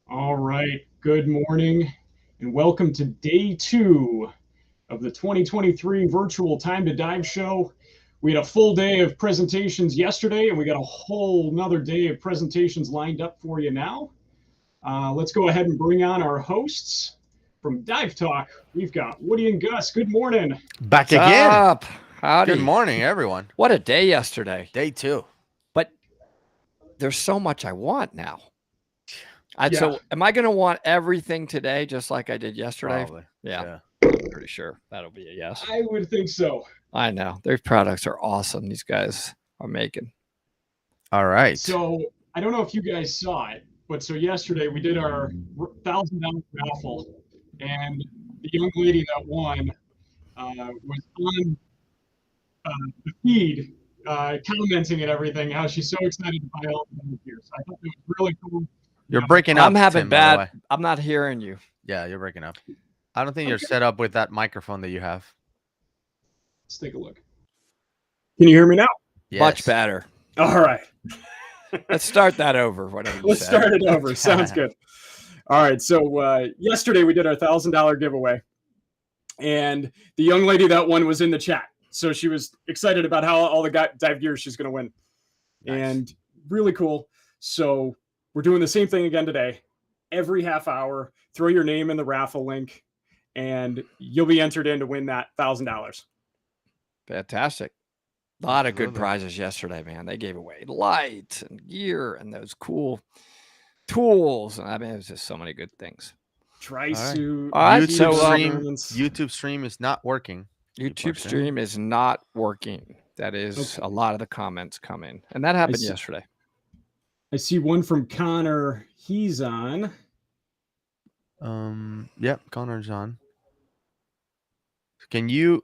All right. Good morning and welcome to day two of the 2023 virtual Time to Dive show. We had a full day of presentations yesterday and we got a whole another day of presentations lined up for you now. Let's go ahead and bring on our hosts from Dive Talk. We've got Woody and Gus. Good morning. Back What's again. up? Good Howdy. morning, everyone. What a day yesterday. Day two. But there's so much I want now. Yeah. So am I going to want everything today just like I did yesterday? Probably. Yeah. I'm pretty sure that'll be a yes. I would think so. I know. Their products are awesome. These guys are making. All right. So I don't know if you guys saw it, but so yesterday we did our $1,000 raffle, and the young lady that won was on the feed, commenting and everything, how she's so excited to buy all the gear. So I thought it was really cool. You're breaking up. I'm having Tim, by the way. bad. I'm not hearing you. Yeah, you're breaking up. I don't think you're set up with that microphone that you have. Let's take a look. Can you hear me now? Yes. Much better. All right. Let's start that over. Whatever you Let's said. start it over. Sounds good. All right. So yesterday we did our $1,000 giveaway, and the young lady that won was in the chat. So she was excited about how all the dive gear she's going to win. Nice. And really cool. So we're doing the same thing again today. Every half hour, throw your name in the raffle link, and you'll be entered in to win that $1,000. Fantastic. A lot of good Absolutely. prizes yesterday, man. They gave away lights and gear and those cool tools. I mean, it was just so many good things. Dry suit. All right, YouTube so, stream. garments. YouTube stream is not working. People are YouTube saying. stream is not working. That is a lot of the comments come in. And that happened see. yesterday. I see one from Connor. He's on. Yep, Connor's on. Can you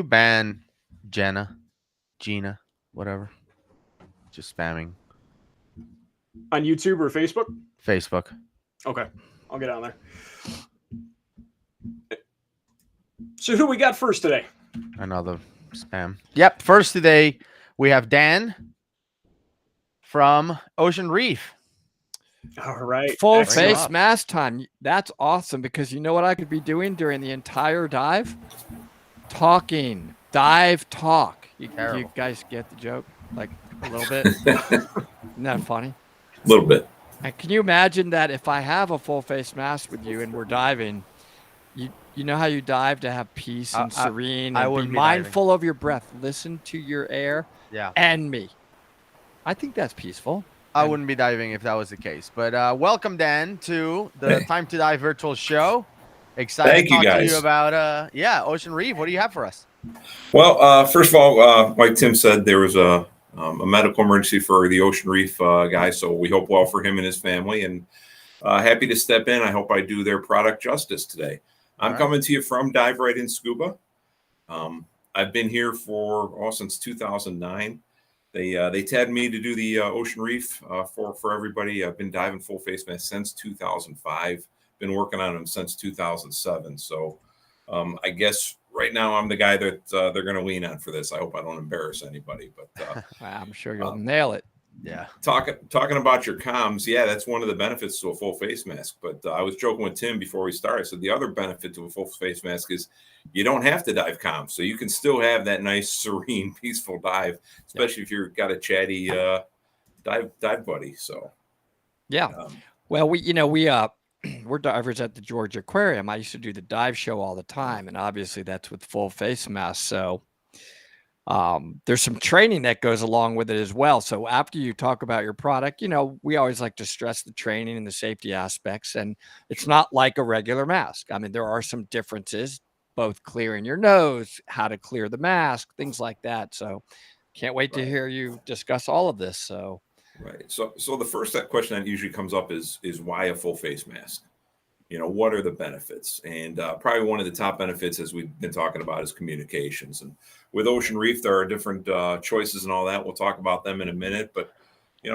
ban Gina, whatever? Just spamming On YouTube or Facebook? Facebook. Okay. I'll get on there. So who we got first today? Another spam. Yep. First today we have Dan from Ocean Reef. All right. Full Excellent. face mask time. That's awesome because you know what I could be doing during the entire dive? Talking. Dive talk. You Terrible. guys get the joke? Like a little bit? Isn't that funny? A little bit. And can you imagine that if I have a full face mask with you and we're diving, you know how you dive to have peace and serene I and be wouldn't be diving. mindful of your breath. Listen to your air Yeah. and me. I think that's peaceful. I wouldn't be diving if that was the case. But welcome, Dan, to the Time to Dive virtual show. Excited Thank to you, talk to guys. you about Ocean Reef. What do you have for us? Well, first of all, like Tim said, there was a medical emergency for the Ocean Reef guy, so we hope well for him and his family, and happy to step in. I hope I do their product justice today. I'm coming to you from Dive Right in Scuba. I've been here since 2009. They tabbed me to do the Ocean Reef for everybody. I've been diving full face mask since 2005. Been working on them since 2007. So I guess right now I'm the guy that they're going to lean on for this. I hope I don't embarrass anybody, but I'm sure you'll nail it. Yeah. Talking about your comms, yeah, that's one of the benefits to a full face mask. But I was joking with Tim before we started. So the other benefit to a full face mask is you don't have to dive comms, so you can still have that nice, serene, peaceful dive, especially if you've got a chatty dive buddy. So yeah, well, we're divers at the Georgia Aquarium. I used to do the dive show all the time, and obviously that's with full face mask. So there's some training that goes along with it as well. So after you talk about your product, we always like to stress the training and the safety aspects. And it's not like a regular mask. I mean, there are some differences, both clearing your nose, how to clear the mask, things like that. So can't wait to hear you discuss all of this. So. Right. So the first question that usually comes up is why a full face mask? What are the benefits? And probably one of the top benefits, as we've been talking about, is communications. And with Ocean Reef, there are different choices and all that. We'll talk about them in a minute. But,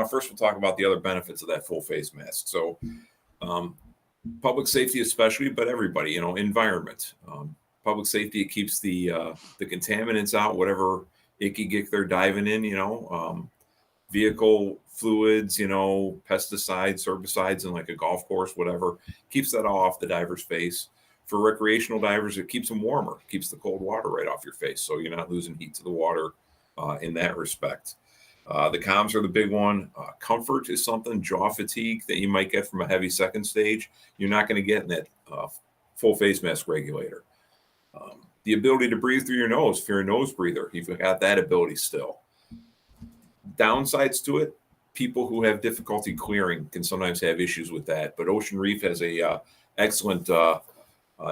first we'll talk about the other benefits of that full face mask. So public safety especially, but everybody, environment. Public safety, it keeps the contaminants out, whatever icky gick they're diving in, vehicle fluids, pesticides, herbicides in like a golf course, whatever. Keeps that all off the diver's face. For recreational divers, it keeps them warmer, keeps the cold water right off your face. So you're not losing heat to the water in that respect. The comms are the big one. Comfort is something, jaw fatigue that you might get from a heavy second stage. You're not going to get in that full face mask regulator. The ability to breathe through your nose, if you're a nose breather, you've got that ability still. Downsides to it, people who have difficulty clearing can sometimes have issues with that. But Ocean Reef has a excellent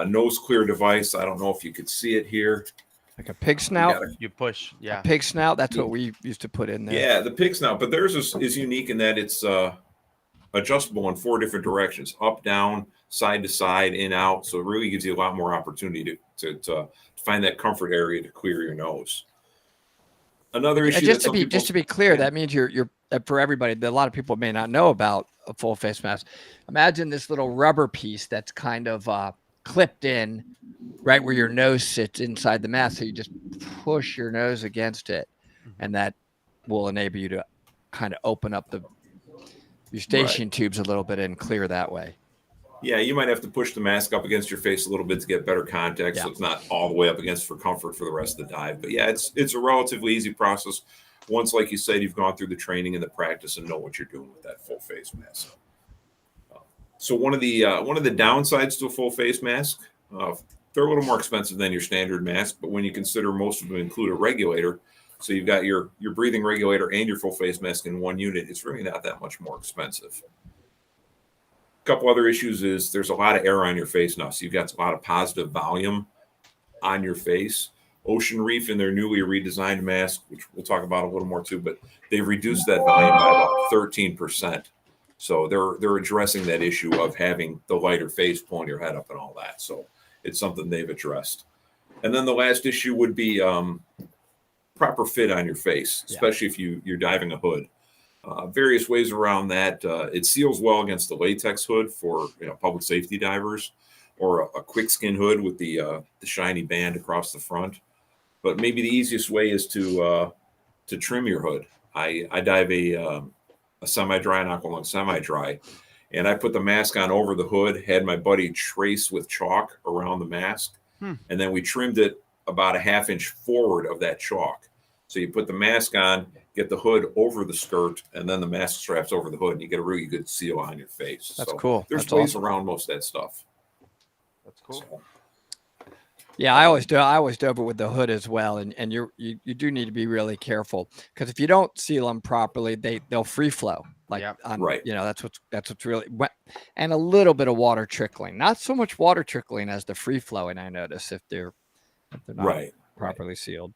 nose clear device. I don't know if you could see it here. Like a pig snout? You push, yeah. A pig snout, that's what we used to put in there. Yeah, the pig snout. But theirs is unique in that it's adjustable in 4 different directions: up, down, side to side, in, out. So it really gives you a lot more opportunity to find that comfort area to clear your nose. Another issue. Just to be clear, that means you're for everybody. A lot of people may not know about a full face mask. Imagine this little rubber piece that's kind of clipped in right where your nose sits inside the mask. So you just push your nose against it, and that will enable you to kind of open up your eustachian tubes a little bit and clear that way. Yeah, you might have to push the mask up against your face a little bit to get better contact, so it's not all the way up against for comfort for the rest of the dive. But yeah, it's a relatively easy process once, like you said, you've gone through the training and the practice and know what you're doing with that full face mask. So one of the downsides to a full face mask, they're a little more expensive than your standard mask, but when you consider most of them include a regulator, so you've got your breathing regulator and your full face mask in one unit, it's really not that much more expensive. Couple other issues is there's a lot of air on your face now, so you've got a lot of positive volume on your face. Ocean Reef in their newly redesigned mask, which we'll talk about a little more too, but they've reduced that volume by about 13%. So they're addressing that issue of having the lighter face, pulling your head up and all that. So it's something they've addressed. And then the last issue would be proper fit on your face, especially if you're diving a hood. Various ways around that. It seals well against the latex hood for public safety divers, or a quick skin hood with the shiny band across the front. But maybe the easiest way is to trim your hood. I dive a semi-dry and aqualung semi-dry, and I put the mask on over the hood, had my buddy trace with chalk around the mask, and then we trimmed it about a ½ inch forward of that chalk. So you put the mask on, get the hood over the skirt, and then the mask straps over the hood, and you get a really good seal on your face. That's cool. There's ways around most of that stuff. That's cool. So. Yeah, I always dove it with the hood as well, and you do need to be really careful, because if you don't seal them properly, they'll free flow. That's what's really wet, and a little bit of water trickling. Not so much water trickling as the free flowing. I notice if they're not properly sealed.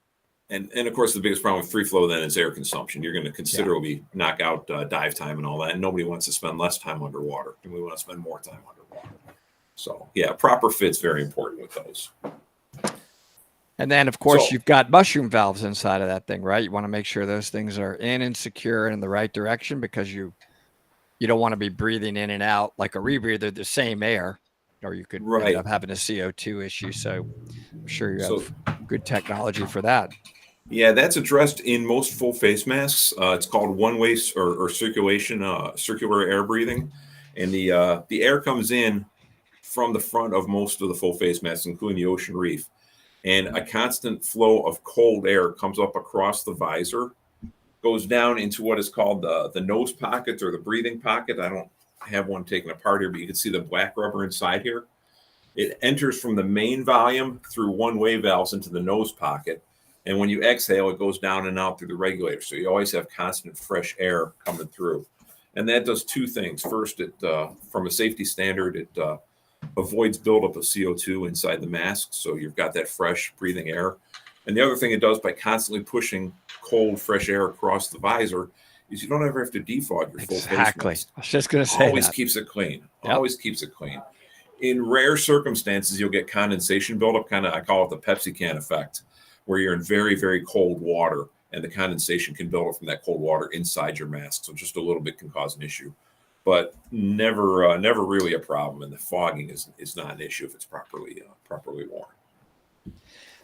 And of course, the biggest problem with free flow then is air consumption. You're going to considerably knock out dive time and all that. And nobody wants to spend less time underwater, and we want to spend more time underwater. So yeah, proper fit's very important with those. And then, of course, you've got mushroom valves inside of that thing, right? You want to make sure those things are in and secure in the right direction, because you don't want to be breathing in and out like a rebreather the same air, or you could end up having a CO2 issue. So I'm sure you have good technology for that. Yeah, that's addressed in most full face masks. It's called one-way or circulation, circular air breathing. And the air comes in from the front of most of the full face masks, including the Ocean Reef. And a constant flow of cold air comes up across the visor, goes down into what is called the nose pocket, or the breathing pocket. I don't have one taken apart here, but you can see the black rubber inside here. It enters from the main volume through one-way valves into the nose pocket. And when you exhale, it goes down and out through the regulator. So you always have constant fresh air coming through. And that does two things. First, it from a safety standard, it avoids buildup of CO2 inside the mask, so you've got that fresh breathing air. And the other thing it does, by constantly pushing cold, fresh air across the visor, is you don't ever have to defog your full face mask. I was just going to say Always keeps it clean. Yep. Always keeps it clean. In rare circumstances, you'll get condensation buildup, I call it the Pepsi can effect, where you're in very, very cold water, and the condensation can build up from that cold water inside your mask. So just a little bit can cause an issue. But never really a problem, and the fogging is not an issue if it's properly worn.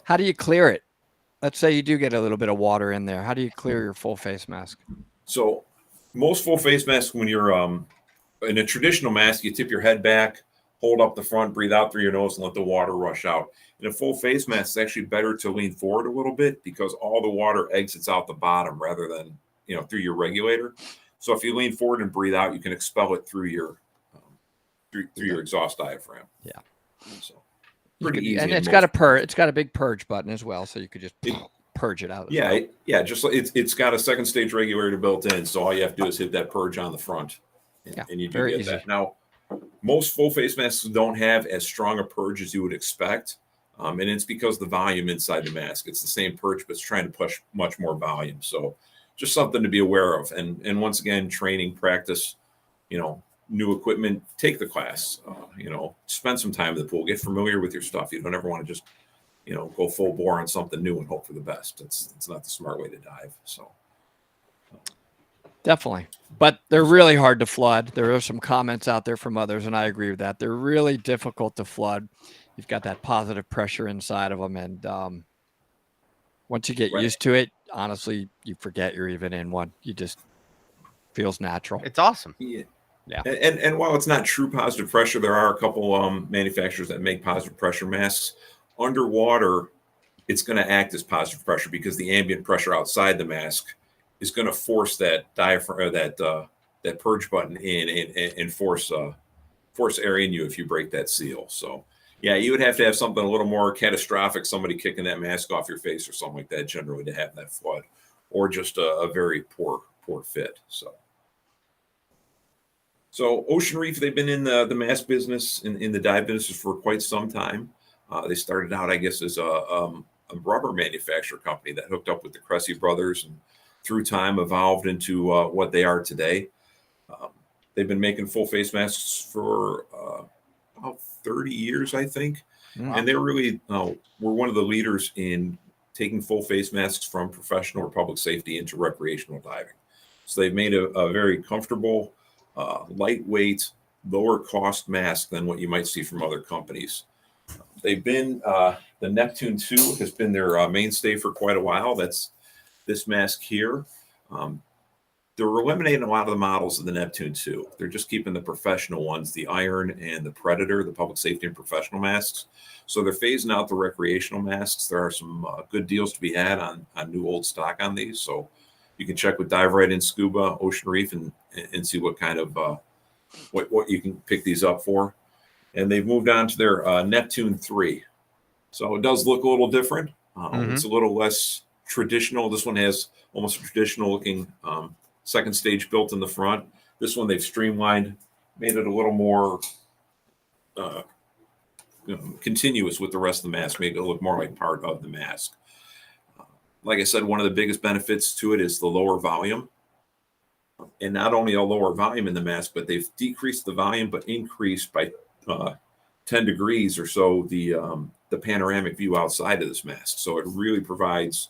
How do you clear it? Let's say you do get a little bit of water in there. How do you clear your full face mask? So most full face masks, when you're in a traditional mask, you tip your head back, hold up the front, breathe out through your nose, and let the water rush out. In a full face mask, it's actually better to lean forward a little bit because all the water exits out the bottom rather than through your regulator. So if you lean forward and breathe out, you can expel it through your through your exhaust diaphragm. Yeah. So pretty easy. And it's got a big purge button as well, so you could just purge it out. Yeah. Just like it's got a second stage regulator built in, so all you have to do is hit that purge on the front, and you do get that. Now, most full face masks don't have as strong a purge as you would expect, and it's because the volume inside the mask. It's the same purge, but it's trying to push much more volume. So just something to be aware of. And once again, training, practice, new equipment, take the class, spend some time in the pool, get familiar with your stuff. You don't ever want to just, go full bore on something new and hope for the best. It's not the smart way to dive. So. Definitely. But they're really hard to flood. There are some comments out there from others, and I agree with that. They're really difficult to flood. You've got that positive pressure inside of them. And once you get used to it, honestly, you forget you're even in one. You just feels natural. It's awesome. Yeah. And while it's not true positive pressure, there are a couple manufacturers that make positive pressure masks. Underwater, it's going to act as positive pressure because the ambient pressure outside the mask is going to force that diaphragm, that purge button in and force air in you if you break that seal. So yeah, you would have to have something a little more catastrophic, somebody kicking that mask off your face or something like that, generally to have that flood, or just a very poor fit. So Ocean Reef, they've been in the mask business, in the dive business for quite some time. They started out, I guess, as a rubber manufacturer company that hooked up with the Cressy brothers and through time evolved into what they are today. They've been making full face masks for about 30 years, I think. Wow. And they're really, we're one of the leaders in taking full face masks from professional or public safety into recreational diving. So they've made a very comfortable, lightweight, lower cost mask than what you might see from other companies. They've been, the Neptune 2 has been their mainstay for quite a while. That's this mask here. They're eliminating a lot of the models of the Neptune 2. They're just keeping the professional ones, the Iron and the Predator, the public safety and professional masks. So they're phasing out the recreational masks. There are some good deals to be had on new old stock on these. So you can check with Dive Right in Scuba, Ocean Reef, and see what kind of what you can pick these up for. And they've moved on to their Neptune 3. So it does look a little different. It's a little less traditional. This one has almost a traditional looking second stage built in the front. This one they've streamlined, made it a little more continuous with the rest of the mask, made it look more like part of the mask. Like I said, one of the biggest benefits to it is the lower volume. And not only a lower volume in the mask, but they've decreased the volume, but increased by 10 degrees or so the panoramic view outside of this mask. So it really provides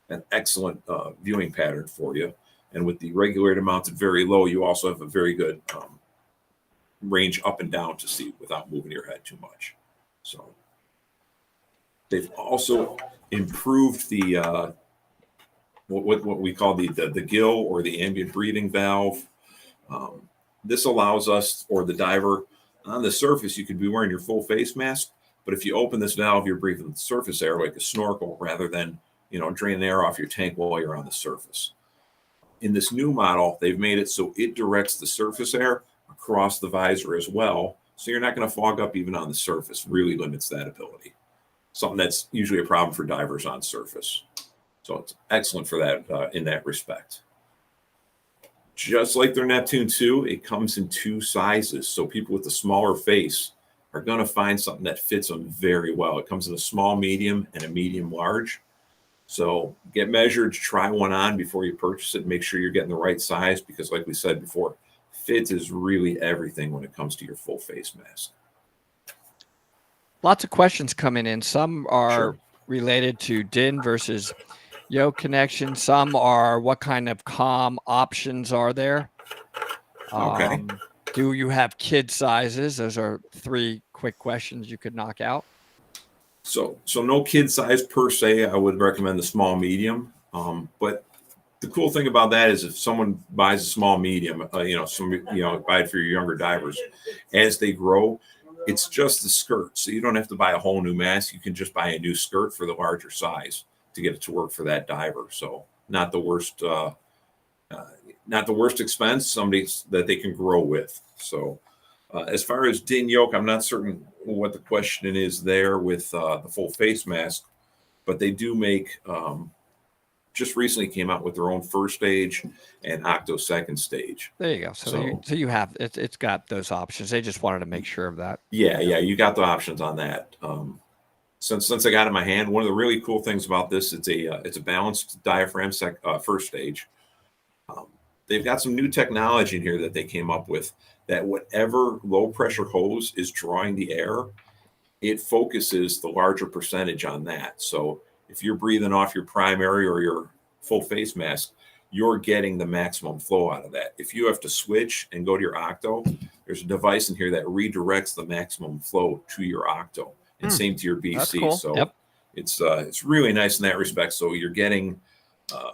an excellent viewing pattern for you. And with the regulator mounted very low, you also have a very good range up and down to see without moving your head too much. So they've also improved the what we call the gill or the ambient breathing valve. This allows us, or the diver, on the surface, you could be wearing your full face mask, but if you open this valve, you're breathing surface air like a snorkel rather than draining air off your tank while you're on the surface. In this new model, they've made it so it directs the surface air across the visor as well, so you're not going to fog up even on the surface. Really limits that ability. Something that's usually a problem for divers on surface. So it's excellent for that in that respect. Just like their Neptune 2, it comes in two sizes. So people with a smaller face are going to find something that fits them very well. It comes in a small, medium, and a medium large. So get measured, try one on before you purchase it. Make sure you're getting the right size because like we said before, fit is really everything when it comes to your full face mask. Lots of questions coming in. Some are related to DIN versus Yoke connection. Some are what kind of comm options are there? Okay. Do you have kid sizes? Those are three quick questions you could knock out. So no kid size per se. I would recommend the small medium. But the cool thing about that is if someone buys a small medium, buy it for your younger divers, as they grow, it's just the skirt. So you don't have to buy a whole new mask. You can just buy a new skirt for the larger size to get it to work for that diver. So not the worst, expense, somebody that they can grow with. So as far as din yoke, I'm not certain what the question is there with the full face mask, but they do make, just recently came out with their own first stage and Octo second stage. There you go. So you have it's got those options. They just wanted to make sure of that. Yeah, you got the options on that. Since I got it in my hand, one of the really cool things about this, it's a balanced diaphragm first stage. They've got some new technology in here that they came up with, that whatever low pressure hose is drawing the air, it focuses the larger percentage on that. So if you're breathing off your primary or your full face mask, you're getting the maximum flow out of that. If you have to switch and go to your Octo, there's a device in here that redirects the maximum flow to your Octo, and same to your BC. That's cool. So it's really nice in that respect. So you're getting the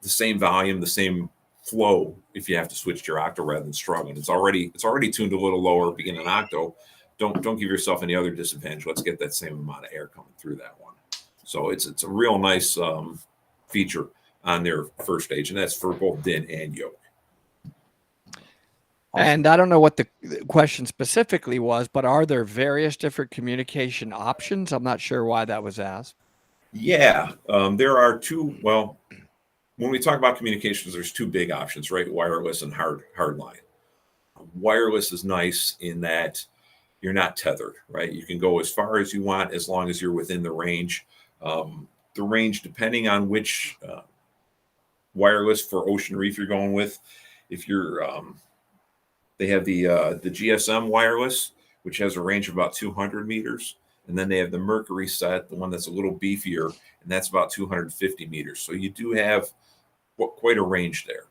same volume, the same flow if you have to switch to your Octo rather than struggling. It's already tuned a little lower beginning Octo. Don't give yourself any other disadvantage. Let's get that same amount of air coming through that one. So it's a real nice feature on their first stage, and that's for both din and yoke. And I don't know what the question specifically was, but are there various different communication options? I'm not sure why that was asked. Yeah, there are two. Well, when we talk about communications, there's two big options, right? Wireless and hardline. Wireless is nice in that you're not tethered, right? You can go as far as you want as long as you're within the range. The range, depending on which wireless for Ocean Reef you're going with, if you're they have the GSM wireless, which has a range of about 200 meters, and then they have the Mercury set, the one that's a little beefier, and that's about 250 meters. So you do have quite a range there.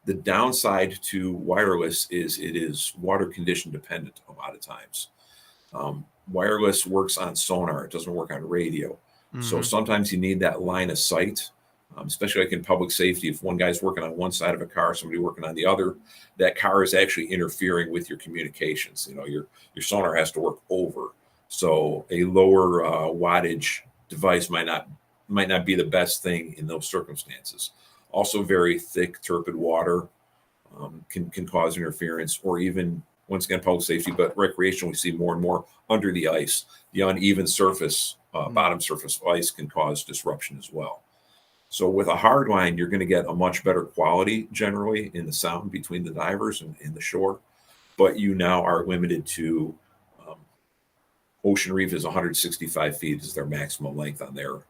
The downside to wireless is it is water condition dependent a lot of times. Wireless works on sonar; it doesn't work on radio. Mm-hmm. So sometimes you need that line of sight, especially like in public safety. If one guy's working on one side of a car, somebody working on the other, that car is actually interfering with your communications. Your sonar has to work over. So a lower wattage device might not be the best thing in those circumstances. Also, very thick, turbid water can cause interference, or even, once again, public safety, but recreational, we see more and more under the ice. The uneven surface, bottom surface of ice can cause disruption as well. So with a hard line, you're going to get a much better quality generally in the sound between the divers and the shore, but you now are limited to Ocean Reef is 165 feet is their maximum length on their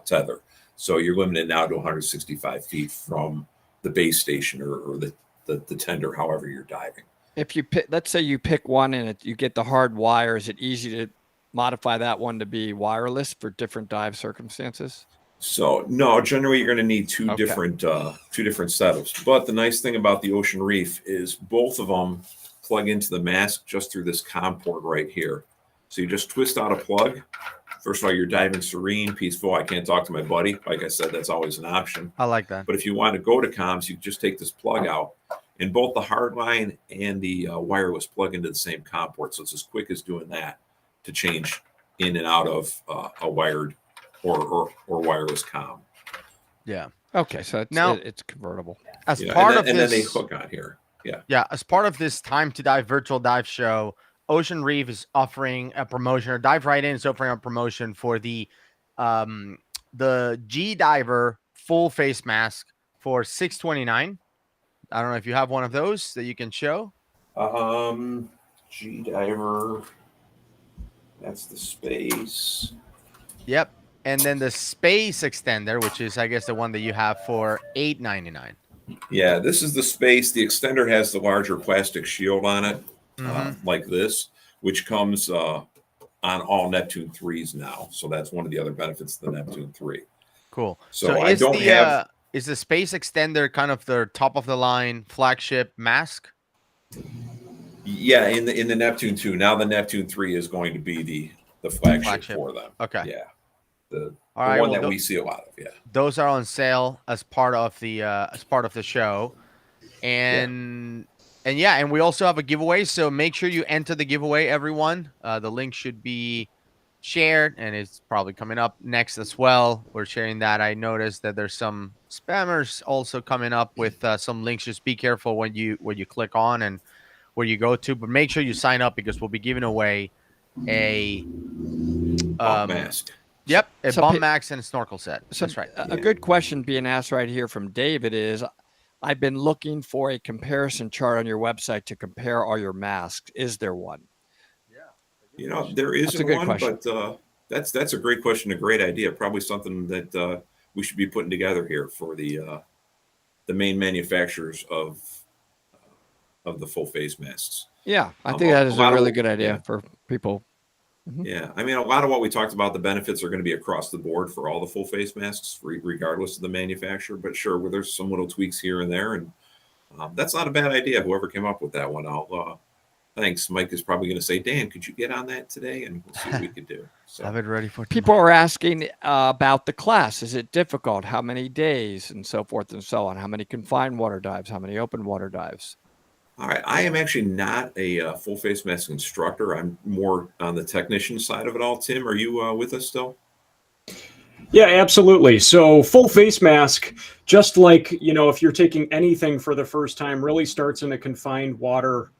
tether. So you're limited now to 165 feet from the base station or the tender, however you're diving. If you pick, let's say you pick one and you get the hard wire, is it easy to modify that one to be wireless for different dive circumstances? So no, generally you're going to need two different setups. But the nice thing about the Ocean Reef is both of them plug into the mask just through this COM port right here. So you just twist out a plug. First of all, you're diving serene, peaceful. I can't talk to my buddy. Like I said, that's always an option. I like that. But if you want to go to comms, you just take this plug out, and both the hardline and the wireless plug into the same COM port. So it's as quick as doing that to change in and out of a wired or wireless comm. Yeah. Okay, so it's convertible. As part of this, and then they hook on here. Yeah. Yeah. As part of this Time to Dive virtual dive show, Ocean Reef is offering a promotion, or Dive Right In is offering a promotion for the G Diver full face mask for $629. I don't know if you have one of those that you can show. G Diver. That's the space. Yep. And then the space extender, which is, I guess, the one that you have for $899. Yeah, this is the space. The extender has the larger plastic shield on it. Like this, which comes on all Neptune 3s now. So that's one of the other benefits of the Neptune 3. Cool. So I don't have... Is the space extender kind of their top of the line flagship mask? Yeah, in the Neptune 2. Now the Neptune 3 is going to be the flagship for them. Okay. Yeah. All right, one well, that we see a lot of. Yeah. Those are on sale as part of the show, and we also have a giveaway. So make sure you enter the giveaway, everyone. The link should be shared, and it's probably coming up next as well. We're sharing that. I noticed that there's some spammers also coming up with some links. Just be careful when you click on and where you go to, but make sure you sign up because we'll be giving away a Bump mask. Yep, a bump mask and a snorkel set. So that's right. A good question being asked right here from David is, I've been looking for a comparison chart on your website to compare all your masks. Is there one? There isn't one, question. But that's a great question, a great idea. Probably something that we should be putting together here for the main manufacturers of the full face masks. Yeah, I think that is a really good idea for people. Mm-hmm. Yeah, I mean, a lot of what we talked about, the benefits are going to be across the board for all the full face masks, regardless of the manufacturer. But sure, there's some little tweaks here and there, and that's not a bad idea. Whoever came up with that one, thanks. Mike is probably going to say, Dan, could you get on that today? And we'll see what we could do. So have it ready for people are asking about the class. Is it difficult? How many days and so forth and so on? How many confined water dives? How many open water dives? All right. I am actually not a full face mask instructor. I'm more on the technician side of it all. Tim, are you with us still? Yeah, absolutely. So full face mask, just like, if you're taking anything for the first time, really starts in a confined water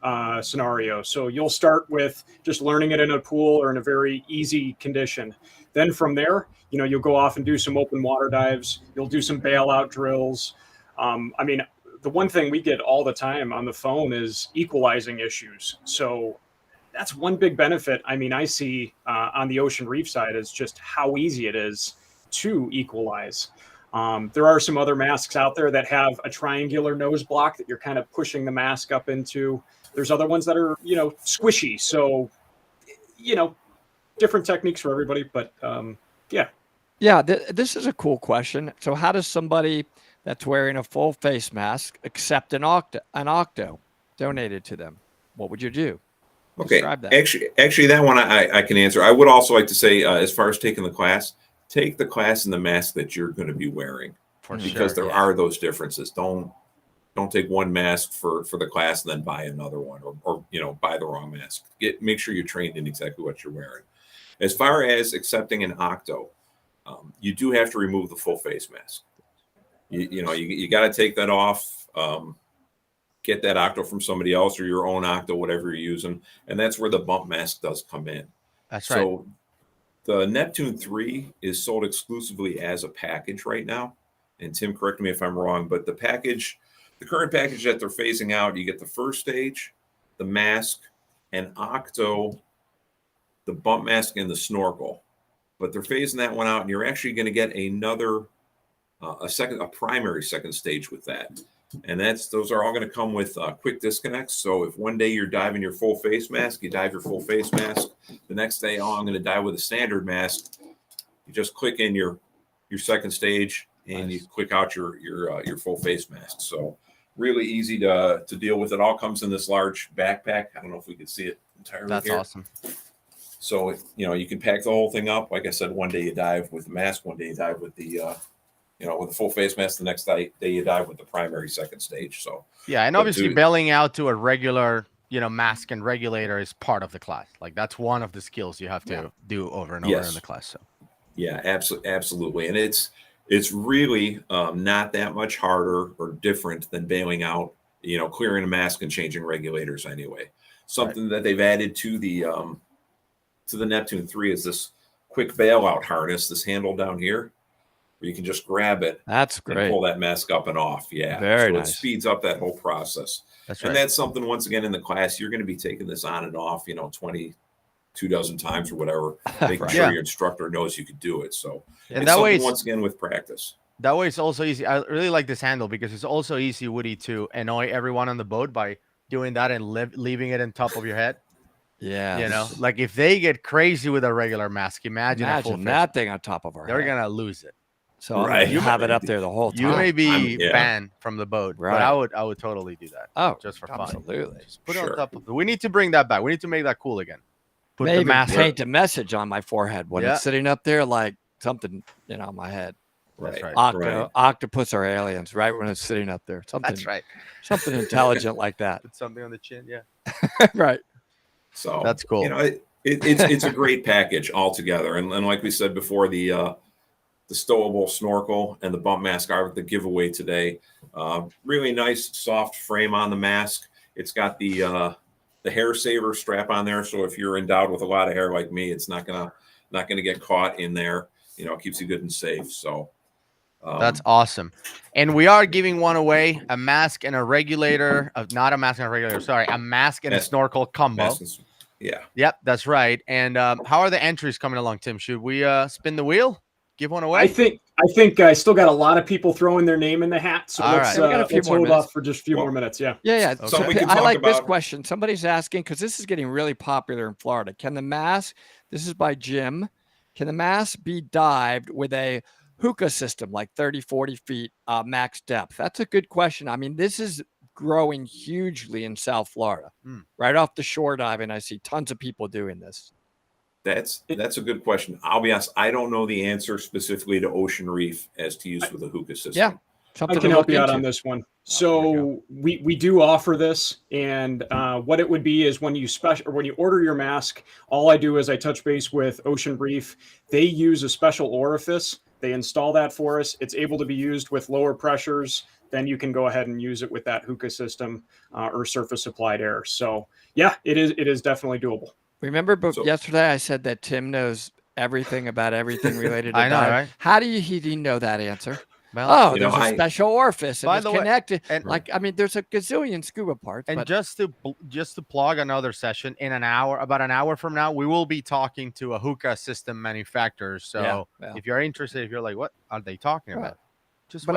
scenario. So you'll start with just learning it in a pool or in a very easy condition. Then from there, you'll go off and do some open water dives. You'll do some bailout drills. The one thing we get all the time on the phone is equalizing issues. So that's one big benefit. I see on the Ocean Reef side is just how easy it is to equalize. There are some other masks out there that have a triangular nose block that you're kind of pushing the mask up into. There's other ones that are, squishy. So, different techniques for everybody, but yeah. Yeah, this is a cool question. So how does somebody that's wearing a full face mask accept an octo donated to them? What would you do? Okay, actually, that one I can answer. I would also like to say, as far as taking the class, take the class in the mask that you're going to be wearing, because there are those differences. Don't take one mask for the class and then buy another one, or buy the wrong mask. Make sure you're trained in exactly what you're wearing. As far as accepting an octo, you do have to remove the full face mask. You got to take that off. Get that octo from somebody else or your own octo, whatever you're using, and that's where the bump mask does come in. That's right. So the Neptune 3 is sold exclusively as a package right now. And Tim, correct me if I'm wrong, but the current package that they're phasing out, you get the first stage, the mask, and octo, the bump mask, and the snorkel. But they're phasing that one out, and you're actually going to get another, a primary second stage with that. And those are all going to come with quick disconnects. So if one day you're diving your full face mask, you dive your full face mask. The next day, I'm going to dive with a standard mask. You just click in your second stage, and you click out your full face mask. So really easy to deal with. It all comes in this large backpack. I don't know if we can see it entirely. That's here. Awesome. So you can pack the whole thing up. Like I said, one day you dive with the mask, one day you dive with the with the full face mask. The next day you dive with the primary second stage. So yeah, and obviously bailing out to a regular mask and regulator is part of the class. Like that's one of the skills you have to do over and over in the class. So yeah, absolutely, and it's really not that much harder or different than bailing out, clearing a mask and changing regulators anyway. Something that they've added to the Neptune 3 is this quick bailout harness, this handle down here, where you can just grab it. That's great. And pull that mask up and off. Yeah. Very so nice. It speeds up that whole process. That's right. And that's something, once again, in the class, you're going to be taking this on and off, 22 dozen times or whatever, making sure your instructor knows you could do it. So and that way, once again, with practice. That way it's also easy. I really like this handle because it's also easy, Woody, to annoy everyone on the boat by doing that and leaving it on top of your head. Yeah. Like if they get crazy with a regular mask, imagine that thing on top of our They're head. going to lose it. So you have it up there the whole time. You may be banned from the boat, but I would totally do that. Oh, just for fun. Absolutely. Just put it on top of it. We need to bring that back. We need to make that cool again. Maybe paint a message on my forehead when it's sitting up there, like something, in my head. That's right. Octopus or aliens, right when it's sitting up there. Something. That's right. Something intelligent like that. It's something on the chin. Yeah. Right. So that's cool. It's a great package altogether. And like we said before, the stowable snorkel and the bump mask are the giveaway today. Really nice soft frame on the mask. It's got the hair saver strap on there. So if you're endowed with a lot of hair like me, it's not gonna get caught in there. It keeps you good and safe. So that's awesome. And we are giving one away, a mask and a regulator not a mask and a regulator. Sorry, a mask and a snorkel combo. Yeah. Yep, that's right. And how are the entries coming along, Tim? Should we spin the wheel? Give one away? I think I still got a lot of people throwing their name in the hat. So let's hold off for just a few more minutes. Yeah. Yeah. Okay. I like this question. Somebody's asking, because this is getting really popular in Florida. Can the mask, this is by Jim, can the mask be dived with a hookah system, like 30, 40 feet max depth? That's a good question. I mean, this is growing hugely in South Florida. Right off the shore diving, I see tons of people doing this. That's a good question. I'll be honest, I don't know the answer specifically to Ocean Reef as to use with a hookah system. Yeah, I can help you out on this one. So we do offer this, and what it would be is when you order your mask, all I do is I touch base with Ocean Reef. They use a special orifice. They install that for us. It's able to be used with lower pressures. Then you can go ahead and use it with that hookah system or surface applied air. So yeah, it is definitely doable. Remember, yesterday I said that Tim knows everything about everything related to I know, dive. right? How do he know that answer? Well, there's a special orifice and it's connected. And there's a gazillion scuba parts. And just to plug another session in about an hour from now, we will be talking to a hookah system manufacturer. So if you're interested, if you're like, what are they talking about? Just but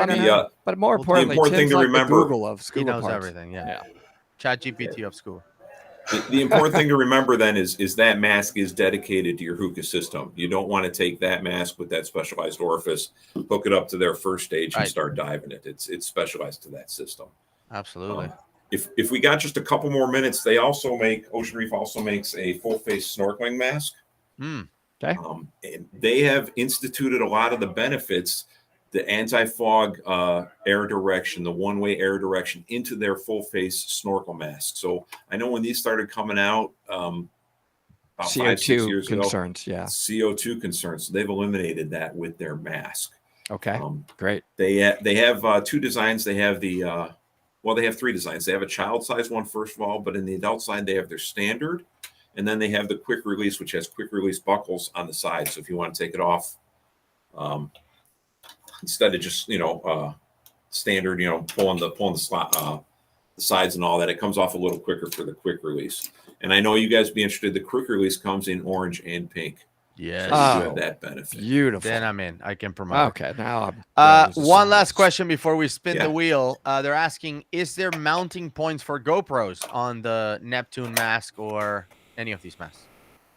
more importantly, the important thing to remember, Google of scuba he knows parts. Everything. Yeah. ChatGPT of scuba. The important thing to remember then is that mask is dedicated to your hookah system. You don't want to take that mask with that specialized orifice, hook it up to their first stage and start diving it. It's specialized to that system. Absolutely. If we got just a couple more minutes, Ocean Reef also makes a full face snorkeling mask. Okay. And they have instituted a lot of the benefits, the anti-fog air direction, the one-way air direction into their full-face snorkel mask. So I know when these started coming out about CO2 5-6 years concerns, ago, CO2 concerns. So they've eliminated that with their mask. Okay, great. They have two designs. They have they have three designs. They have a child size one, first of all, but in the adult side, they have their standard. And then they have the quick release, which has quick release buckles on the side. So if you want to take it off, instead of just standard pulling the slot the sides and all that, it comes off a little quicker for the quick release. And I know you guys be interested. The quick release comes in orange and pink. Yes, so you have that benefit. Beautiful. Then I'm in. I can promote. Okay, now one last question before we spin the wheel. They're asking: is there mounting points for GoPros on the Neptune mask or any of these masks?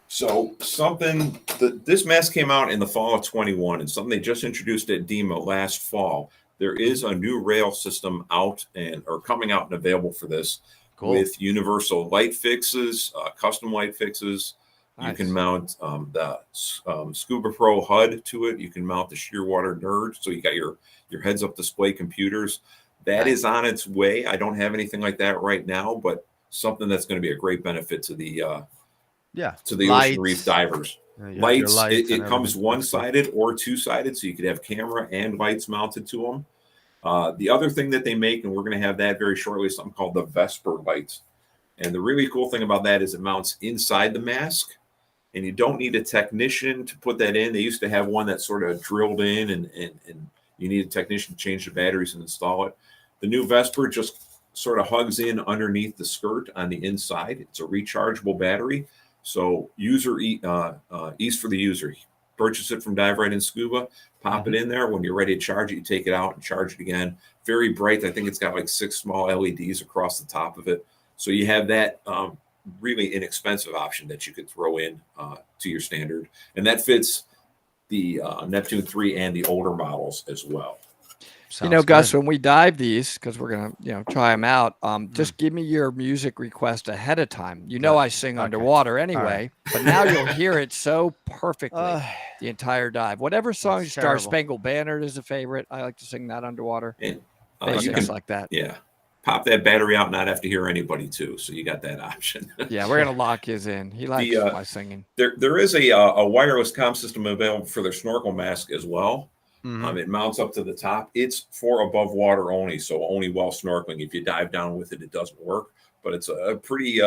So this mask came out in the fall of 21, and something they just introduced at DEMA last fall. There is a new rail system out or coming out and available for this with universal light fixes, custom light fixes. Nice. You can mount the Scuba Pro HUD to it. You can mount the Shearwater Nerd. So you got your heads-up display computers. That is on its way. I don't have anything like that right now, but something that's going to be a great benefit to the Ocean Reef divers. Lights, it comes one-sided or two-sided, so you could have camera and lights mounted to them. The other thing that they make, and we're going to have that very shortly, is something called the Vesper lights. And the really cool thing about that is it mounts inside the mask, and you don't need a technician to put that in. They used to have one that sort of drilled in, and you need a technician to change the batteries and install it. The new Vesper just sort of hugs in underneath the skirt on the inside. It's a rechargeable battery. So ease for the user. Purchase it from Dive Right and Scuba, pop it in there. When you're ready to charge it, you take it out and charge it again. Very bright. I think it's got like 6 small LEDs across the top of it. So you have that really inexpensive option that you could throw in to your standard. And that fits the Neptune 3 and the older models as well. Sounds Gus, good. when we dive these, because we're gonna, try them out. Just give me your music request ahead of time. I sing Okay. underwater anyway, but now you'll hear it so perfectly the entire dive. Whatever song That's Star terrible. Spangled Banner is a favorite. I like to sing that underwater. And you Basics can like that. pop that battery out and not have to hear anybody too. So you got that option. Yeah, we're gonna lock his in. He likes my singing. There is a wireless comm system available for their snorkel mask as well. It mounts up to the top. It's for above water only, so only while snorkeling. If you dive down with it, it doesn't work. But it's a pretty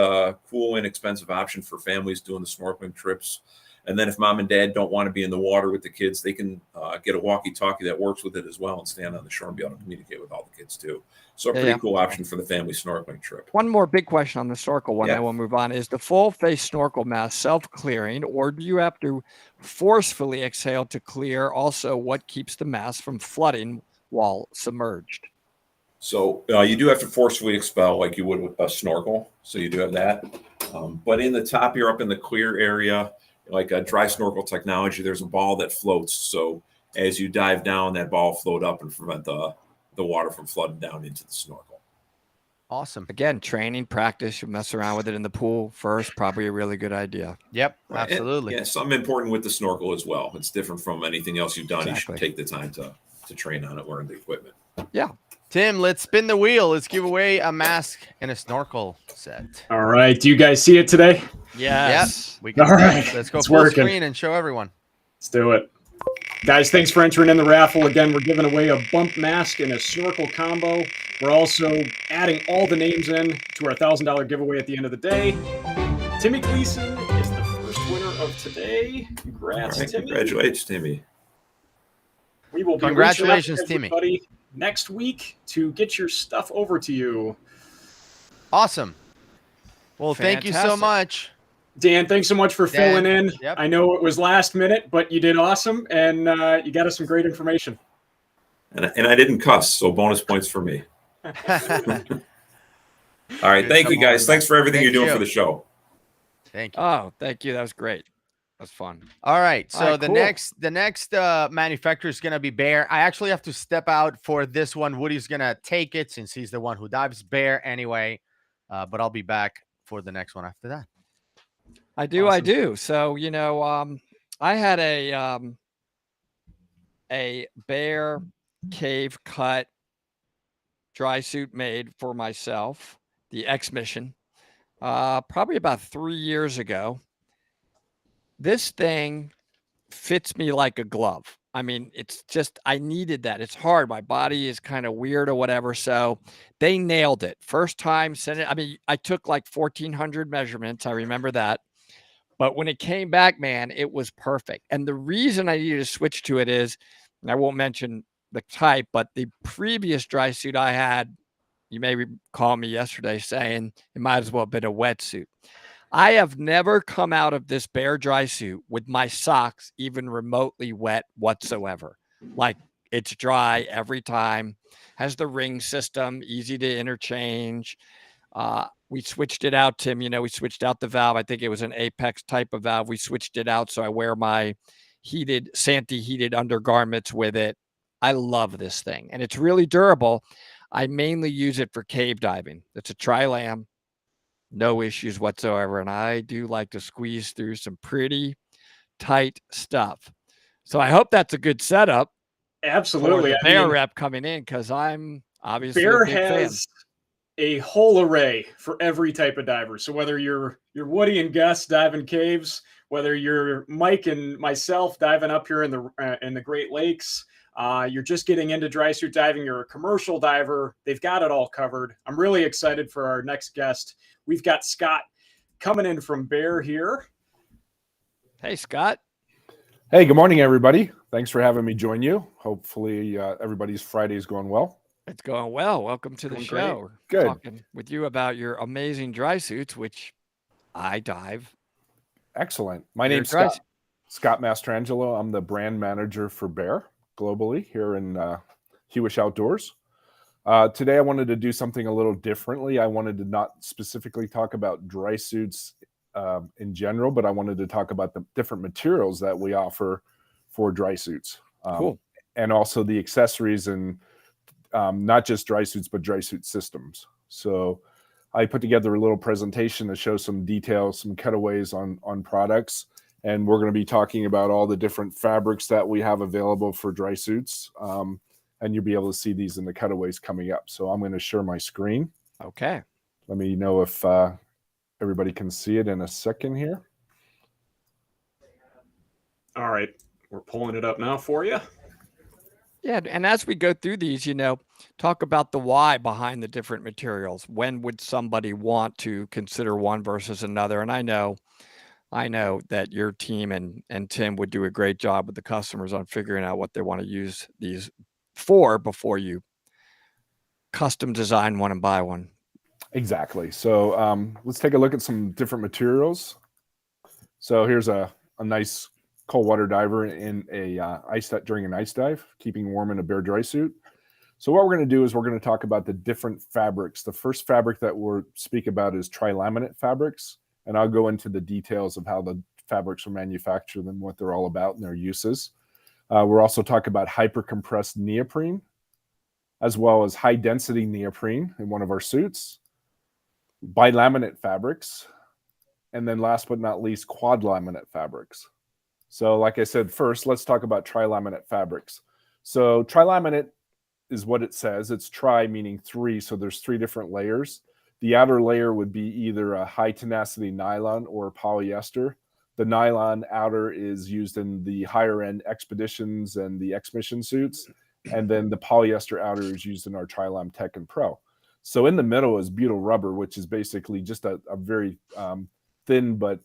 cool, inexpensive option for families doing the snorkeling trips. And then if mom and dad don't want to be in the water with the kids, they can get a walkie-talkie that works with it as well and stand on the shore and be able to communicate with all the kids too. So a pretty cool option for the family snorkeling trip. One more big question on the snorkel one. I will move on. Is the full face snorkel mask self-clearing, or do you have to forcefully exhale to clear? Also, what keeps the mask from flooding while submerged? So you do have to forcefully expel like you would with a snorkel. So you do have that. But in the top, you're up in the clear area, like a dry snorkel technology, there's a ball that floats. So as you dive down, that ball float up and prevent the water from flooding down into the snorkel. Awesome. Again, training, practice. You mess around with it in the pool first, probably a really good idea. Yep, absolutely. And, something important with the snorkel as well. It's different from anything else you've done. Exactly. You should take the time to train on it, learn the equipment. Yeah. Tim, let's spin the wheel. Let's give away a mask and a snorkel set. All right. Do you guys see it today? Yes. Yep. We can. All right. Let's go It's full working. screen and show everyone. Let's do it. Guys, thanks for entering in the raffle. Again, we're giving away a bump mask and a snorkel combo. We're also adding all the names in to our $1,000 giveaway at the end of the day. Timmy Gleason is the first winner of today. Congrats, Right, Timmy. congratulations, Timmy. We will be Congratulations, reaching out to Timmy. everybody next week to get your stuff over to you. Awesome. Well, thank you so Fantastic. much. Dan, thanks so much for filling in. Yep. I know it was last minute, but you did awesome, and you got us some great information. And I didn't cuss, so bonus points for me. All right. Thank you, guys. Thanks for everything Thank you're doing you. for the show. Thank you. Oh, thank you. That was great. That's fun. All right. So All right, the cool. next manufacturer is gonna be Bear. I actually have to step out for this one. Woody's gonna take it since he's the one who dives Bear anyway. But I'll be back for the next one after that. I do. Awesome. So, I had a bear cave cut dry suit made for myself, the X Mission, probably about 3 years ago. This thing fits me like a glove. I mean, it's just, I needed that. It's hard. My body is kind of weird or whatever. So they nailed it. First time sent it. I mean, I took like 1,400 measurements. I remember that. But when it came back, man, it was perfect. And the reason I needed to switch to it is, and I won't mention the type, but the previous dry suit I had, you may recall me yesterday saying it might as well have been a wetsuit. I have never come out of this Bear dry suit with my socks even remotely wet whatsoever. Like, it's dry every time, has the ring system, easy to interchange. We switched it out, Tim. We switched out the valve. I think it was an Apex type of valve. We switched it out. So I wear my Santee heated undergarments with it. I love this thing, and it's really durable. I mainly use it for cave diving. It's a tri-lam, no issues whatsoever. And I do like to squeeze through some pretty tight stuff. So I hope that's a good setup. Absolutely. For the Bear rep coming in, because I'm obviously Bear a big fan. has a whole array for every type of diver. So whether you're Woody and Gus diving caves, whether you're Mike and myself diving up here in the Great Lakes, you're just getting into dry suit diving, you're a commercial diver, they've got it all covered. I'm really excited for our next guest. We've got Scott coming in from Bear here. Hey, Scott. Hey, good morning, everybody. Thanks for having me join you. Hopefully everybody's Friday is going well. It's going well. Welcome to the Going show. great. We're Good. talking with you about your amazing dry suits, which I dive. Excellent. My Your name's dry Scott Mastrangelo. I'm the brand manager for Bear globally here in Hewish Outdoors. Today, I wanted to do something a little differently. I wanted to not specifically talk about dry suits in general, but I wanted to talk about the different materials that we offer for dry suits. Cool. And also the accessories and not just dry suits, but dry suit systems. So I put together a little presentation to show some details, some cutaways on products. And we're going to be talking about all the different fabrics that we have available for dry suits. And you'll be able to see these in the cutaways coming up. So I'm going to share my screen. Okay. Let me know if everybody can see it in a second here. All right. We're pulling it up now for you. Yeah. And as we go through these, talk about the why behind the different materials. When would somebody want to consider one versus another? And I know that your team and Tim would do a great job with the customers on figuring out what they want to use these for before you custom design one and buy one. Exactly. So let's take a look at some different materials. So here's a nice cold water diver in a during an ice dive, keeping warm in a bare dry suit. So what we're going to do is we're going to talk about the different fabrics. The first fabric that we'll speak about is tri-laminate fabrics, and I'll go into the details of how the fabrics are manufactured and what they're all about and their uses. We'll also talk about hyper-compressed neoprene, as well as high-density neoprene in one of our suits, bilaminate fabrics, and then last but not least, quad laminate fabrics. So like I said, first, let's talk about tri-laminate fabrics. So tri-laminate is what it says. It's tri meaning three, so there's three different layers. The outer layer would be either a high tenacity nylon or polyester. The nylon outer is used in the higher end expeditions and the X-Mission suits. And then the polyester outer is used in our Tri-Lam Tech and Pro. So in the middle is butyl rubber, which is basically just a very thin, but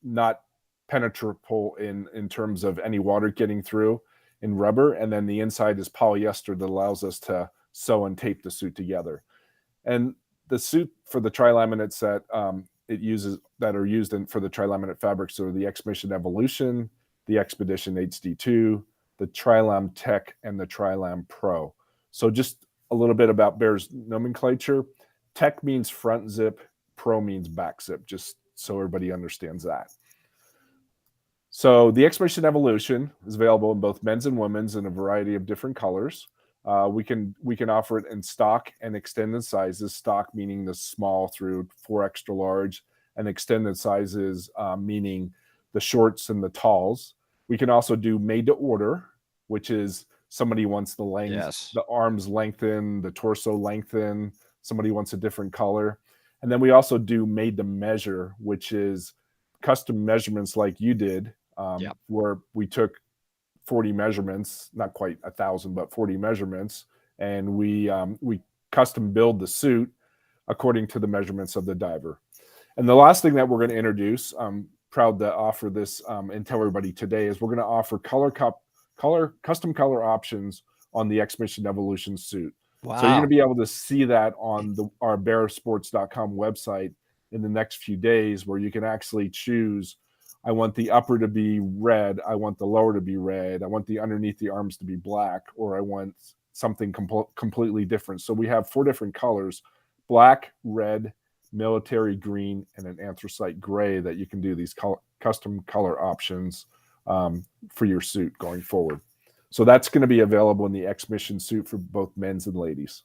not penetrable in terms of any water getting through in rubber. And then the inside is polyester that allows us to sew and tape the suit together. And the suit for the tri-laminates that are used for the tri-laminate fabrics are the X-Mission Evolution, the Expedition HD2, the Tri-Lam Tech, and the Tri-Lam Pro. So just a little bit about Bear's nomenclature. Tech means front zip, Pro means back zip, just so everybody understands that. So the X-Mission Evolution is available in both men's and women's in a variety of different colors. We can offer it in stock and extended sizes. Stock meaning the small through 4 extra large, and extended sizes meaning the shorts and the talls. We can also do made to order, which is somebody wants the length, Yes. the arms lengthen, the torso lengthen. Somebody wants a different color. And then we also do made to measure, which is custom measurements like you did, where we took 40 measurements, not quite 1,000, but 40 measurements. And we custom build the suit according to the measurements of the diver. And the last thing that we're going to introduce, I'm proud to offer this and tell everybody today, is we're going to offer custom color options on the X-Mission Evolution suit. Wow. So you're going to be able to see that on our bearsports.com website in the next few days, where you can actually choose, I want the upper to be red, I want the lower to be red, I want the underneath the arms to be black, or I want something completely different. So we have 4 different colors: black, red, military green, and an anthracite gray, that you can do these custom color options for your suit going forward. So that's going to be available in the X-Mission suit for both men's and ladies.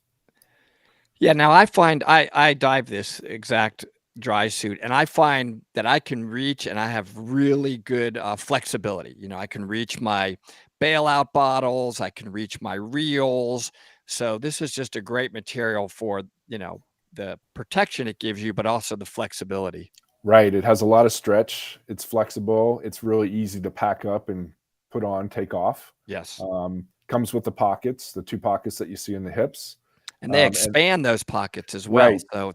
Yeah. Now I find I dive this exact dry suit, and I find that I can reach, and I have really good flexibility. I can reach my bailout bottles, I can reach my reels. So this is just a great material for, the protection it gives you, but also the flexibility. Right. It has a lot of stretch. It's flexible. It's really easy to pack up and put on, take off. Yes. Comes with the pockets, the 2 pockets that you see in the hips. And they expand those pockets as well. Right. So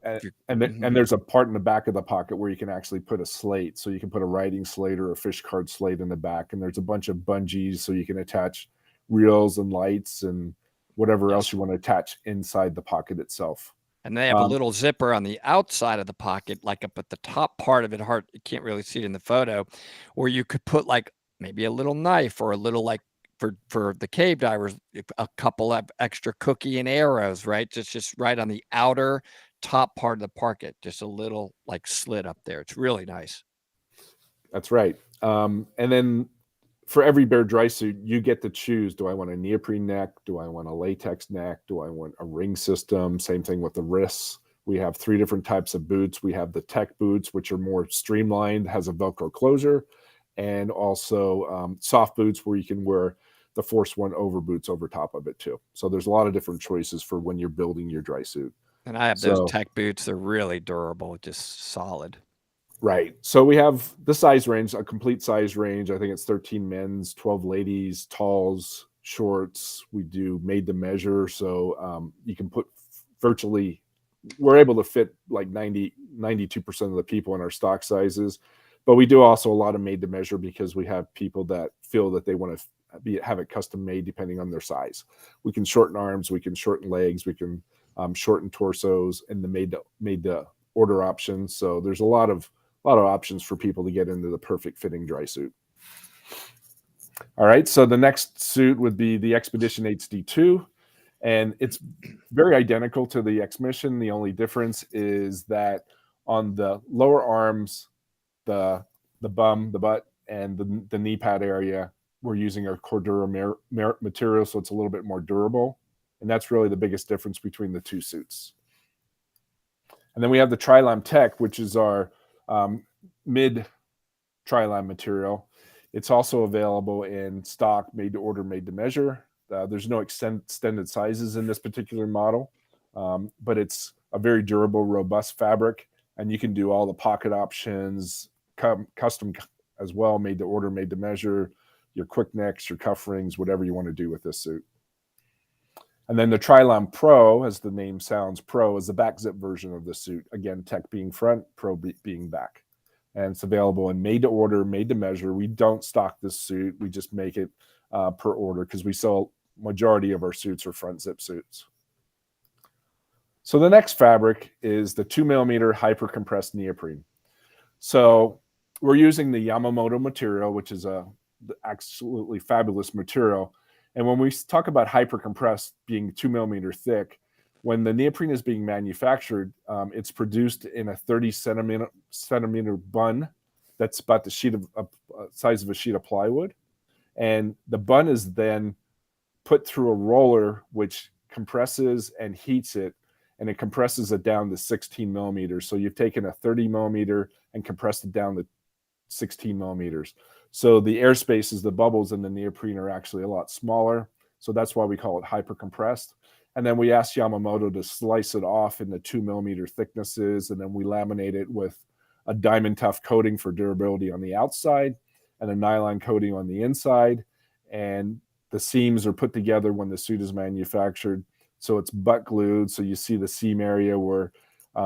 and there's a part in the back of the pocket where you can actually put a slate. So you can put a writing slate or a fish card slate in the back. And there's a bunch of bungees so you can attach reels and lights and whatever else you want to attach inside the pocket itself. And they have a little zipper on the outside of the pocket, like up at the top part of it. Hard, you can't really see it in the photo, where you could put like maybe a little knife, or a little, like for the cave divers, a couple of extra cookie and arrows, right? Just right on the outer top part of the pocket, just a little like slit up there. It's really nice. That's right. And then for every Bear dry suit, you get to choose, do I want a neoprene neck? Do I want a latex neck? Do I want a ring system? Same thing with the wrists. We have 3 different types of boots. We have the tech boots, which are more streamlined, has a Velcro closure, and also soft boots where you can wear the Force One over boots over top of it too. So there's a lot of different choices for when you're building your dry suit. And I have those tech boots. They're really durable, just solid. Right. So we have the size range, a complete size range. I think it's 13 men's, 12 ladies, talls, shorts. We do made to measure. So you can put virtually, we're able to fit like 92% of the people in our stock sizes. But we do also a lot of made to measure because we have people that feel that they want to have it custom made depending on their size. We can shorten arms, we can shorten legs, we can shorten torsos, and the made to order options. So there's a lot of options for people to get into the perfect fitting dry suit. All right, so the next suit would be the Expedition HD2, and it's very identical to the X-Mission. The only difference is that on the lower arms, the bum, the butt, and the knee pad area, we're using a Cordura material, so it's a little bit more durable, and that's really the biggest difference between the 2 suits. And then we have the Tri-Lam Tech, which is our mid Tri-Lam material. It's also available in stock, made to order, made to measure. There's no extended sizes in this particular model, but it's a very durable, robust fabric, and you can do all the pocket options, custom as well, made to order, made to measure, your quick necks, your cuff rings, whatever you want to do with this suit. And then the Tri-Lam Pro, as the name sounds, Pro, is the back zip version of the suit. Again, tech being front, Pro being back. And it's available in made to order, made to measure. We don't stock this suit. We just make it per order because we sell majority of our suits are front zip suits. So the next fabric is the 2mm hyper compressed neoprene. So we're using the Yamamoto material, which is a absolutely fabulous material. And when we talk about hyper compressed being 2mm thick, when the neoprene is being manufactured, it's produced in a 30 centimeter bun that's about the size of a sheet of plywood. And the bun is then put through a roller, which compresses and heats it, and it compresses it down to 16 millimeters. So you've taken a 30 millimeter and compressed it down to 16 millimeters. So the air spaces, the bubbles in the neoprene are actually a lot smaller. So that's why we call it hyper compressed. And then we asked Yamamoto to slice it off into 2mm thicknesses, and then we laminate it with a diamond tough coating for durability on the outside and a nylon coating on the inside. And the seams are put together when the suit is manufactured. So it's butt glued. So you see the seam area where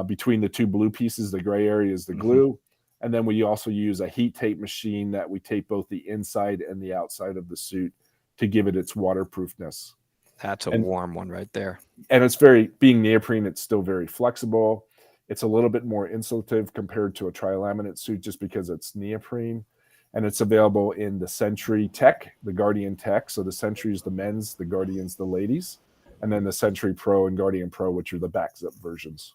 between the 2 blue pieces, the gray area is the glue. And then we also use a heat tape machine that we tape both the inside and the outside of the suit to give it its waterproofness. That's a warm one right there. And it's being neoprene, it's still very flexible. It's a little bit more insulative compared to a tri-laminate suit just because it's neoprene. And it's available in the Century Tech, the Guardian Tech. So the Century is the men's, the Guardian's the ladies. And then the Century Pro and Guardian Pro, which are the back zip versions.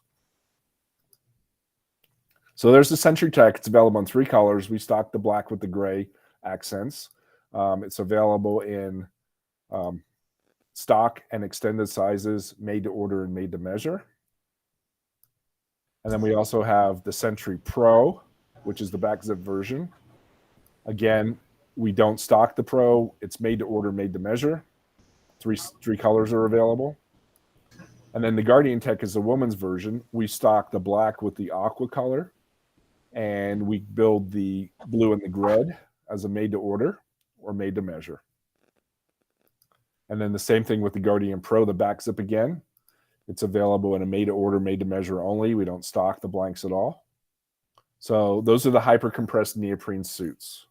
So there's the Century Tech. It's available in 3 colors. We stock the black with the gray accents. It's available in stock and extended sizes, made to order and made to measure. And then we also have the Century Pro, which is the back zip version. Again, we don't stock the Pro. It's made to order, made to measure. Three colors are available. And then the Guardian Tech is the woman's version. We stock the black with the aqua color, and we build the blue and the red as a made to order or made to measure. And then the same thing with the Guardian Pro, the back zip again. It's available in a made to order, made to measure only. We don't stock the blanks at all. So those are the hyper compressed neoprene suits.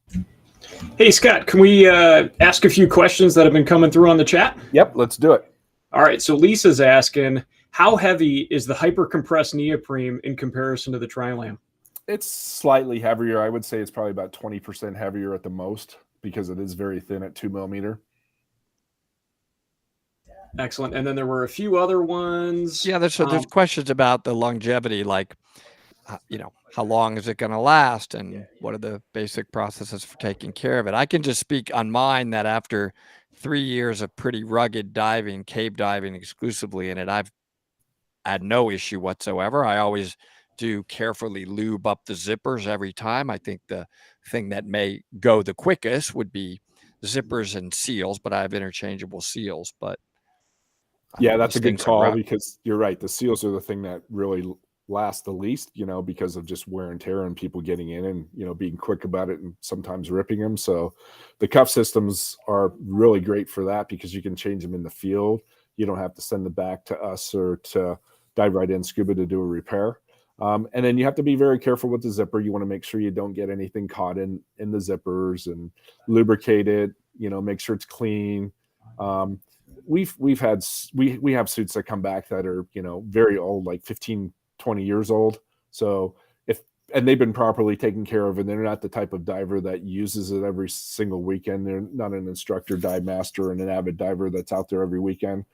Hey, Scott, can we ask a few questions that have been coming through on the chat? Yep, let's do it. All right, so Lisa's asking, how heavy is the hyper compressed neoprene in comparison to the Tri-Lam? It's slightly heavier. I would say it's probably about 20% heavier at the most because it is very thin at 2mm. Excellent. And then there were a few other ones. Yeah, there's questions about the longevity. Like how long is it going to last, and what are the basic processes for taking care of it. I can just speak on mine that after 3 years of pretty rugged diving, cave diving exclusively in it, I've had no issue whatsoever. I always do carefully lube up the zippers every time. I think the thing that may go the quickest would be zippers and seals, but I have interchangeable seals. But yeah, that's a good call, because you're right. The seals are the thing that really last the least, because of just wear and tear and people getting in and, being quick about it and sometimes ripping them. So the cuff systems are really great for that, because you can change them in the field. You don't have to send them back to us or to Dive Right In Scuba to do a repair. And then you have to be very careful with the zipper. You want to make sure you don't get anything caught in the zippers, and lubricate it, make sure it's clean. We have suits that come back that are, very old, like 15, 20 years old. So and they've been properly taken care of, and they're not the type of diver that uses it every single weekend. They're not an instructor dive master and an avid diver that's out there every weekend.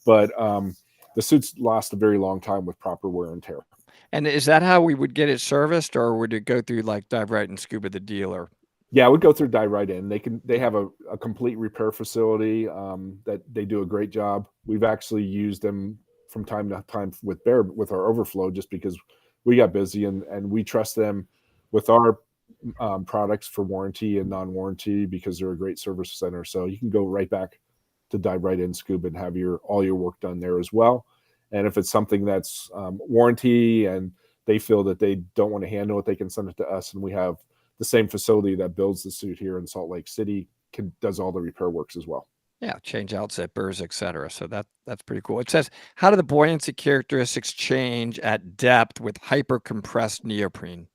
But the suits last a very long time with proper wear and tear. And is that how we would get it serviced, or would it go through like Dive Right In Scuba, the dealer? Yeah, it would go through Dive Right In. They have a complete repair facility that they do a great job. We've actually used them from time to time with Bear, with our overflow, just because we got busy, and we trust them with our products for warranty and non-warranty, because they're a great service center. So you can go right back to Dive Right In Scuba and have all your work done there as well. And if it's something that's warranty and they feel that they don't want to handle it, they can send it to us, and we have the same facility that builds the suit here in Salt Lake City does all the repair works as well. Yeah, change out zippers, etc. So that's pretty cool. It says, how do the buoyancy characteristics change at depth with hypercompressed neoprene?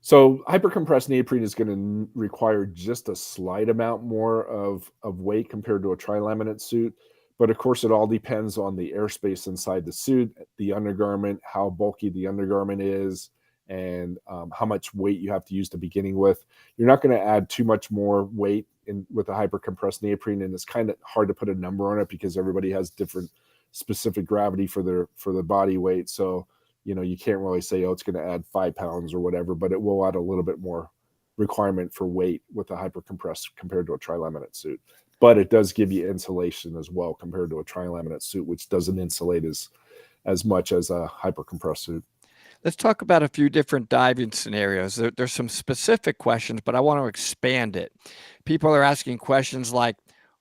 So hypercompressed neoprene is going to require just a slight amount more of weight compared to a tri-laminate suit. But of course, it all depends on the airspace inside the suit, the undergarment, how bulky the undergarment is, and how much weight you have to use to beginning with. You're not going to add too much more weight with a hypercompressed neoprene, and it's kind of hard to put a number on it, because everybody has different specific gravity for their body weight. So you can't really say, oh, it's going to add 5 pounds or whatever, but it will add a little bit more requirement for weight with a hypercompressed compared to a tri-laminate suit. But it does give you insulation as well compared to a tri-laminate suit, which doesn't insulate as much as a hypercompressed suit. Let's talk about a few different diving scenarios. There's some specific questions, but I want to expand it. People are asking questions like,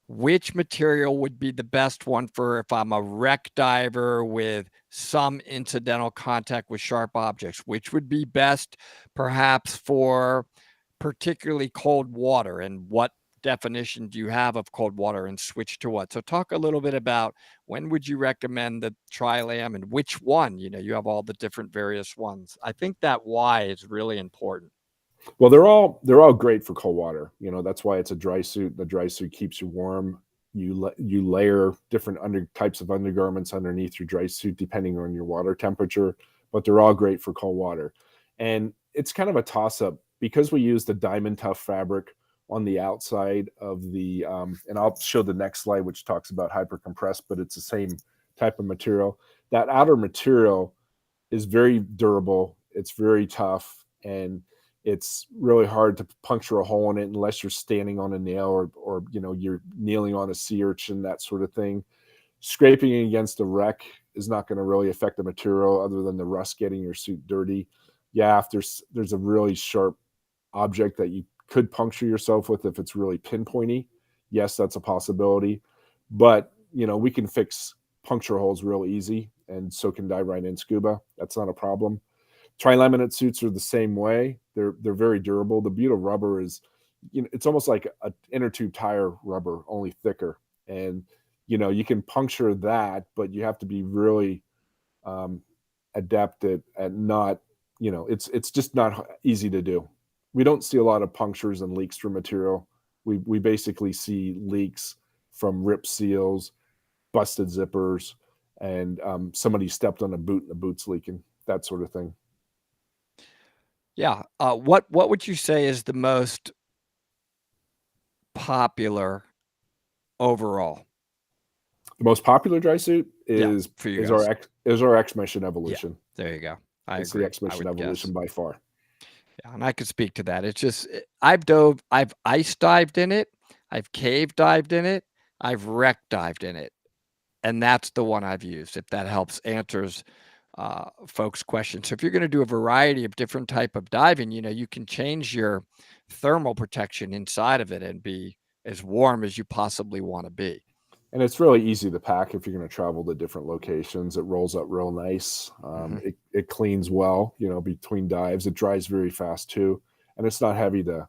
which material would be the best one for if I'm a wreck diver with some incidental contact with sharp objects? Which would be best perhaps for particularly cold water, and what definition do you have of cold water, and switch to what? So talk a little bit about, when would you recommend the Tri-Lam, and which one? You have all the different various ones. I think that why is really important. Well, they're all great for cold water. That's why it's a dry suit. The dry suit keeps you warm. You layer different types of undergarments underneath your dry suit depending on your water temperature, but they're all great for cold water. And it's kind of a toss-up, because we use the Diamond Tough fabric on the outside of the and I'll show the next slide, which talks about hypercompressed, but it's the same type of material. That outer material is very durable. It's very tough, and it's really hard to puncture a hole in it unless you're standing on a nail or you're kneeling on a sea urchin, that sort of thing. Scraping against a wreck is not going to really affect the material other than the rust getting your suit dirty. Yeah, if there's a really sharp object that you could puncture yourself with, if it's really pinpointy, yes, that's a possibility. But we can fix puncture holes real easy, and so can Dive Right In Scuba. That's not a problem. Tri-laminate suits are the same way. They're very durable. The beauty of rubber is, it's almost like an inner tube tire rubber, only thicker. And you can puncture that, but you have to be really adept at not. It's just not easy to do. We don't see a lot of punctures and leaks through material. We basically see leaks from ripped seals, busted zippers, and somebody stepped on a boot and the boot's leaking, that sort of thing. Yeah. What would you say is the most popular overall? The most popular dry suit is our X-Mission Evolution. Yeah, there you go. I It's agree. the Expedition Evolution by far. Yeah, and I could speak to that. It's just I've ice dived in it, I've cave dived in it, I've wreck dived in it, and that's the one I've used. If that helps answers folks' questions. So if you're going to do a variety of different type of diving, you can change your thermal protection inside of it and be as warm as you possibly want to be. And it's really easy to pack if you're going to travel to different locations. It rolls up real nice. It cleans well, between dives. It dries very fast too, and it's not heavy to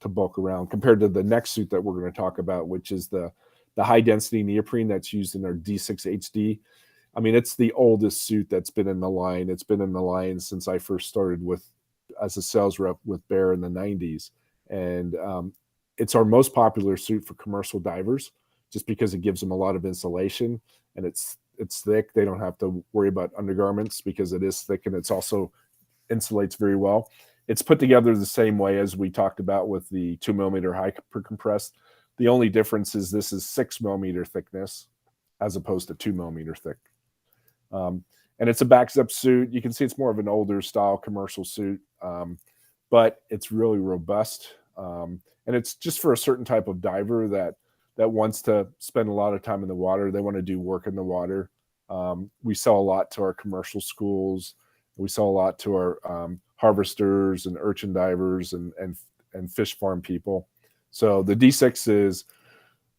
bulk around compared to the next suit that we're going to talk about, which is the high density neoprene that's used in our D6 HD. I mean, it's the oldest suit that's been in the line. It's been in the line since I first started as a sales rep with Bear in the 90s, and it's our most popular suit for commercial divers, just because it gives them a lot of insulation, and it's thick. They don't have to worry about undergarments because it is thick, and it's also insulates very well. It's put together the same way as we talked about with the 2 millimeter hyper compressed. The only difference is this is 6 millimeter thickness as opposed to 2 millimeter thick. And it's a back zip suit. You can see it's more of an older style commercial suit, but it's really robust. And it's just for a certain type of diver that wants to spend a lot of time in the water. They want to do work in the water. We sell a lot to our commercial schools. We sell a lot to our harvesters and urchin divers and fish farm people. So the D6 is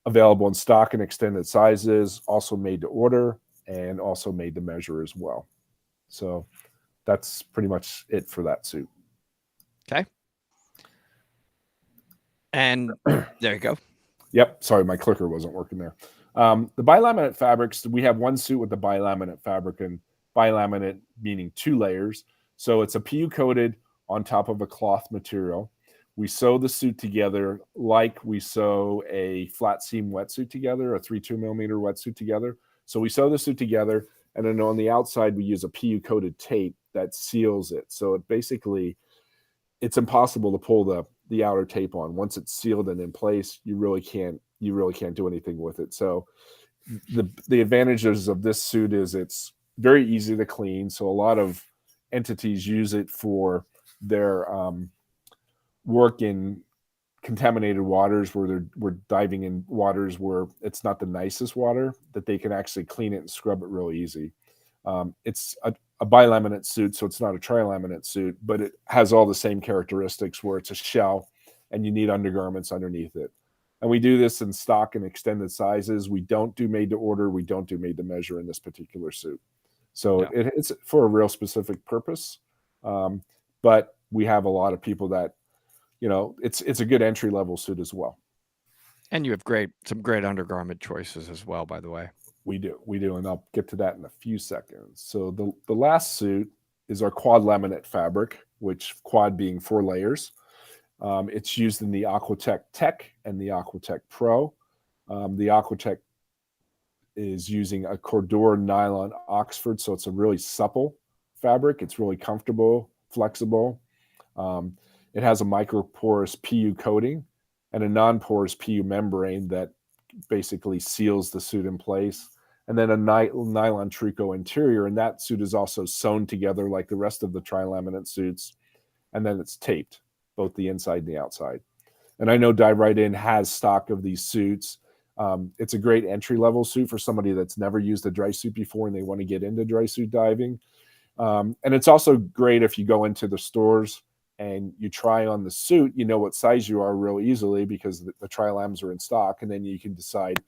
available in stock in extended sizes, also made to order, and also made to measure as well. So that's pretty much it for that suit. Okay. And there you go. Yep. Sorry, my clicker wasn't working there. The bilaminate fabrics, we have one suit with the bilaminate fabric, and bilaminate meaning 2 layers. So it's a PU coated on top of a cloth material. We sew the suit together like we sew a flat seam wetsuit together, a 3.2 millimeter wetsuit together. So we sew the suit together, and then on the outside, we use a PU coated tape that seals it. So it basically, it's impossible to pull the outer tape on. Once it's sealed and in place, you really can't do anything with it. So the advantages of this suit is it's very easy to clean. So a lot of entities use it for their work in contaminated waters where we're diving in waters where it's not the nicest water, that they can actually clean it and scrub it real easy. It's a bilaminate suit, so it's not a trilaminate suit, but it has all the same characteristics where it's a shell and you need undergarments underneath it. And we do this in stock and extended sizes. We don't do made to order. We don't do made to measure in this particular suit. So it's for a real specific purpose. But we have a lot of people that, it's a good entry level suit as well. And you have some great undergarment choices as well, by the way. We do. And I'll get to that in a few seconds. So the last suit is our quad laminate fabric, which quad being 4 layers. It's used in the Aquatech Tech and the Aquatech Pro. The Aquatech is using a Cordura nylon Oxford, so it's a really supple fabric. It's really comfortable, flexible. It has a microporous PU coating and a non-porous PU membrane that basically seals the suit in place. And then a nylon Trico interior, and that suit is also sewn together like the rest of the trilaminate suits. And then it's taped, both the inside and the outside. And I know Dive Right In has stock of these suits. It's a great entry-level suit for somebody that's never used a dry suit before and they want to get into dry suit diving. And it's also great if you go into the stores and you try on the suit, you know what size you are real easily because the tri-lams are in stock. And then you can decide,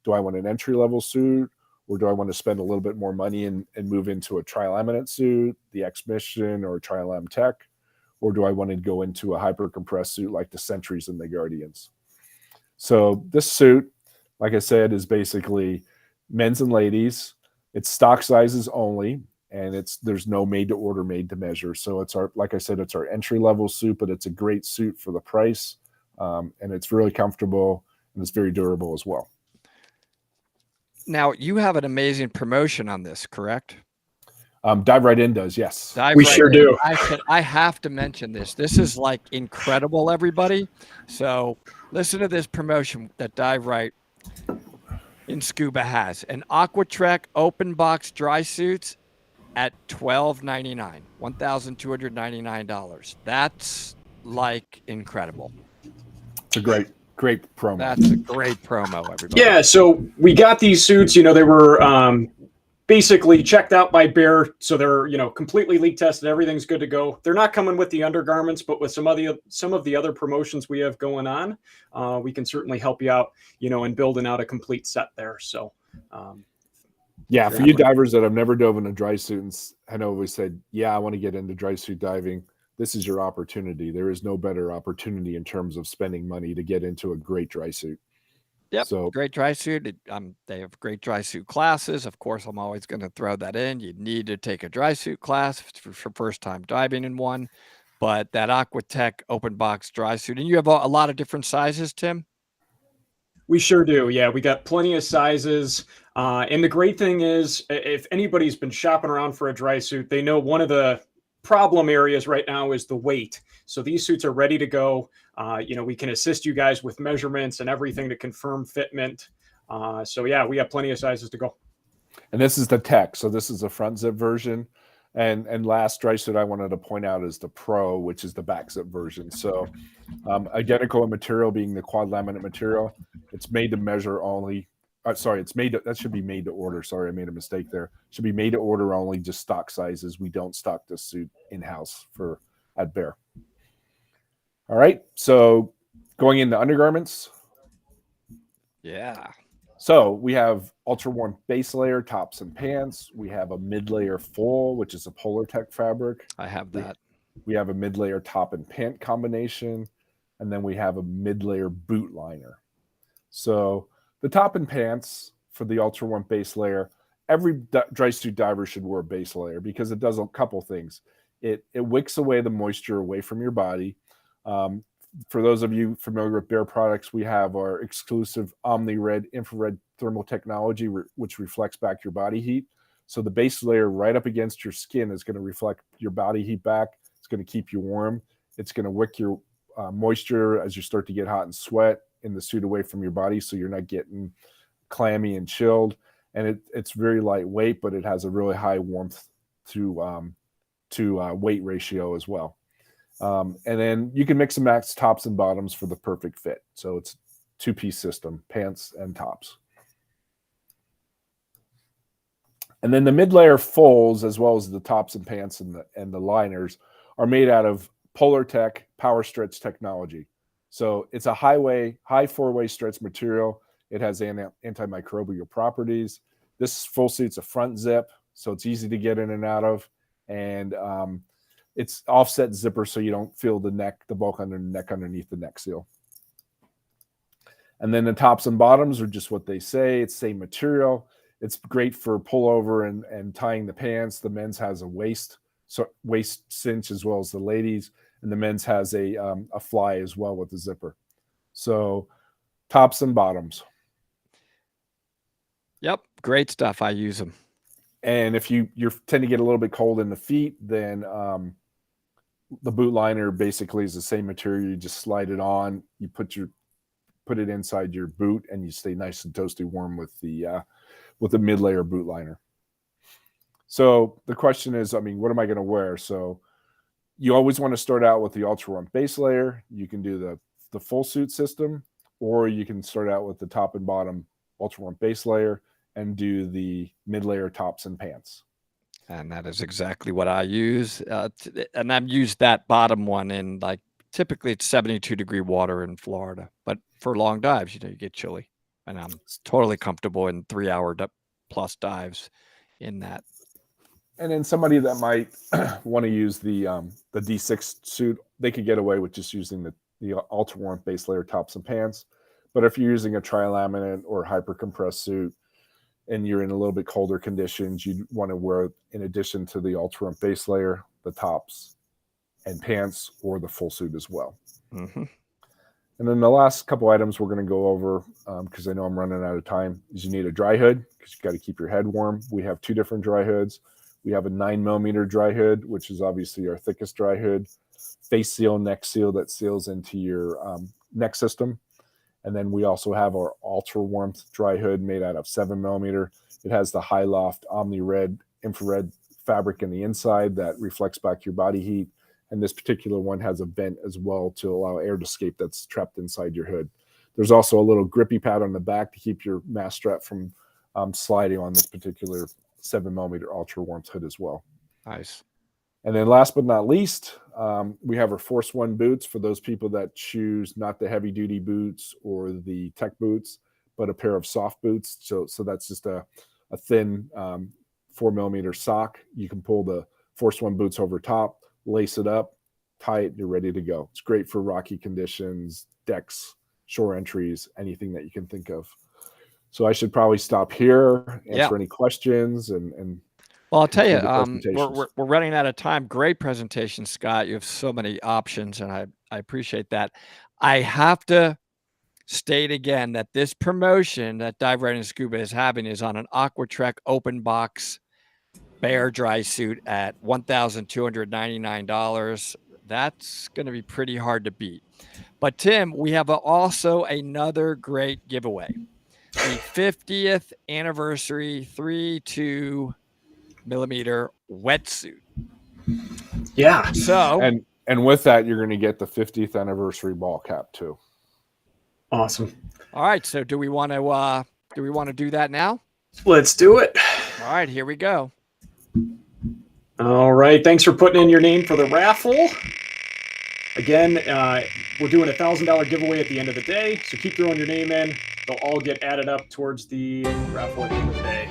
do I want an entry-level suit or do I want to spend a little bit more money and move into a tri-laminate suit, the X-Mission or Tri-Lam Tech? Or do I want to go into a hyper-compressed suit like the Sentries and the Guardians? So this suit, like I said, is basically men's and ladies. It's stock sizes only, and there's no made to order, made to measure. So it's like I said, it's our entry-level suit, but it's a great suit for the price, and it's really comfortable, and it's very durable as well. Now, you have an amazing promotion on this, correct? Dive Right In does, yes. We sure do. I have to mention this. This is like incredible, everybody. So listen to this promotion that Dive Right in Scuba has. An Aquatrek open box dry suits at $1,299, $1,299. That's like incredible. It's a great promo. That's a great promo, everybody. Yeah, so we got these suits. They were basically checked out by Bear, so they're completely leak tested. Everything's good to go. They're not coming with the undergarments, but with some of the other promotions we have going on, we can certainly help you out, in building out a complete set there. So, yeah, for you divers that have never dove in a dry suit and had always said, "Yeah, I want to get into dry suit diving," this is your opportunity. There is no better opportunity in terms of spending money to get into a great dry suit. Yep. So great dry suit. They have great dry suit classes. Of course, I'm always going to throw that in. You need to take a dry suit class for first time diving in one. But that Aquatech open box dry suit, and you have a lot of different sizes, Tim? We sure do. Yeah, we got plenty of sizes. And the great thing is, if anybody's been shopping around for a dry suit, they know one of the problem areas right now is the weight. So these suits are ready to go. We can assist you guys with measurements and everything to confirm fitment. So yeah, we have plenty of sizes to go. And this is the tech. So this is the front zip version. And last dry suit I wanted to point out is the Pro, which is the back zip version. So identical in material, being the quad laminate material. It's made to measure only. That should be made to order. Sorry, I made a mistake there. Should be made to order only, just stock sizes. We don't stock this suit in-house at Bear. All right, so going into undergarments. Yeah. So we have ultra warm base layer, tops and pants. We have a mid-layer full, which is a Polartec fabric. I have that. We have a mid-layer top and pant combination, and then we have a mid-layer boot liner. So the top and pants for the ultra warm base layer, every dry suit diver should wear a base layer because it does a couple things. It wicks away the moisture away from your body. For those of you familiar with Bear products, we have our exclusive OmniRed infrared thermal technology, which reflects back your body heat. So the base layer right up against your skin is going to reflect your body heat back. It's going to keep you warm. It's going to wick your moisture as you start to get hot and sweat in the suit away from your body, so you're not getting clammy and chilled. And it's very lightweight, but it has a really high warmth to weight ratio as well. And then you can mix and match tops and bottoms for the perfect fit. So it's two-piece system, pants and tops. And then the mid-layer fulls, as well as the tops and pants and the liners, are made out of Polartec Power Stretch technology. So it's a high four-way stretch material. It has antimicrobial properties. This full suit's a front zip, so it's easy to get in and out of. And it's offset zipper, so you don't feel the bulk under the neck underneath the neck seal. And then the tops and bottoms are just what they say. It's same material. It's great for pullover and tying the pants. The men's has a waist cinch as well as the ladies, and the men's has a fly as well with the zipper. So tops and bottoms. Yep, great stuff. I use them. And if you tend to get a little bit cold in the feet, then the boot liner basically is the same material. You just slide it on. You put it inside your boot, and you stay nice and toasty warm with the mid-layer boot liner. So the question is, what am I going to wear? So you always want to start out with the ultra warm base layer. You can do the full suit system, or you can start out with the top and bottom ultra warm base layer and do the mid-layer tops and pants. And that is exactly what I use. And I've used that bottom one in, typically it's 72-degree water in Florida. But for long dives, you get chilly. And I'm totally comfortable in 3-hour plus dives in that. And then somebody that might want to use the D6 suit, they could get away with just using the ultra warm base layer tops and pants. But if you're using a tri-laminate or hyper compressed suit and you're in a little bit colder conditions, you'd want to wear, in addition to the ultra warm base layer, the tops and pants or the full suit as well. Mm-hmm. And then the last couple items we're going to go over, because I know I'm running out of time, is you need a dry hood because you've got to keep your head warm. We have 2 different dry hoods. We have a 9mm dry hood, which is obviously our thickest dry hood, face seal, neck seal that seals into your neck system. And then we also have our ultra warmth dry hood made out of 7mm. It has the high loft OmniRed infrared fabric in the inside that reflects back your body heat. And this particular one has a vent as well to allow air to escape that's trapped inside your hood. There's also a little grippy pad on the back to keep your mask strap from sliding on this particular 7mm ultra warmth hood as well. Nice. And then last but not least, we have our Force One boots for those people that choose not the heavy duty boots or the tech boots, but a pair of soft boots. So that's just a thin 4mm sock. You can pull the Force One boots over top, lace it up, tie it, you're ready to go. It's great for rocky conditions, decks, shore entries, anything that you can think of. So I should probably stop here, answer any questions, and well, I'll tell you, we're running out of time. Great presentation, Scott. You have so many options, and I appreciate that. I have to state again that this promotion that Dive Right and Scuba is having is on an Aquatrek open box Bear dry suit at $1,299. That's going to be pretty hard to beat. But Tim, we have also another great giveaway. The 50th anniversary 3.2mm wetsuit. Yeah. So and with that, you're going to get the 50th anniversary ball cap too. Awesome. All right. So do we want to do that now? Let's do it. All right, here we go. All right. Thanks for putting in your name for the raffle. Again, we're doing a $1,000 giveaway at the end of the day. So keep throwing your name in. They'll all get added up towards the raffle at the end of the day.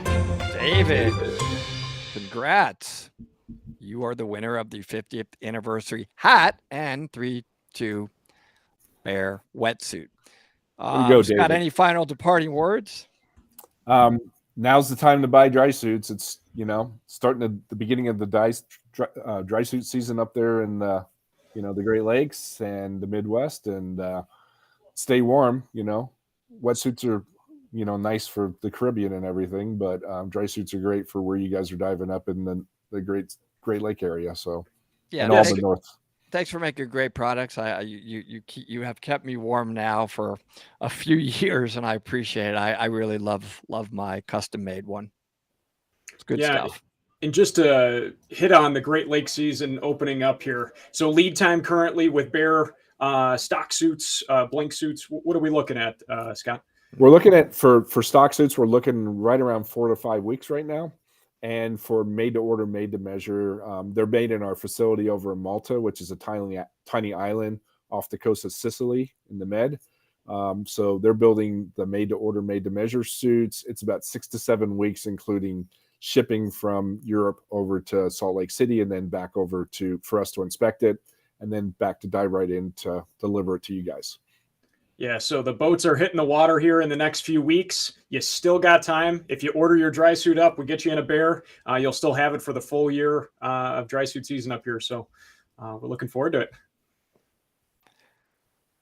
David, congrats. You are the winner of the 50th anniversary hat and 3.2 Bear wetsuit. Go, David. Got any final departing words? Now's the time to buy dry suits. It's, starting at the beginning of the dry suit season up there in the Great Lakes and the Midwest, and stay warm. Wetsuits are, nice for the Caribbean and everything, but dry suits are great for where you guys are diving up in the Great Lake area. So yeah, and all the north. Thanks for making great products. You have kept me warm now for a few years, and I appreciate it. I really love my custom made one. It's good stuff. And just to hit on the Great Lake season opening up here. So lead time currently with Bear stock suits, blink suits. What are we looking at, Scott? We're looking at for stock suits. We're looking right around 4 to 5 weeks right now. And for made to order, made to measure, they're made in our facility over in Malta, which is a tiny island off the coast of Sicily in the Med. So they're building the made to order, made to measure suits. It's about 6 to 7 weeks, including shipping from Europe over to Salt Lake City and then back over for us to inspect it, and then back to Dive Right in to deliver it to you guys. Yeah, so the boats are hitting the water here in the next few weeks. You still got time. If you order your dry suit up, we get you in a Bear. You'll still have it for the full year of dry suit season up here. So we're looking forward to it.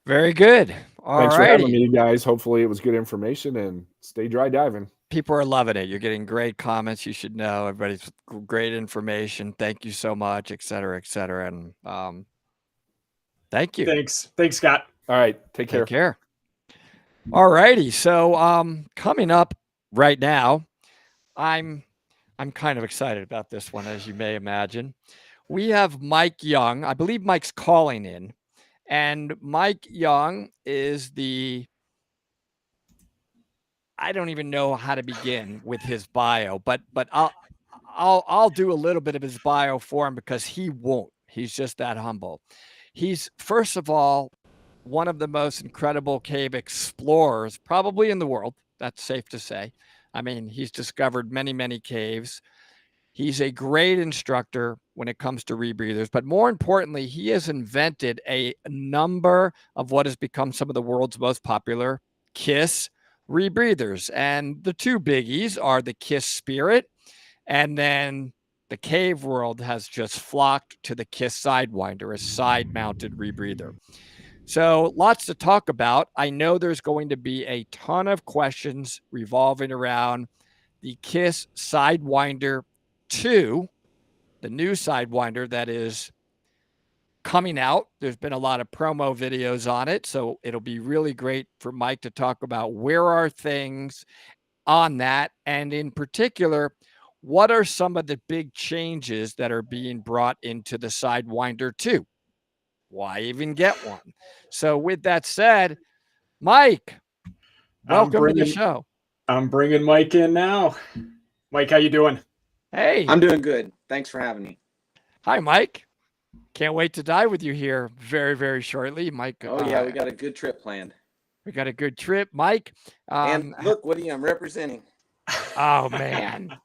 Very good. Thanks for having me, guys. Hopefully it was good information, and stay dry diving. People are loving it. You're getting great comments. You should know. Everybody's great information. Thank you so much, et cetera, et cetera. And thank you. Thanks, Scott. All right. Take care. Take care. All righty. So coming up right now, I'm kind of excited about this one, as you may imagine. We have Mike Young. I believe Mike's calling in. And Mike Young is I don't even know how to begin with his bio, but I'll do a little bit of his bio for him because he won't. He's just that humble. He's, first of all, one of the most incredible cave explorers probably in the world. That's safe to say. I mean, he's discovered many, many caves. He's a great instructor when it comes to rebreathers, but more importantly, he has invented a number of what has become some of the world's most popular KISS rebreathers. And the two biggies are the KISS Spirit, and then the cave world has just flocked to the KISS Sidewinder, a side-mounted rebreather. So lots to talk about. I know there's going to be a ton of questions revolving around the KISS Sidewinder 2, the new Sidewinder that is coming out. There's been a lot of promo videos on it, so it'll be really great for Mike to talk about where are things on that, and in particular, what are some of the big changes that are being brought into the Sidewinder 2? Why even get one? So with that said, Mike, welcome to the show. I'm bringing Mike in now. Mike, how you doing? Hey. I'm doing good. Thanks for having me. Hi, Mike. Can't wait to dive with you here very, very shortly, Mike. Oh yeah, we got a good trip planned. We got a good trip, Mike. And look, Woody, I'm representing. Oh man,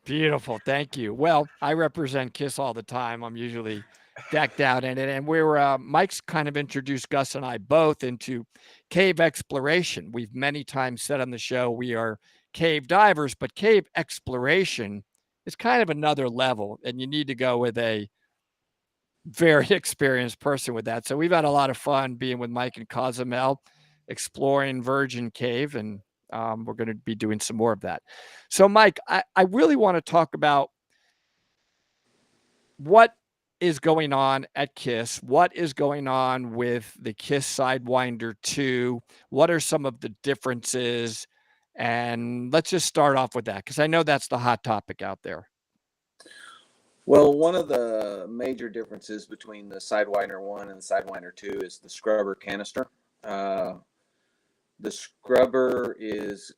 beautiful. Thank you. Well, I represent KISS all the time. I'm usually decked out in it, and we're Mike's kind of introduced Gus and I both into cave exploration. We've many times said on the show we are cave divers, but cave exploration is kind of another level, and you need to go with a very experienced person with that. So we've had a lot of fun being with Mike and Cozumel, exploring Virgin Cave, and we're going to be doing some more of that. So, Mike, I really want to talk about what is going on at KISS, what is going on with the KISS Sidewinder 2, what are some of the differences, and let's just start off with that, because I know that's the hot topic out there. Well, one of the major differences between the Sidewinder 1 and the Sidewinder 2 is the scrubber canister. The scrubber is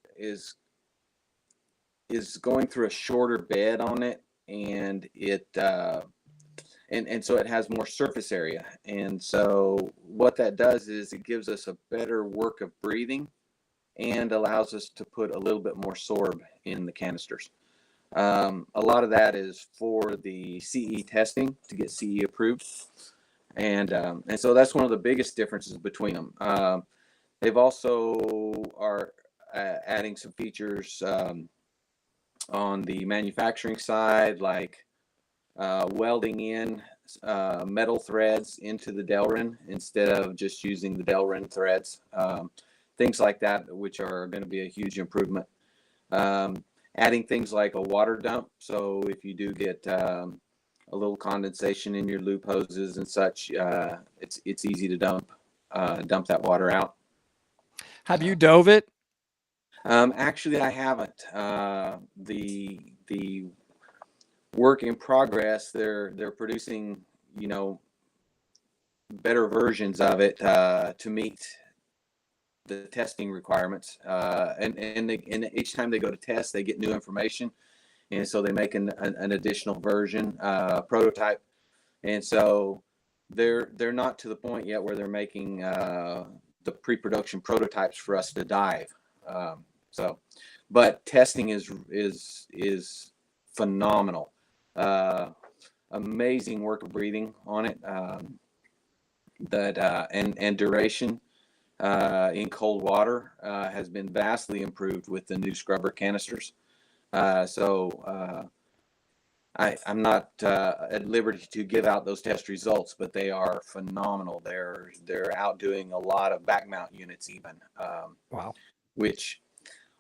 going through a shorter bed on it, and it and so it has more surface area. And so what that does is it gives us a better work of breathing and allows us to put a little bit more sorb in the canisters. A lot of that is for the CE testing to get CE approved, and so that's one of the biggest differences between them. They've also are adding some features on the manufacturing side, like welding in metal threads into the Delrin instead of just using the Delrin threads. Things like that, which are going to be a huge improvement. Adding things like a water dump, so if you do get a little condensation in your loop hoses and such, it's easy to dump that water out. Have you dove it? Actually, I haven't. The work in progress. They're producing, better versions of it to meet the testing requirements, and each time they go to test, they get new information, and so they make an additional version prototype, and so they're not to the point yet where they're making the pre-production prototypes for us to dive. But testing is phenomenal. Amazing work of breathing on it. And duration in cold water has been vastly improved with the new scrubber canisters. I'm not at liberty to give out those test results, but they are phenomenal. They're outdoing a lot of back mount units even. Wow. Which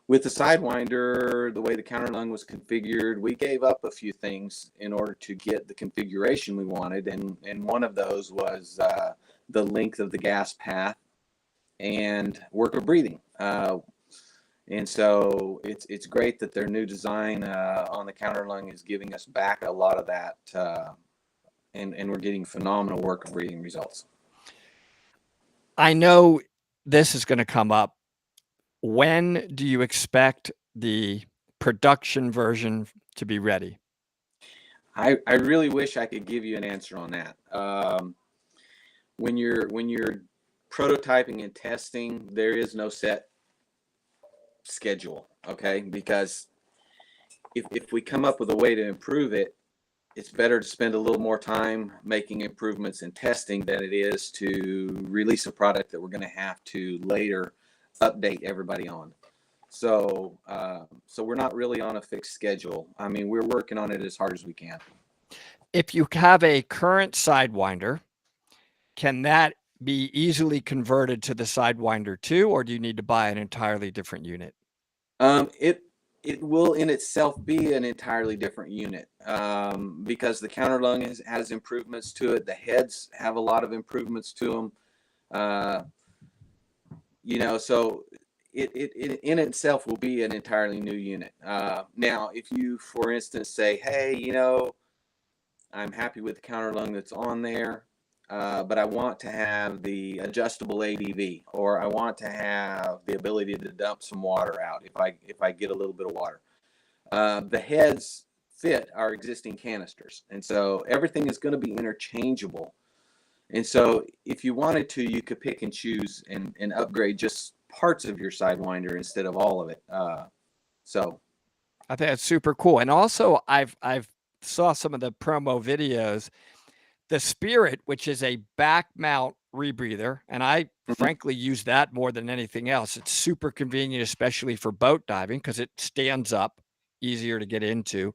with the Sidewinder, the way the counterlung was configured, we gave up a few things in order to get the configuration we wanted, and one of those was the length of the gas path and work of breathing. And so it's great that their new design on the counterlung is giving us back a lot of that, and we're getting phenomenal work of breathing results. I know this is going to come up. When do you expect the production version to be ready? I really wish I could give you an answer on that. When you're prototyping and testing, there is no set schedule, okay? Because if we come up with a way to improve it, it's better to spend a little more time making improvements and testing than it is to release a product that we're going to have to later update everybody on. So we're not really on a fixed schedule. I mean, we're working on it as hard as we can. If you have a current Sidewinder, can that be easily converted to the Sidewinder 2, or do you need to buy an entirely different unit? It will in itself be an entirely different unit, because the counterlung has improvements to it. The heads have a lot of improvements to them. So it in itself will be an entirely new unit. Now, if you, for instance, say, hey, you know, I'm happy with the counter lung that's on there, but I want to have the adjustable ADV, or I want to have the ability to dump some water out if I get a little bit of water. The heads fit our existing canisters, and so everything is going to be interchangeable. And so if you wanted to, you could pick and choose and upgrade just parts of your Sidewinder instead of all of it. So I think that's super cool. And also I've saw some of the promo videos, the Spirit, which is a back mount rebreather. And I frankly use that more than anything else. It's super convenient, especially for boat diving, because it stands up, easier to get into.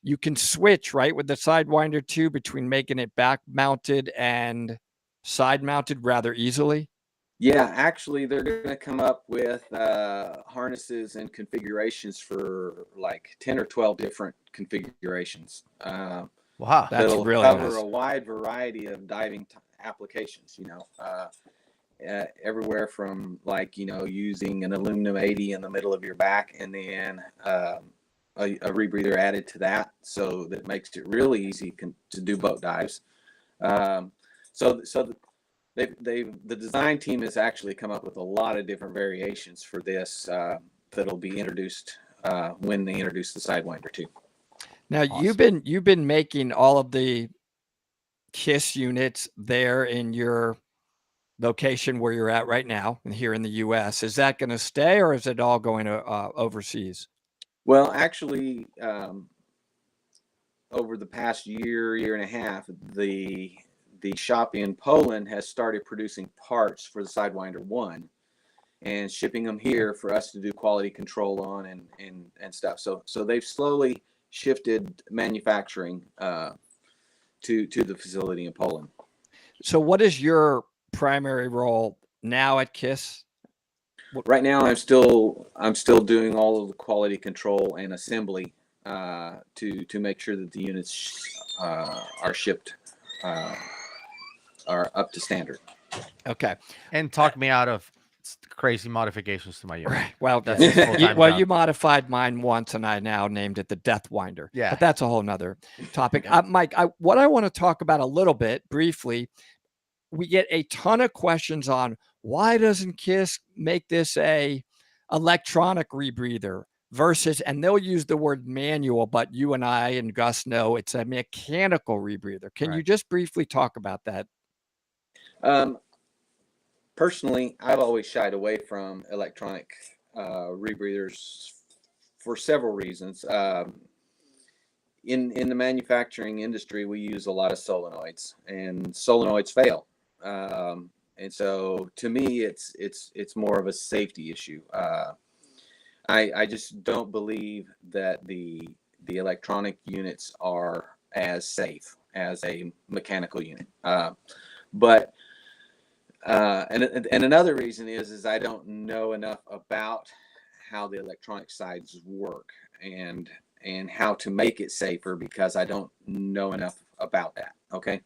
You can switch, right, with the Sidewinder too, between making it back mounted and side mounted rather easily. Yeah, actually, they're going to come up with harnesses and configurations for like 10 or 12 different configurations. Wow, that's that'll really cover nice. a wide variety of diving applications. You know, everywhere from, like, you know, using an aluminum 80 in the middle of your back, and then a rebreather added to that, so that makes it really easy to do boat dives. So the design team has actually come up with a lot of different variations for this that'll be introduced when they introduce the Sidewinder too. Now, awesome. You've been making all of the KISS units there in your location where you're at right now, and here in the U.S. Is that going to stay, or is it all going to overseas? Well, actually, over the past year and a half, the shop in Poland has started producing parts for the Sidewinder 1 and shipping them here for us to do quality control on and stuff. So they've slowly shifted manufacturing to the facility in Poland. So what is your primary role now at KISS? Right now, I'm still doing all of the quality control and assembly to make sure that the units are shipped are up to standard. Okay. And talk me out of crazy modifications to my unit. Right. Well, that's his full-time job. You modified mine once, and I now named it the Deathwinder. Yeah. But that's a whole nother topic. Mike, what I want to talk about a little bit briefly, we get a ton of questions on why doesn't KISS make this a electronic rebreather versus, and they'll use the word manual, but you and I and Gus know it's a mechanical rebreather. Can you just briefly talk about that? Personally, I've always shied away from electronic rebreathers for several reasons. In the manufacturing industry, we use a lot of solenoids, and solenoids fail. And so, to me, it's more of a safety issue. I just don't believe that the electronic units are as safe as a mechanical unit. But another reason is I don't know enough about how the electronic sides work and how to make it safer, because I don't know enough about that. Okay,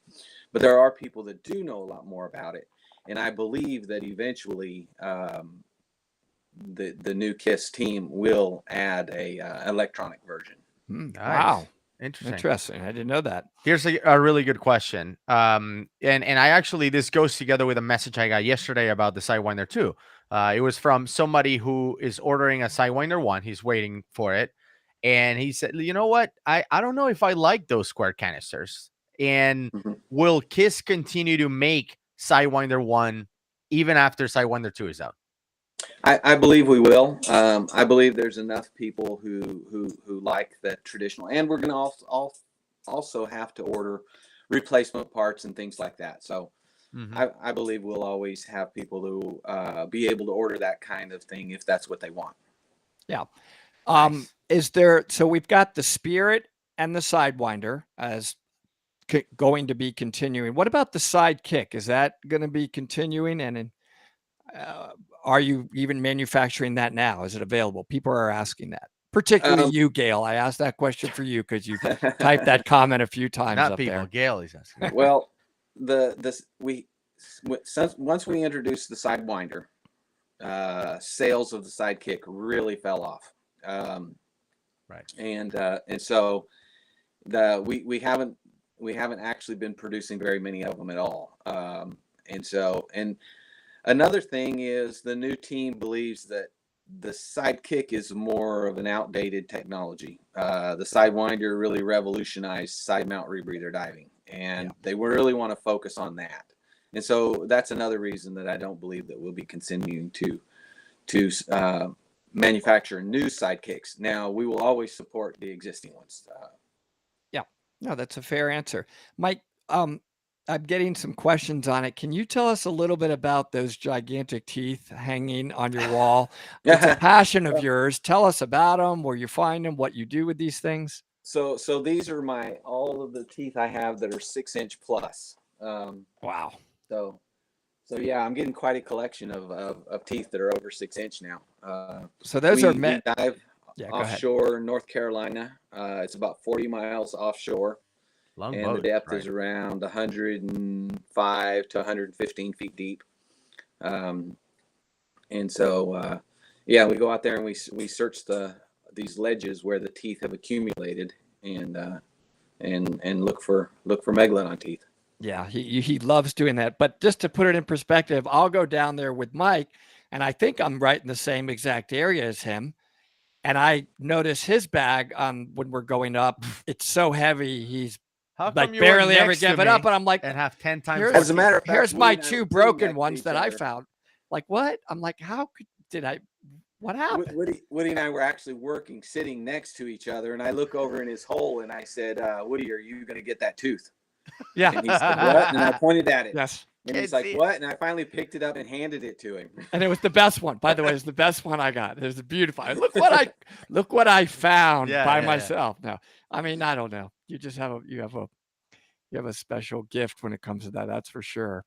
but there are people that do know a lot more about it, and I believe that eventually the new KISS team will add a electronic version. Nice. Wow. Interesting. I didn't know that. Here's a really good question. And I actually, this goes together with a message I got yesterday about the Sidewinder 2. It was from somebody who is ordering a Sidewinder 1. He's waiting for it. And he said, you know what? I don't know if I like those square canisters. And will KISS continue to make Sidewinder 1 even after Sidewinder 2 is out? I believe we will. I believe there's enough people who like that traditional, and we're going to also have to order replacement parts and things like that. So I believe we'll always have people who be able to order that kind of thing if that's what they want. Yeah. Nice. Is there? So we've got the Spirit and the Sidewinder as going to be continuing. What about the Sidekick? Is that going to be continuing? And are you even manufacturing that now? Is it available? People are asking that, particularly you, Gail. I asked that question for you because you typed that comment a few times. Not up people. there. Gail is asking. Well, once we introduce the Sidewinder, sales of the Sidekick really fell off. Right. And so we haven't actually been producing very many of them at all. And another thing is the new team believes that the Sidekick is more of an outdated technology. The Sidewinder really revolutionized side mount rebreather diving, and they really want to focus on that. And so that's another reason that I don't believe that we'll be continuing to manufacture new Sidekicks. Now, we will always support the existing ones. No, that's a fair answer. Mike, I'm getting some questions on it. Can you tell us a little bit about those gigantic teeth hanging on your wall? It's a passion of yours. Tell us about them, where you find them, what you do with these things. So these are all of the teeth I have that are 6-inch plus. Wow. So yeah, I'm getting quite a collection of teeth that are over 6-inch now. So those we are meant. dive Yeah, offshore North Carolina. It's about 40 miles offshore. Long and boat, the depth right. is around 105 to 115 feet deep. And so, yeah, we go out there and we search these ledges where the teeth have accumulated and look for megalodon teeth. Yeah, he loves doing that. But just to put it in perspective, I'll go down there with Mike, and I think I'm right in the same exact area as him. And I notice his bag when we're going up, it's so heavy. He's How come like you barely weren't ever next to give it me up. And I'm like, and have 10 times here's, more As a matter of fact, here's we my and I were two sitting broken next to ones each that I other. found. Like, what? I'm like, what happened? Woody and I were actually sitting next to each other, and I look over in his hole and I said, Woody, are you going to get that tooth? Yeah. And he said, what? And I pointed at it. Yes. And he's Can't like, see what? And I finally picked it up and handed it to him. And it was the best one. By the way, it was the best one I got. It was beautiful. Look what I found by myself. No, I mean, I don't know. You just have a special gift when it comes to that. That's for sure.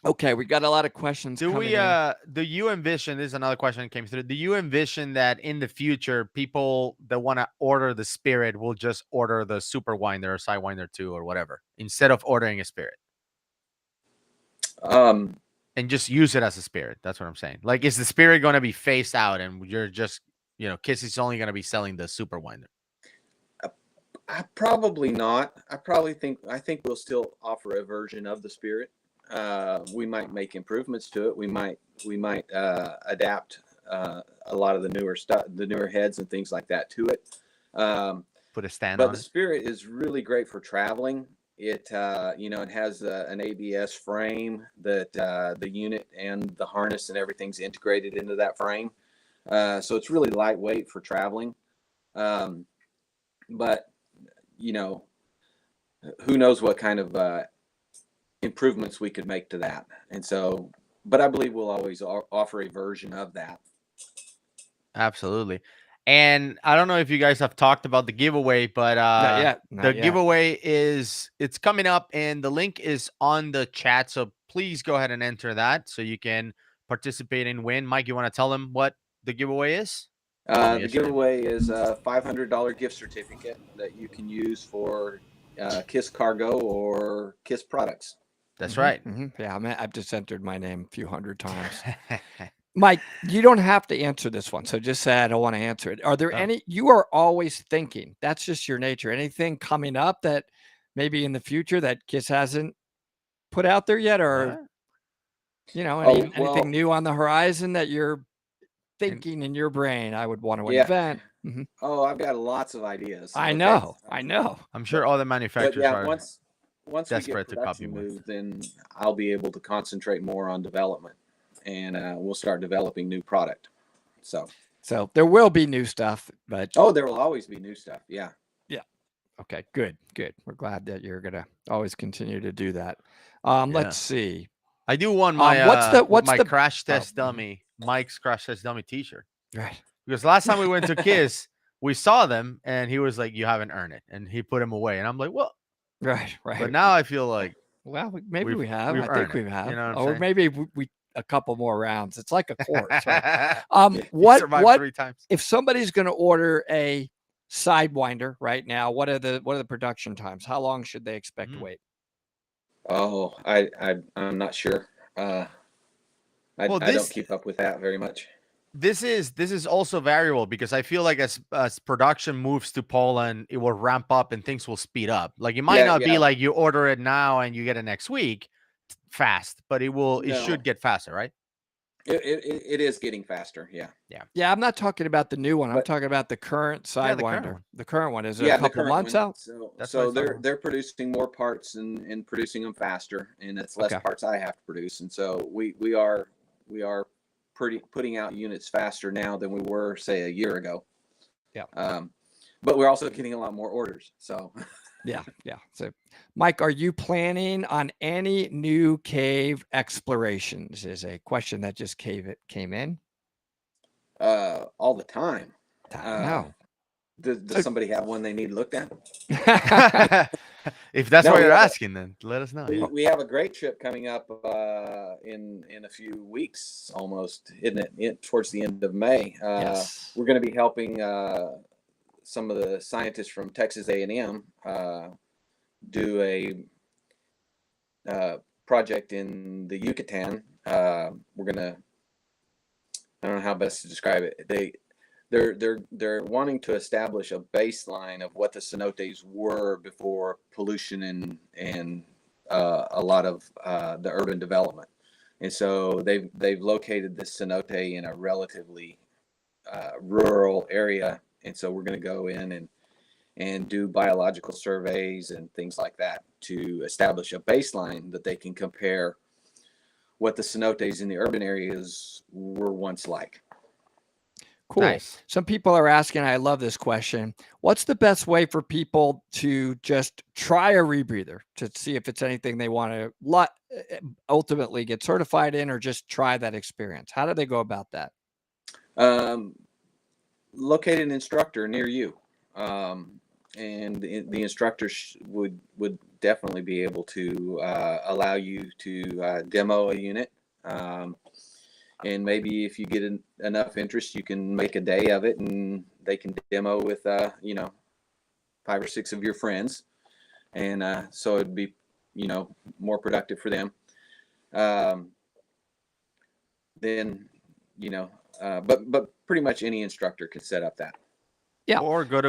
Okay, we got a lot of questions. Do you envision, this is another question that came through. Do you envision that in the future, people that want to order the Spirit will just order the Super Winder or Sidewinder 2 or whatever, instead of ordering a Spirit? And just use it as a Spirit. That's what I'm saying. Like, is the Spirit going to be phased out and you're just, KISS is only going to be selling the Super Winder? Probably not. I think we'll still offer a version of the Spirit. We might make improvements to it. We might adapt a lot of the newer stuff, the newer heads and things like that to it. Put a stand but on the it. Spirit is really great for traveling. It it has an ABS frame that the unit and the harness and everything's integrated into that frame. So it's really lightweight for traveling. But who knows what kind of improvements we could make to that. And so, but I believe we'll always offer a version of that. Absolutely. And I don't know if you guys have talked about the giveaway, but Not yet. giveaway it's coming up and the link is on the chat. So please go ahead and enter that so you can participate and win. Mike, you want to tell them what the giveaway is? The giveaway is a $500 gift certificate that you can use for KISS Cargo or KISS products. That's right. Mm-hmm. Yeah, I've just entered my name a few hundred times. Mike, you don't have to answer this one. So just say, I don't want to answer it. Are there you are always thinking, that's just your nature. Anything coming up that maybe in the future that KISS hasn't put out there yet? Or, anything new on the horizon that you're thinking in your brain? I would want to invent. Mm-hmm. Oh, I've got lots of ideas. I know. I'm sure all the manufacturers are once desperate we get to copy production one. moved, then I'll be able to concentrate more on development, and we'll start developing new product. So there will be new stuff, but there will always be new stuff. Yeah. Okay, good. We're glad that you're gonna always continue to do that. Let's see. I do want my what's the crash test dummy, Mike's crash test dummy t-shirt. Right. Because last time we went to KISS, we saw them and he was like, "You haven't earned it," and he put them away, and I'm like, "Well." Right. But now I feel like, well, maybe we have. I think we have. You know or maybe we a couple more rounds. It's like a course. Right? What 3 times. If somebody's going to order a Sidewinder right now, what are the production times? How long should they expect to wait? Oh, I'm not sure. Well, I don't keep up with that very much. This is also variable because I feel like as production moves to Poland, it will ramp up and things will speed up. Like it might not be like you order it now and you get it next week fast, but it should get faster, right? It is getting faster. Yeah. I'm not talking about the new one. I'm talking about the current Sidewinder. The current one is a couple months out. So they're producing more parts and producing them faster, and it's less parts I have to produce. And so we are putting out units faster now than we were, say, a year ago. Yeah. But we're also getting a lot more orders. So yeah. So Mike, are you planning on any new cave explorations? Is a question that just came in. All the time. No. Does somebody have one they need looked at? If that's what you're asking, then let us know. We have a great trip coming up in a few weeks, almost, isn't it? Towards the end of May. Yes. We're going to be helping some of the scientists from Texas A&M do a project in the Yucatan. We're going to, I don't know how best to describe it. They're wanting to establish a baseline of what the cenotes were before pollution and a lot of the urban development. And so they've located this cenote in a relatively rural area. And so we're going to go in and do biological surveys and things like that to establish a baseline that they can compare what the cenotes in the urban areas were once like. Cool. Nice. Some people are asking, I love this question, what's the best way for people to just try a rebreather to see if it's anything they want to ultimately get certified in, or just try that experience? How do they go about that? Locate an instructor near you. And the instructors would definitely be able to allow you to demo a unit. And maybe if you get enough interest, you can make a day of it, and they can demo with 5 or 6 of your friends, and so it'd be more productive for them. Then but pretty much any instructor could set up that. Yeah. Or go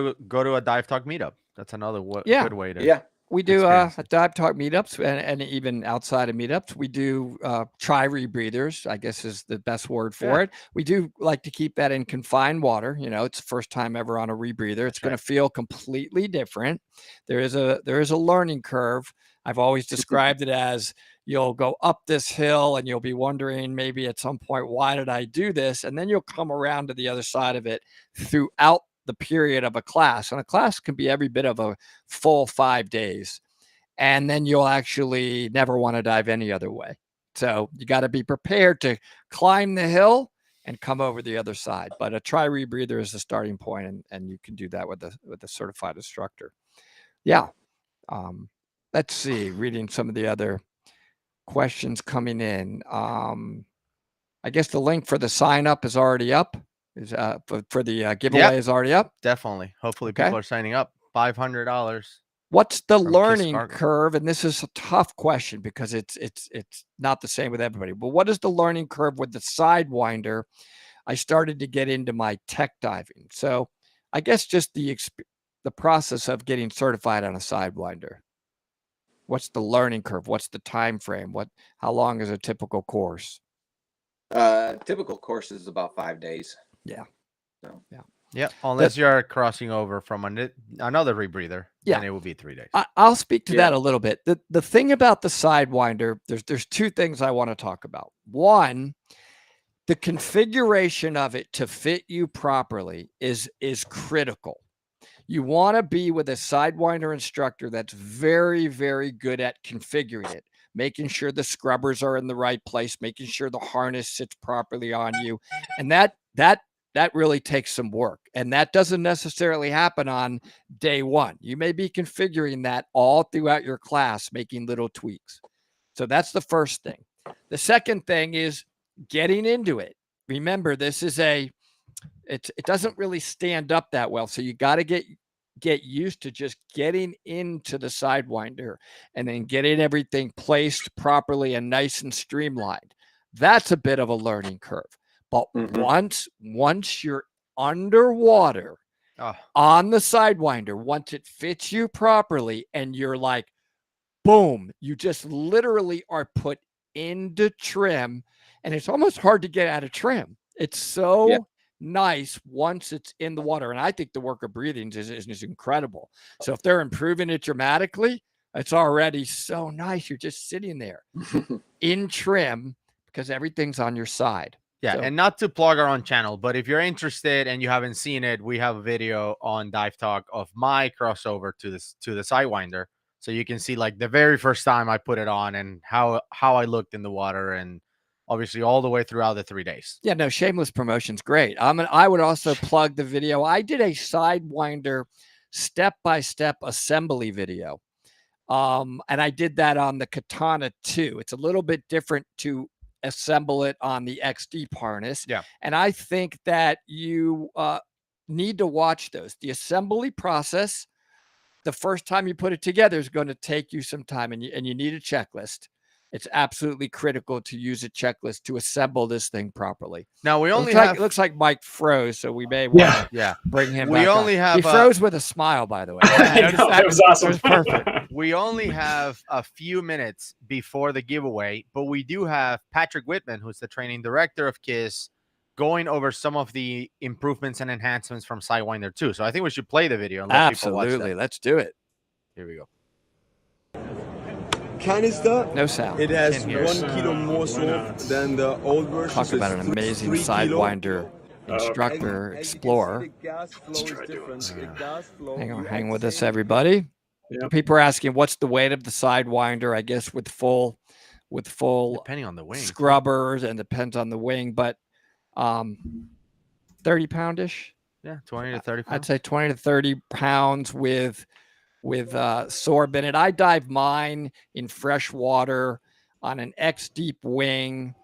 to a Dive Talk meetup. That's another good way to. Yeah. We do Dive Talk meetups, and even outside of meetups, we do try rebreathers, I guess is the best word for it. We do like to keep that in confined water. It's the first time ever on a rebreather. It's going to feel completely different. There is a learning curve. I've always described it as you'll go up this hill and you'll be wondering maybe at some point, why did I do this? And then you'll come around to the other side of it throughout the period of a class. And a class can be every bit of a full 5 days. And then you'll actually never want to dive any other way. So you got to be prepared to climb the hill and come over the other side. But a try rebreather is the starting point, and you can do that with a certified instructor. Yeah. Let's see, reading some of the other questions coming in. I guess the link for the sign up is already up. Is for the giveaway is already up. Definitely. Hopefully people are signing up. $500. What's the learning curve? And this is a tough question because it's not the same with everybody. But what is the learning curve with the Sidewinder? I started to get into my tech diving, so I guess just the process of getting certified on a Sidewinder. What's the learning curve? What's the time frame? How long is a typical course? Typical course is about 5 days. Yeah. So yeah. Unless you're crossing over from another rebreather, then it will be 3 days. I'll speak to that a little bit. The thing about the Sidewinder, there's 2 things I want to talk about. One, the configuration of it to fit you properly is critical. You want to be with a Sidewinder instructor that's very, very good at configuring it, making sure the scrubbers are in the right place, making sure the harness sits properly on you. And that really takes some work. And that doesn't necessarily happen on day one. You may be configuring that all throughout your class, making little tweaks. So that's the first thing. The second thing is getting into it. Remember, this is it doesn't really stand up that well. So you got to get used to just getting into the Sidewinder and then getting everything placed properly and nice and streamlined. That's a bit of a learning curve. But once you're underwater on the Sidewinder, once it fits you properly and you're like, boom, you just literally are put into trim, and it's almost hard to get out of trim. It's so nice once it's in the water. And I think the work of breathing is incredible. So if they're improving it dramatically, it's already so nice. You're just sitting there in trim because everything's on your side. Yeah, and not to plug our own channel, but if you're interested and you haven't seen it, we have a video on Dive Talk of my crossover to the Sidewinder, so you can see like the very first time I put it on and how I looked in the water, and obviously all the way throughout the 3 days. Yeah, no, shameless promotion's great. I would also plug the video. I did a Sidewinder step-by-step assembly video, and I did that on the Katana 2. It's a little bit different to assemble it on the XD harness. Yeah. And I think that you need to watch those. The assembly process, the first time you put it together, is going to take you some time, and you need a checklist. It's absolutely critical to use a checklist to assemble this thing properly. Now we only it looks like Mike froze, so we may want to bring him back. He froze with a smile, by the way. That was awesome. That was perfect. We only have a few minutes before the giveaway, but we do have Patrick Whitman, who's the training director of KISS, going over some of the improvements and enhancements from Sidewinder 2. So I think we should play the video and let people watch that. Let's do it. Here we go. Canister. No sound. It has 1 kilo more soap than the old version. Talk about an amazing Sidewinder instructor, explorer. Hang with us, everybody. Yep. People are asking, what's the weight of the Sidewinder? I guess with full depending on the wing scrubbers, and depends on the wing, but 30 poundish. Yeah, 20 to 30 pounds. I'd say 20 to 30 pounds with sorb in it. I dive mine in fresh water on an X deep wing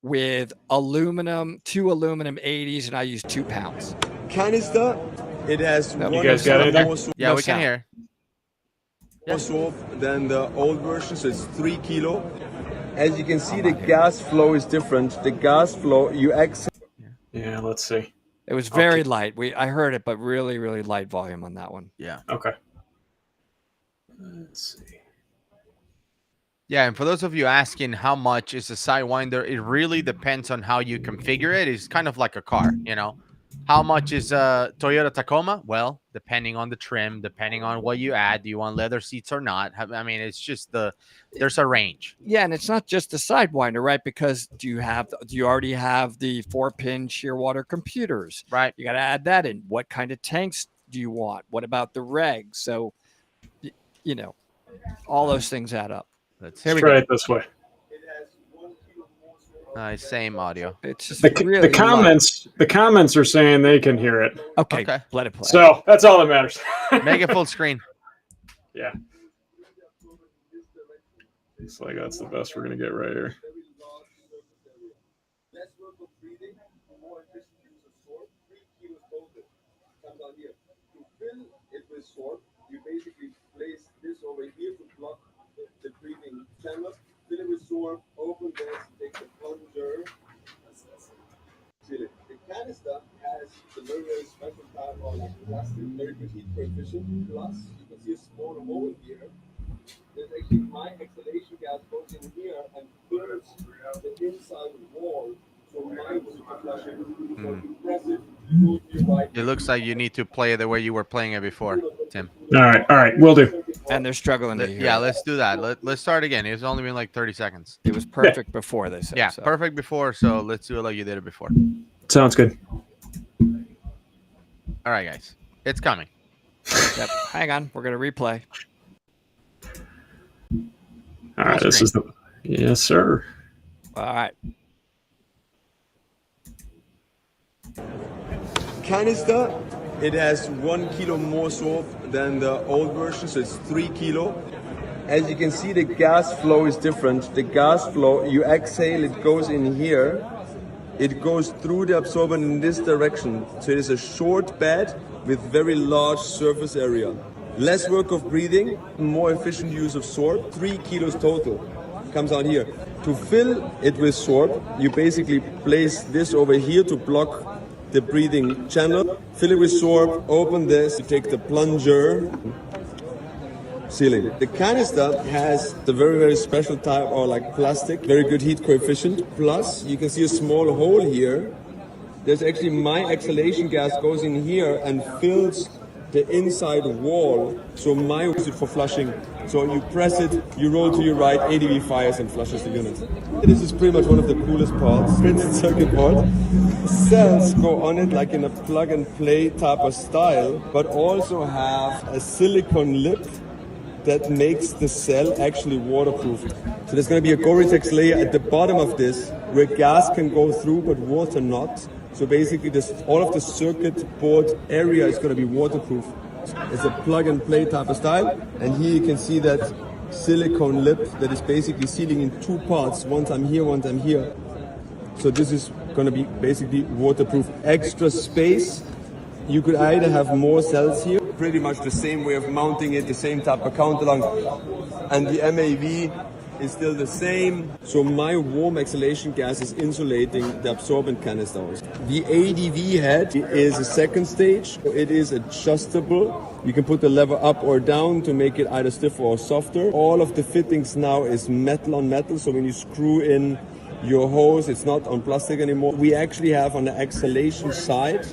with two aluminum 80s, and I use 2 pounds. Canister. It has you guys got it there? Yeah, we can hear. More soap than the old version, so it's 3 kilo. As you can see, the gas flow is different. The gas flow, you exhale. Yeah, let's see. It was very light. I heard it, but really, really light volume on that one. Yeah. Okay. Let's see. Yeah, and for those of you asking how much is a Sidewinder, it really depends on how you configure it. It's kind of like a car, you know. How much is a Toyota Tacoma? Well, depending on the trim, depending on what you add. Do you want leather seats or not? I mean, it's just there's a range. Yeah, and it's not just the Sidewinder, right? Because do you already have the 4-pin Shearwater computers? Right. You got to add that in. What kind of tanks do you want? What about the regs? So, you know, all those things add up. Let's try it this way. Same audio. It's just the comments. The comments are saying they can hear it. Okay. Let it play. So that's all that matters. Make it full screen. Yeah. Looks like that's the best we're gonna get right here. You basically place this over here to block the breathing channel. Fill it with soap, open this, take the plunger. The canister has the very special type of plastic, very good heat coefficient. Plus, you can see a smaller hole here. There's actually my exhalation gas goes in here and burns the inside of the wall. So mine was flushing. So you press it, you move your right. It looks like you need to play it the way you were playing it before, Tim. All right, will do. And they're struggling to hear. Yeah, let's do that. Let's start again. It's only been like 30 seconds. It was perfect before, they said. Yeah, so. perfect before. So let's do it like you did it before. Sounds good. All right, guys. It's coming. Yep. Hang on. We're going to replay. All right, this is the... Yes, sir. All right. Canister. It has 1 kilo more soap than the old version, so it's 3 kilo. As you can see, the gas flow is different. The gas flow, you exhale, it goes in here. It goes through the absorbent in this direction. So it is a short bed with very large surface area. Less work of breathing, more efficient use of soap, 3 kilos total. comes out here. To fill it with sorb, you basically place this over here to block the breathing channel. Fill it with sorb, open this, you take the plunger, sealing. The canister has the very, very special type or like plastic, very good heat coefficient. Plus, you can see a small hole here. There's actually my exhalation gas goes in here and fills the inside wall. So my use it for flushing. So you press it, you roll to your right, ADV fires and flushes the unit. This is pretty much one of the coolest parts. Printed circuit board. Cells go on it like in a plug and play type of style, but also have a silicone lip that makes the cell actually waterproof. So there's going to be a Gore-Tex layer at the bottom of this where gas can go through but water not. So basically all of the circuit board area is going to be waterproof. It's a plug and play type of style, and here you can see that silicone lip that is basically sealing in two parts. One time here, one time here. So this is going to be basically waterproof. Extra space. You could either have more cells here, pretty much the same way of mounting it, the same type of counterlung, and the MAV is still the same. So my warm exhalation gas is insulating the absorbent canisters. The ADV head is a second stage. It is adjustable. You can put the lever up or down to make it either stiffer or softer. All of the fittings now is metal on metal, so when you screw in your hose, it's not on plastic anymore. We actually have on the exhalation side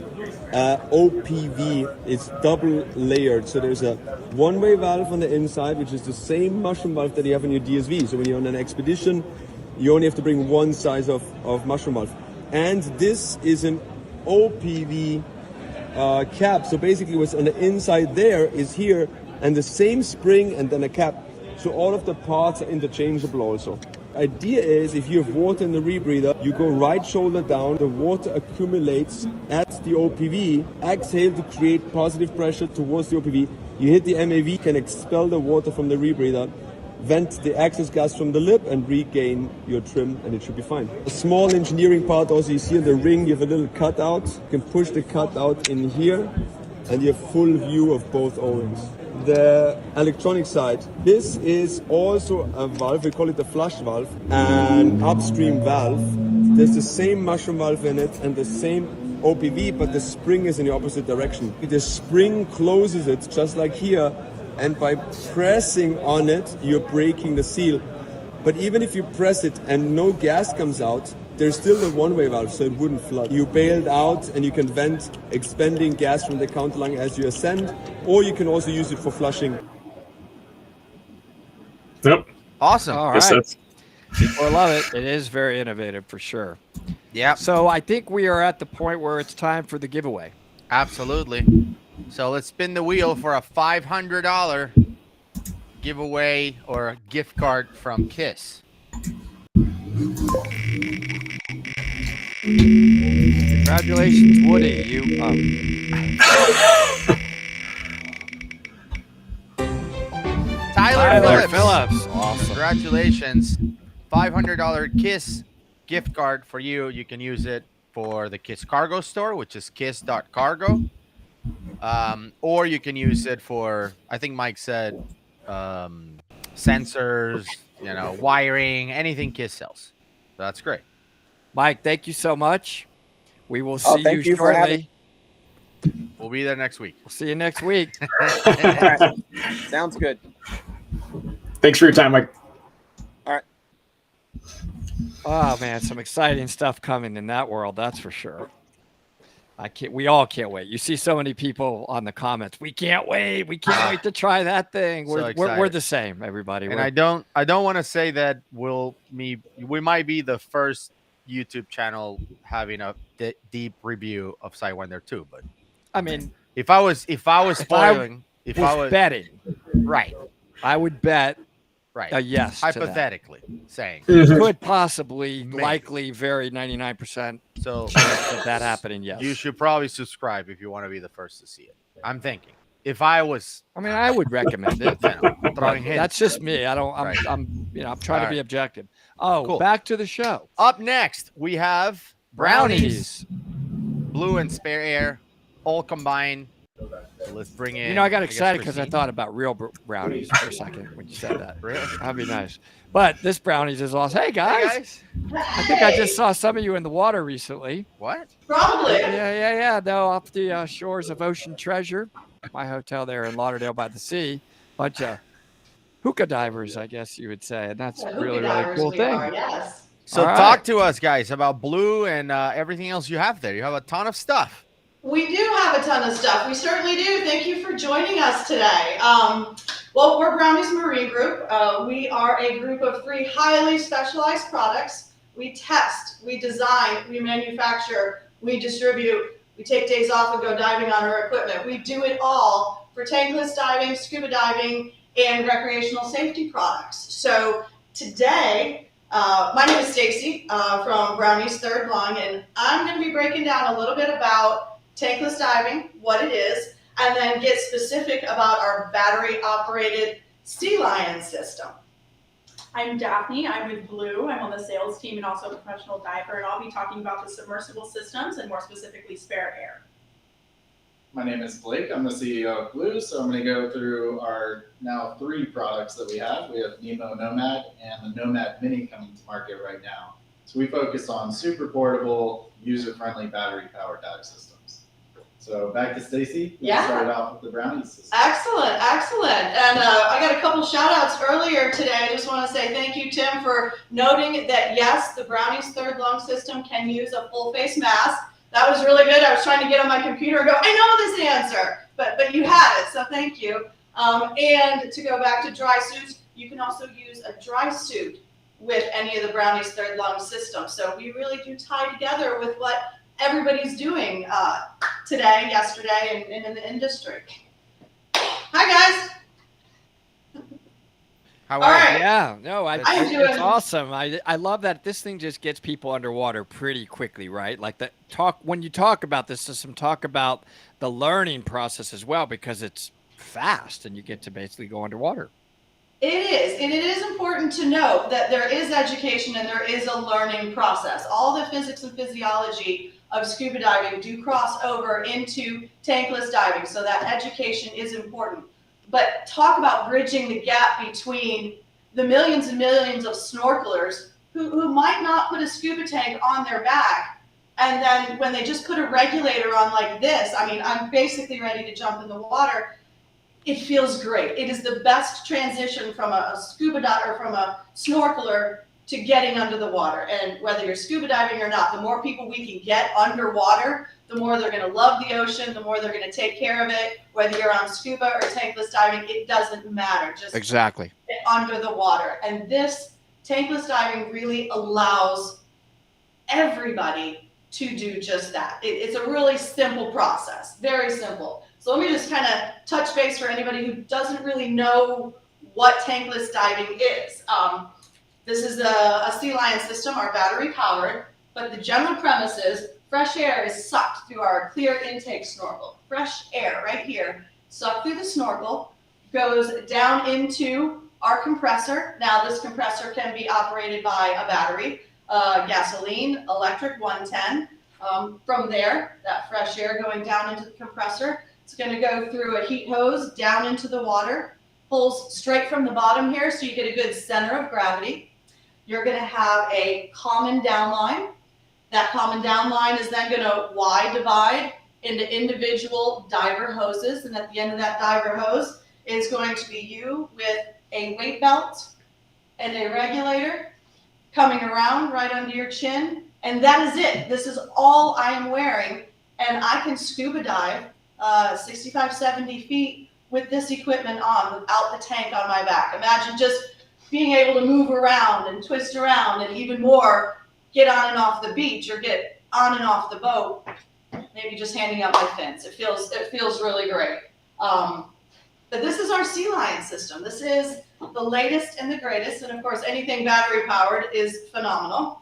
OPV. It's double layered, so there's a one-way valve on the inside, which is the same mushroom valve that you have in your DSV. So when you're on an expedition, you only have to bring one size of mushroom valve. And this is an OPV cap. So basically what's on the inside there is here, and the same spring and then a cap. So all of the parts are interchangeable also. Idea is if you have water in the rebreather, you go right shoulder down, the water accumulates at the OPV, exhale to create positive pressure towards the OPV. You hit the MAV, can expel the water from the rebreather, vent the excess gas from the lip and regain your trim, and it should be fine. A small engineering part also, you see in the ring, you have a little cutout. You can push the cutout in here and you have full view of both O-rings. The electronic side, this is also a valve, we call it the flush valve, an upstream valve. There's the same mushroom valve in it and the same OPV, but the spring is in the opposite direction. The spring closes it just like here, and by pressing on it, you're breaking the seal. But even if you press it and no gas comes out, there's still the one-way valve, so it wouldn't flood. You bailed out and you can vent expending gas from the counterlung as you ascend, or you can also use it for flushing. Yep. Awesome. All Yes, right. that's- People love it. It is very innovative for sure. Yeah, So I think we are at the point where it's time for the giveaway. absolutely. So let's spin the wheel for a $500 giveaway or a gift card from KISS. Congratulations, Woody. You Tyler Phillips. Awesome. Congratulations. $500 KISS gift card for you. You can use it for the KISS Cargo store, which is kiss.cargo. Or you can use it for, I think Mike said, sensors, wiring, anything KISS sells. So that's great. Mike, thank you so much. We will see thank you you for shortly. We'll be there next week. We'll see you next week. All right. Sounds good. Thanks for your time, Mike. Oh man, some exciting stuff coming in that world, that's for sure. We all can't wait. You see so many people on the comments. We can't wait. We can't wait to try that thing. So We're excited. the same, everybody. And I don't want to say that we might be the first YouTube channel having a deep review of Sidewinder 2, but I mean, if I was spoiling, if I was betting, right, I would bet right, yes. to that. hypothetically saying, Could possibly, Maybe. likely, very 99% so chance of that happening. Yes. you should probably subscribe if you want to be the first to see it. I'm thinking if I was, I mean, I would recommend it. throwing hints. That's just me. I'm Right. I'm trying to be right. objective. Oh, Cool. back to the show. Up next, we have brownies, blue and spare air, all combined. So let's bring in. I got excited because I thought about real brownies for a second when you said that. Really? That'd be nice. But this brownies is awesome. Hey guys. I think I just saw some of you in the water recently. What? Probably. Yeah. Though off the shores of Ocean Treasure, my hotel there in Lauderdale by the Sea. Bunch of hookah divers, I guess you would say, and that's a really cool thing. Yes. So talk to us, guys, about Blue and everything else you have there. You have a ton of stuff. We do have a ton of stuff. We certainly do. Thank you for joining us today. Well, we're Brownies Marine Group. We are a group of 3 highly specialized products. We test, we design, we manufacture, we distribute, we take days off and go diving on our equipment. We do it all for tankless diving, scuba diving, and recreational safety products. So today, my name is Stacy from Brownies Third Lung, and I'm going to be breaking down a little bit about tankless diving, what it is, and then get specific about our battery-operated Sea Lion system. I'm Daphne. I'm with Blue. I'm on the sales team and also a professional diver, and I'll be talking about the submersible systems and more specifically Spare Air. My name is Blake. I'm the CEO of Blue, so I'm going to go through our now 3 products that we have. We have Nemo Nomad and the Nomad Mini coming to market right now. So we focus on super portable, user-friendly battery-powered dive systems. So back to Stacy. Yeah. Started off with the Brownies system. Excellent. And I got a couple shout outs earlier today. I just want to say thank you, Tim, for noting that yes, the Brownies Third Lung system can use a full face mask. That was really good. I was trying to get on my computer and go, I know this answer, but you had it, so thank you. And to go back to dry suits, you can also use a dry suit with any of the Brownies Third Lung system. So we really do tie together with what everybody's doing today, yesterday, and in the industry. Hi, guys. How All are you? right. Yeah, no, I'm doing- it's awesome. I love that this thing just gets people underwater pretty quickly, right? Like when you talk about this system, talk about the learning process as well, because it's fast and you get to basically go underwater. It is, and it is important to note that there is education and there is a learning process. All the physics and physiology of scuba diving do cross over into tankless diving, so that education is important. But talk about bridging the gap between the millions and millions of snorkelers who might not put a scuba tank on their back, and then when they just put a regulator on like this, I mean, I'm basically ready to jump in the water. It feels great. It is the best transition from a scuba diver, from a snorkeler, to getting under the water. And whether you're scuba diving or not, the more people we can get underwater, the more they're going to love the ocean, the more they're going to take care of it. Whether you're on scuba or tankless diving, it doesn't matter. Just Exactly. get under the water. And this tankless diving really allows everybody to do just that. It's a really simple process, very simple. So let me just kind of touch base for anybody who doesn't really know what tankless diving is. This is a Sea Lion system, our battery powered, but the general premise is fresh air is sucked through our clear intake snorkel. Fresh air right here, sucked through the snorkel, goes down into our compressor. Now this compressor can be operated by a battery, gasoline, electric 110. From there, that fresh air going down into the compressor, it's going to go through a heat hose down into the water, pulls straight from the bottom here so you get a good center of gravity. You're going to have a common downline. That common downline is then going to divide into individual diver hoses, and at the end of that diver hose is going to be you with a weight belt and a regulator coming around right under your chin, and that is it. This is all I am wearing, and I can scuba dive 65, 70 feet with this equipment on without the tank on my back. Imagine just being able to move around and twist around, and even more, get on and off the beach or get on and off the boat, maybe just handing out my fins. It feels really great. But this is our Sea Lion system. This is the latest and the greatest, and of course anything battery powered is phenomenal.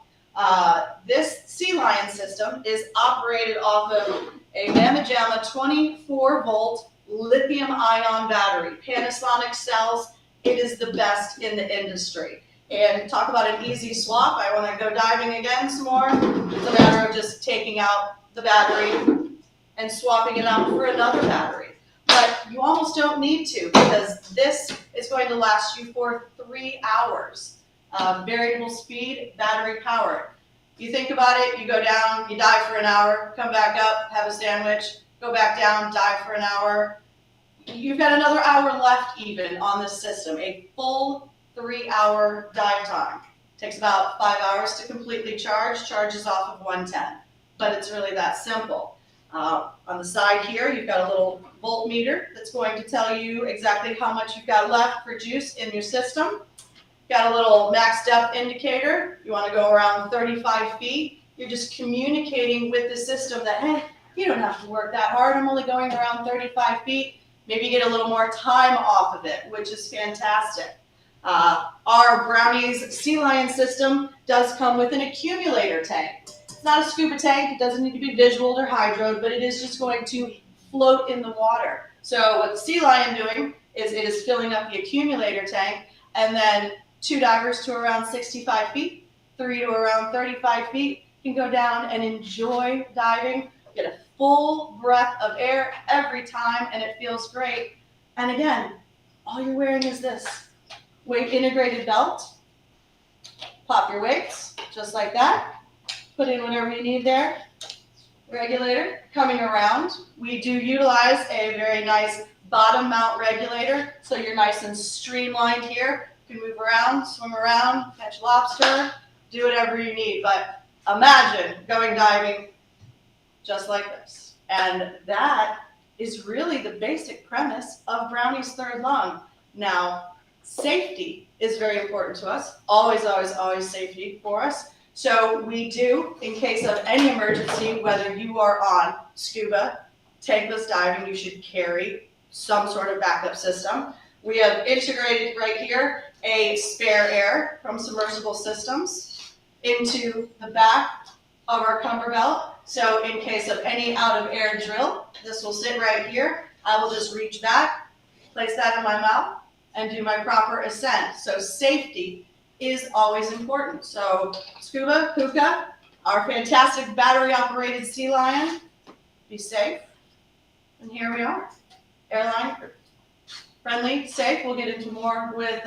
This Sea Lion system is operated off of a Mamajama 24-volt lithium-ion battery. Panasonic cells. It is the best in the industry. And talk about an easy swap. I want to go diving again some more. It's a matter of just taking out the battery and swapping it out for another battery. but you almost don't need to because this is going to last you for 3 hours. Variable speed, battery powered. You think about it, you go down, you dive for an hour, come back up, have a sandwich, go back down, dive for an hour. You've got another hour left even on this system, a full 3-hour dive time. Takes about 5 hours to completely charge, charges off of 110, but it's really that simple. On the side here, you've got a little voltmeter that's going to tell you exactly how much you've got left for juice in your system. Got a little max depth indicator. You want to go around 35 feet. You're just communicating with the system that, hey, you don't have to work that hard. I'm only going around 35 feet. Maybe get a little more time off of it, which is fantastic. Our Brownies Sea Lion system does come with an accumulator tank. It's not a scuba tank. It doesn't need to be visualed or hydroed, but it is just going to float in the water. So what the Sea Lion doing is it is filling up the accumulator tank, and then 2 divers to around 65 feet, 3 to around 35 feet can go down and enjoy diving, get a full breath of air every time, and it feels great. And again, all you're wearing is this weight integrated belt. Pop your weights, just like that. Put in whatever you need there. Regulator coming around. We do utilize a very nice bottom mount regulator, so you're nice and streamlined here. You can move around, swim around, catch lobster, do whatever you need. But imagine going diving just like this. And that is really the basic premise of Brownie's Third Lung. Now, safety is very important to us. Always, always, always safety for us. So we do, in case of any emergency, whether you are on scuba, tankless diving, you should carry some sort of backup system. We have integrated right here a spare air from Submersible Systems into the back of our Cumber Belt. So in case of any out of air drill, this will sit right here. I will just reach back, place that in my mouth, and do my proper ascent. So safety is always important. So Scuba, Puka, our fantastic battery operated Sea Lion, be safe. And here we are. Airline friendly, safe. We'll get into more with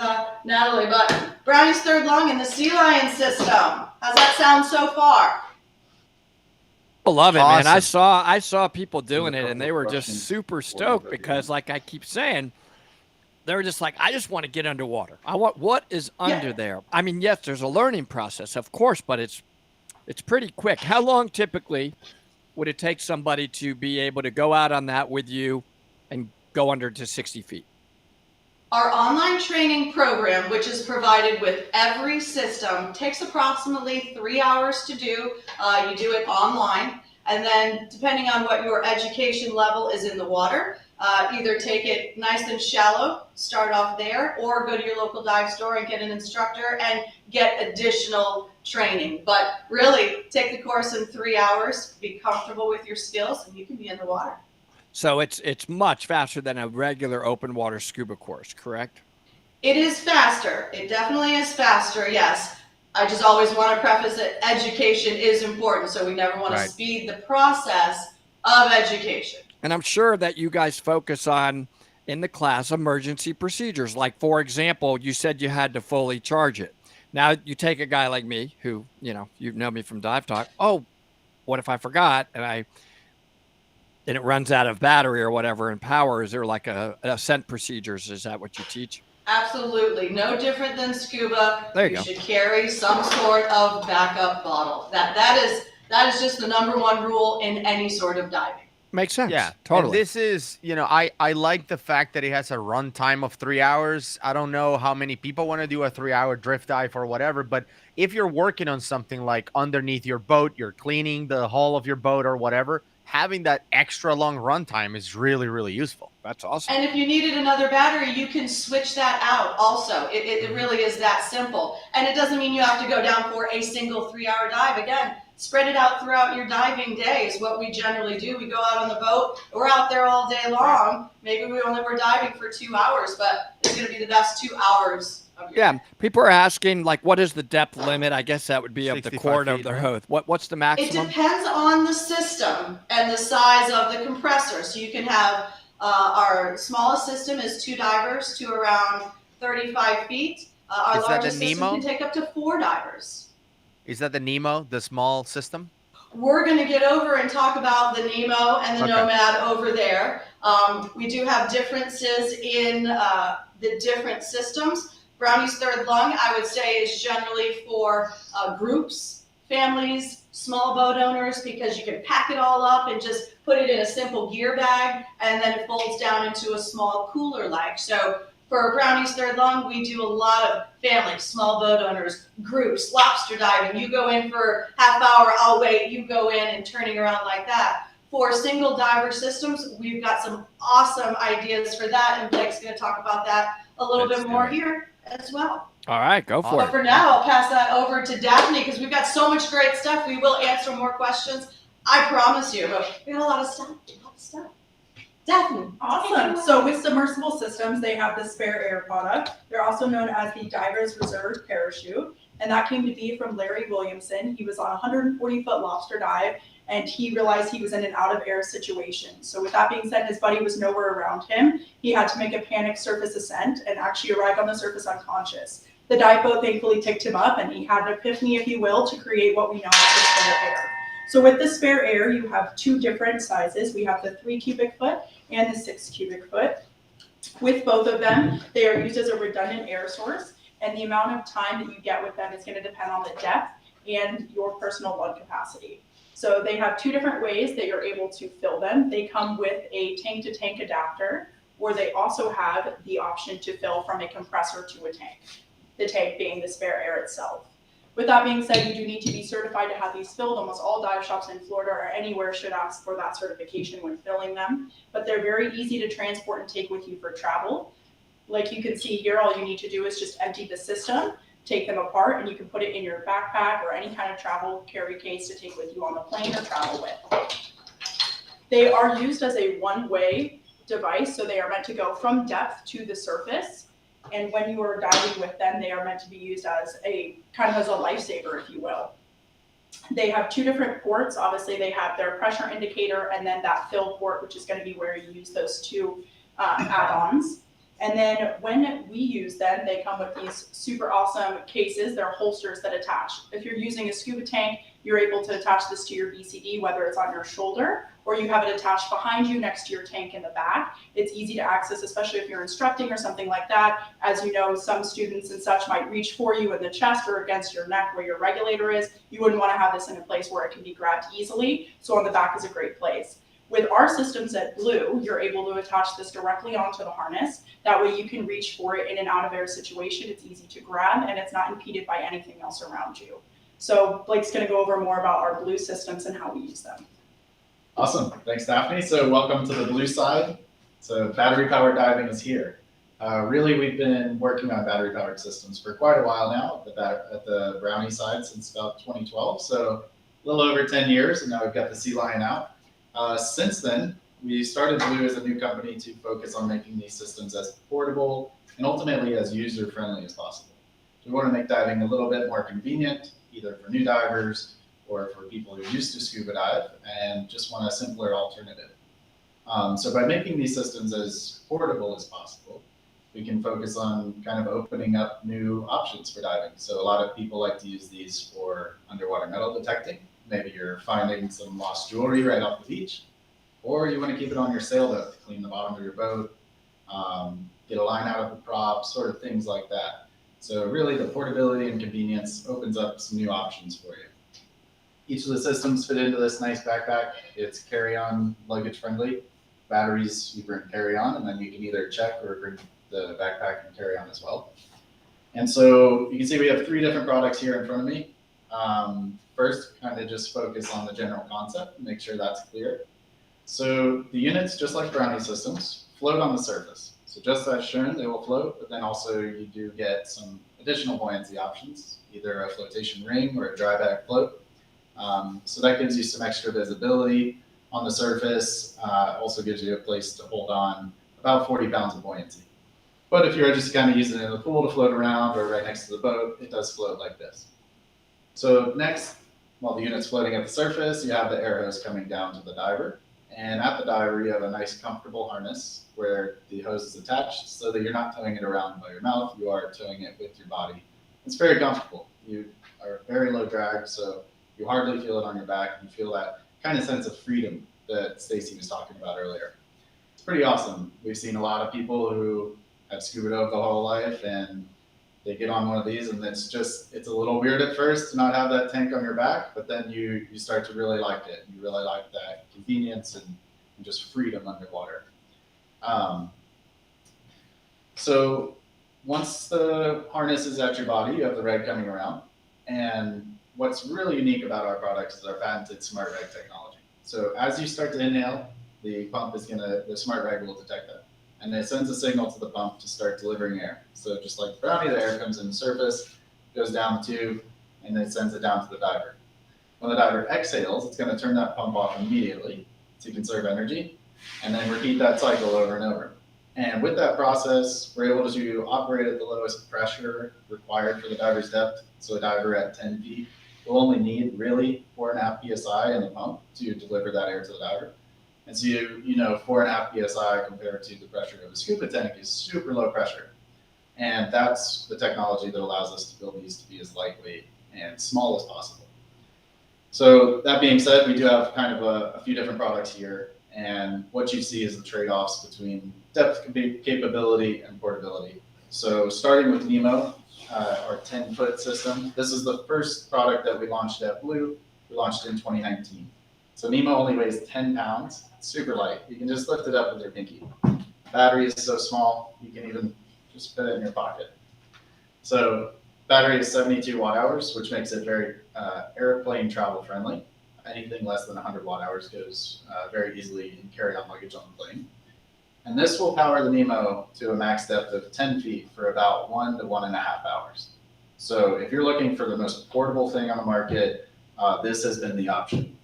Natalie, but Brownie's Third Lung and the Sea Lion system. How's that sound so far? I love it, Awesome. man. I saw people doing it, and they were just super stoked because, like I keep saying, they were just like, I just want to get underwater. I want what is under there. I mean, yes, there's a learning process, of course, but it's pretty quick. How long typically would it take somebody to be able to go out on that with you and go under to 60 feet? Our online training program, which is provided with every system, takes approximately 3 hours to do. You do it online, and then depending on what your education level is in the water, either take it nice and shallow, start off there, or go to your local dive store and get an instructor and get additional training. But really, take the course in 3 hours, be comfortable with your skills, and you can be in the water. So it's much faster than a regular open water scuba course, correct? It is faster. It definitely is faster, yes. I just always want to preface that education is important, so we never want to speed the process of education. And I'm sure that you guys focus on, in the class, emergency procedures. Like, for example, you said you had to fully charge it. Now, you take a guy like me who, you know me from Dive Talk. Oh, what if I forgot and it runs out of battery or whatever and power? Is there like a ascent procedures? Is that what you teach? Absolutely. No different than scuba. There you go. Should carry some sort of backup bottle. That is just the number one rule in any sort of diving. Makes sense. Yeah, totally. And this is, I like the fact that it has a run time of 3 hours. I don't know how many people want to do a 3-hour drift dive or whatever, but if you're working on something like underneath your boat, you're cleaning the hull of your boat or whatever, having that extra long run time is really, really useful. That's awesome. And if you needed another battery, you can switch that out also. It really is that simple. And it doesn't mean you have to go down for a single 3-hour dive. Again, spread it out throughout your diving day is what we generally do. We go out on the boat, we're out there all day long. Maybe we only were diving for 2 hours, but it's going to be the best 2 hours of your day. People are asking, like, what is the depth limit? I guess that would be of the 65 cord of feet, the right? hose. What's the maximum? It depends on the system and the size of the compressor. So you can have Our smallest system is 2 divers to around 35 feet. Our Is that the largest system Nemo? can take up to 4 divers. Is that the Nemo, the small system? We're going to get over and talk about the Nemo and the Okay. Nomad over there. We do have differences in the different systems. Brownie's Third Lung, I would say, is generally for groups, families, small boat owners, because you can pack it all up and just put it in a simple gear bag, and then it folds down into a small cooler like. So for Brownie's Third Lung, we do a lot of families, small boat owners, groups, lobster diving. You go in for half hour, I'll wait, you go in, and turning around like that. For single diver systems, we've got some awesome ideas for that, and Blake's going to talk about that a little bit more here as well. All right, go for But it. for now, I'll pass that over to Daphne because we've got so much great stuff. We will answer more questions, I promise you. But we got a lot of stuff. Daphne. Awesome. So with submersible systems, they have the spare air product. They're also known as the Diver's Reserve Parachute. And that came to be from Larry Williamson. He was on a 140-foot lobster dive, and he realized he was in an out-of-air situation. So with that being said, his buddy was nowhere around him. He had to make a panic surface ascent and actually arrived on the surface unconscious. The dive boat thankfully picked him up, and he had an epiphany, if you will, to create what we know as the spare air. So with the spare air, you have 2 different sizes. We have the 3 cubic foot and the 6 cubic foot. With both of them, they are used as a redundant air source, and the amount of time that you get with them is going to depend on the depth and your personal lung capacity. So they have 2 different ways that you're able to fill them. They come with a tank-to-tank adapter, or they also have the option to fill from a compressor to a tank, the tank being the spare air itself. With that being said, you do need to be certified to have these filled. Almost all dive shops in Florida or anywhere should ask for that certification when filling them, but they're very easy to transport and take with you for travel. Like you can see here, all you need to do is just empty the system, take them apart, and you can put it in your backpack or any kind of travel carry case to take with you on the plane or travel with. They are used as a one-way device, so they are meant to go from depth to the surface. And when you are diving with them, they are meant to be used as a kind of as a lifesaver, if you will. They have 2 different ports. Obviously, they have their pressure indicator and then that fill port, which is going to be where you use those 2 add-ons. And then when we use them, they come with these super awesome cases. They're holsters that attach. If you're using a scuba tank, you're able to attach this to your BCD, whether it's on your shoulder or you have it attached behind you next to your tank in the back. It's easy to access, especially if you're instructing or something like that. As you know, some students and such might reach for you in the chest or against your neck where your regulator is. You wouldn't want to have this in a place where it can be grabbed easily. So on the back is a great place. With our systems at Blue, you're able to attach this directly onto the harness. That way you can reach for it in an out-of-air situation. It's easy to grab and it's not impeded by anything else around you. So Blake's going to go over more about our Blue systems and how we use them. Awesome. Thanks, Daphne. So welcome to the Blue side. So battery-powered diving is here. Really, we've been working on battery-powered systems for quite a while now at the Brownie side since about 2012. So a little over 10 years, and now we've got the Sea Lion out. Since then, we started Blue as a new company to focus on making these systems as portable and ultimately as user-friendly as possible. We want to make diving a little bit more convenient, either for new divers or for people who used to scuba dive and just want a simpler alternative. So by making these systems as portable as possible, we can focus on kind of opening up new options for diving. So a lot of people like to use these for underwater metal detecting. Maybe you're finding some lost jewelry right off the beach, or you want to keep it on your sailboat to clean the bottom of your boat, get a line out of the prop, sort of things like that. So really the portability and convenience opens up some new options for you. Each of the systems fit into this nice backpack. It's carry-on, luggage friendly. Batteries you bring carry-on, and then you can either check or bring the backpack and carry on as well. And so you can see we have 3 different products here in front of me. First, kind of just focus on the general concept, make sure that's clear. So the units, just like Brownie systems, float on the surface. So just as shown, they will float, but then also you do get some additional buoyancy options, either a flotation ring or a dry back float. So that gives you some extra visibility on the surface, also gives you a place to hold on about 40 pounds of buoyancy. But if you're just kind of using it in the pool to float around or right next to the boat, it does float like this. So next, while the unit's floating at the surface, you have the air hose coming down to the diver. And at the diver, you have a nice comfortable harness where the hose is attached so that you're not towing it around by your mouth, you are towing it with your body. It's very comfortable. You are very low drag, so you hardly feel it on your back. You feel that kind of sense of freedom that Stacy was talking about earlier. It's pretty awesome. We've seen a lot of people who have scuba dove the whole life and they get on one of these and it's a little weird at first to not have that tank on your back, but then you start to really like it. You really like that convenience and just freedom underwater. So once the harness is at your body, you have the reg coming around. And what's really unique about our products is our patented Smart Reg technology. So as you start to inhale, the Smart Reg will detect that. And it sends a signal to the pump to start delivering air. So just like Brownie, the air comes in the surface, goes down the tube, and then it sends it down to the diver. When the diver exhales, it's going to turn that pump off immediately to conserve energy, and then repeat that cycle over and over. And with that process, we're able to operate at the lowest pressure required for the diver's depth. So a diver at 10 feet will only need really 4.5 psi in the pump to deliver that air to the diver. And so 4.5 psi compared to the pressure of a scuba tank is super low pressure. And that's the technology that allows us to build these to be as lightweight and small as possible. So that being said, we do have kind of a few different products here. And what you see is the trade-offs between depth capability and portability. So starting with Nemo, our 10-foot system, this is the first product that we launched at Blue. We launched in 2019. So Nemo only weighs 10 pounds, super light. You can just lift it up with your pinky. Battery is so small, you can even just fit it in your pocket. So battery is 72 watt hours, which makes it very airplane travel friendly. Anything less than 100 watt hours goes very easily in carry-on luggage on the plane. And this will power the Nemo to a max depth of 10 feet for about 1 to 1.5 hours. So if you're looking for the most portable thing on the market, this has been the option.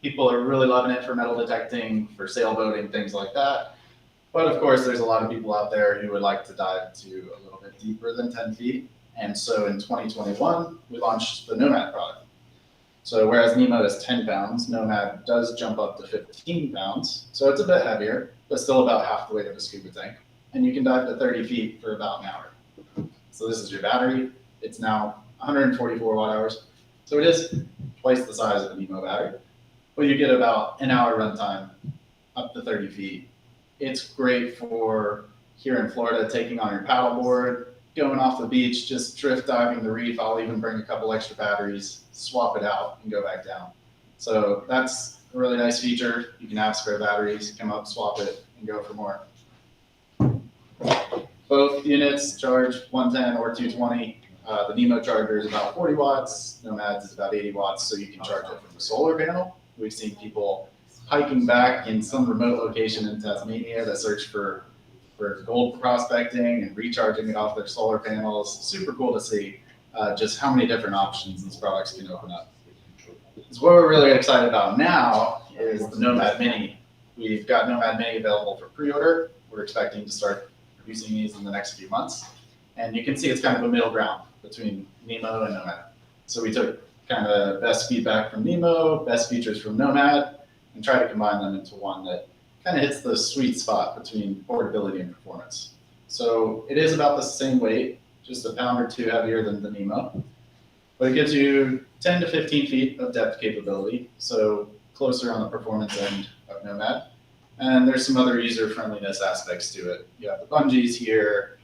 People are really loving it for metal detecting, for sailboating, things like that. But of course, there's a lot of people out there who would like to dive to a little bit deeper than 10 feet. And so in 2021, we launched the Nomad product. So whereas Nemo is 10 pounds, Nomad does jump up to 15 pounds. So it's a bit heavier, but still about half the weight of a scuba tank. And you can dive to 30 feet for about an hour. So this is your battery. It's now 144 watt hours. So it is twice the size of a Nemo battery. But you get about an hour runtime up to 30 feet. It's great for here in Florida, taking on your paddleboard, going off the beach, just drift diving the reef. I'll even bring a couple extra batteries, swap it out, and go back down. So that's a really nice feature. You can have spare batteries, come up, swap it, and go for more. Both units charge 110 or 220. The Nemo charger is about 40 watts. Nomad's is about 80 watts, so you can charge it from a solar panel. We've seen people hiking back in some remote location in Tasmania that search for gold prospecting and recharging it off their solar panels. Super cool to see just how many different options these products can open up. So what we're really excited about now is the Nomad Mini. We've got Nomad Mini available for pre-order. We're expecting to start producing these in the next few months. And you can see it's kind of a middle ground between Nemo and Nomad. So we took kind of best feedback from Nemo, best features from Nomad, and try to combine them into one that kind of hits the sweet spot between portability and performance. So it is about the same weight, just a pound or two heavier than the Nemo, but it gives you 10 to 15 feet of depth capability, so closer on the performance end of Nomad. And there's some other user friendliness aspects to it. You have the bungees here.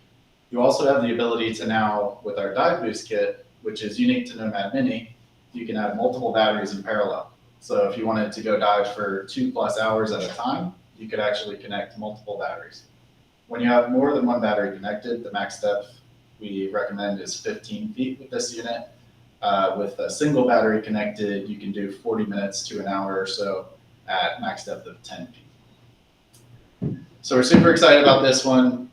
You also have the ability to now, with our Dive Boost kit, which is unique to Nomad Mini, you can have multiple batteries in parallel. So if you wanted to go dive for 2+ hours at a time, you could actually connect multiple batteries. When you have more than one battery connected, the max depth we recommend is 15 feet with this unit. With a single battery connected, you can do 40 minutes to an hour or so at max depth of 10 feet. So we're super excited about this one.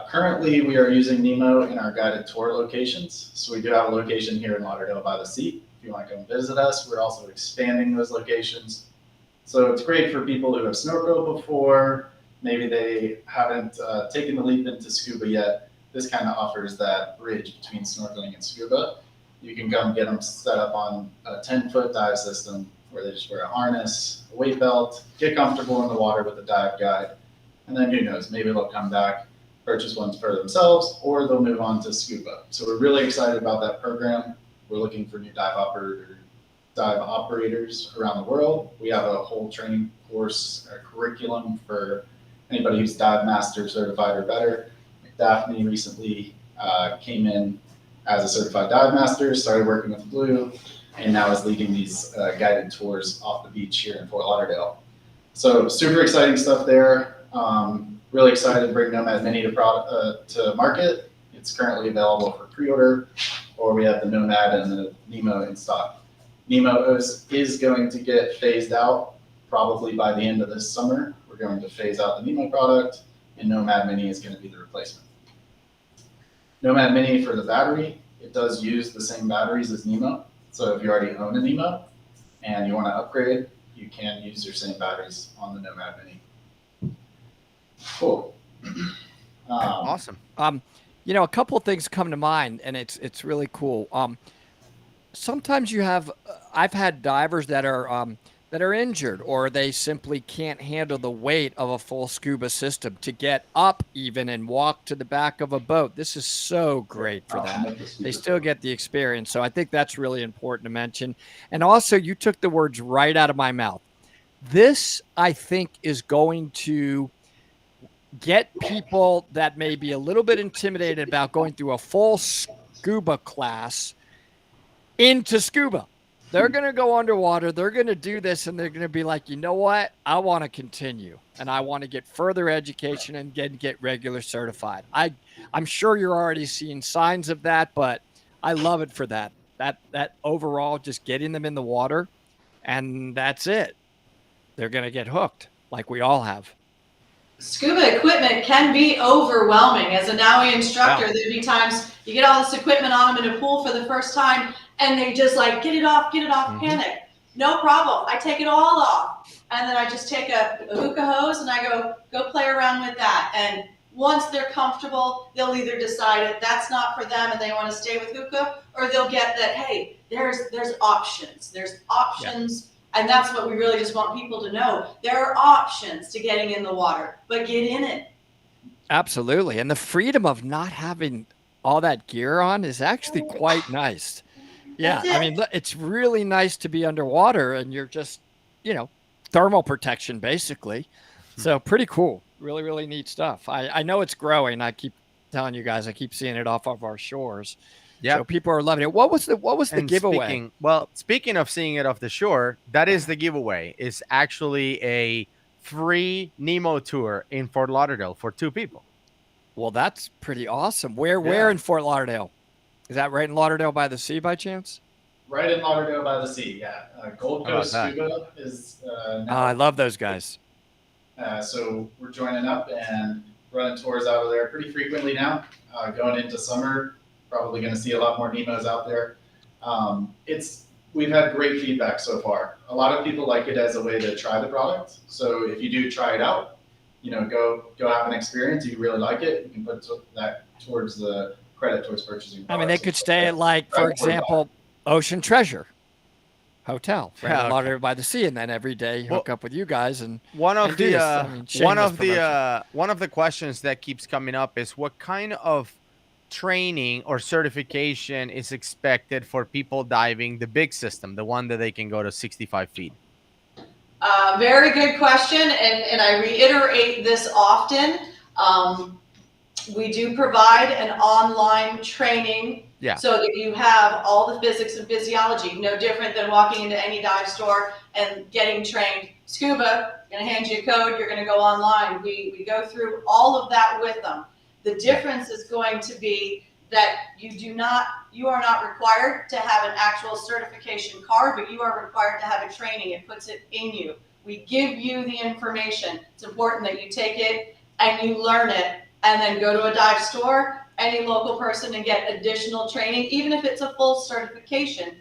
Currently, we are using Nemo in our guided tour locations. So we do have a location here in Lauderdale by the Sea. If you want to come visit us, we're also expanding those locations. So it's great for people who have snorkeled before. Maybe they haven't taken the leap into scuba yet. This kind of offers that bridge between snorkeling and scuba. You can come get them set up on a 10-foot dive system where they just wear a harness, a weight belt, get comfortable in the water with a dive guide, and then who knows, maybe they'll come back, purchase ones for themselves, or they'll move on to scuba. So we're really excited about that program. We're looking for new dive operators around the world. We have a whole training course, a curriculum for anybody who's dive master certified or better. Daphne recently came in as a certified dive master, started working with Blue, and now is leading these guided tours off the beach here in Fort Lauderdale. So super exciting stuff there. Really excited to bring Nomad Mini to market. It's currently available for pre-order, or we have the Nomad and the Nemo in stock. Nemo is going to get phased out probably by the end of this summer. We're going to phase out the Nemo product, and Nomad Mini is going to be the replacement. Nomad Mini for the battery, it does use the same batteries as Nemo. So if you already own a Nemo and you want to upgrade, you can use your same batteries on the Nomad Mini. Cool. Awesome. You know, a couple of things come to mind, and it's really cool. Sometimes I've had divers that are injured, or they simply can't handle the weight of a full scuba system to get up even and walk to the back of a boat. This is so great for that. They still get the experience. So I think that's really important to mention. And also, you took the words right out of my mouth. This, I think, is going to get people that may be a little bit intimidated about going through a full scuba class into scuba. They're going to go underwater. They're going to do this, and they're going to be like, you know what? I want to continue, and I want to get further education and get regular certified. I'm sure you're already seeing signs of that, but I love it for that. That overall, just getting them in the water, and that's it. They're going to get hooked like we all have. Scuba equipment can be overwhelming. As a NAUI instructor, There'd be times you get all this equipment on them in a pool for the first time, and they just like, get it off, panic. No problem. I take it all off. And then I just take a hookah hose and I go play around with that. And once they're comfortable, they'll either decide that's not for them and they want to stay with hookah, or they'll get that, hey, there's options. There's options. Yeah. And that's what we really just want people to know. There are options to getting in the water, but get in it. Absolutely. And the freedom of not having all that gear on is actually quite nice. Yeah. I mean, it's really nice to be underwater and you're just, thermal protection basically. So pretty cool. Really, really neat stuff. I know it's growing. I keep telling you guys, I keep seeing it off of our shores. Yeah. So people are loving it. What was the giveaway? Speaking of seeing it off the shore, that is the giveaway. It's actually a free Nemo tour in Fort Lauderdale for 2 people. Well, that's pretty awesome. Where in Fort Lauderdale? Is that right in Lauderdale by the Sea by chance? Right in Lauderdale by the Sea, yeah. Gold Coast Scuba is I love those guys. So we're joining up and running tours out of there pretty frequently now. Going into summer, probably going to see a lot more Nemos out there. We've had great feedback so far. A lot of people like it as a way to try the product. So if you do try it out, go have an experience. If you really like it, you can put that towards the credit towards purchasing. I mean, they could stay at for example, Ocean Treasure Hotel, right in Lauderdale by the Sea, and then every day hook up with you guys and one of the questions that keeps coming up is what kind of training or certification is expected for people diving the big system, the one that they can go to 65 feet? Very good question, and I reiterate this often. We do provide an online training so that you have all the physics and physiology, no different than walking into any dive store and getting trained. Scuba, I'm going to hand you a code, you're going to go online. We go through all of that with them. The difference is going to be that you are not required to have an actual certification card, but you are required to have a training. It puts it in you. We give you the information. It's important that you take it and you learn it and then go to a dive store, any local person, and get additional training. Even if it's a full certification,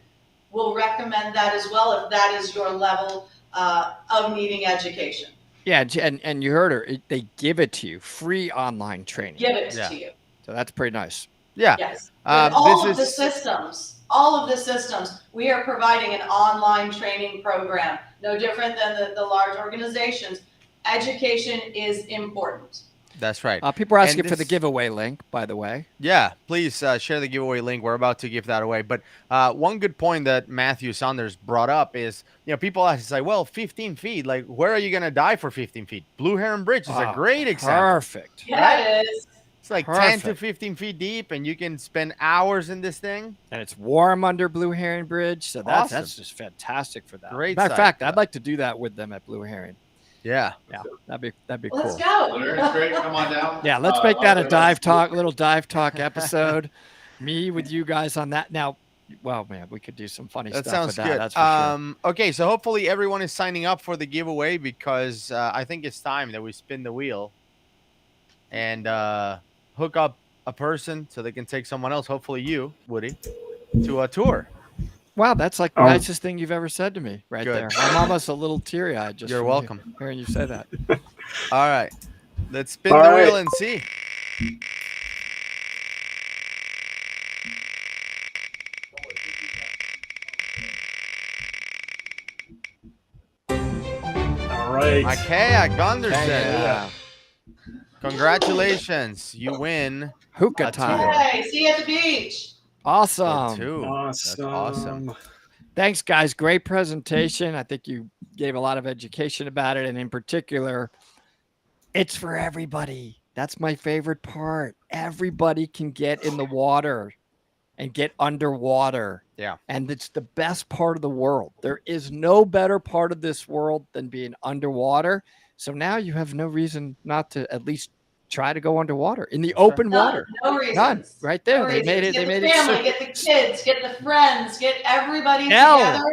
we'll recommend that as well if that is your level of needing education. Yeah, and you heard her. They give it to you, free online training. Give it to you. So that's pretty nice. Yeah. Yes. All of the systems all of the systems, we are providing an online training program, no different than the large organizations. Education is important. That's right. People are asking for the giveaway link, by the way. Yeah, please share the giveaway link. We're about to give that away. But one good point that Matthew Saunders brought up is, people ask, it's like, well, 15 feet, like, where are you going to dive for 15 feet? Blue Heron Bridge is a great example. Perfect. Yeah, it is. It's like 10 to 15 feet deep, and you can spend hours in this thing. And it's warm under Blue Heron Bridge, so that's just fantastic for that. Great. Matter of fact, I'd like to do that with them at Blue Heron. Yeah, that'd be Well, cool. let's go. It's great. Come on down. Yeah, let's make that a little dive talk episode. Me with you guys on that. Now, well, man, we could do some funny that stuff sounds with that. good. That's for sure. Okay, so hopefully everyone is signing up for the giveaway, because I think it's time that we spin the wheel and hook up a person so they can take someone else, hopefully you, Woody, to a tour. Wow, that's like the nicest thing you've ever said to me right Good. there. I'm almost a little teary-eyed just You're from welcome. hearing you say that. All right, let's spin the wheel and see. All right. Makaya Gunderson. Yeah. Congratulations. You win Hookah a time. tour. Hey, see you at the beach. Awesome. Two. That's awesome. Thanks, guys. Great presentation. I think you gave a lot of education about it. And in particular, it's for everybody. That's my favorite part. Everybody can get in the water and get underwater. Yeah. And it's the best part of the world. There is no better part of this world than being underwater. So now you have no reason not to at least try to go underwater in the open water. No reasons. None. Right there. No They made it. reasons. They Get made the it. family, get the kids, get the friends, get everybody Elle. together.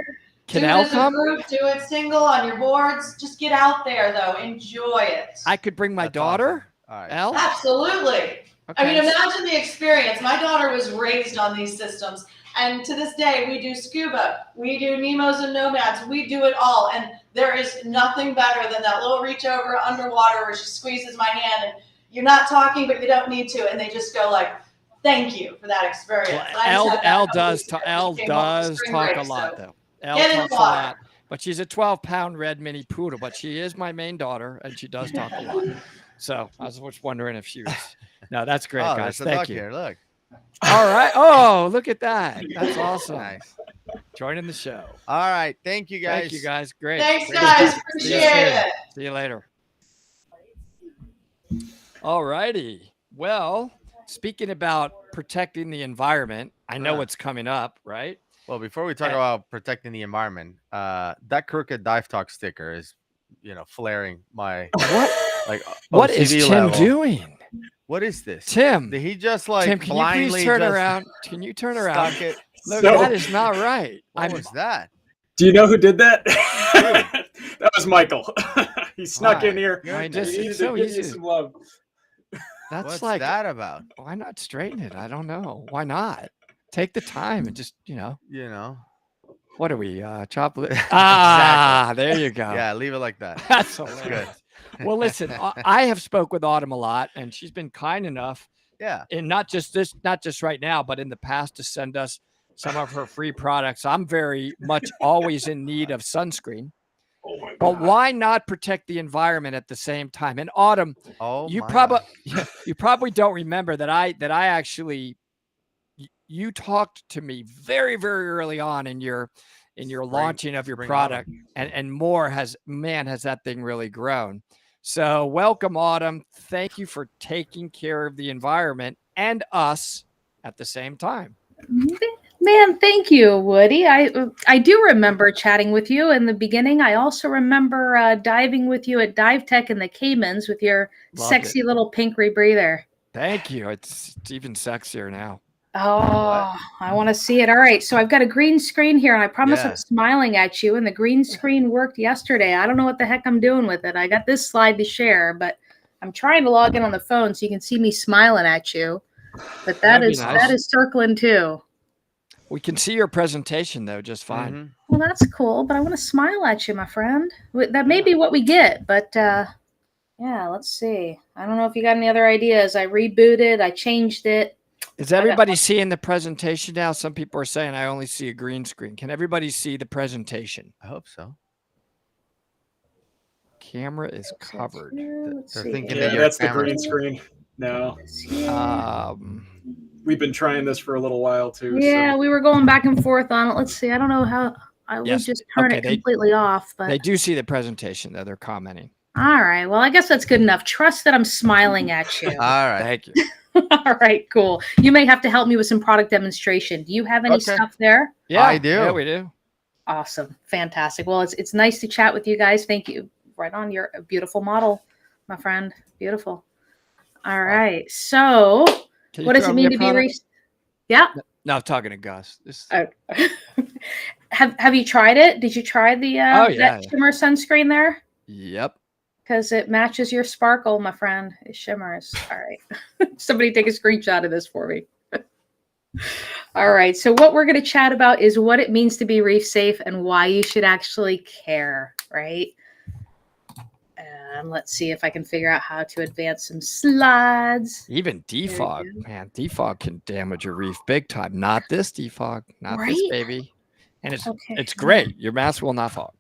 Can do it Elle as a come? group, do it single on your boards. Just get out there, though. Enjoy it. I could bring my That's daughter. All right. Elle. Absolutely. I mean, imagine the experience. My daughter was raised on these systems. And to this day, we do scuba, we do Nemos and Nomads, we do it all. And there is nothing better than that little reach over underwater where she squeezes my hand and you're not talking, but you don't need to. And they just go like, thank you for that experience. Well, Elle does talk a lot, though. Elle talks a lot. But she's a 12-pound red mini poodle, but she is my main daughter, and she does talk a lot. So I was just wondering if she was. No, that's great, guys. Thank you. Here, look. All right. Oh, look at that. That's awesome. Nice. Joining the show. All right. Thank you, guys. Thank you, guys. Great. Thanks, Great. guys. See you Appreciate soon. it. See you later. All righty. Well, speaking about protecting the environment, I know what's coming up, right? Well, before we talk about protecting the environment, that crooked dive talk sticker is, flaring my What is OCD Tim level. doing? What is this? Tim. Did he just Tim, can you blindly please turn just around? Can you turn around? stuck it? Look, So- that is not right. What was that? Do you know who did that? That was Michael. He snuck Why? in here. I just- He needed it's so to give you easy. some love. That's What's like that about? Why not straighten it? I don't know. Why not? Take the time and just, what are we? Chocolate. There you go. Yeah, leave it like that. That's That's hilarious. Well, listen, I have spoke with Autumn a lot, and she's been kind enough, Yeah. and not just right now, but in the past, to send us some of her free products. I'm very much always in need of sunscreen. Oh my But God. why not protect the environment at the same time? And Autumn, you probably don't remember that I actually you talked to me very, very early on in your launching of your spring product, and more has that thing really grown. So welcome, Autumn. Thank you for taking care of the environment and us at the same time. Man, thank you, Woody. I do remember chatting with you in the beginning. I also remember diving with you at Dive Tech in the Caymans with your Loved sexy little pink rebreather. Thank you. It's even sexier now. Oh, I want to see it. All right. So I've got a green screen here, and I promise Yeah. I'm smiling at you. And the green screen worked yesterday. I don't know what the heck I'm doing with it. I got this slide to share, but I'm trying to log in on the phone so you can see me smiling at you. But That'd be nice. that is circling too. We can see your presentation though, just fine. Mhm. Well, that's cool, but I want to smile at you, my friend. That may be what we get, but yeah, let's see. I don't know if you got any other ideas. I rebooted, I changed it. Is everybody seeing the presentation now? Some people are saying I only see a green screen. Can everybody see the presentation? I hope so. Camera is covered. They're thinking Yeah, that your that's the camera- green screen. No. We've been trying this for a little while too. Yeah, So. we were going back and forth on it. Let's see. I don't know how I would Yes. just turn Okay, it completely off, but They do see the presentation, though. They're commenting. all right. Well, I guess that's good enough. Trust that I'm smiling at you. All right. Thank you. All right, cool. You may have to help me with some product demonstration. Do you have any Okay. stuff there? Yeah, I do. Yeah, we do. Awesome. Fantastic. Well, it's nice to chat with you guys. Thank you. Right on. You're a beautiful model, my friend. Beautiful. All right. So Can you what does throw it me mean a to be product? Yeah. No, I'm talking to Gus. Have you tried it? Did you try the that shimmer sunscreen there? Yep. Because it matches your sparkle, my friend. It shimmers. All right. Somebody take a screenshot of this for me. All right. So what we're going to chat about is what it means to be reef safe and why you should actually care, right? And let's see if I can figure out how to advance some slides. Even defog, man, defog can damage a reef big time. Not this defog, not this Right? baby. And it's Okay. it's great. Your mask will not fog.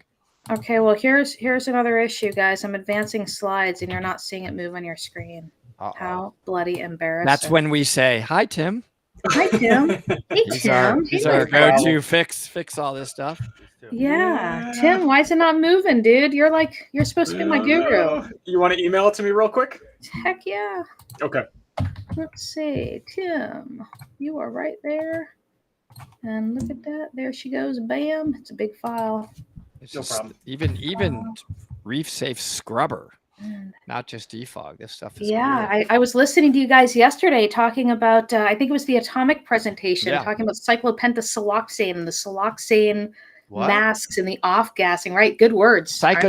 Okay, well here's another issue, guys. I'm advancing slides and you're not seeing it move on your screen. How bloody embarrassing. That's when we say hi, Tim. Hi, Tim. Hey, He's our, he's Hey, our my friend. go-to fix all this stuff. Yeah. Tim, why is it not moving, dude? You're supposed to be my guru. You want to email it to me real quick? Heck yeah. Okay. Let's see. Tim, you are right there. And look at that. There she goes. Bam. It's a big file. It's just even reef safe scrubber, not just defog. This stuff is Yeah, I was listening to you guys yesterday talking about, I think it was the atomic presentation, Yeah. talking about cyclopentasiloxane and the siloxane What? masks and the off-gassing, right? Good words. aren't they?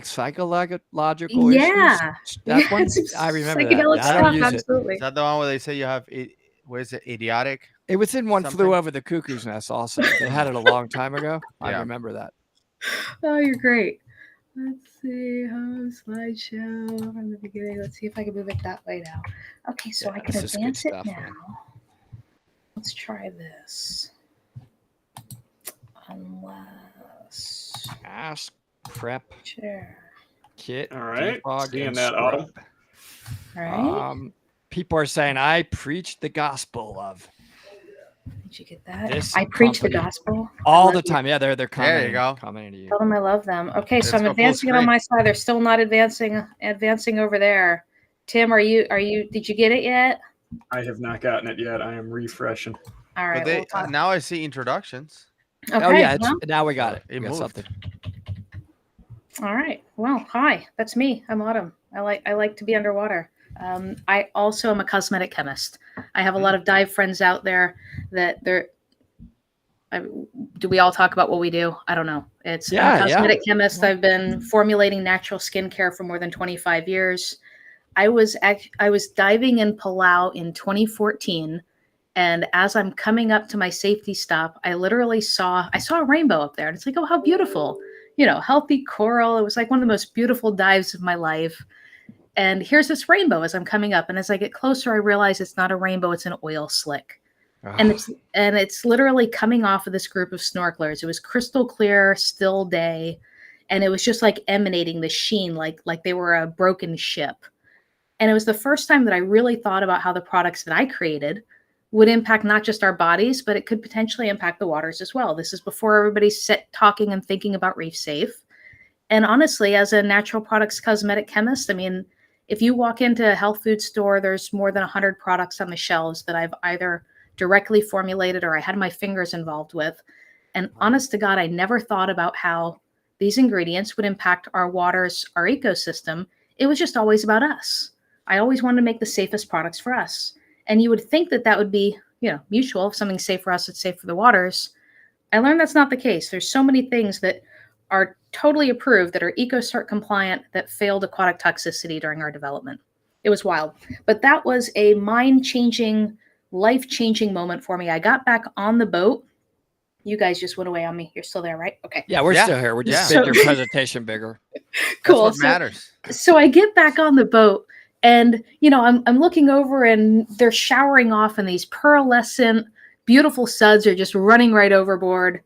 psychological Yeah. issues. That Yeah, one, it's I remember psychedelic that. I don't stuff, use absolutely. Is that the one where they say you have what is it, idiotic? it. It was in One something? Flew Over the Cuckoo's Nest also. They had it a long time ago. I Yeah. remember that. Oh, you're great. Let's see, home slideshow from the beginning. Let's see if I can move it that way now. Okay, so I can this is good advance it stuff, now. man. Let's try this. Unless Ask prep share. kit. All right. defog, Seeing and that, scrub. Autumn. All right. People are saying I preach the gospel of Did you get that? this I preach the company gospel all I the love you. time. Yeah, they're commenting. you go. Commenting to you. Tell them I love them. Okay, Let's so I'm go full advancing it on screen. my side. They're still not advancing over there. Tim, did you get it yet? I have not gotten it yet. I am refreshing. All right. But they we'll talk- now I see introductions. Okay, Oh yeah, well, now we got it. It We got moved. something. all right. Well, hi, that's me. I'm Autumn. I like to be underwater. I also am a cosmetic chemist. I have a lot of dive friends out there that do we all talk about what we do? I don't know. I'm Yeah, a yeah. cosmetic chemist. I've been formulating natural skincare for more than 25 years. I was diving in Palau in 2014, and as I'm coming up to my safety stop, I literally saw a rainbow up there, and it's like, oh, how beautiful! Healthy coral. It was like one of the most beautiful dives of my life. And here's this rainbow as I'm coming up, and as I get closer, I realize it's not a rainbow; it's an oil slick. And it's literally coming off of this group of snorkelers. It was crystal clear, still day, and it was just like emanating the sheen, like they were a broken ship. And it was the first time that I really thought about how the products that I created would impact not just our bodies, but it could potentially impact the waters as well. This is before everybody's talking and thinking about reef safe. And honestly, as a natural products cosmetic chemist, I mean, if you walk into a health food store, there's more than 100 products on the shelves that I've either directly formulated or I had my fingers involved with. And honest to God, I never thought about how these ingredients would impact our waters, our ecosystem. It was just always about us. I always wanted to make the safest products for us. And you would think that would be, mutual. If something's safe for us, it's safe for the waters. I learned that's not the case. There's so many things that are totally approved that are EcoCert compliant that failed aquatic toxicity during our development. It was wild. But that was a mind-changing, life-changing moment for me. I got back on the boat. You guys just went away on me. You're still there, right? Okay. Yeah, we're still here. We're just making your presentation bigger. Cool. That's what matters. So I get back on the boat And, you know, I'm looking over and they're showering off and these pearlescent, beautiful suds are just running right overboard.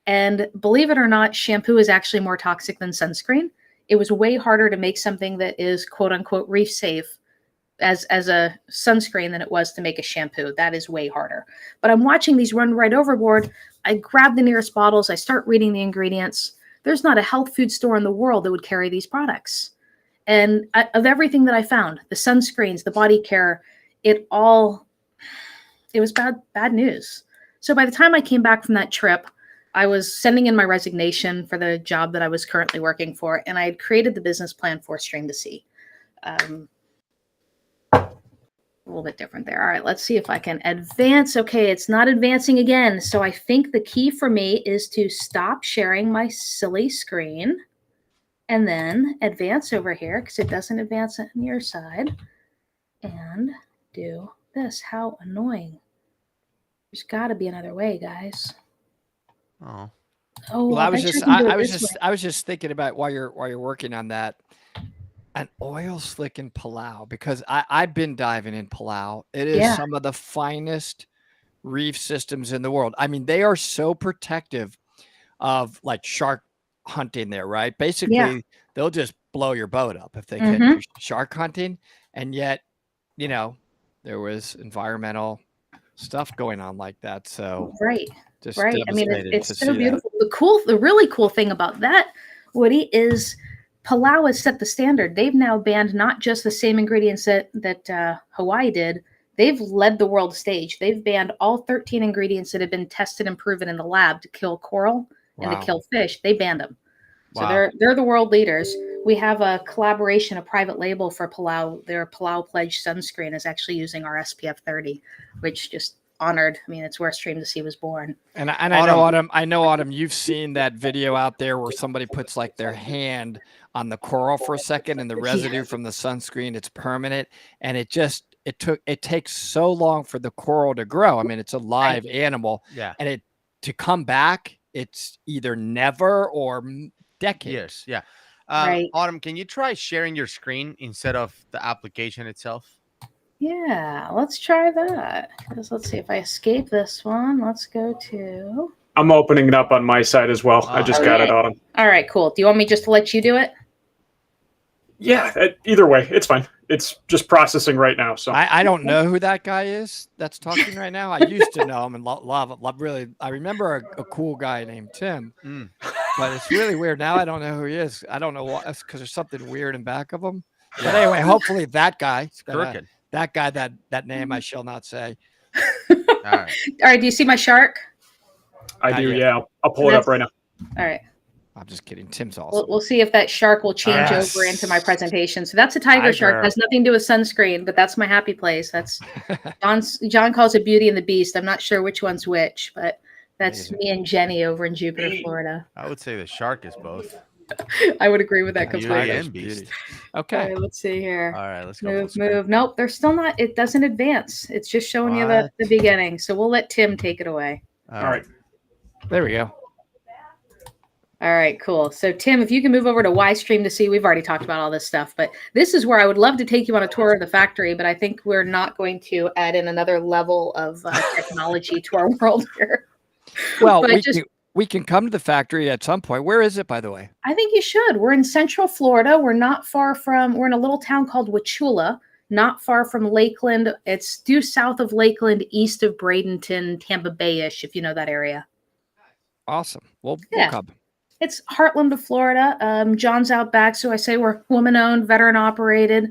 And believe it or not, shampoo is actually more toxic than sunscreen. It was way harder to make something that is quote unquote reef safe as a sunscreen than it was to make a shampoo. That is way harder. But I'm watching these run right overboard. I grab the nearest bottles. I start reading the ingredients. There's not a health food store in the world that would carry these products. And of everything that I found, the sunscreens, the body care, it was bad news. So by the time I came back from that trip, I was sending in my resignation for the job that I was currently working for, and I had created the business plan for Stream to Sea. A little bit different there. All right, let's see if I can advance. Okay, it's not advancing again. So I think the key for me is to stop sharing my silly screen and then advance over here because it doesn't advance on your side and do this. How annoying. There's got to be another way, guys. Oh. Well, I was just thinking about while you're working on that, an oil slick in Palau, because I've been diving in Palau. It is some of the finest reef systems in the world. I mean, they are so protective of like shark hunting there, right? Basically, they'll just blow your boat up if they get you shark hunting. And yet, you know, there was environmental stuff going on like that. So just right. I mean, it's so beautiful. That. The really cool thing about that, Woody, is Palau has set the standard. They've now banned not just the same ingredients that Hawaii did. They've led the world stage. They've banned all 13 ingredients that have been tested and proven in the lab to kill coral and to kill fish. They banned them. So they're the world leaders. We have a collaboration, a private label for Palau. Their Palau Pledge sunscreen is actually using our SPF 30, which just honored. I mean, it's where Stream to Sea was born. And I know Autumn, you've seen that video out there where somebody puts like their hand on the coral for a second and the residue from the sunscreen, it's permanent. And it takes so long for the coral to grow. I mean, it's a live animal. Yeah. And to come back, it's either never or decades. Yes. Yeah. Autumn, can you try sharing your screen instead of the application itself? Yeah, let's try that. Let's see if I escape this one. Let's go to... I'm opening it up on my side as well. I just got it, Autumn. All right, cool. Do you want me just to let you do it? Yeah, either way, it's fine. It's just processing right now. So I don't know who that guy is that's talking right now. I used to know him and love really. I remember a cool guy named Tim, but it's really weird now. I don't know who he is. I don't know what, because there's something weird in back of him. But anyway, hopefully that guy, that name I shall not say. All right. Do you see my shark? I do. Yeah, I'll pull it up right now. All right. I'm just kidding. Tim's awesome. We'll see if that shark will change over into my presentation. So that's a tiger shark. Has nothing to do with sunscreen, but that's my happy place. That's John calls it Beauty and the Beast. I'm not sure which one's which, but that's me and Jenny over in Jupiter, Florida. I would say the shark is both. I would agree with that completely. Beauty and Beast. Okay. All right, let's see here. All right, let's go. Move. Nope, they're still not. It doesn't advance. It's just showing you the beginning. So we'll let Tim take it away. All right. There we go. All right, cool. So Tim, if you can move over to Y Stream to Sea, we've already talked about all this stuff, but this is where I would love to take you on a tour of the factory, but I think we're not going to add in another level of technology to our world here. Well, we can come to the factory at some point. Where is it, by the way? I think you should. We're in Central Florida. We're in a little town called Wauchula, not far from Lakeland. It's due south of Lakeland, east of Bradenton, Tampa Bay-ish, if you know that area. Awesome. We'll come. It's heartland of Florida. John's out back, so I say we're woman-owned, veteran-operated,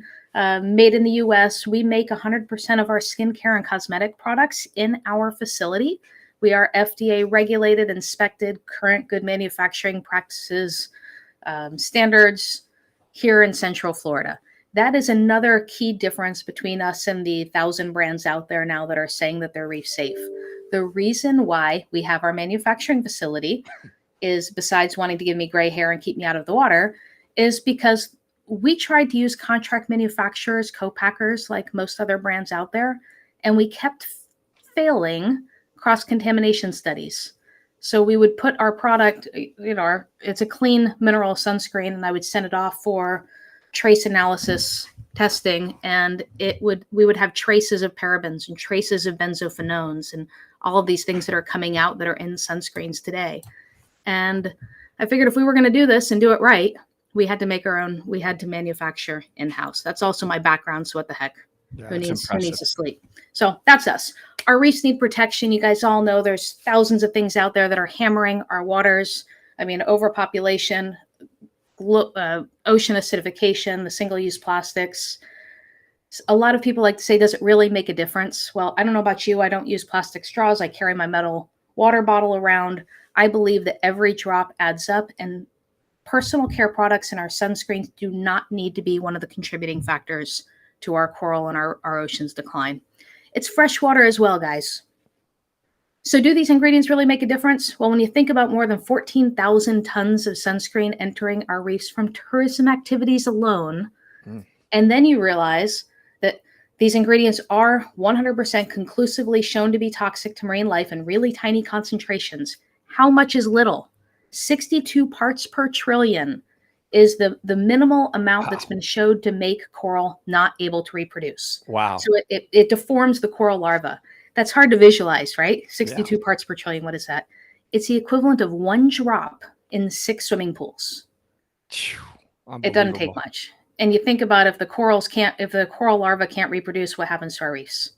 made in the U.S. We make 100% of our skincare and cosmetic products in our facility. We are FDA regulated, inspected, current good manufacturing practices, standards here in Central Florida. That is another key difference between us and the 1,000 brands out there now that are saying that they're reef safe. The reason why we have our manufacturing facility is, besides wanting to give me gray hair and keep me out of the water, is because we tried to use contract manufacturers, co-packers, like most other brands out there, and we kept failing cross-contamination studies. So we would put our product, it's a clean mineral sunscreen, and I would send it off for trace analysis testing, and we would have traces of parabens and traces of benzophenones and all of these things that are coming out that are in sunscreens today. And I figured if we were going to do this and do it right, we had to make our own. We had to manufacture in-house. That's also my background. So what the heck? Yeah, who needs to sleep? So that's us. Our reefs need protection. You guys all know there's thousands of things out there that are hammering our waters. I mean, overpopulation, ocean acidification, the single-use plastics. A lot of people like to say, does it really make a difference? Well, I don't know about you. I don't use plastic straws. I carry my metal water bottle around. I believe that every drop adds up, and personal care products and our sunscreens do not need to be one of the contributing factors to our coral and our ocean's decline. It's fresh water as well, guys. So do these ingredients really make a difference? Well, when you think about more than 14,000 tons of sunscreen entering our reefs from tourism activities alone, and then you realize that these ingredients are 100% conclusively shown to be toxic to marine life in really tiny concentrations. How much is little? 62 parts per trillion is the minimal amount that's been showed to make coral not able to reproduce. Wow. So it deforms the coral larva. That's hard to visualize, right? 62 parts per trillion. What is that? It's the equivalent of 1 drop in 6 swimming pools. It doesn't take much. And you think about if the coral larva can't reproduce, what happens to our reefs?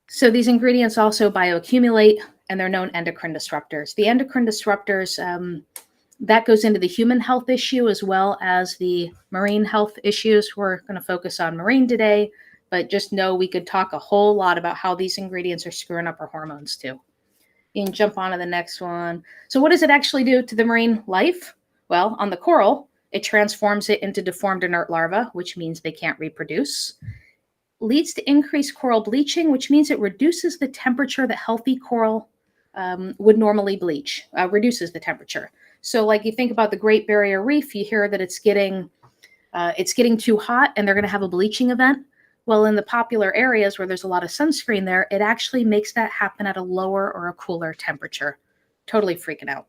So these ingredients also bioaccumulate, and they're known endocrine disruptors. The endocrine disruptors, that goes into the human health issue as well as the marine health issues. We're going to focus on marine today, but just know we could talk a whole lot about how these ingredients are screwing up our hormones too. You can jump on to the next one. So what does it actually do to the marine life? Well, on the coral, it transforms it into deformed inert larvae, which means they can't reproduce. Leads to increased coral bleaching, which means it reduces the temperature that healthy coral would normally bleach, reduces the temperature. So like you think about the Great Barrier Reef, you hear that it's getting too hot and they're going to have a bleaching event. Well, in the popular areas where there's a lot of sunscreen there, it actually makes that happen at a lower or a cooler temperature. Totally freaking out.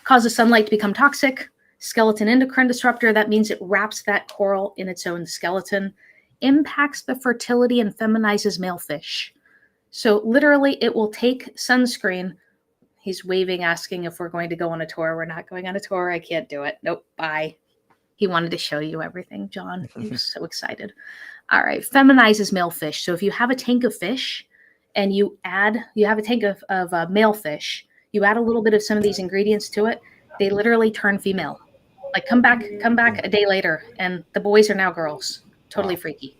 Causes sunlight to become toxic. Skeleton endocrine disruptor, that means it wraps that coral in its own skeleton. Impacts the fertility and feminizes male fish. So literally it will take sunscreen. He's waving, asking if we're going to go on a tour. We're not going on a tour. I can't do it. Nope. Bye. He wanted to show you everything, John. He was so excited. All right. Feminizes male fish. So if you have a tank of fish and you have a tank of male fish, you add a little bit of some of these ingredients to it, they literally turn female. Like come back a day later and the boys are now girls. Totally freaky.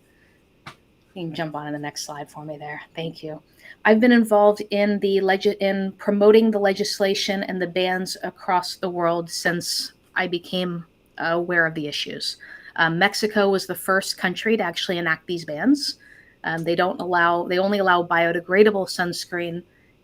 You can jump on to the next slide for me there. Thank you. I've been involved in in promoting the legislation and the bans across the world since I became aware of the issues. Mexico was the first country to actually enact these bans. They only allow biodegradable sunscreen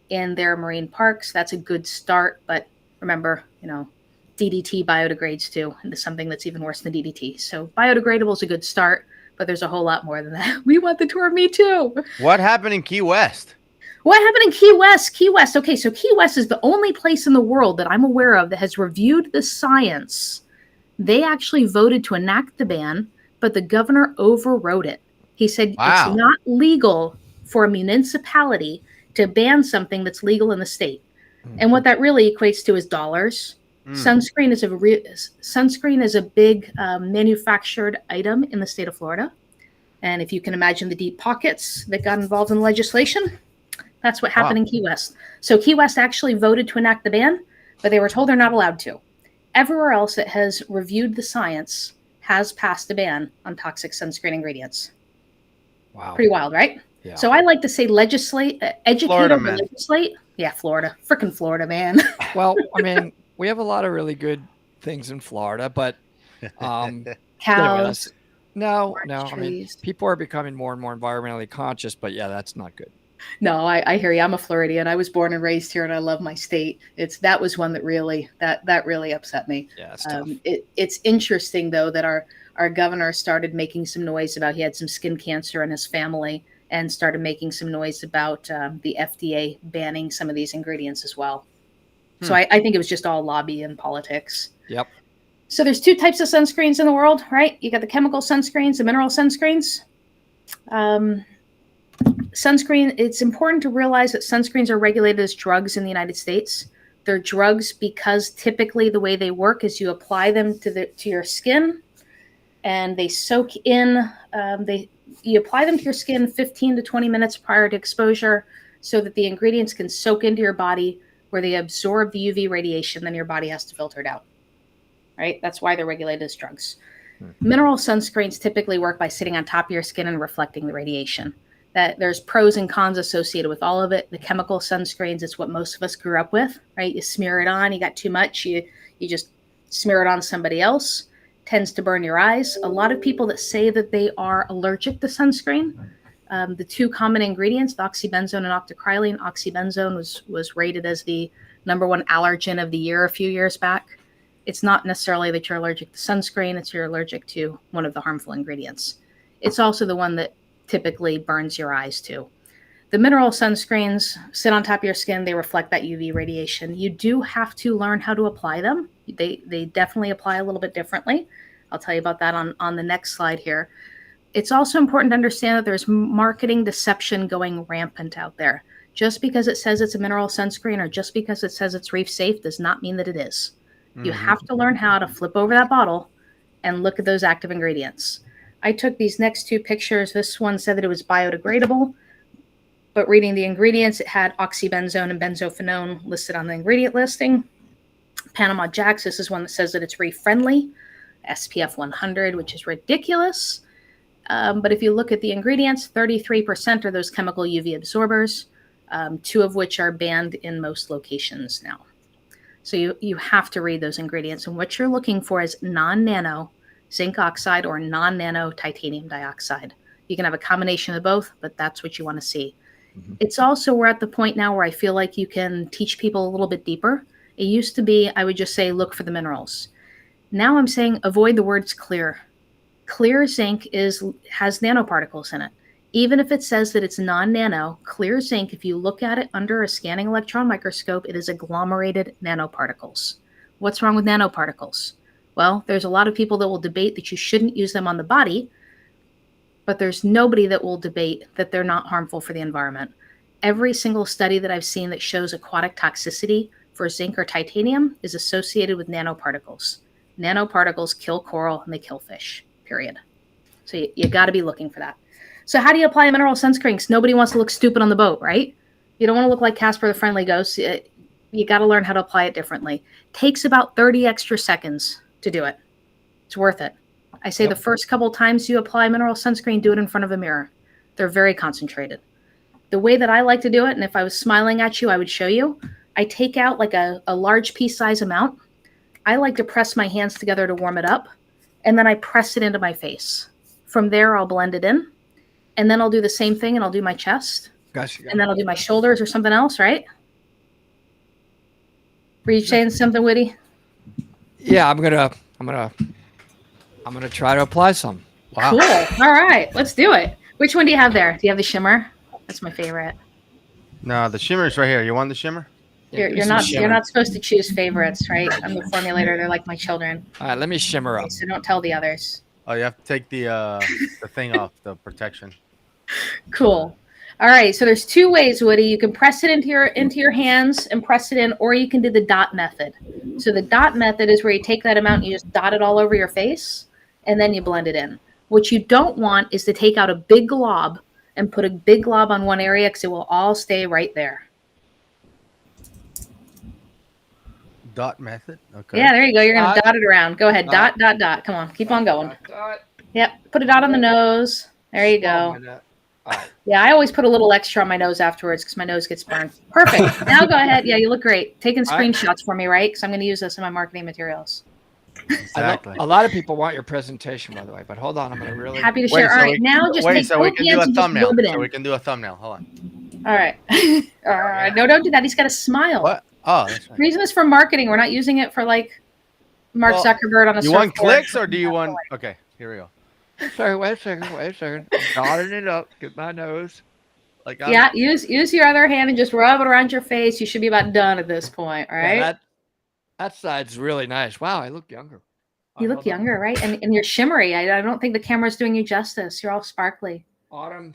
in their marine parks. That's a good start, but remember, DDT biodegrades too into something that's even worse than DDT. So biodegradable is a good start, but there's a whole lot more than that. We want the tour, me too. What happened in Key West? What happened in Key West? Key West. Okay, so Key West is the only place in the world that I'm aware of that has reviewed the science. They actually voted to enact the ban, but the governor overrode it. He said It's not legal for a municipality to ban something that's legal in the state. And what that really equates to is dollars. Sunscreen is a big manufactured item in the state of Florida. And if you can imagine the deep pockets that got involved in legislation, that's what happened in Key West. So Key West actually voted to enact the ban, but they were told they're not allowed to. Everywhere else that has reviewed the science has passed a ban on toxic sunscreen ingredients. Wow. Pretty wild, right? Yeah. So I like to say legislate, educate Florida, over man. legislate. Yeah, Florida. Frickin' Florida, man. Well, I mean, we have a lot of really good things in Florida, but Cows. No. orange I mean, trees. people are becoming more and more environmentally conscious, but yeah, that's not good. No, I hear you. I'm a Floridian. I was born and raised here, and I love my state. That was one that really upset me. Yeah, it's tough. It's interesting though that our governor started making some noise about he had some skin cancer in his family, and started making some noise about the FDA banning some of these ingredients as well. So I think it was just all lobby and politics. Yep. So there's two types of sunscreens in the world, right? You got the chemical sunscreens, the mineral sunscreens. Sunscreen, it's important to realize that sunscreens are regulated as drugs in the United States. They're drugs because typically the way they work is you apply them to your skin and they soak in, you apply them to your skin 15 to 20 minutes prior to exposure so that the ingredients can soak into your body where they absorb the UV radiation, then your body has to filter it out. Right? That's why they're regulated as drugs. Mineral sunscreens typically work by sitting on top of your skin and reflecting the radiation. That there's pros and cons associated with all of it. The chemical sunscreens, it's what most of us grew up with, right? You smear it on, you got too much, you just smear it on somebody else. Tends to burn your eyes. A lot of people that say that they are allergic to sunscreen, the two common ingredients, the oxybenzone and octocrylene. Oxybenzone was rated as the #1 allergen of the year a few years back. It's not necessarily that you're allergic to sunscreen, it's you're allergic to one of the harmful ingredients. It's also the one that typically burns your eyes too. The mineral sunscreens sit on top of your skin, they reflect that UV radiation. You do have to learn how to apply them. They definitely apply a little bit differently. I'll tell you about that on the next slide here. It's also important to understand that there's marketing deception going rampant out there. Just because it says it's a mineral sunscreen or just because it says it's reef safe does not mean that it is. You have to learn how to flip over that bottle and look at those active ingredients. I took these next two pictures. This one said that it was biodegradable, but reading the ingredients, it had oxybenzone and benzophenone listed on the ingredient listing. Panama Jacks, this is one that says that it's reef friendly, SPF 100, which is ridiculous. But if you look at the ingredients, 33% are those chemical UV absorbers, 2 of which are banned in most locations now. So you have to read those ingredients. And what you're looking for is non-nano zinc oxide or non-nano titanium dioxide. You can have a combination of both, but that's what you want to see. It's also, we're at the point now where I feel like you can teach people a little bit deeper. It used to be, I would just say, look for the minerals. Now I'm saying avoid the words clear. Clear zinc has nanoparticles in it. Even if it says that it's non-nano, clear zinc, if you look at it under a scanning electron microscope, it is agglomerated nanoparticles. What's wrong with nanoparticles? Well, there's a lot of people that will debate that you shouldn't use them on the body, but there's nobody that will debate that they're not harmful for the environment. Every single study that I've seen that shows aquatic toxicity for zinc or titanium is associated with nanoparticles. Nanoparticles kill coral and they kill fish, period. So you got to be looking for that. So how do you apply a mineral sunscreen? Because nobody wants to look stupid on the boat, right? You don't want to look like Casper the Friendly Ghost. You got to learn how to apply it differently. Takes about 30 extra seconds to do it. It's worth it. I say the first couple times you apply mineral sunscreen, do it in front of a mirror. They're very concentrated. The way that I like to do it, and if I was smiling at you, I would show you, I take out like a large pea size amount. I like to press my hands together to warm it up, and then I press it into my face. From there, I'll blend it in. And then I'll do the same thing and I'll do my chest. Gotcha. And then I'll do my shoulders or something else, right? Were you saying something witty? Yeah, I'm gonna try to apply some. Wow. Cool. All right, let's do it. Which one do you have there? Do you have the shimmer? That's my favorite. No, the shimmer's right here. You want the shimmer? You're not supposed to choose favorites, right? I'm the formulator. They're like my children. All right, let me shimmer up. So don't tell the others. Oh, you have to take the thing off, the protection. Cool. All right. So there's 2 ways, Woody. You can press it into your hands and press it in, or you can do the dot method. So the dot method is where you take that amount and you just dot it all over your face, and then you blend it in. What you don't want is to take out a big glob and put a big glob on one area because it will all stay right there. Dot method? Okay. Yeah, there you go. You're going to dot it around. Go ahead. Dot, dot, dot. Come on. Keep on going. Yep. Put a dot on the nose. There you go. Yeah, I always put a little extra on my nose afterwards because my nose gets burned. Perfect. Now go ahead. Yeah, you look great. Taking screenshots for me, right? Because I'm going to use this in my marketing materials. Exactly. A lot of people want your presentation, by the way, but hold on. I'm going to really... Happy to share. All right, now just take so we both can do hands a and just thumbnail. rub it in. So we can do a thumbnail. Hold on. All right. No, don't do that. He's got to smile. What? Oh, that's right. The reason is for marketing. We're not using it for like Mark Zuckerberg on a You surfboard. want clicks or do you want... Okay, here we go. Sorry, wait a second. Dotting it up. Get my nose. Like yeah, use your other hand and just rub it around your face. You should be about done at this point, all right? Yeah, that side's really nice. Wow, I look younger. You look younger, right? And you're shimmery. I don't think the camera's doing you justice. You're all sparkly. Autumn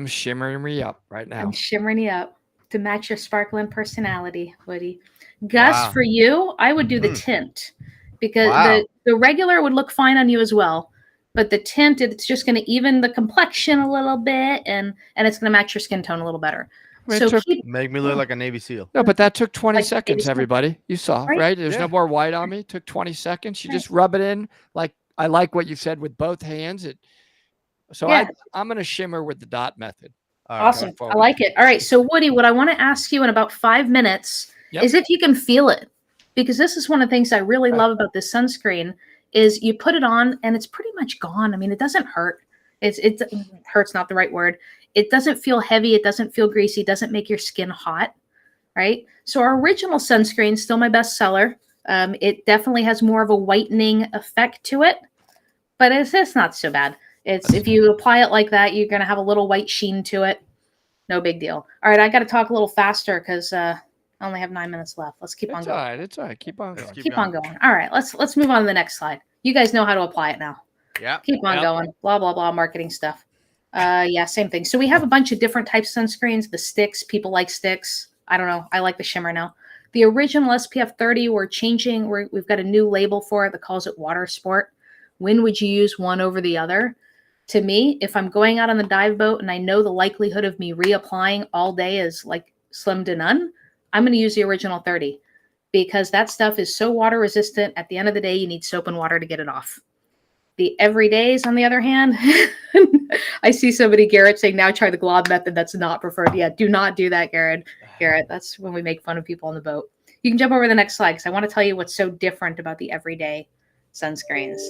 shimmering me up right now. I'm shimmering you up to match your sparkling personality, Woody. Gus, Wow. for you, I would do the tint because Wow. the regular would look fine on you as well. But the tint, it's just going to even the complexion a little bit, and it's going to match your skin tone a little better. So Make me look like a Navy SEAL. No, but that took 20 Like seconds, Navy SEAL. everybody. You saw, Right? right? There's Yeah. no more white on me. It took 20 seconds. You just rub it in. Like I like what you said with both hands. Yeah. I'm going to shimmer with the dot method. Awesome. going I forward. like it. All right. So, Woody, what I want to ask you in about 5 minutes is if you can feel it, because this is one of the things I really love about this sunscreen is you put it on and it's pretty much gone. I mean, it doesn't hurt. It hurt's not the right word. It doesn't feel heavy. It doesn't feel greasy. It doesn't make your skin hot, right? So our original sunscreen is still my best seller. It definitely has more of a whitening effect to it, but it's not so bad. If you apply it like that, you're going to have a little white sheen to it. No big deal. All right, I got to talk a little faster because I only have 9 minutes left. Let's keep on going. It's all right. Keep on going. Keep on going. All right, let's move on to the next slide. You guys know how to apply it now. Yeah. Keep on going. Blah, blah, blah, marketing stuff. Yeah, same thing. So we have a bunch of different types of sunscreens. The sticks, people like sticks. I don't know. I like the shimmer now. The original SPF 30, we've got a new label for it that calls it Water Sport. When would you use one over the other? To me, if I'm going out on the dive boat and I know the likelihood of me reapplying all day is like slim to none, I'm going to use the original 30 because that stuff is so water resistant. At the end of the day, you need soap and water to get it off. The everydays, on the other hand, I see somebody, Garrett, saying now try the glob method. That's not preferred. Yeah, do not do that, Garrett. That's when we make fun of people on the boat. You can jump over to the next slide because I want to tell you what's so different about the everyday sunscreens.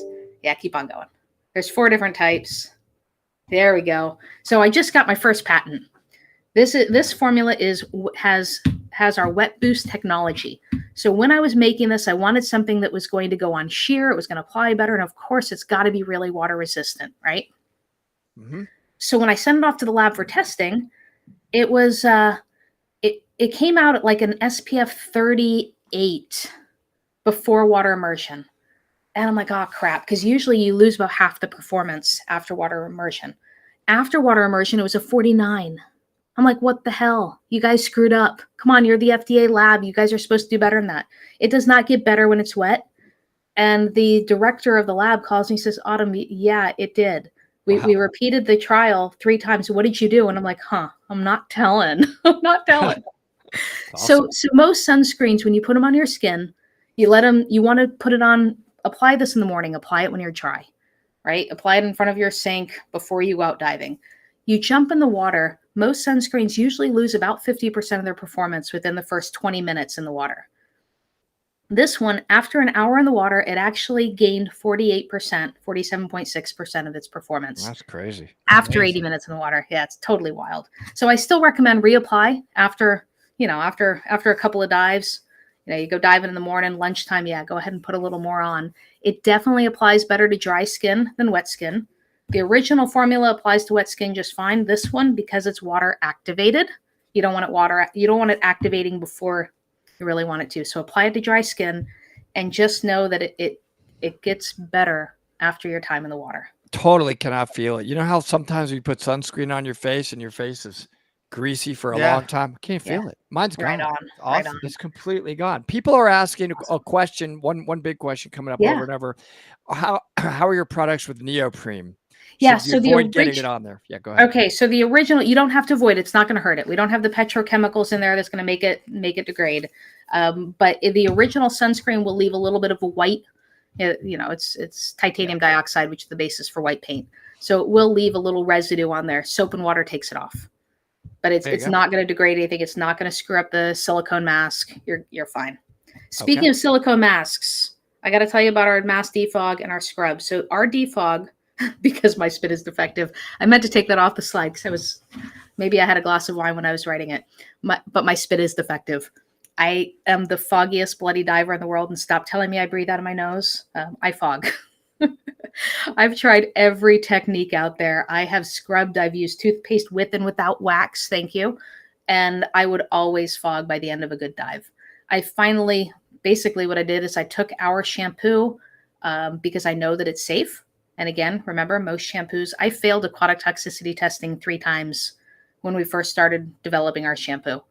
Yeah, keep on going. There's 4 different types. There we go. So I just got my first patent. This formula has our wet boost technology. So when I was making this, I wanted something that was going to go on sheer. It was going to apply better. And of course, it's got to be really water resistant, right? Mm-hmm. So when I sent it off to the lab for testing, it was it came out at like an SPF 38 before water immersion. And I'm like, oh, crap. Because usually you lose about half the performance after water immersion. After water immersion, it was a 49. I'm like, what the hell? You guys screwed up. Come on, you're the FDA lab. You guys are supposed to do better than that. It does not get better when it's wet. And the director of the lab calls me and says, Autumn, yeah, it did. We repeated the trial 3 times. What did you do? And I'm like, I'm not telling. I'm not telling. Awesome. So most sunscreens, when you put them on your skin, you want to put it on, apply this in the morning, apply it when you're dry, right? Apply it in front of your sink before you go out diving. You jump in the water. Most sunscreens usually lose about 50% of their performance within the first 20 minutes in the water. This one, after an hour in the water, it actually gained 48%, 47.6% of its performance. That's crazy. After 80 minutes in the water. Yeah, it's totally wild. So I still recommend reapply after a couple of dives. You go diving in the morning, lunchtime, go ahead and put a little more on. It definitely applies better to dry skin than wet skin. The original formula applies to wet skin just fine. This one, because it's water activated, you don't want it activating before you really want it to. So apply it to dry skin and just know that it gets better after your time in the water. Totally cannot feel it. You know how sometimes you put sunscreen on your face and your face is greasy for a long time? Can't feel it. Mine's gone. Right on. Awesome. Right on. It's completely gone. People are asking a question, one big question coming up over and over. How are your products with neoprene? So avoid getting it on there. Yeah, go ahead. Okay, so the original, you don't have to avoid it. It's not going to hurt it. We don't have the petrochemicals in there that's going to make it degrade. But the original sunscreen will leave a little bit of a white. It's titanium dioxide, which is the basis for white paint. So it will leave a little residue on there. Soap and water takes it off. But it's not going to degrade anything. It's not going to screw up the silicone mask. You're fine. Speaking of silicone masks, I got to tell you about our mask defog and our scrub. So our defog, because my spit is defective, I meant to take that off the slide because maybe I had a glass of wine when I was writing it. But my spit is defective. I am the foggiest bloody diver in the world, and stop telling me I breathe out of my nose. I fog. I've tried every technique out there. I have scrubbed. I've used toothpaste with and without wax. Thank you. And I would always fog by the end of a good dive. Basically what I did is I took our shampoo, because I know that it's safe. And again, remember, most shampoos, I failed aquatic toxicity testing 3 times when we first started developing our shampoo.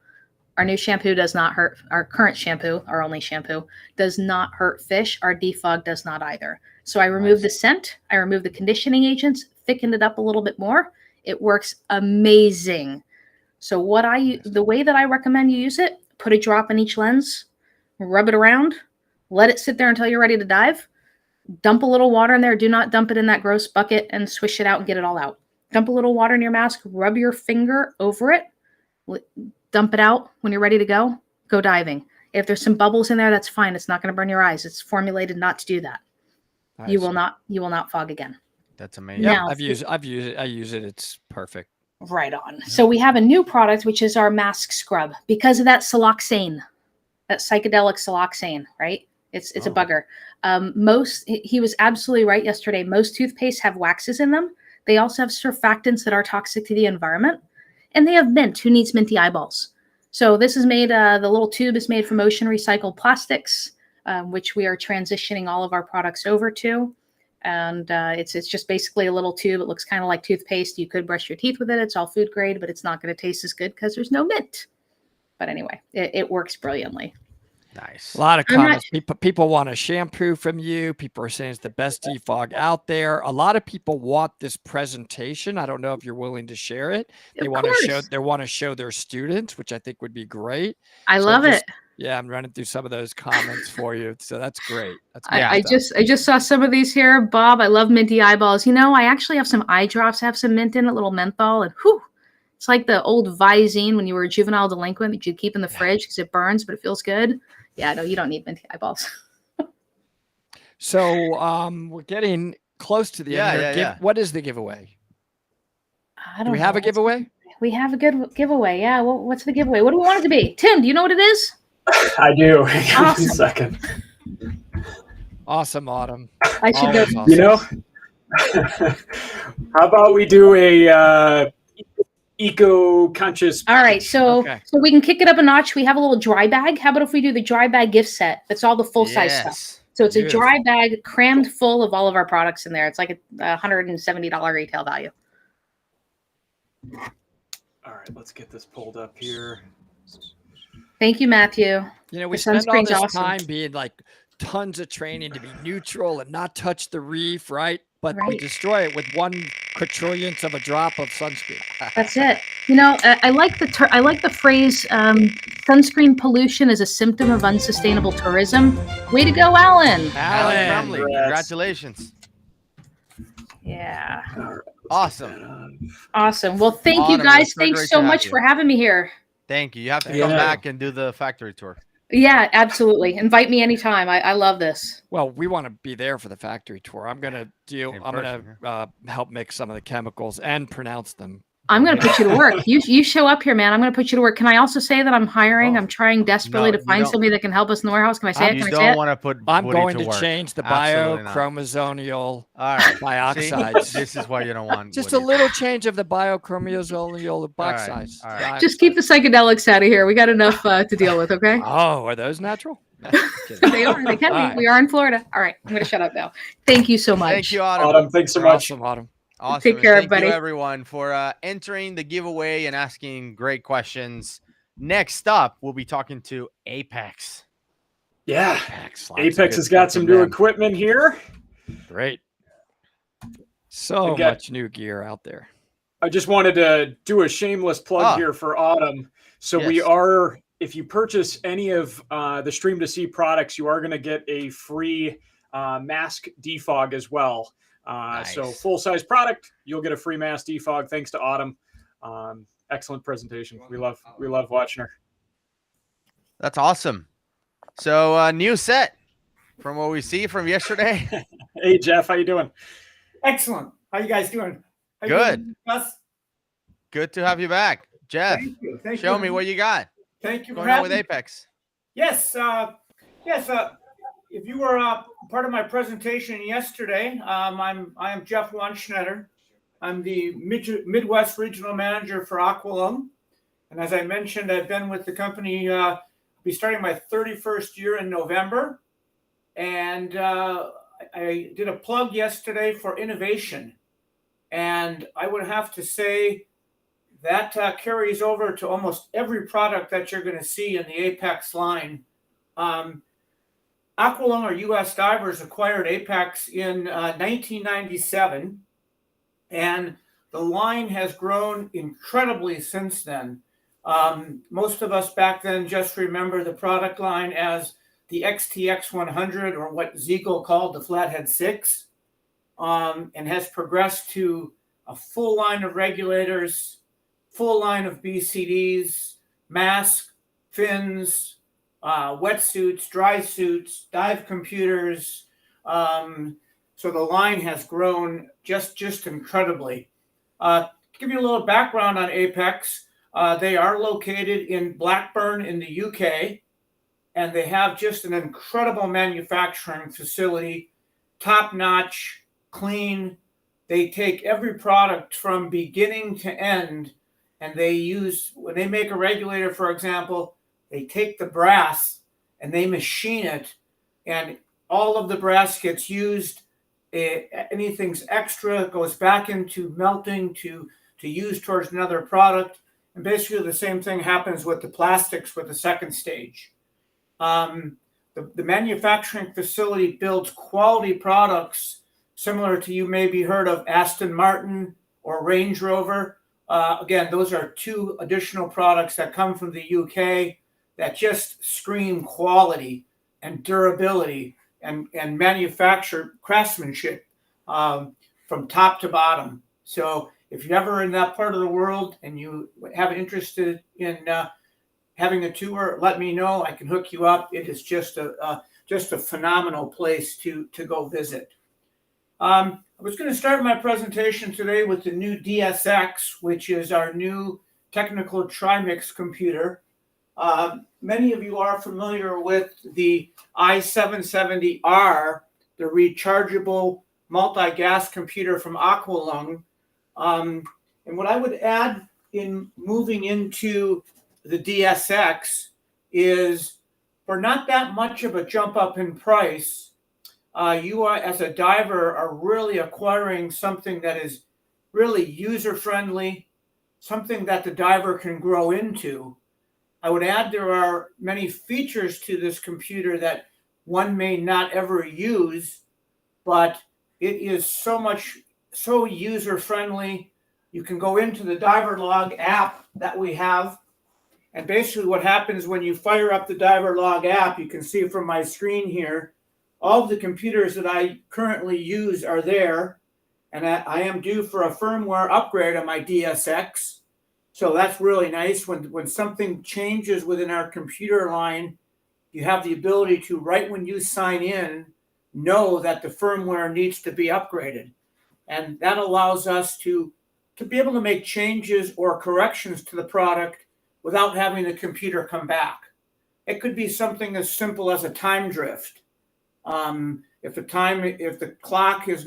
Our new shampoo does not hurt, our current shampoo, our only shampoo, does not hurt fish. Our defog does not either. So I removed the scent, I removed the conditioning agents, thickened it up a little bit more. It works amazing. So the way that I recommend you use it, put a drop in each lens, rub it around, let it sit there until you're ready to dive. Dump a little water in there. Do not dump it in that gross bucket and swish it out and get it all out. Dump a little water in your mask, rub your finger over it, dump it out when you're ready to go diving. If there's some bubbles in there, that's fine. It's not going to burn your eyes. It's formulated not to do that. You will not fog again. That's amazing. Yeah, Now, I've used it. I use it. It's perfect. Right on. So we have a new product, which is our mask scrub, because of that siloxane, that psychedelic siloxane, right? It's a bugger. He was absolutely right yesterday. Most toothpastes have waxes in them. They also have surfactants that are toxic to the environment, and they have mint. Who needs minty eyeballs? So this is made, the little tube is made from ocean recycled plastics, which we are transitioning all of our products over to. And it's just basically a little tube. It looks kind of like toothpaste. You could brush your teeth with it. It's all food grade, but it's not going to taste as good because there's no mint. But anyway, it works brilliantly. Nice. A lot of comments. People want a shampoo from you. People are saying it's the best defog out there. A lot of people want this presentation. I don't know if you're willing to share it. They want to show their students, which I think would be great. I love it. Yeah, I'm running through some of those comments for you. So that's great. That's I just saw some of these here. Bob, I love minty eyeballs. You know, I actually have some eye drops that have some mint in it, little menthol, and whew, it's like the old Visine when you were a juvenile delinquent that you'd keep in the fridge because it burns, but it feels good. Yeah, no, you don't need minty eyeballs. So we're getting close to the end here. What is the giveaway? Do we have a giveaway? We have a good giveaway. Yeah. Well, what's the giveaway? What do we want it to be? Tim, do you know what it is? I do. Awesome. Give me a second. Awesome, Autumn. I should know. Awesome. You know, how about we do a eco-conscious? All right, so we can kick it up a notch. We have a little dry bag. How about if we do the dry bag gift set? That's all the full-size stuff. So it's a dry bag crammed full of all of our products in there. It's like a $170 retail value. All right, let's get this pulled up here. Thank you, Matthew. You know, we spend all this time being like tons of training to be neutral and not touch the reef, right? But we destroy it with 1/4trillionth of a drop of sunscreen. That's it. You know, I like the phrase "sunscreen pollution is a symptom of unsustainable tourism." Way to go, Alan! Alan Brumley, congratulations! Yeah. Awesome. Well, thank you guys. Thanks so much for having me here. Thank you. You have to come back and do the factory tour. Yeah, absolutely. Invite me anytime. I love this. Well, we want to be there for the factory tour. I'm going to help mix some of the chemicals and pronounce them. I'm going to put you to work. You show up here, man. I'm going to put you to work. Can I also say that I'm hiring? I'm trying desperately to find somebody that can help us in the warehouse. Can I say it? You don't want to put I'm going to work. change the biochromosomal dioxides. This is why you don't want just a little change of the biochromosomal oxides. All right. Just keep the psychedelics out of here. We got enough to deal with, okay? Oh, are those natural? They are. They can be. We are in Florida. All right. I'm going to shut up now. Thank you so much. Thank you, Autumn. Autumn, thanks so much. Awesome, Autumn. Awesome. Take care, everybody. Thank you, everyone, for entering the giveaway and asking great questions. Next up, we'll be talking to Apex. Yeah. Apex has got some new equipment here. Great. So much new gear out there. I just wanted to do a shameless plug here for Autumn. So we are, if you purchase any of the Stream to See products, you are going to get a free mask defog as well. So full-size product, you'll get a free mask defog thanks to Autumn. Excellent presentation. We love watching her. That's awesome. So new set from what we see from yesterday. Hey Jeff, how you doing? Excellent. How you guys doing? Good. Good to have you back, Jeff. Thank you. Thank show you. me what you got. Thank you. Going on with Apex. Yes. If you were part of my presentation yesterday, I am Jeff Lunschnetter. I'm the Midwest Regional Manager for Aqualung. And as I mentioned, I've been with the company, be starting my 31st year in November. And I did a plug yesterday for innovation, and I would have to say that carries over to almost every product that you're going to see in the Apex line. Aqualung, or U.S. Divers, acquired Apex in 1997, and the line has grown incredibly since then. Most of us back then just remember the product line as the XTX 100, or what Ziegel called the Flathead 6, and has progressed to a full line of regulators, full line of BCDs, masks, fins, wetsuits, dry suits, dive computers. So the line has grown just incredibly. To give you a little background on Apex, they are located in Blackburn in the UK, and they have just an incredible manufacturing facility, top-notch, clean. They take every product from beginning to end, and they use, when they make a regulator, for example, they take the brass and they machine it, and all of the brass gets used. Anything's extra goes back into melting to use towards another product. And basically the same thing happens with the plastics with the second stage. The manufacturing facility builds quality products similar to, you maybe heard of Aston Martin or Range Rover. Again, those are two additional products that come from the UK that just scream quality and durability and manufacture craftsmanship from top to bottom. So if you're ever in that part of the world and you have interested in having a tour, let me know. I can hook you up. It is just a phenomenal place to go visit. I was going to start my presentation today with the new DSX, which is our new technical trimix computer. Many of you are familiar with the i770R, the rechargeable multi-gas computer from Aqualung. And what I would add in moving into the DSX is, for not that much of a jump up in price, you are, as a diver, are really acquiring something that is really user-friendly, something that the diver can grow into. I would add there are many features to this computer that one may not ever use, but it is so user-friendly. You can go into the DiverLog app that we have, and basically what happens when you fire up the DiverLog app, you can see from my screen here, all of the computers that I currently use are there, and I am due for a firmware upgrade on my DSX. So that's really nice. When something changes within our computer line, you have the ability to, right when you sign in, know that the firmware needs to be upgraded. And that allows us to be able to make changes or corrections to the product without having the computer come back. It could be something as simple as a time drift. If the clock is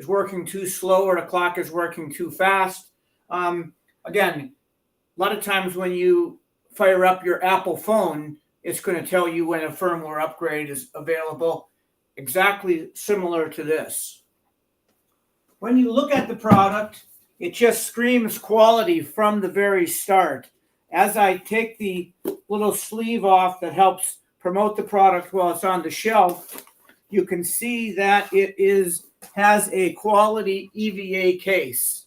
working too slow or the clock is working too fast. Again, a lot of times when you fire up your Apple phone, it's going to tell you when a firmware upgrade is available, exactly similar to this. When you look at the product, it just screams quality from the very start. As I take the little sleeve off that helps promote the product while it's on the shelf, you can see that it has a quality EVA case.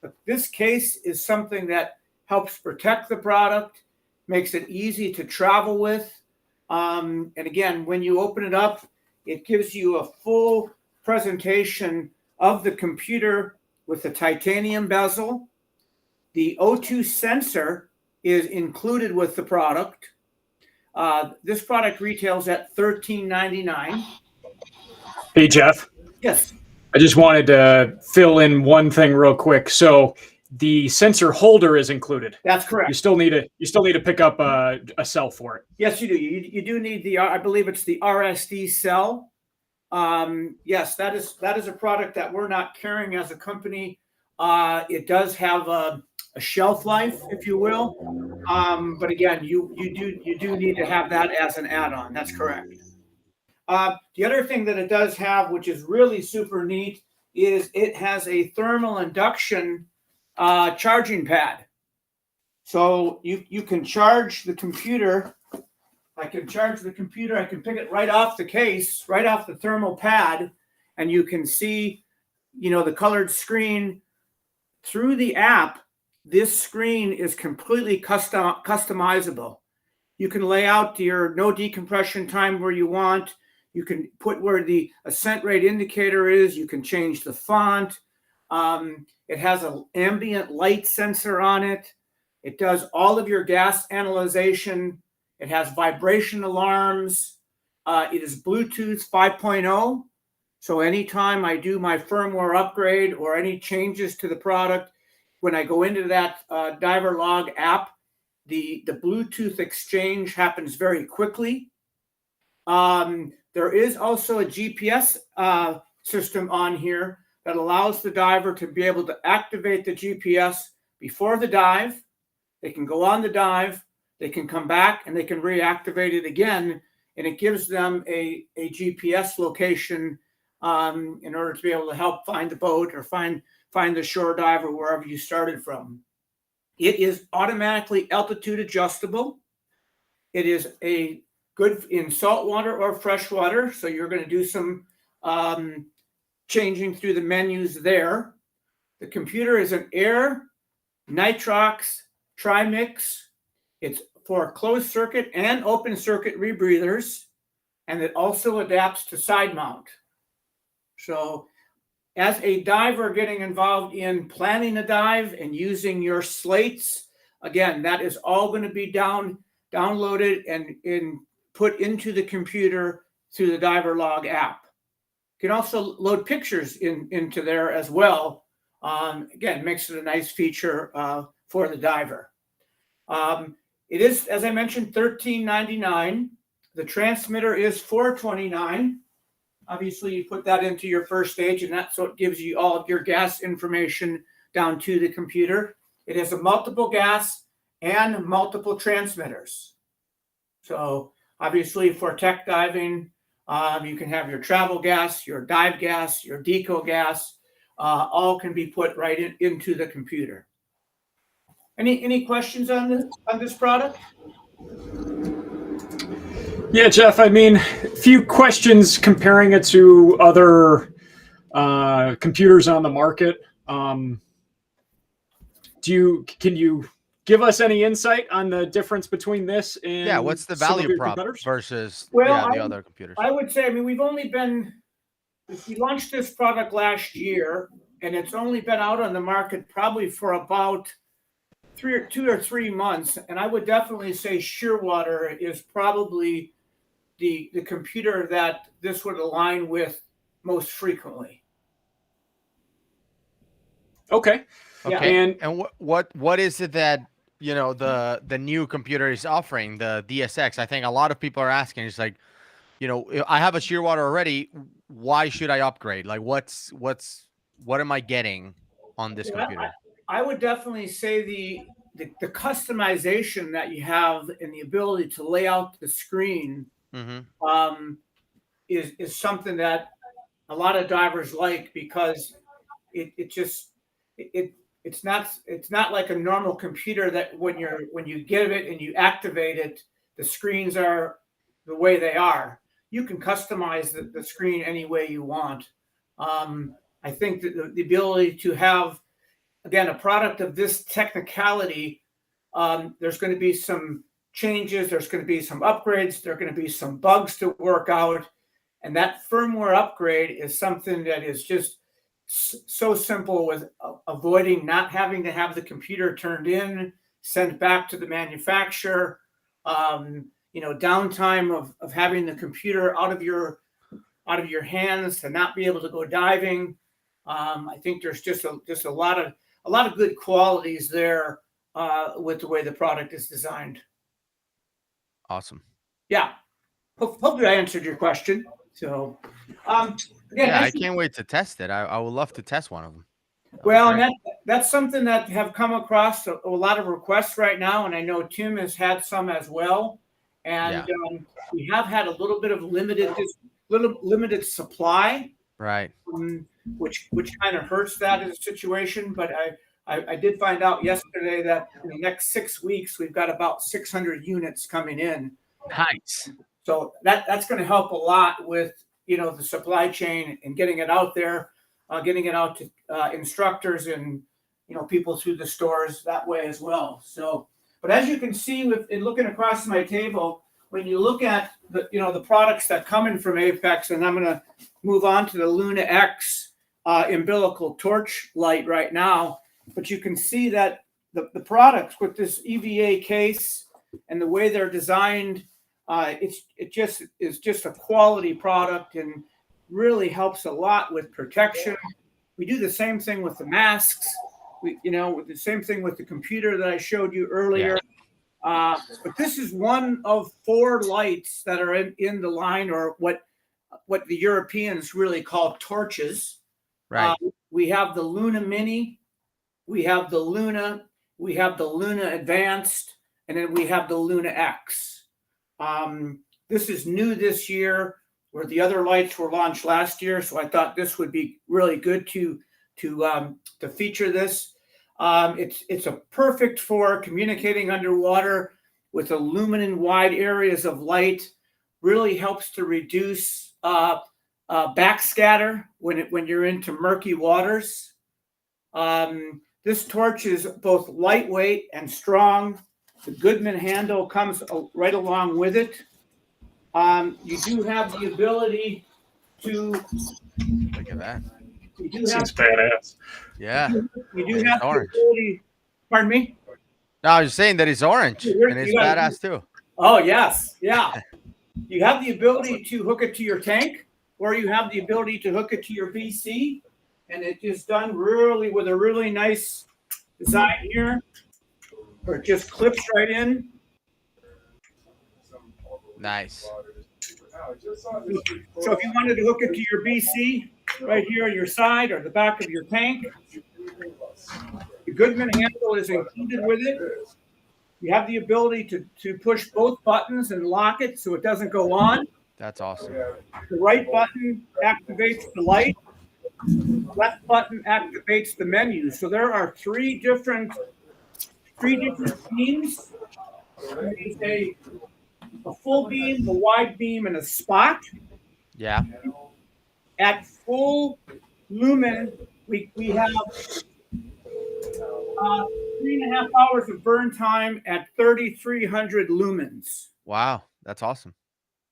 But this case is something that helps protect the product, makes it easy to travel with. And again, when you open it up, it gives you a full presentation of the computer with the titanium bezel. The O2 sensor is included with the product. This product retails at $13.99. Hey, Jeff. Yes. I just wanted to fill in one thing real quick. So the sensor holder is included. That's correct. You still need to pick up a cell for it. Yes, you do. You do need the, I believe it's the RSD cell. Yes, that is a product that we're not carrying as a company. It does have a shelf life, if you will. But again, you do need to have that as an add-on. That's correct. The other thing that it does have, which is really super neat, is it has a thermal induction charging pad. So you can charge the computer. I can charge the computer. I can pick it right off the case, right off the thermal pad, and you can see, the colored screen through the app. This screen is completely customizable. You can lay out your no decompression time where you want. You can put where the ascent rate indicator is. You can change the font. It has an ambient light sensor on it. It does all of your gas analyzation. It has vibration alarms. It is Bluetooth 5.0. So anytime I do my firmware upgrade or any changes to the product, when I go into that Diver Log app, the Bluetooth exchange happens very quickly. There is also a GPS system on here that allows the diver to be able to activate the GPS before the dive. They can go on the dive, they can come back, and they can reactivate it again, and it gives them a GPS location in order to be able to help find the boat or find the shore diver wherever you started from. It is automatically altitude adjustable. It is a good in saltwater or freshwater, so you're going to do some changing through the menus there. The computer is an air nitrox trimix. It's for closed circuit and open circuit rebreathers, and it also adapts to side mount. So as a diver getting involved in planning a dive and using your slates, again, that is all going to be downloaded and put into the computer through the Diver Log app. You can also load pictures into there as well. Again, makes it a nice feature for the diver. It is, as I mentioned, $13.99. The transmitter is $4.29. Obviously, you put that into your first stage, and that's what gives you all of your gas information down to the computer. It has a multiple gas and multiple transmitters. So obviously for tech diving, you can have your travel gas, your dive gas, your deco gas, all can be put right into the computer. Any questions on this product? Yeah, Jeff, I mean, a few questions comparing it to other computers on the market. Can you give us any insight on the difference between this and what's the value prop versus the other computers? I would say, we've only we launched this product last year, and it's only been out on the market probably for about 2 or 3 months. And I would definitely say Shearwater is probably the computer that this would align with most frequently. Okay. Okay. And what is it that the new computer is offering, the DSX? I think a lot of people are asking. It's like, I have a Shearwater already. Why should I upgrade? Like, what am I getting on this computer? I would definitely say the customization that you have and the ability to lay out the screen is something that a lot of divers like, because it's not like a normal computer that when you give it and you activate it, the screens are the way they are. You can customize the screen any way you want. I think that the ability to have, again, a product of this technicality, there's going to be some changes, there's going to be some upgrades, there are going to be some bugs to work out. And that firmware upgrade is something that is just so simple, with avoiding not having to have the computer turned in, sent back to the manufacturer, downtime of having the computer out of your hands to not be able to go diving. I think there's just a lot of good qualities there with the way the product is designed. Awesome. Yeah. Hopefully I answered your question. So, I can't wait to test it. I would love to test one of them. Well, and that's something that have come across a lot of requests right now, and I know Tim has had some as well. and we have had a little bit of limited supply, right? Which kind of hurts that in a situation. But I did find out yesterday that in the next 6 weeks we've got about 600 units coming in. Nice. So that's going to help a lot with the supply chain and getting it out there, getting it out to instructors and people through the stores that way as well. So, but as you can see in looking across my table, when you look at the products that come in from Apex, and I'm going to move on to the Luna X umbilical torch light right now, but you can see that the products with this EVA case and the way they're designed, it just is just a quality product and really helps a lot with protection. We do the same thing with the masks. With the same thing with the computer that I showed you earlier. But this is one of 4 lights that are in the line, or what the Europeans really call torches. Right. We have the Luna Mini, we have the Luna, we have the Luna Advanced, and then we have the Luna X. This is new this year, where the other lights were launched last year. So I thought this would be really good to feature this. It's a perfect for communicating underwater with illuminant wide areas of light. Really helps to reduce backscatter when you're into murky waters. This torch is both lightweight and strong. The Goodman handle comes right along with it. You do have the ability to look at that. Seems badass. Yeah. You do have the ability. Pardon me? No, I was saying that it's orange and it's badass too. Oh yes, yeah. You have the ability to hook it to your tank, or you have the ability to hook it to your BC, and it is done really with a really nice design here, where it just clips right in. Nice. So if you wanted to hook it to your BC, right here on your side or the back of your tank, the Goodman handle is included with it. You have the ability to push both buttons and lock it so it doesn't go on. That's awesome. The right button activates the light. The left button activates the menu. So there are three different beams. There's a full beam, a wide beam, and a spot. Yeah. At full lumen, we have 3.5 hours of burn time at 3,300 lumens. Wow, that's awesome.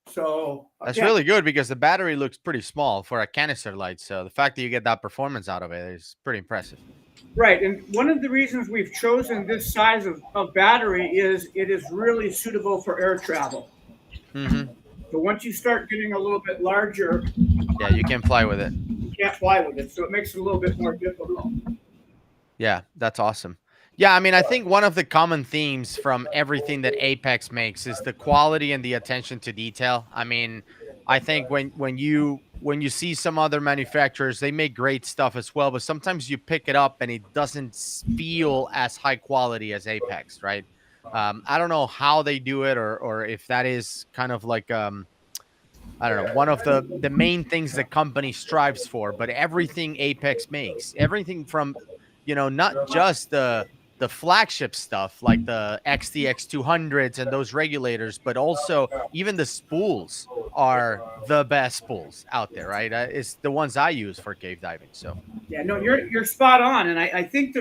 So that's really good because the battery looks pretty small for a canister light. So the fact that you get that performance out of it is pretty impressive. Right, and one of the reasons we've chosen this size of battery is it is really suitable for air travel. Mm-hmm. So once you start getting a little bit larger, yeah, you can fly with it. You can't fly with it, so it makes it a little bit more difficult. Yeah, that's awesome. Yeah, I mean, I think one of the common themes from everything that Apex makes is the quality and the attention to detail. I mean, I think when you see some other manufacturers, they make great stuff as well, but sometimes you pick it up and it doesn't feel as high quality as Apex, right? I don't know how they do it, or if that is kind of like I don't know, one of the main things the company strives for. But everything Apex makes, everything from not just the flagship stuff like the XTX 200s and those regulators, but also even the spools are the best spools out there, right? It's the ones I use for cave diving. So yeah, no, you're spot on, and I think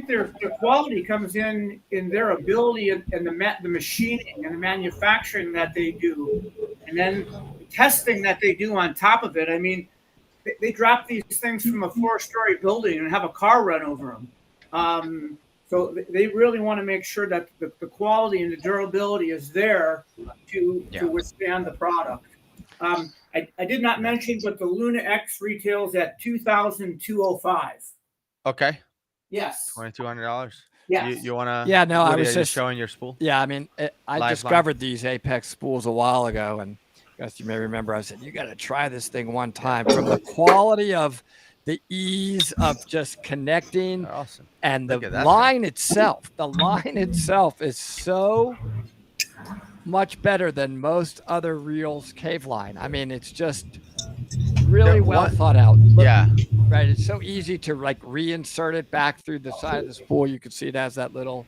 their quality comes in their ability and the machining and the manufacturing that they do, and then the testing that they do on top of it. I mean, they drop these things from a 4-story building and have a car run over them. So they really want to make sure that the quality and the durability is there to withstand the product. I did not mention, but the Luna X retails at $2,205. Okay. Yes. $2,200. Yes. You want to? Yeah. No, I was just showing your spool. Yeah, I mean, I discovered these Apex spools a while ago, and I guess you may remember I said you got to try this thing one time. From the quality of the ease of just connecting, awesome. And the line itself, is so much better than most other reels cave line. I mean, it's just really well thought out. Yeah. Right. It's so easy to like reinsert it back through the side of the spool. You can see it has that little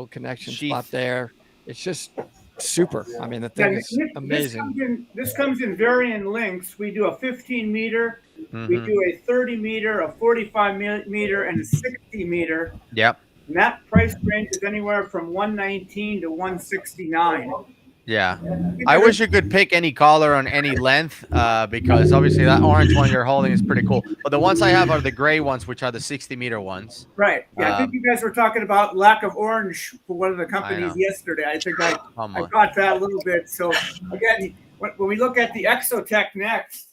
connection spot there. It's just super. I mean, the thing is amazing. This comes in varying lengths. We do a 15 meter, we do a 30 meter, a 45 meter, and a 60 meter. Yep. And that price range is anywhere from 119 to 169. Yeah. I wish you could pick any color on any length because obviously that orange one you're holding is pretty cool. But the ones I have are the gray ones, which are the 60 meter ones. Right. Yeah, I think you guys were talking about lack of orange for one of the companies yesterday. I think I caught that a little bit. So again, when we look at the Exotech next,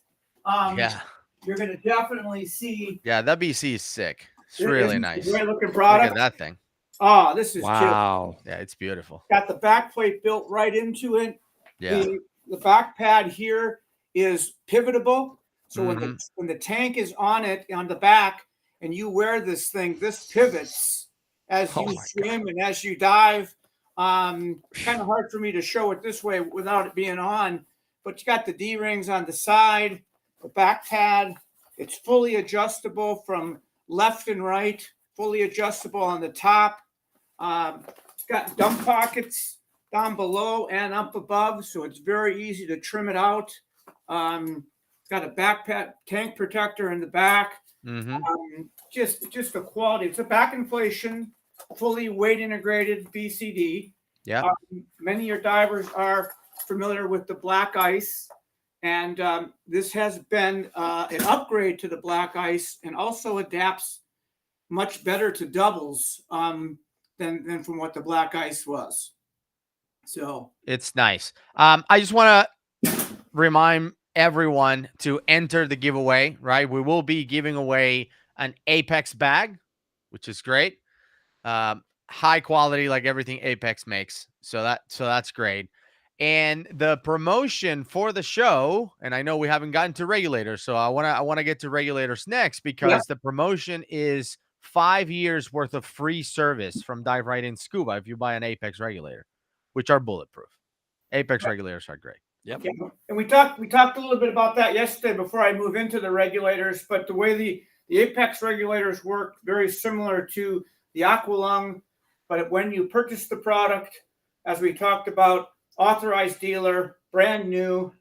you're going to definitely see. Yeah, that BC is sick. It's really nice. Great looking product. Look at that thing. Oh, this is wow. Yeah, it's beautiful. Got the back plate built right into it. Yeah. The back pad here is pivotable. So when the tank is on it on the back and you wear this thing, this pivots as you swim and as you dive. Kind of hard for me to show it this way without it being on, but you got the D-rings on the side, the back pad. It's fully adjustable from left and right, fully adjustable on the top. It's got dump pockets down below and up above, so it's very easy to trim it out. It's got a backpack tank protector in the back. Just the quality. It's a back inflation, fully weight integrated BCD. Yeah. Many of your divers are familiar with the Black Ice, and this has been an upgrade to the Black Ice, and also adapts much better to doubles than from what the Black Ice was. So it's nice. I just want to remind everyone to enter the giveaway, right? We will be giving away an Apex bag, which is great. High quality, like everything Apex makes. So that's great. And the promotion for the show, and I know we haven't gotten to regulators, so I want to get to regulators next, because the promotion is 5 years worth of free service from Dive Right In Scuba if you buy an Apex regulator, which are bulletproof. Apex regulators are great. Yep. Yeah. And we talked a little bit about that yesterday before I move into the regulators, but the way the Apex regulators work, very similar to the Aqualung, but when you purchase the product, as we talked about, authorized dealer, brand new,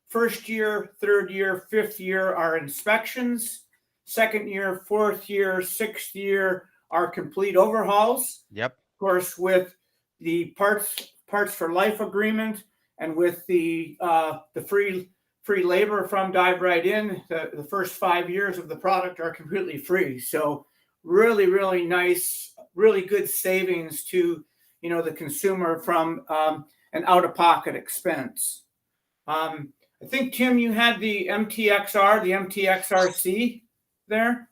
first year, third year, fifth year are inspections. Second year, fourth year, sixth year are complete overhauls. Yep. Of course, with the parts for life agreement and with the free labor from Dive Right In, the first 5 years of the product are completely free. So really, really nice, really good savings to the consumer from an out-of-pocket expense. I think, Tim, you had the MTXR, the MTXRC there.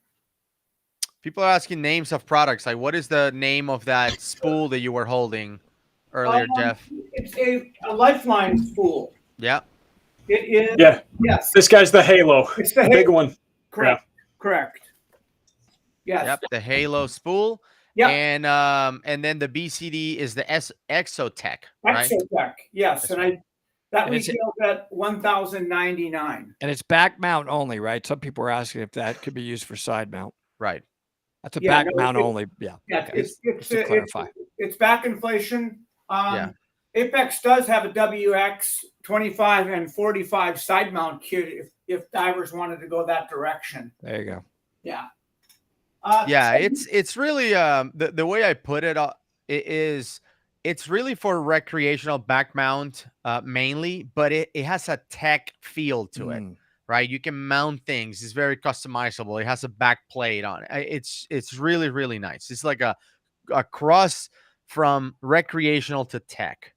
People are asking names of products. Like, what is the name of that spool that you were holding earlier, Jeff? It's a Lifeline spool. Yeah. It is. Yeah. Yes. This guy's the Halo. It's the big one. Correct. Yeah. Correct. Yes. Yep. The Halo spool. Yeah. And then the BCD is the Exotech. Right? Exotech. Yes. That's that retails at $1,099. And it's back mount only, right? Some people are asking if that could be used for side mount. Right. That's a back mount only. Yeah. Yeah. Okay. To clarify. It's back inflation. Apex does have a WX 25 and 45 side mount kit if divers wanted to go that direction. There you go. Yeah. It's really the way I put it is it's really for recreational back mount mainly, but it has a tech feel to it, right? You can mount things. It's very customizable. It has a back plate on it. It's really, really nice. It's like a cross from recreational to tech.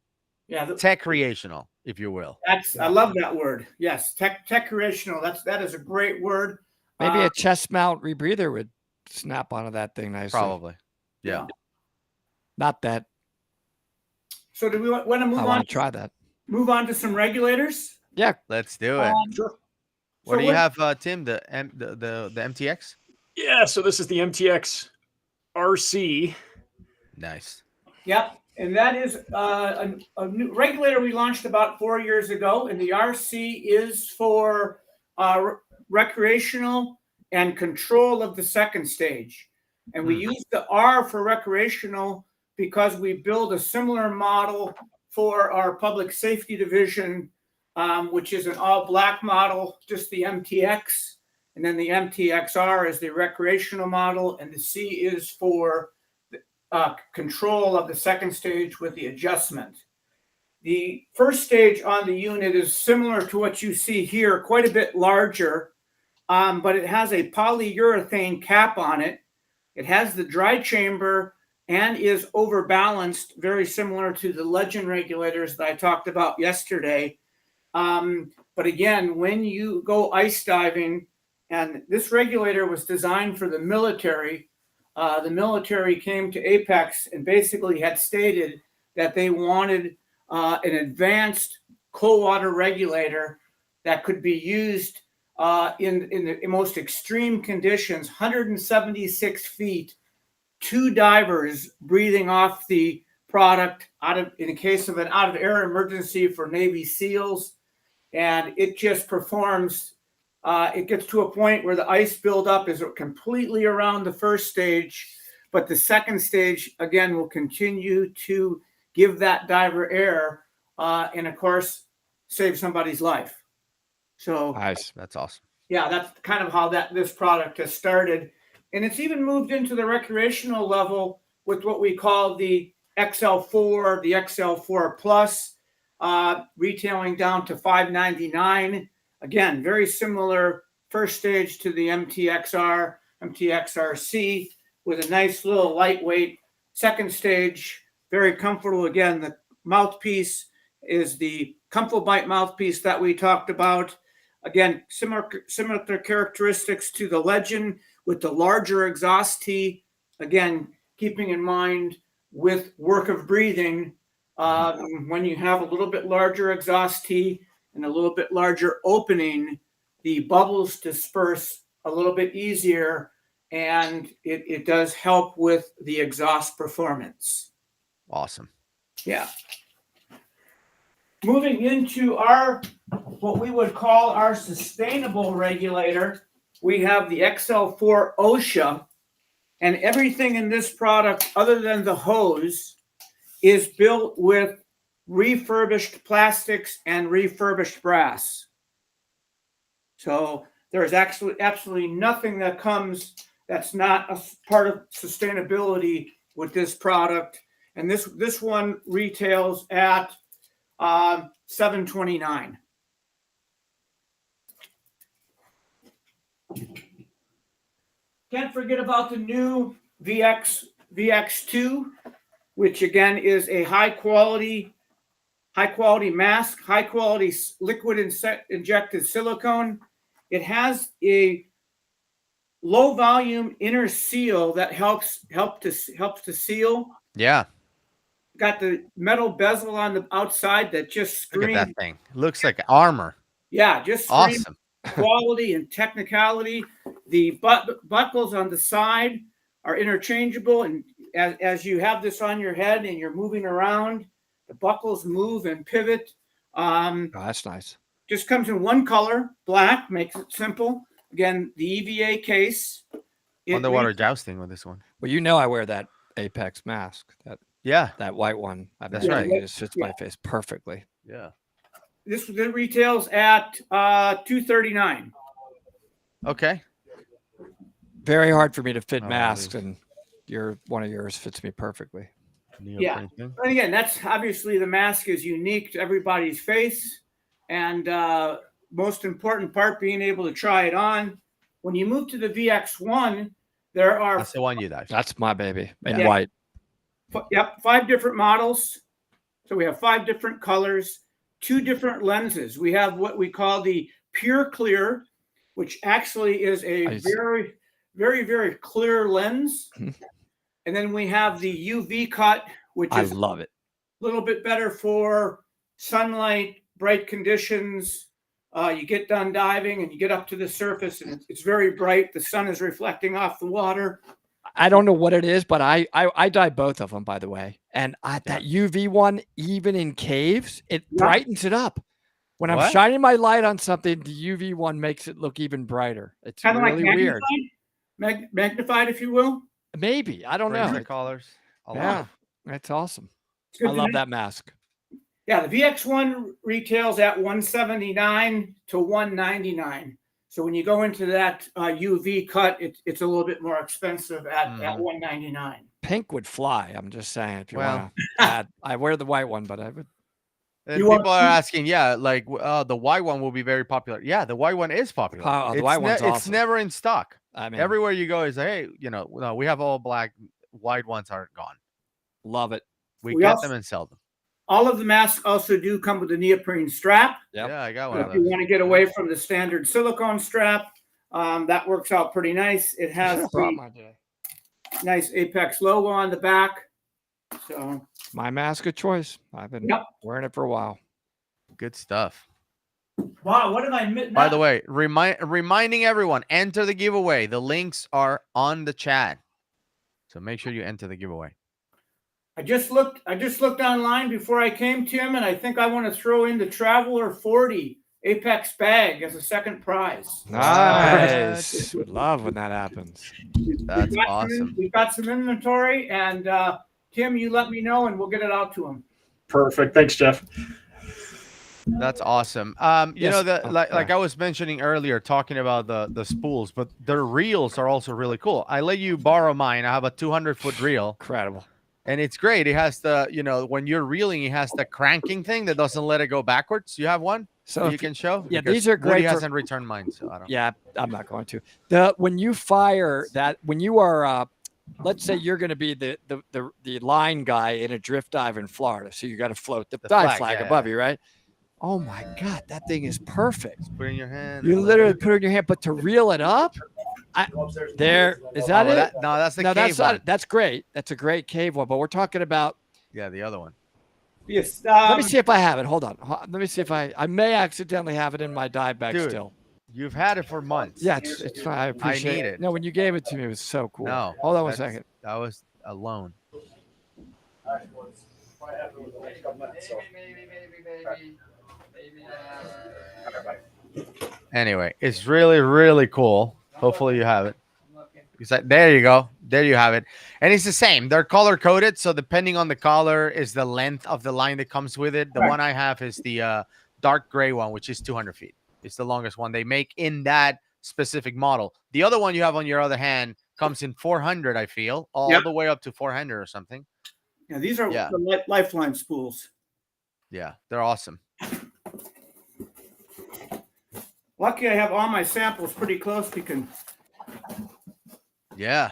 Yeah, tech recreational, if you will. I love that word. Yes, tech recreational. That is a great word. Maybe a chest mount rebreather would snap onto that thing nicely. Probably. Yeah. Not that. So do we want to move on? I want to try that. Move on to some regulators? Yeah. Let's do it. Sure. What do you have, Tim? The MTX? Yeah, so this is the MTX RC. Nice. Yep. And that is a new regulator we launched about 4 years ago. And the RC is for recreational and control of the second stage. And we use the R for recreational because we build a similar model for our public safety division, which is an all black model, just the MTX. And then the MTXR is the recreational model. And the C is for control of the second stage with the adjustment. The first stage on the unit is similar to what you see here, quite a bit larger, but it has a polyurethane cap on it. It has the dry chamber and is overbalanced, very similar to the Legend regulators that I talked about yesterday. But again, when you go ice diving, and this regulator was designed for the military came to Apex and basically had stated that they wanted an advanced cold water regulator that could be used in the most extreme conditions, 176 feet, 2 divers breathing off the product in the case of an out of air emergency for Navy SEALs. And it just performs. It gets to a point where the ice buildup is completely around the first stage, but the second stage, again, will continue to give that diver air and, of course, save somebody's life. So nice. That's awesome. Yeah, that's kind of how this product has started. And it's even moved into the recreational level with what we call the XL4, the XL4 Plus, retailing down to $599. Again, very similar first stage to the MTXR, MTXRC, with a nice little lightweight second stage, very comfortable. Again, the mouthpiece is the ComfoBite mouthpiece that we talked about. Again, similar characteristics to the Legend with the larger exhaust tee. Again, keeping in mind with work of breathing, when you have a little bit larger exhaust tee and a little bit larger opening, the bubbles disperse a little bit easier, and it does help with the exhaust performance. Awesome. Yeah. Moving into what we would call our sustainable regulator, we have the XL4 OSHA, and everything in this product other than the hose is built with refurbished plastics and refurbished brass. So there's actually absolutely nothing that comes that's not a part of sustainability with this product. And this one retails at $729. Can't forget about the new VX2, which again is a high quality mask, high quality liquid injected silicone. It has a low volume inner seal that helps to seal. Yeah. Got the metal bezel on the outside that just screams. Look at that thing. It looks like armor. Yeah, just awesome. Quality and technicality. The buckles on the side are interchangeable, and as you have this on your head and you're moving around, the buckles move and pivot. Oh, that's nice. Just comes in one color, black, makes it simple. Again, the EVA case. Underwater jousting with this one. Well, you know I wear that Apex mask. That white one. That's right. It just fits my face perfectly. Yeah. This retails at $239. Okay. Very hard for me to fit masks, and one of yours fits me perfectly. Yeah. And again, that's obviously the mask is unique to everybody's face, and most important part being able to try it on. When you move to the VX1, there are that's the one you dive. That's my baby in white. Yep, 5 different models. So we have 5 different colors, 2 different lenses. We have what we call the Pure Clear, which actually is a very, very, very clear lens. And then we have the UV Cut, which is I love it. A little bit better for sunlight, bright conditions. You get done diving and you get up to the surface and it's very bright. The sun is reflecting off the water. I don't know what it is, but I dye both of them, by the way. And that UV one, even in caves, it brightens it up. When I'm shining my light on something, the UV one makes it look even brighter. It's kind of really like weird. Magnified, if you will. Maybe. I don't know. The colors. Yeah, that's awesome. I love that mask. Yeah, the VX1 retails at $179 to $199. So when you go into that UV cut, it's a little bit more expensive at $199. Pink would fly. I'm just saying. If you want to, I wear the white one, but I would. And people are asking, like the white one will be very popular. Yeah, the white one is popular. The white one's awesome. It's never in stock. I mean, everywhere you go is hey, no, we have all black. White ones aren't gone. Love it. We get them and sell them. All of the masks also do come with a neoprene strap. Yep. Yeah, I got one. If you want to get away from the standard silicone strap, that works out pretty nice. It has nice Apex logo on the back. So my mask of choice. I've been wearing it for a while. Good stuff. Wow, what am I missing? By the way, reminding everyone, enter the giveaway. The links are on the chat. So make sure you enter the giveaway. I just looked online before I came, Tim, and I think I want to throw in the Traveler 40 Apex bag as a second prize. Nice. Would love when that happens. That's awesome. We've got some inventory, and Tim, you let me know, and we'll get it out to him. Perfect. Thanks, Jeff. That's awesome. Like I was mentioning earlier, talking about the spools, but the reels are also really cool. I let you borrow mine. I have a 200-foot reel. Incredible. And it's great. It has the, when you're reeling, it has the cranking thing that doesn't let it go backwards. You have one so you can show? Yeah, because these are great. He hasn't returned mine, so I don't. Yeah, I'm not going to. When you fire that, when you are, let's say you're going to be the line guy in a drift dive in Florida, so you got to float the dive flag above you, right? Oh my God, that thing is perfect. Just put it in your hand. You literally put it in your hand, but to reel it up, there is that it? No, that's the cave one. That's great. That's a great cave one, but we're talking about the other one. Yes. Let me see if I have it. Hold on. Let me see if I may accidentally have it in my dive bag still. You've had it for months. Yeah, it's fine. I appreciate need it. No, when you gave it to me, it was so cool. No, hold on one second. I was alone. Anyway, it's really, really cool. Hopefully you have it. There you go. There you have it. And it's the same. They're color coded. So depending on the color is the length of the line that comes with it. The one I have is the dark gray one, which is 200 feet. It's the longest one they make in that specific model. The other one you have on your other hand comes in 400, I feel, all the way up to 400 or something. Yeah, these are the Lifeline spools. Yeah, they're awesome. Lucky I have all my samples pretty close. We can. Yeah.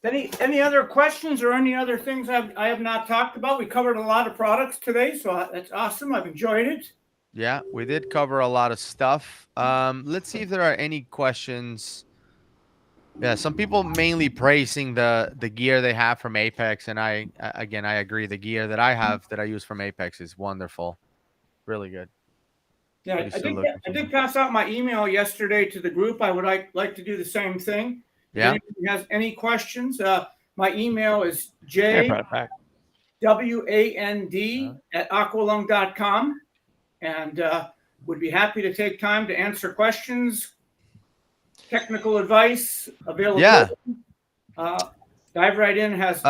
Any other questions or any other things I have not talked about? We covered a lot of products today, so that's awesome. I've enjoyed it. Yeah, we did cover a lot of stuff. Let's see if there are any questions. Yeah, some people mainly praising the gear they have from Apex, and I agree. The gear that I have that I use from Apex is wonderful, really good. Yeah, I did pass out my email yesterday to the group. I would like to do the same thing. Yeah. If anyone has any questions, my email is jwand@aqualung.com, and would be happy to take time to answer questions, technical advice, available. Yeah. Dive Right In has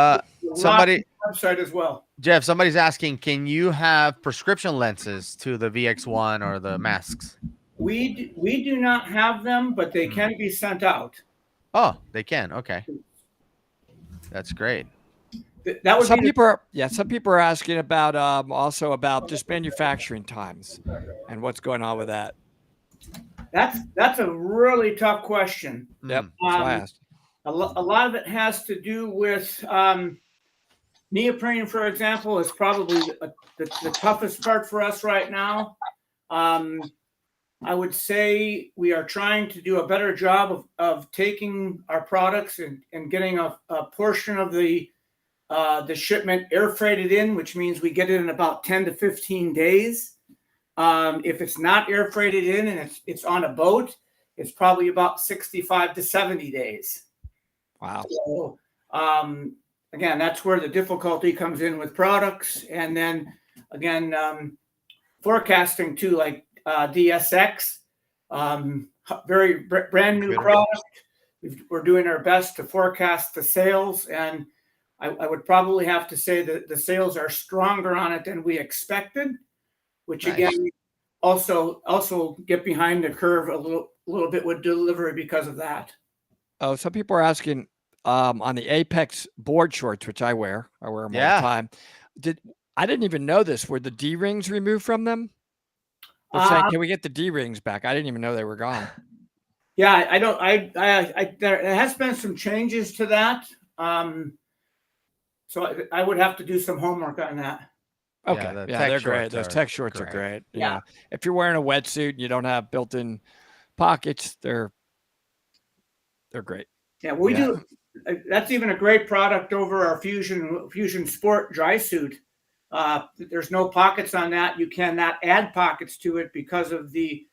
somebody website as well. Jeff, somebody's asking, can you have prescription lenses to the VX1 or the masks? We do not have them, but they can be sent out. Oh, they can. Okay. That's great. That would some people are asking about also about just manufacturing times and what's going on with that. That's a really tough question. Yep. That's why I asked. A lot of it has to do with neoprene, for example, is probably the toughest part for us right now. I would say we are trying to do a better job of taking our products and getting a portion of the shipment air freighted in, which means we get it in about 10 to 15 days. If it's not air freighted in and it's on a boat, it's probably about 65 to 70 days. Wow. So, again, that's where the difficulty comes in with products. And then again, forecasting too, like DSX, very brand new product. We're doing our best to forecast the sales, and I would probably have to say that the sales are stronger on it than we expected, which Nice. again, also get behind the curve a little bit with delivery because of that. Oh, some people are asking on the Apex board shorts, which I wear them all the time. I didn't even know this. Were the D rings removed from them? They're saying, can we get the D rings back? I didn't even know they were gone. Yeah, I don't. There has been some changes to that. So I would have to do some homework on that. Okay, yeah, they're great. Those tech shorts are great. Yeah, if you're wearing a wetsuit and you don't have built-in pockets, they're great. Yeah, we do. That's even a great product over our Fusion Sport dry suit. There's no pockets on that. You cannot add pockets to it because of the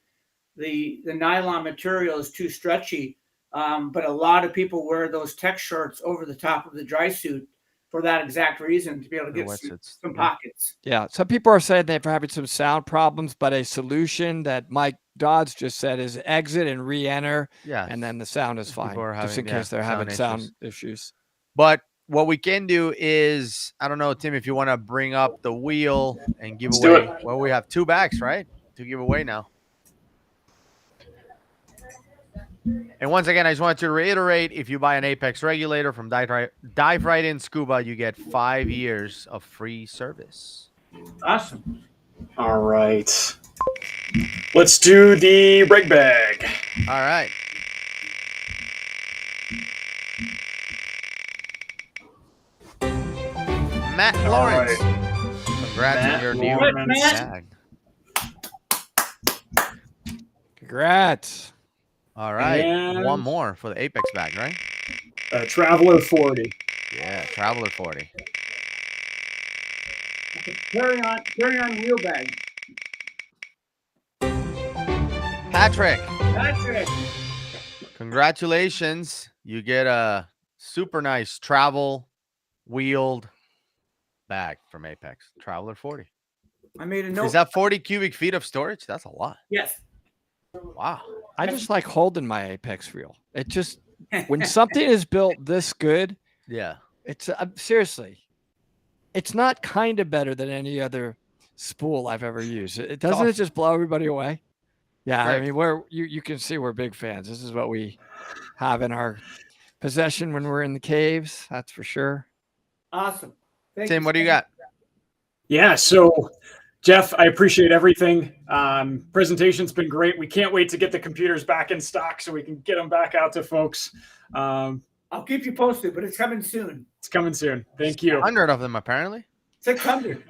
nylon material is too stretchy. But a lot of people wear those tech shorts over the top of the dry suit for that exact reason, to be able to get some pockets. Yeah, some people are saying they're having some sound problems, but a solution that Mike Dodds just said is exit and re-enter. Yeah, and then the sound is fine, just in case they're having sound issues. But what we can do is, I don't know, Tim, if you want to bring up the wheel and give away. Well, we have 2 bags, right, to give away now. And once again, I just wanted to reiterate, if you buy an Apex regulator from Dive Right In Scuba, you get 5 years of free service. Awesome. All right. Let's do the rig bag. All right. Matt Lawrence. Congrats on your new bag. Congrats. All right. And one more for the Apex bag, right? Traveler 40. Yeah, Traveler 40. Carry on wheel bag. Patrick. Patrick. Congratulations. You get a super nice travel wheeled bag from Apex. Traveler 40. I made a note. Is that 40 cubic feet of storage? That's a lot. Yes. Wow. I just like holding my Apex reel. It just, when something is built this good, yeah, it's seriously, it's not kind of better than any other spool I've ever used. It doesn't it just blow everybody away? Yeah, Right. I mean, you can see we're big fans. This is what we have in our possession when we're in the caves. That's for sure. Awesome. Tim, what do you got? Yeah, so Jeff, I appreciate everything. Presentation's been great. We can't wait to get the computers back in stock so we can get them back out to folks. I'll keep you posted, but it's coming soon. It's coming soon. Thank you. 100 of them, apparently. 600.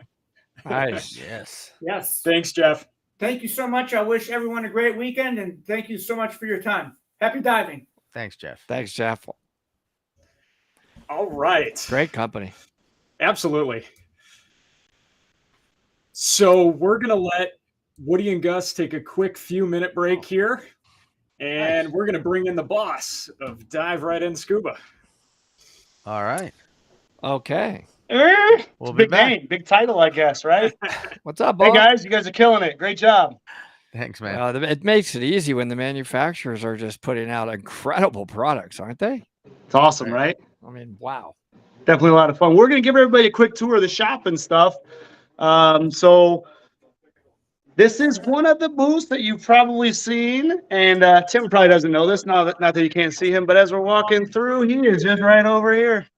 Nice. Yes. Yes. Thanks, Jeff. Thank you so much. I wish everyone a great weekend, and thank you so much for your time. Happy diving. Thanks, Jeff. Thanks, Jeff. All right. Great company. Absolutely. So we're going to let Woody and Gus take a quick few-minute break here, and we're going to bring in the boss of Dive Right In Scuba. All right. Okay. We'll be big back. name, big title, I guess, right? What's up, Hey, boss? guys, you guys are killing it. Great job. Thanks, man. It makes it easy when the manufacturers are just putting out incredible products, aren't they? It's awesome, right? I mean, wow. Definitely a lot of fun. We're going to give everybody a quick tour of the shop and stuff. So this is one of the booths that you've probably seen, and Tim probably doesn't know this, not that you can't see him, but as we're walking through, he is just right over here.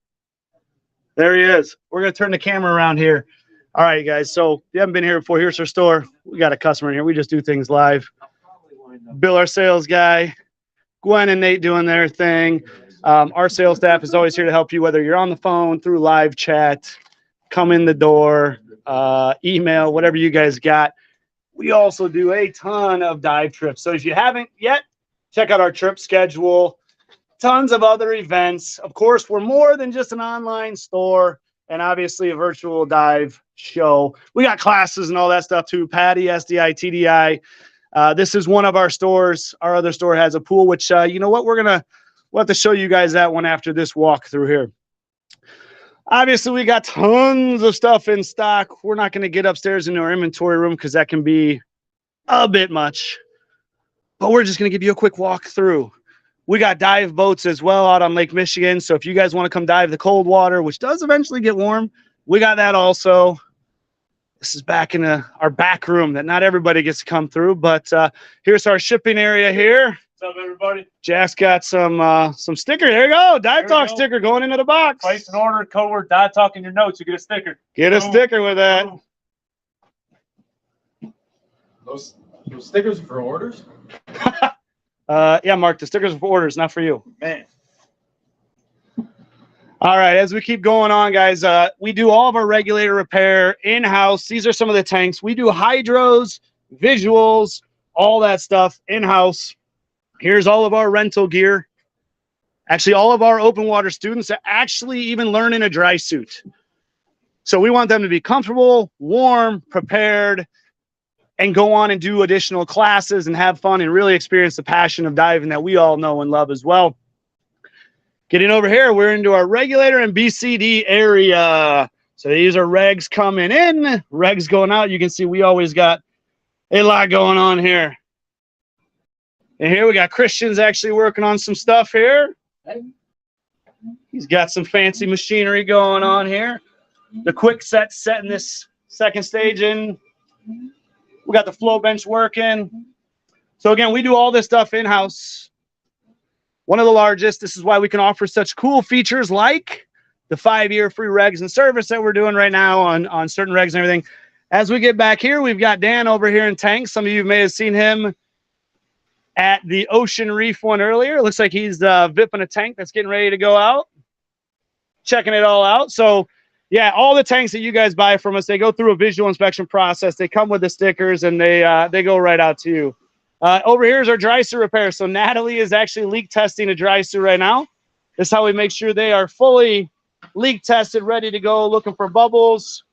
There he is. We're going to turn the camera around here. All right, guys. So if you haven't been here before, here's our store. We got a customer in here. We just do things live. Bill, our sales guy, Gwen and Nate doing their thing. Our sales staff is always here to help you, whether you're on the phone, through live chat, come in the door, email, whatever you guys got. We also do a ton of dive trips. So if you haven't yet, check out our trip schedule. Tons of other events. Of course, we're more than just an online store and obviously a virtual dive show. We got classes and all that stuff too. PADI, SDI, TDI. This is one of our stores. Our other store has a pool, which, you know what, we'll have to show you guys that one after this walk through here. Obviously, we got tons of stuff in stock. We're not going to get upstairs into our inventory room because that can be a bit much. But we're just going to give you a quick walk through. We got dive boats as well out on Lake Michigan. So if you guys want to come dive the cold water, which does eventually get warm, we got that also. This is back in our back room that not everybody gets to come through. But here's our shipping area here. What's up, everybody? Jack's got some sticker. There you go. Dive Talk sticker going into the box. Place an order, code word Dive Talk in your notes. You get a sticker. Get a sticker with that. Those stickers are for orders? Yeah, Mark, the stickers are for orders, not for you. Man. All right, as we keep going on, guys, we do all of our regulator repair in-house. These are some of the tanks. We do hydros, visuals, all that stuff in-house. Here's all of our rental gear. Actually, all of our open water students are actually even learning a dry suit. So we want them to be comfortable, warm, prepared, and go on and do additional classes and have fun and really experience the passion of diving that we all know and love as well. Getting over here, we're into our regulator and BCD area. So these are regs coming in, regs going out. You can see we always got a lot going on here. And here we got Christian's actually working on some stuff here. He's got some fancy machinery going on here. The quick setting this second stage in. We got the flow bench working. So again, we do all this stuff in-house. One of the largest. This is why we can offer such cool features like the 5-year free regs and service that we're doing right now on certain regs and everything. As we get back here, we've got Dan over here in tanks. Some of you may have seen him at the Ocean Reef one earlier. It looks like he's vipping a tank that's getting ready to go out. Checking it all out. So yeah, all the tanks that you guys buy from us, they go through a visual inspection process. They come with the stickers and they go right out to you. Over here is our dry suit repair. So Natalie is actually leak testing a dry suit right now. This is how we make sure they are fully leak tested, ready to go, looking for bubbles.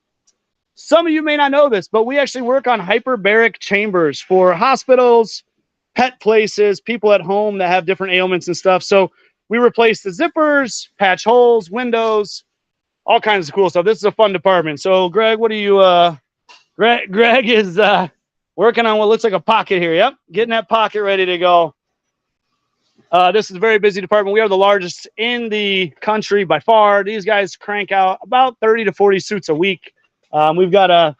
Some of you may not know this, but we actually work on hyperbaric chambers for hospitals, pet places, people at home that have different ailments and stuff. So we replace the zippers, patch holes, windows, all kinds of cool stuff. This is a fun department. So Greg, what are you, Greg is working on what looks like a pocket here. Yep, getting that pocket ready to go. This is a very busy department. We are the largest in the country by far. These guys crank out about 30 to 40 suits a week. We've got a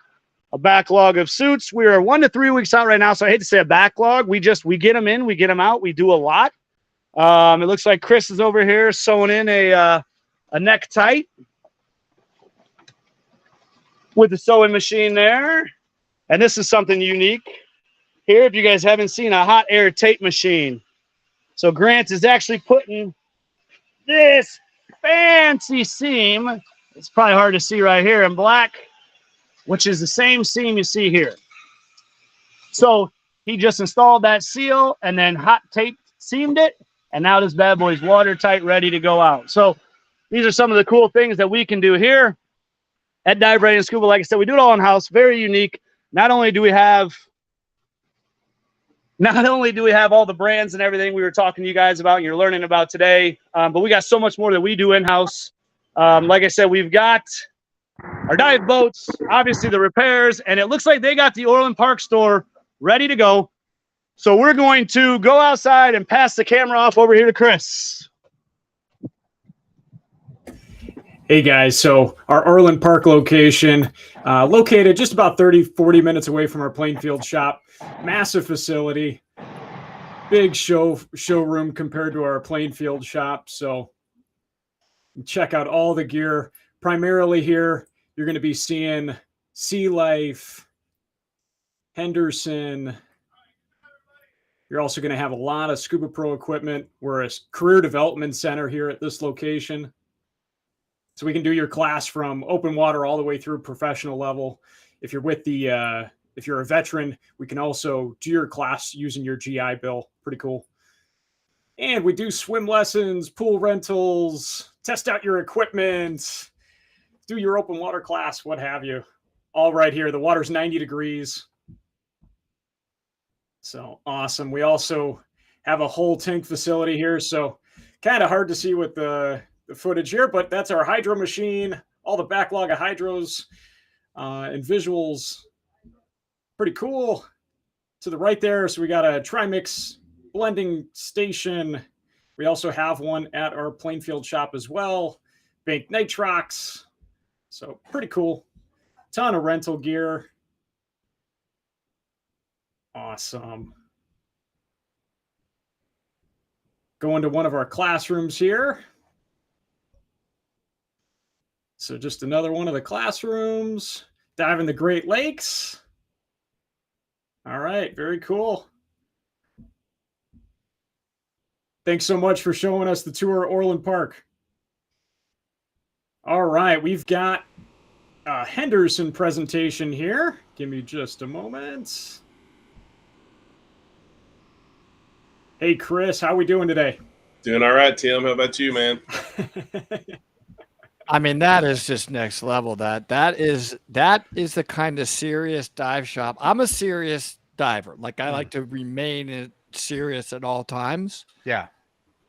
backlog of suits. We are 1 to 3 weeks out right now, so I hate to say a backlog. We get them in, we get them out. We do a lot. It looks like Chris is over here sewing in a neck tight with the sewing machine there. And this is something unique here. If you guys haven't seen a hot air tape machine. So Grant is actually putting this fancy seam. It's probably hard to see right here in black, which is the same seam you see here. So he just installed that seal and then hot tape seamed it. And now this bad boy's watertight, ready to go out. So these are some of the cool things that we can do here at Dive Ready and Scuba. Like I said, we do it all in-house, very unique. Not only do we have all the brands and everything we were talking to you guys about and you're learning about today, but we got so much more that we do in-house. Like I said, we've got our dive boats, obviously the repairs, and it looks like they got the Orland Park store ready to go. So we're going to go outside and pass the camera off over here to Chris. Hey guys, so our Orland Park location, located just about 30-40 minutes away from our Plainfield shop. Massive facility, big showroom compared to our Plainfield shop. So check out all the gear. Primarily here, you're going to be seeing Sea Life, Henderson. You're also going to have a lot of Scuba Pro equipment. We're a career development center here at this location. So we can do your class from open water all the way through professional level. If you're with if you're a veteran, we can also do your class using your GI Bill. Pretty cool. And we do swim lessons, pool rentals, test out your equipment, do your open water class, what have you. All right here. The water's 90 degrees. So awesome. We also have a whole tank facility here. So kind of hard to see with the footage here, but that's our hydro machine, all the backlog of hydros and visuals. Pretty cool. To the right there, so we got a Trimix blending station. We also have one at our Plainfield shop as well. Bank Nitrox. So pretty cool. Ton of rental gear. Awesome. Going to one of our classrooms here. So just another one of the classrooms. Dive in the Great Lakes. All right, very cool. Thanks so much for showing us the tour of Orland Park. All right, we've got a Henderson presentation here. Give me just a moment. Hey, Chris, how we doing today? Doing all right, Tim. How about you, man? I mean, that is just next level. That is the kind of serious dive shop. I'm a serious diver. Like I like to remain serious at all times. Yeah.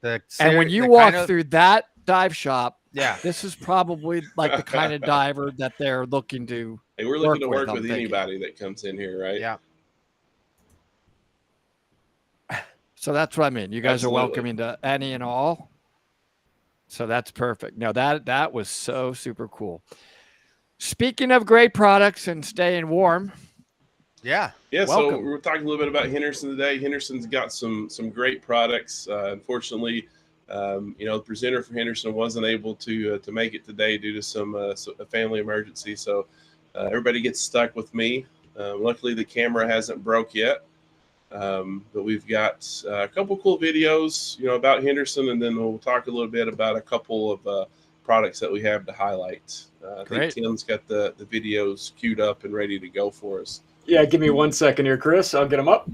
And when you walk through that dive shop, yeah, this is probably like the kind of diver that they're looking to. Hey, we're looking to work with thinking. anybody that comes in here, right? Yeah. So that's what I mean. You guys Absolutely. are welcoming to any and all. So that's perfect. No, that was so super cool. Speaking of great products and staying warm. Yeah. Yeah. Welcome. So we're talking a little bit about Henderson today. Henderson's got some great products. Unfortunately, the presenter for Henderson wasn't able to make it today due to a family emergency. So everybody gets stuck with me. Luckily, the camera hasn't broke yet. But we've got a couple cool videos, about Henderson, and then we'll talk a little bit about a couple of products that we have to highlight. I think Tim's got the videos queued up and ready to go for us. Yeah, give me 1 second here, Chris. I'll get them up.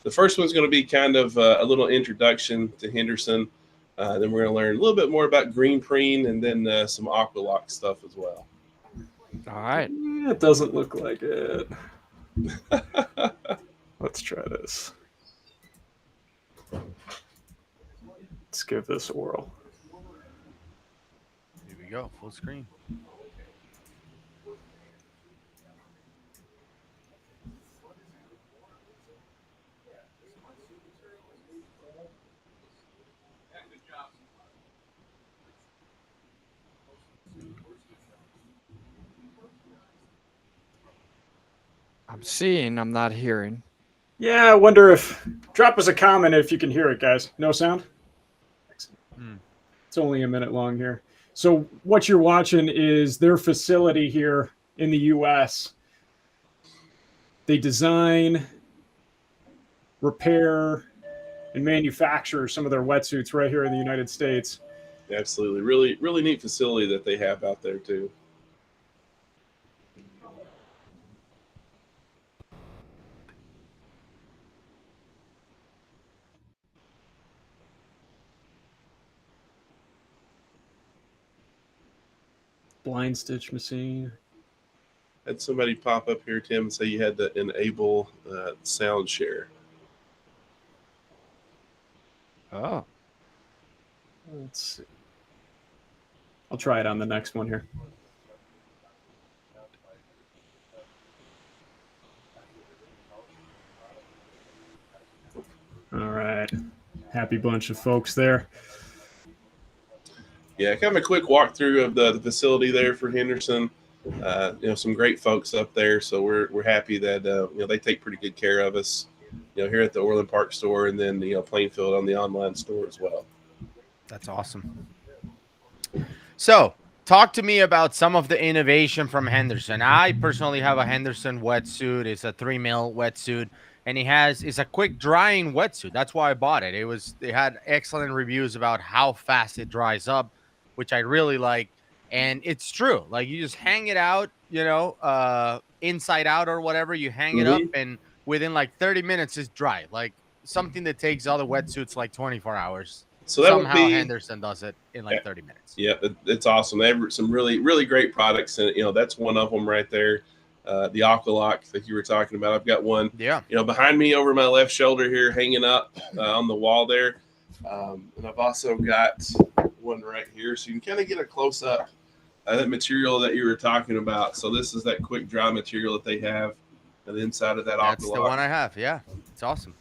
The first one's going to be kind of a little introduction to Henderson. Then we're going to learn a little bit more about green preen and then some Aqualock stuff as well. All right. It doesn't look like it. Let's try this. Let's give this a whirl. Here we go, full screen. I'm seeing, I'm not hearing. Yeah, I wonder if drop us a comment if you can hear it, guys. No sound? It's only a minute long here. So what you're watching is their facility here in the US. They design, repair, and manufacture some of their wetsuits right here in the United States. Absolutely. Really, really neat facility that they have out there too. Blind stitch machine. Had somebody pop up here, Tim, and say you had to enable sound share. Oh. Let's see. I'll try it on the next one here. All right. Happy bunch of folks there. Yeah, kind of a quick walkthrough of the facility there for Henderson. Some great folks up there, so we're happy that they take pretty good care of us. Here at the Orland Park store, and then Plainfield on the online store as well. That's awesome. So, talk to me about some of the innovation from Henderson. I personally have a Henderson wetsuit. It's a 3 mil wetsuit, and it's a quick drying wetsuit. That's why I bought it. It had excellent reviews about how fast it dries up, which I really like. And it's true. Like, you just hang it out, inside out or whatever. You hang it up, and within like 30 minutes it's dry. Like something that takes other wetsuits like 24 hours. So that somehow would be, Henderson does it in like 30 minutes. Yeah, it's awesome. They have some really, really great products, and that's one of them right there. the Aqualock that you were talking about. I've got one, Yeah. behind me over my left shoulder here, hanging up on the wall there. And I've also got one right here, so you can kind of get a close up that material that you were talking about. So this is that quick dry material that they have on the inside of that Aqualock. That's the one I have. Yeah, it's awesome.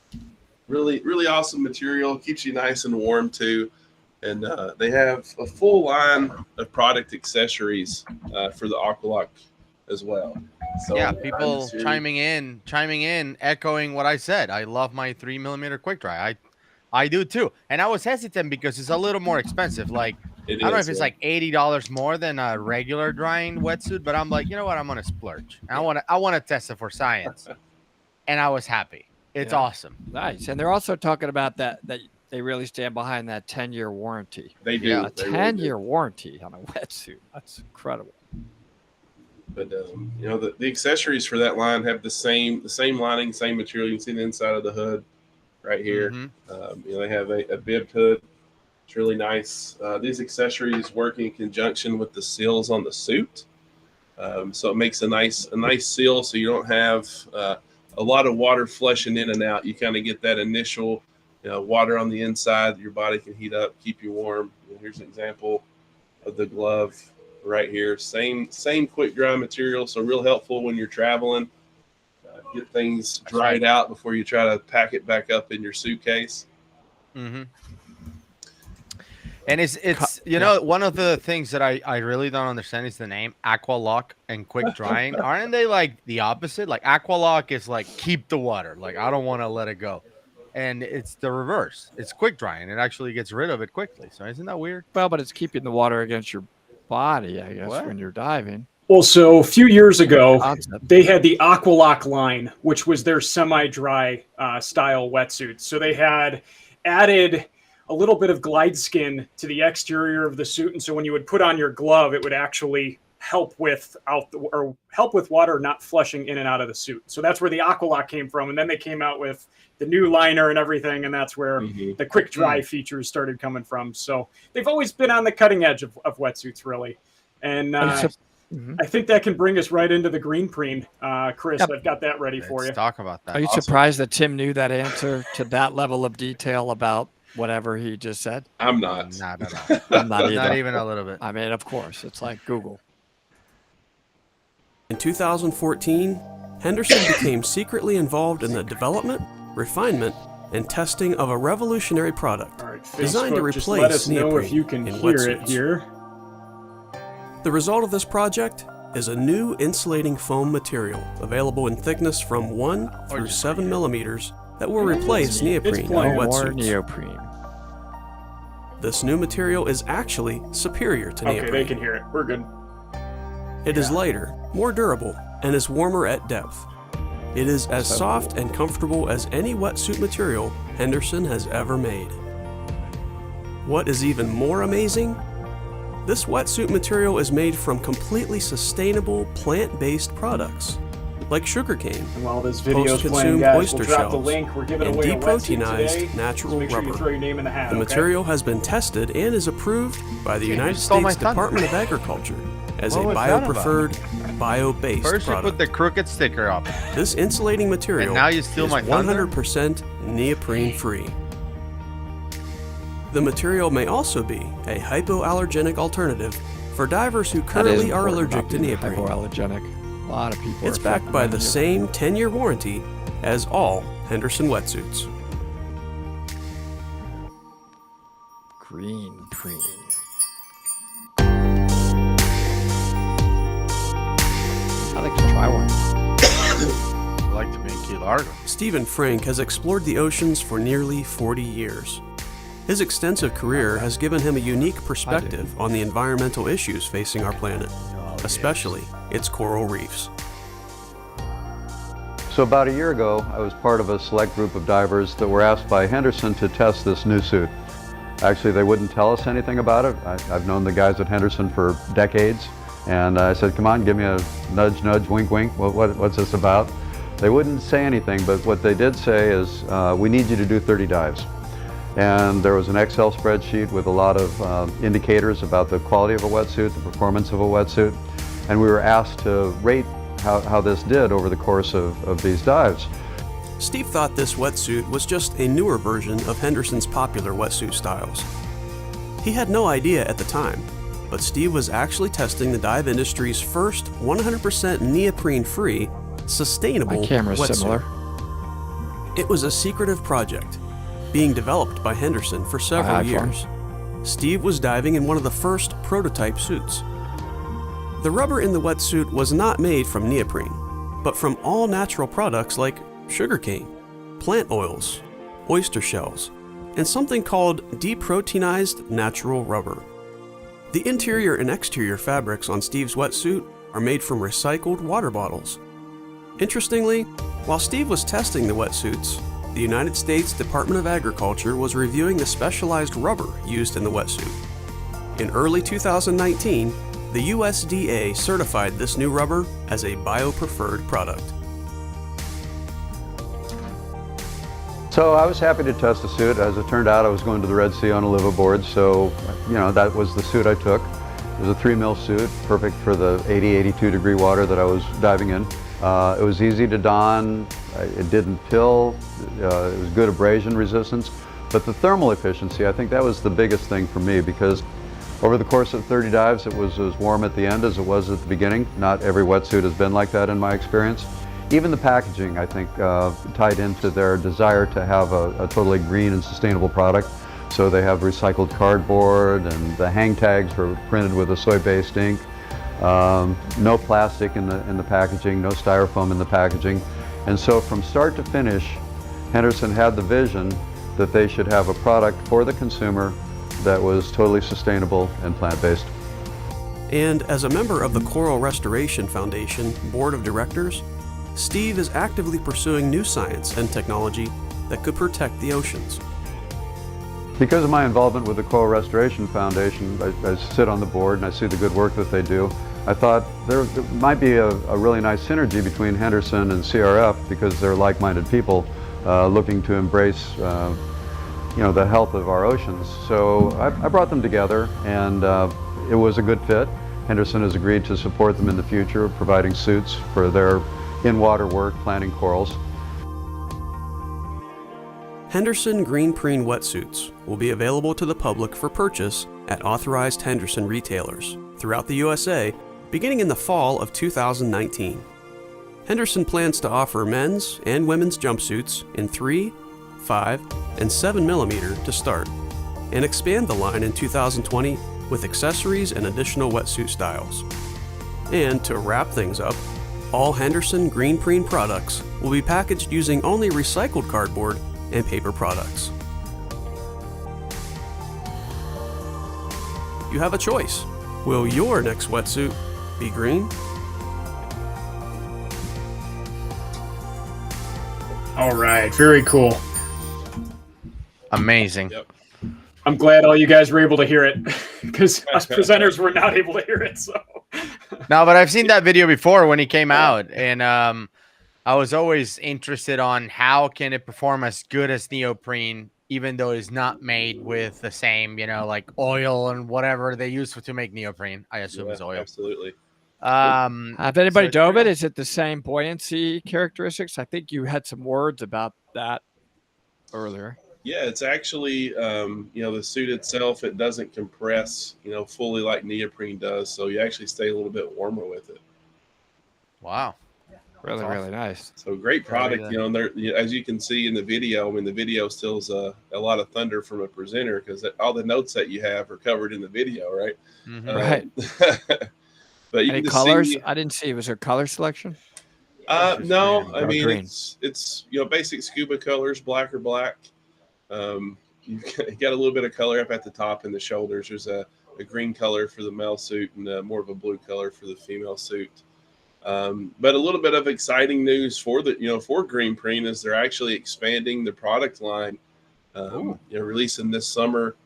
Really, really awesome material. Keeps you nice and warm too. And they have a full line of product accessories for the Aqualock as well. So yeah, people chiming in, echoing what I said. I love my 3mm quick dry. I do too. And I was hesitant because it's a little more expensive. Like, I don't know if it's like $80 more than a regular drying wetsuit, but I'm like, you know what? I'm gonna splurge. I want to test it for science. And I was happy. It's awesome. Nice. And they're also talking about that they really stand behind that 10-year warranty. They do. Yeah, a 10-year warranty on a wetsuit. That's incredible. But the accessories for that line have the same lining, same material. You can see the inside of the hood right here. They have a bibbed hood. It's really nice. These accessories work in conjunction with the seals on the suit, so it makes a nice seal. So you don't have a lot of water flushing in and out. You kind of get that initial water on the inside that your body can heat up, keep you warm. Here's an example of the glove right here. Same quick dry material, so real helpful when you're traveling. Get things dried out before you try to pack it back up in your suitcase. Mm-hmm. And it's one of the things that I really don't understand is the name Aqualock and quick drying. Aren't they like the opposite? Like Aqualock is like keep the water, like I don't want to let it go, and it's the reverse. It's quick drying. It actually gets rid of it quickly. So isn't that weird? Well, but it's keeping the water against your body, I guess, when you're diving. Well, so a few years ago, they had the Aqualock line, which was their semi-dry style wetsuit. So they had added a little bit of glide skin to the exterior of the suit, and so when you would put on your glove, it would actually help with water not flushing in and out of the suit. So that's where the Aqualock came from, and then they came out with the new liner and everything, and that's where the quick dry features started coming from. So they've always been on the cutting edge of wetsuits, really. And I think that can bring us right into the green preen. Chris, I've got that ready for you. Let's talk about that. Are you surprised that Tim knew that answer to that level of detail about whatever he just said? I'm not. Not at all. I'm not either. Not even a little bit. I mean, of course, it's like Google. In 2014, Henderson became secretly involved in the development, refinement, and testing of a revolutionary product designed to replace let us know neoprene if you can in hear wetsuits. it here. The result of this project is a new insulating foam material available in thickness from 1 through 7 millimeters that will replace neoprene in wetsuits. Neoprene. This new material is actually superior to neoprene. Okay, they can hear it. We're good. It is lighter, more durable, and is warmer at depth. It is as soft and comfortable as any wetsuit material Henderson has ever made. What is even more amazing? This wetsuit material is made from completely sustainable plant-based products, like sugarcane, And while this video is playing, post-consumed guys, oyster we'll drop the shells, link. We're giving and away a wetsuit today. deproteinized natural So make sure you rubber. throw your name in the hat, The okay? material has been tested and is approved by the United stole my States thunder. Department of Agriculture as a What was that about? bio-preferred, bio-based First you product. put the crooked sticker up. This insulating material And now you steal is my thunder? 100% neoprene-free. The material may also be a hypoallergenic alternative for divers who currently are allergic to neoprene. Hypoallergenic. A lot of people. It's are backed by the affected same 10-year warranty as all Henderson wetsuits. Green preen. I'd like to try one. I'd like to be in Key Largo. Stephen Frank has explored the oceans for nearly 40 years. His extensive career has given him a unique perspective on the environmental issues facing our planet, especially its coral reefs. So about a year ago, I was part of a select group of divers that were asked by Henderson to test this new suit. Actually, they wouldn't tell us anything about it. I've known the guys at Henderson for decades, and I said, come on, give me a nudge, nudge, wink, wink. What's this about? They wouldn't say anything, but what they did say is, we need you to do 30 dives. And there was an Excel spreadsheet with a lot of indicators about the quality of a wetsuit, the performance of a wetsuit, and we were asked to rate how this did over the course of these dives. Steve thought this wetsuit was just a newer version of Henderson's popular wetsuit styles. He had no idea at the time, but Steve was actually testing the dive industry's first 100% neoprene-free, sustainable My camera's wetsuit. similar. It was a secretive project, being developed by Henderson for several years. Steve was diving in one of the first prototype suits. The rubber in the wetsuit was not made from neoprene, but from all natural products like sugarcane, plant oils, oyster shells, and something called deproteinized natural rubber. The interior and exterior fabrics on Steve's wetsuit are made from recycled water bottles. Interestingly, while Steve was testing the wetsuits, the United States Department of Agriculture was reviewing the specialized rubber used in the wetsuit. In early 2019, the USDA certified this new rubber as a bio-preferred product. So I was happy to test the suit. As it turned out, I was going to the Red Sea on a liveaboard, so that was the suit I took. It was a 3 mil suit, perfect for the 80, 82 degree water that I was diving in. It was easy to don, it didn't pill, it was good abrasion resistance, but the thermal efficiency, I think that was the biggest thing for me, because over the course of 30 dives, it was as warm at the end as it was at the beginning. Not every wetsuit has been like that in my experience. Even the packaging, I think, tied into their desire to have a totally green and sustainable product. So they have recycled cardboard, and the hang tags were printed with a soy-based ink. No plastic in the packaging, no styrofoam in the packaging. And so from start to finish, Henderson had the vision that they should have a product for the consumer that was totally sustainable and plant-based. And as a member of the Coral Restoration Foundation Board of Directors, Steve is actively pursuing new science and technology that could protect the oceans. Because of my involvement with the Coral Restoration Foundation, I sit on the board and I see the good work that they do. I thought there might be a really nice synergy between Henderson and CRF, because they're like-minded people looking to embrace the health of our oceans. So I brought them together, and it was a good fit. Henderson has agreed to support them in the future, providing suits for their in-water work planting corals. Henderson Greenprene wetsuits will be available to the public for purchase at authorized Henderson retailers throughout the USA beginning in the fall of 2019. Henderson plans to offer men's and women's jumpsuits in 3, 5, and 7 millimeter to start, and expand the line in 2020 with accessories and additional wetsuit styles. And to wrap things up, all Henderson Greenprene products will be packaged using only recycled cardboard and paper products. You have a choice. Will your next wetsuit be green? All right, very cool. Amazing. Yep. I'm glad all you guys were able to hear it, because us presenters were not able to hear it. So No, but I've seen that video before when he came out, and I was always interested on how can it perform as good as neoprene, even though it's not made with the same, like oil and whatever they use to make neoprene. I assume is oil. Absolutely. Have anybody dove it? Is it the same buoyancy characteristics? I think you had some words about that earlier. Yeah, it's actually, the suit itself, it doesn't compress, fully like neoprene does. So you actually stay a little bit warmer with it. Wow. Really nice. So great product, and there, as you can see in the video, the video steals a lot of thunder from a presenter, because all the notes that you have are covered in the video, right? Mm-hmm. Right. But you any can colors? see, I didn't see. Was there color selection? No, I Dark mean, green. it's basic scuba colors, black or black. You got a little bit of color up at the top and the shoulders. There's a green color for the male suit and more of a blue color for the female suit. But a little bit of exciting news for for Greenprene is they're actually expanding the product line. Releasing this summer,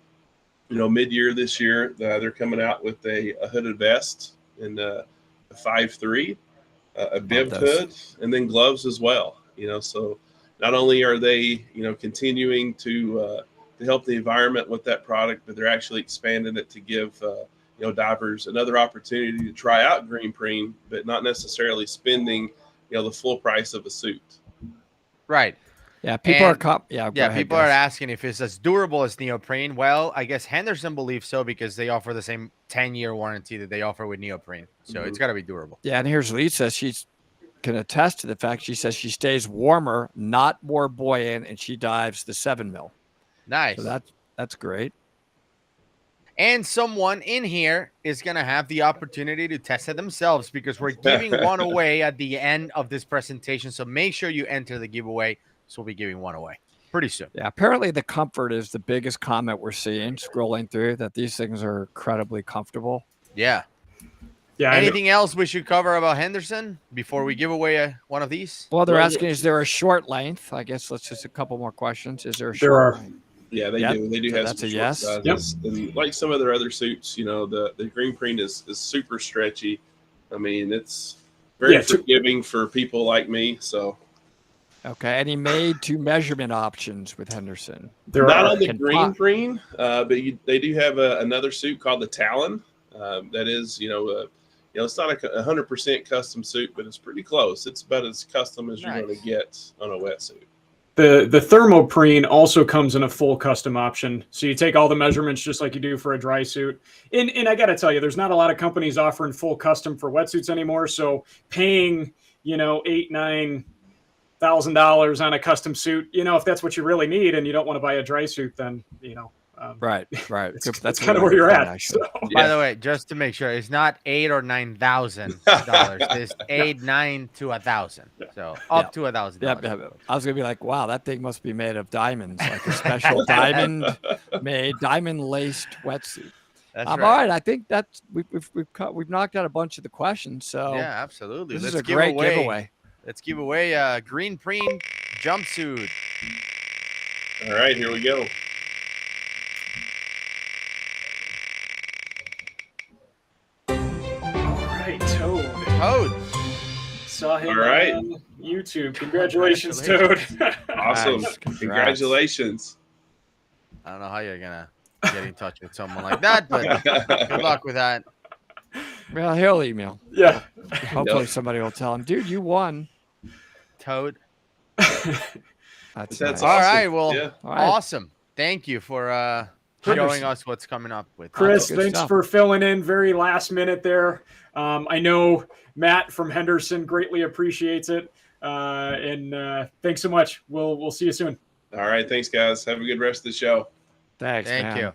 mid-year this year, they're coming out with a hooded vest in a 5.3, a bibbed hood, and then gloves as well. So not only are they continuing to help the environment with that product, but they're actually expanding it to give divers another opportunity to try out green preen, but not necessarily spending, the full price of a suit. Right. Yeah, people And- are yeah. Go ahead, people are guys. asking if it's as durable as neoprene. Well, I guess Henderson believes so because they offer the same 10-year warranty that they offer with neoprene. So it's got to be durable. Yeah, and here's Lisa. She's can attest to the fact she says she stays warmer, not more buoyant, and she dives the 7 mil. Nice. So that's great. And someone in here is going to have the opportunity to test it themselves because we're giving one away at the end of this presentation. So make sure you enter the giveaway. So we'll be giving one away pretty soon. Yeah, apparently the comfort is the biggest comment we're seeing scrolling through, that these things are incredibly comfortable. Yeah. Yeah. Anything else we should cover about Henderson before we give away one of these? Well, they're asking, is there a short length? I guess let's just a couple more questions. Is there a There short are. length? Yeah, they Yep. do. They do So have that's some a short yes. sizes. And like some of their other suits, the green preen is super stretchy. I mean, it's very Yeah, forgiving for people like me. So Okay, any made to measurement options with Henderson? not on the Can green pop- preen, but they do have another suit called the Talon. That is, it's not a 100% custom suit, but it's pretty close. It's about as custom as you're going to get on a wetsuit. The thermoprene also comes in a full custom option. So you take all the measurements just like you do for a dry suit. And I got to tell you, there's not a lot of companies offering full custom for wetsuits anymore. So paying, $8,000-$9,000 on a custom suit, if that's what you really need and you don't want to buy a dry suit, then, Right. that's kind of where you're at. So. By the way, just to make sure, it's not $8,000 or $9,000. It's 9 to 1,000. So up to $1,000. Yeah, I was gonna be like, wow, that thing must be made of diamonds, like a special diamond laced wetsuit. That's All right. I think that's we've knocked out a bunch of the questions. So yeah, absolutely. This Let's is a give great away, giveaway. Let's give away a green preen jumpsuit. All right, here we go. Toad. Saw him All right. on YouTube. Congratulations, Toad. Awesome. Nice. Congrats. Congratulations. I don't know how you're gonna get in touch with someone like that, but good luck with that. Well, he'll email. Yeah. Hopefully somebody will tell him, dude, you won. Toad. That's That's nice. All awesome. right. Well, Yeah. All right. awesome. Thank you for showing us what's coming up with. Chris, Good thanks stuff. for filling in very last minute there. I know Matt from Henderson greatly appreciates it. And thanks so much. We'll see you soon. All right. Thanks, guys. Have a good rest of the show. Thanks, Thank man. you.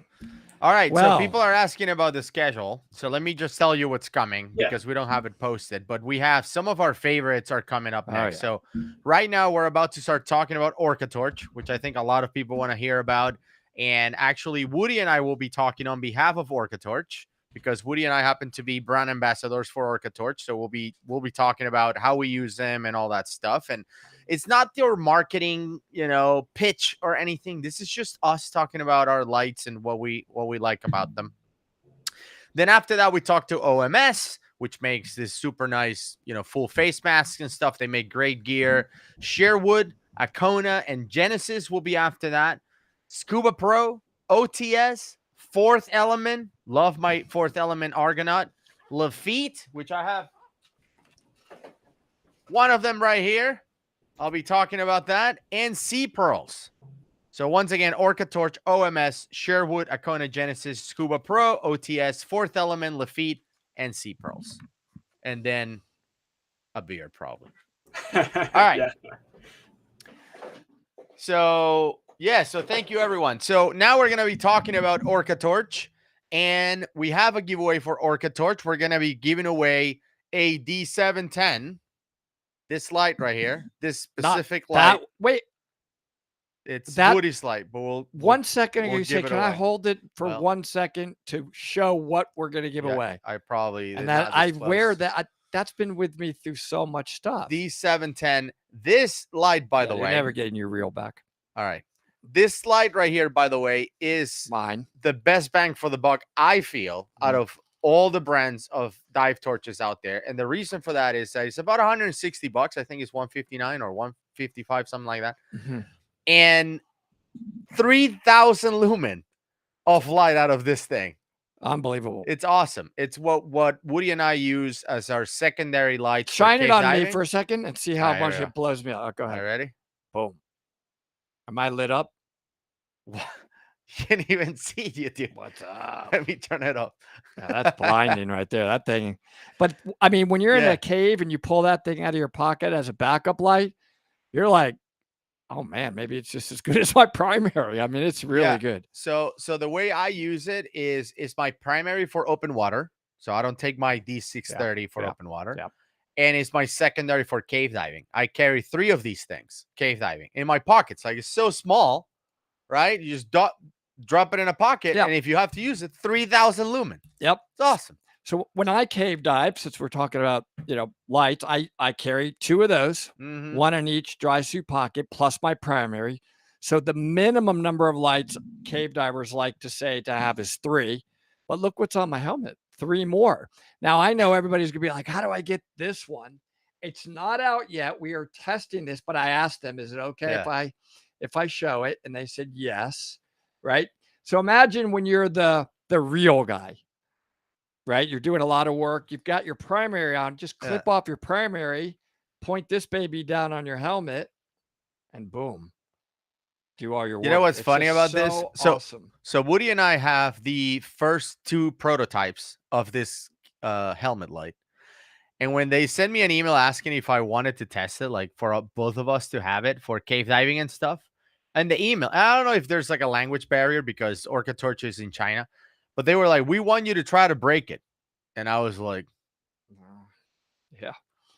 All right. Well- So people are asking about the schedule. So let me just tell you what's coming Yeah. because we don't have it posted, but we have some of our favorites are coming up Oh, next. yeah. So right now we're about to start talking about Orca Torch, which I think a lot of people want to hear about. And actually, Woody and I will be talking on behalf of Orca Torch because Woody and I happen to be brand ambassadors for Orca Torch. So we'll be talking about how we use them and all that stuff. And it's not your marketing, pitch or anything. This is just us talking about our lights and what we like about them. Then after that, we talk to OMS, which makes this super nice, full face masks and stuff. They make great gear. Sherwood, Akona, and Genesis will be after that. Scuba Pro, OTS, Fourth Element. Love my Fourth Element Argonaut. Lafitte, which I have one of them right here. I'll be talking about that. And Sea Pearls. So once again, Orca Torch, OMS, Sherwood, Akona, Genesis, Scuba Pro, OTS, Fourth Element, Lafitte, and Sea Pearls. And then a beer, probably. All right. Yeah. So thank you, everyone. So now we're going to be talking about Orca Torch, and we have a giveaway for Orca Torch. We're going to be giving away a D710, this light right here, this specific light. It's Woody's light, but we'll 1 second ago, we'll you give said, it can I away." hold it for Well- 1 second to show what we're going to give Yeah, away? I probably And did that not I disclose. wear that. That's been with me through so much stuff. D710. This light, by the You're way, never getting your reel back. all right. This light right here, by the way, is Mine. the best bang for the buck, I feel, out of all the brands of dive torches out there. And the reason for that is that it's about $160. I think it's 159 or 155, something like that. Mhm. And 3,000 lumen of light out of this thing. Unbelievable. It's awesome. It's what Woody and I use as our secondary lights. Shine for it cave on diving. me for a second and see how All right, much here we it blows me out. Go All ahead. right, ready? Boom. Am I lit up? You can't even see you, dude. What's up? Let me turn it up. Yeah, that's blinding right there. That thing. But I mean, when you're in Yeah. a cave and you pull that thing out of your pocket as a backup light, you're like, oh man, maybe it's just as good as my primary. I mean, it's really Yeah. good. So the way I use it is my primary for open water. So I don't take my D630 for open water. Yeah. And it's my secondary for cave diving. I carry 3 of these things, cave diving, in my pockets. Like, it's so small, right? You just drop it in a pocket, Yeah. and if you have to use it, 3,000 lumen. Yep. It's awesome. So when I cave dive, since we're talking about, lights, I carry 2 of those, Mhm. one in each dry suit pocket, plus my primary. So the minimum number of lights cave divers like to say to have is 3. But look what's on my helmet, 3 more. Now I know everybody's gonna be like, how do I get this one? It's not out yet. We are testing this, but I asked them, is it okay if I show it? And they said yes, right? So imagine when you're the real guy. Right? You're doing a lot of work. You've got your primary on. Just clip off your primary, point this baby down on your helmet, and boom. Do all your work. You know what's It's funny just about this? so awesome. So Woody and I have the first 2 prototypes of this helmet light. And when they send me an email asking if I wanted to test it, like for both of us to have it for cave diving and stuff, and the email, I don't know if there's like a language barrier because Orca Torch is in China, but they were like, we want you to try to break it. And I was like, yeah,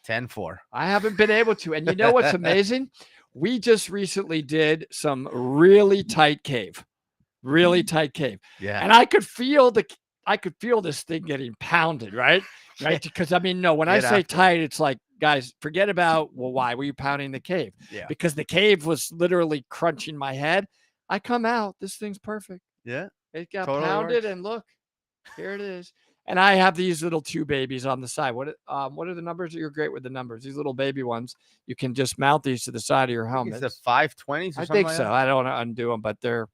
10-4. I haven't been able to. And you know what's amazing? We just recently did some really tight cave. Yeah. And I could feel this thing getting pounded, right? Right. Because I mean, no, when I Get say after it. tight, it's like, guys, forget about, well, why were you pounding the cave? Yeah. Because the cave was literally crunching my head. I come out, this thing's perfect. Yeah. It got Totally pounded, works. and look, here it is. And I have these little 2 babies on the side. What are the numbers? You're great with the numbers. These little baby ones, you can just mount these to the side of your helmet. It's the 520s or I something think like so. that? I don't want to undo them, but they're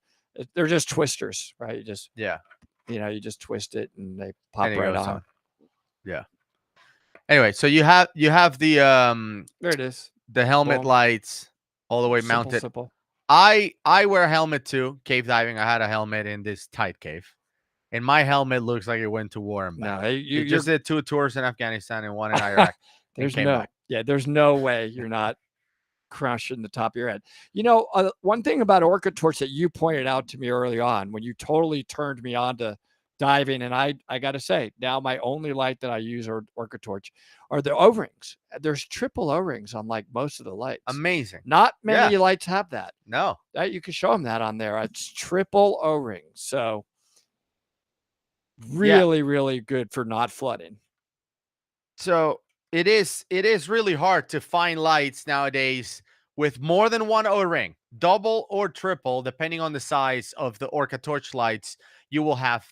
just twisters, right? You just you just twist it and they pop And it right goes on. on. Yeah. Anyway, so you have the there it is. The helmet Boom. lights all the way mounted. Simple. I wear a helmet too. Cave diving. I had a helmet in this tight cave. And my helmet looks like it went to war and back. No, You just did 2 tours in Afghanistan and 1 in Iraq. There's no way you're not crushing the top of your head. One thing about Orca Torch that you pointed out to me early on when you totally turned me on to diving, and I got to say, now my only light that I use or Orca Torch are the O-rings. There's triple O-rings on like most of the lights. Amazing. Not many lights have that. No. You can show them that on there. It's triple O-rings. So really, really good for not flooding. So it is really hard to find lights nowadays with more than 1 O-ring, double or triple, depending on the size of the Orca Torch lights. You will have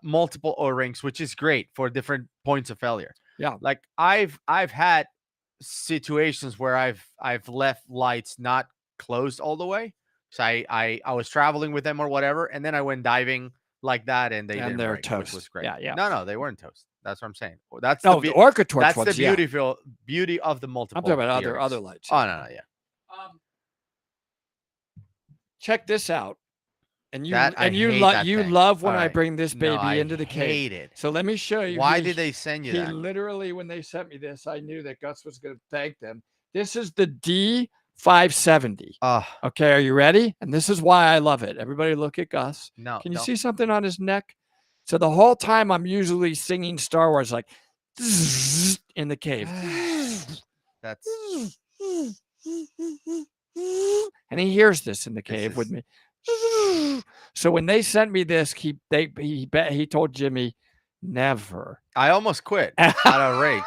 multiple O-rings, which is great for different points of failure. Yeah. Like I've had situations where I've left lights not closed all the way. So I was traveling with them or whatever, and then I went diving like that, and they're break, which toast. was great. Yeah. No, they weren't toast. That's what I'm saying. That's the Orca Torch That's ones, the beauty of the multiple. I'm talking about earrings. other lights. Oh no, yeah. Check this out. And you That- I and you hate love that you thing. love when All I right. bring this No, baby I into the cave. hate it. So let me show you. Why did they send you he that? literally, when they sent me this, I knew that Gus was going to thank them. This is the D570. Okay, are you ready? And this is why I love it. Everybody look at Gus. No. Can you don't. see something on his neck? So the whole time I'm usually singing Star Wars like in the cave. That's And he hears this in the cave with me. So when they sent me this, he told Jimmy, never. I almost quit out of rage.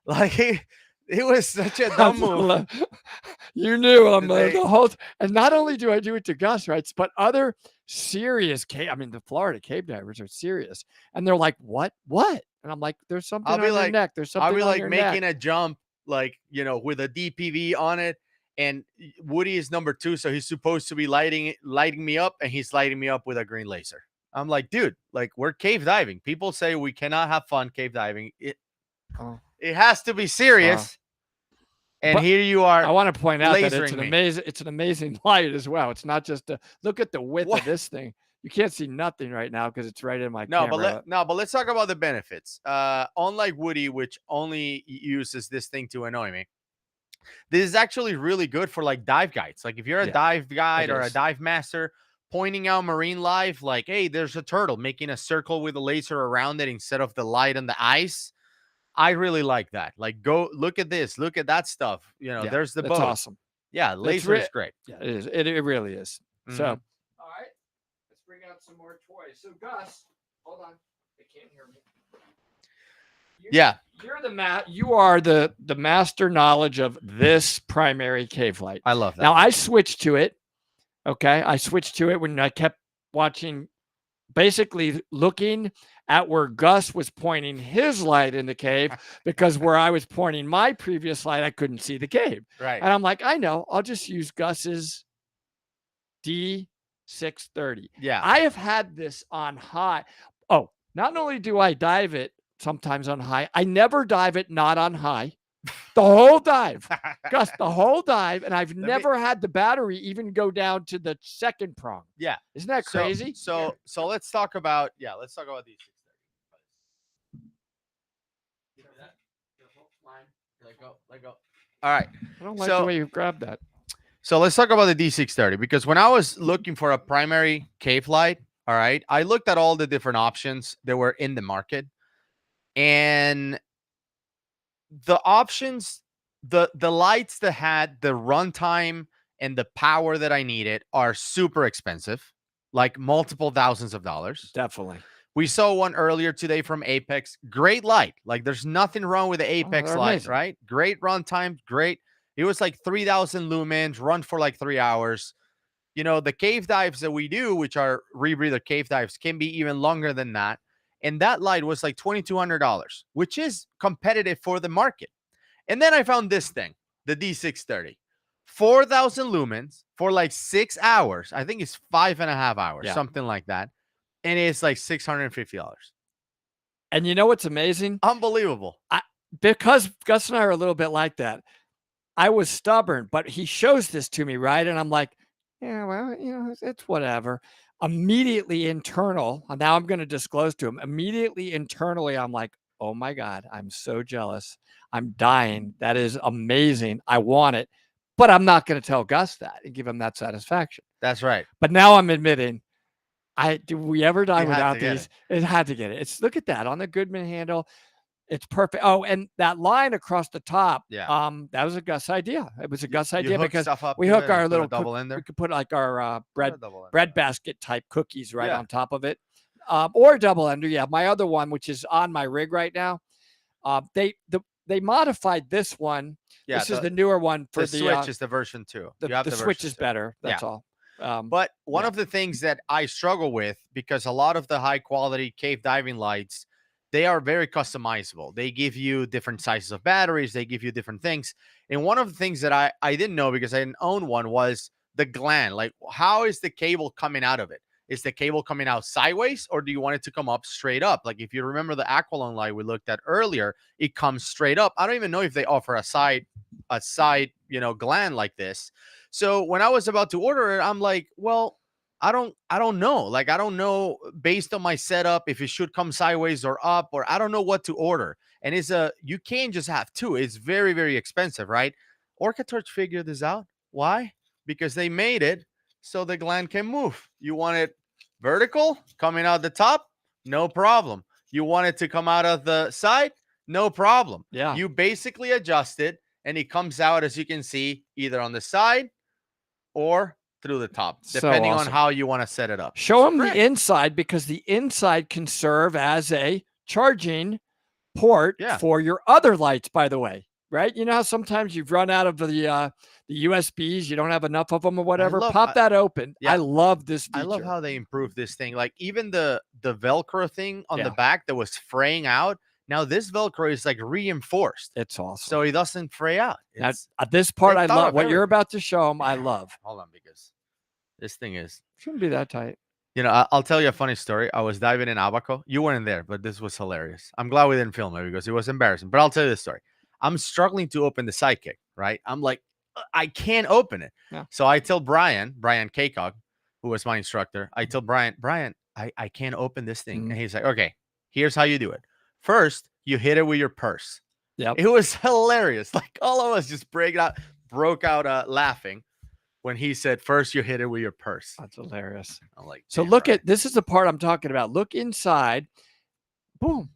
Like it was such a dumb move. You knew I'm They- the whole. And not only do I do it to Gus, right? But other serious cave. I mean, the Florida cave divers are serious, and they're like, "What? What?" And I'm like, "There's something I'll on be your like, neck. There's something I'll be on like your making neck." a jump, like with a DPV on it, and Woody is number 2, so he's supposed to be lighting me up, and he's lighting me up with a green laser. I'm like, dude, like we're cave diving. People say we cannot have fun cave diving. It has to be serious. And But here you are. I want to point out that lasering me. it's an amazing light as well. It's not just a look at the width of this thing. You can't see nothing right now because it's right in my camera. But let's talk about the benefits. Unlike Woody, which only uses this thing to annoy me, this is actually really good for like dive guides. Like if you're a dive guide or a dive master, pointing out marine life, like, hey, there's a turtle, making a circle with a laser around it instead of the light on the ice. I really like that. Like, go look at this, look at that stuff. You know, there's the boat. Awesome. Yeah, laser is great. Yeah, it is. It really is. So, Mhm. all right, let's bring out some more toys. So, Gus, hold on, they can't hear me. You are the master knowledge of this primary cave light. I love that. Now I switched to it. Okay, I switched to it when I kept watching, basically looking at where Gus was pointing his light in the cave, because where I was pointing my previous light, I couldn't see the cave. Right. And I'm like, I know, I'll just use Gus's D630. Yeah. I have had this on high. Oh, not only do I dive it sometimes on high, I never dive it not on high. The whole dive, Gus, the whole dive. And I've never had the battery even go down to the second prong. Yeah. Isn't that crazy? So let's talk about these. Let go. All right. I don't like the way you grabbed that. So let's talk about the D630, because when I was looking for a primary cave light, all right, I looked at all the different options that were in the market, and the options, the lights that had the runtime and the power that I needed are super expensive, like multiple thousands of dollars. Definitely. We saw one earlier today from Apex. Great light. Like there's nothing wrong with the Apex they're light, amazing. right? Great runtime. Great. It was like 3,000 lumens, run for like 3 hours. You know, the cave dives that we do, which are rebreather cave dives, can be even longer than that. And that light was like $2,200, which is competitive for the market. And then I found this thing, the D630, 4,000 lumens for like 6 hours. I think it's 5.5 hours, something like that. And it's like $650. And you know what's amazing? Unbelievable. Because Gus and I are a little bit like that. I was stubborn, but he shows this to me, right? And I'm like, yeah, well, you know, it's whatever. Immediately internal, now I'm going to disclose to him. Immediately internally, I'm like, oh my God, I'm so jealous. I'm dying. That is amazing. I want it. But I'm not going to tell Gus that and give him that satisfaction. That's right. But now I'm admitting, did we ever die You had without to get these? It had to get it. Look at that on the Goodman handle. It's perfect. Oh, and that line across the top. Yeah. That was a Gus idea. It was a Gus You idea hook because stuff up we to hook it our and put a little double ender? We could put like our bread double ender. basket type cookies right Yeah. on top of it, or a double ender. Yeah, my other one, which is on my rig right now. They modified this one. Yeah, this is the newer one for the Switch is the version 2. You have The Switch version is 2. better. That's Yeah. all. But one of the things that I struggle with, because a lot of the high quality cave diving lights, they are very customizable. They give you different sizes of batteries. They give you different things. And one of the things that I didn't know, because I didn't own one, was the gland. Like, how is the cable coming out of it? Is the cable coming out sideways, or do you want it to come up straight up? Like if you remember the Aqualung light we looked at earlier, it comes straight up. I don't even know if they offer a side, gland like this. So when I was about to order it, I'm like, well, I don't know. Like, I don't know based on my setup if it should come sideways or up, or I don't know what to order. And you can't just have two. It's very, very expensive, right? Orca Torch figured this out. Why? Because they made it so the gland can move. You want it vertical, coming out the top, no problem. You want it to come out of the side, no problem. Yeah. You basically adjust it, and it comes out, as you can see, either on the side or through the top, depending on how you want to set it up. Show them the inside, because the inside can serve as a charging port for your other lights, by the way, right? You know how sometimes you've run out of the USBs, you don't have enough of them or whatever. Pop that open. Yeah. I love this feature. I love how they improved this thing. Like even the Velcro thing on the back that was fraying out. Now this Velcro is like reinforced. It's awesome. So it doesn't fray out. Now, this part they I thought love. of What you're everything. about to show them, I love. Hold on, because this thing is Shouldn't be that tight. You know, I'll tell you a funny story. I was diving in Abaco. You weren't there, but this was hilarious. I'm glad we didn't film it because it was embarrassing. But I'll tell you this story. I'm struggling to open the sidekick, right? I'm like, I can't open it. Yeah. So I tell Brian Kaycock, who was my instructor, I tell Brian, I can't open this thing. And he's like, okay, here's how you do it. First, you hit it with your purse. Yep. It was hilarious. Like all of us just broke out laughing when he said, first you hit it with your purse. That's hilarious. I'm like, so look at, this is the part I'm talking about. Look inside, boom,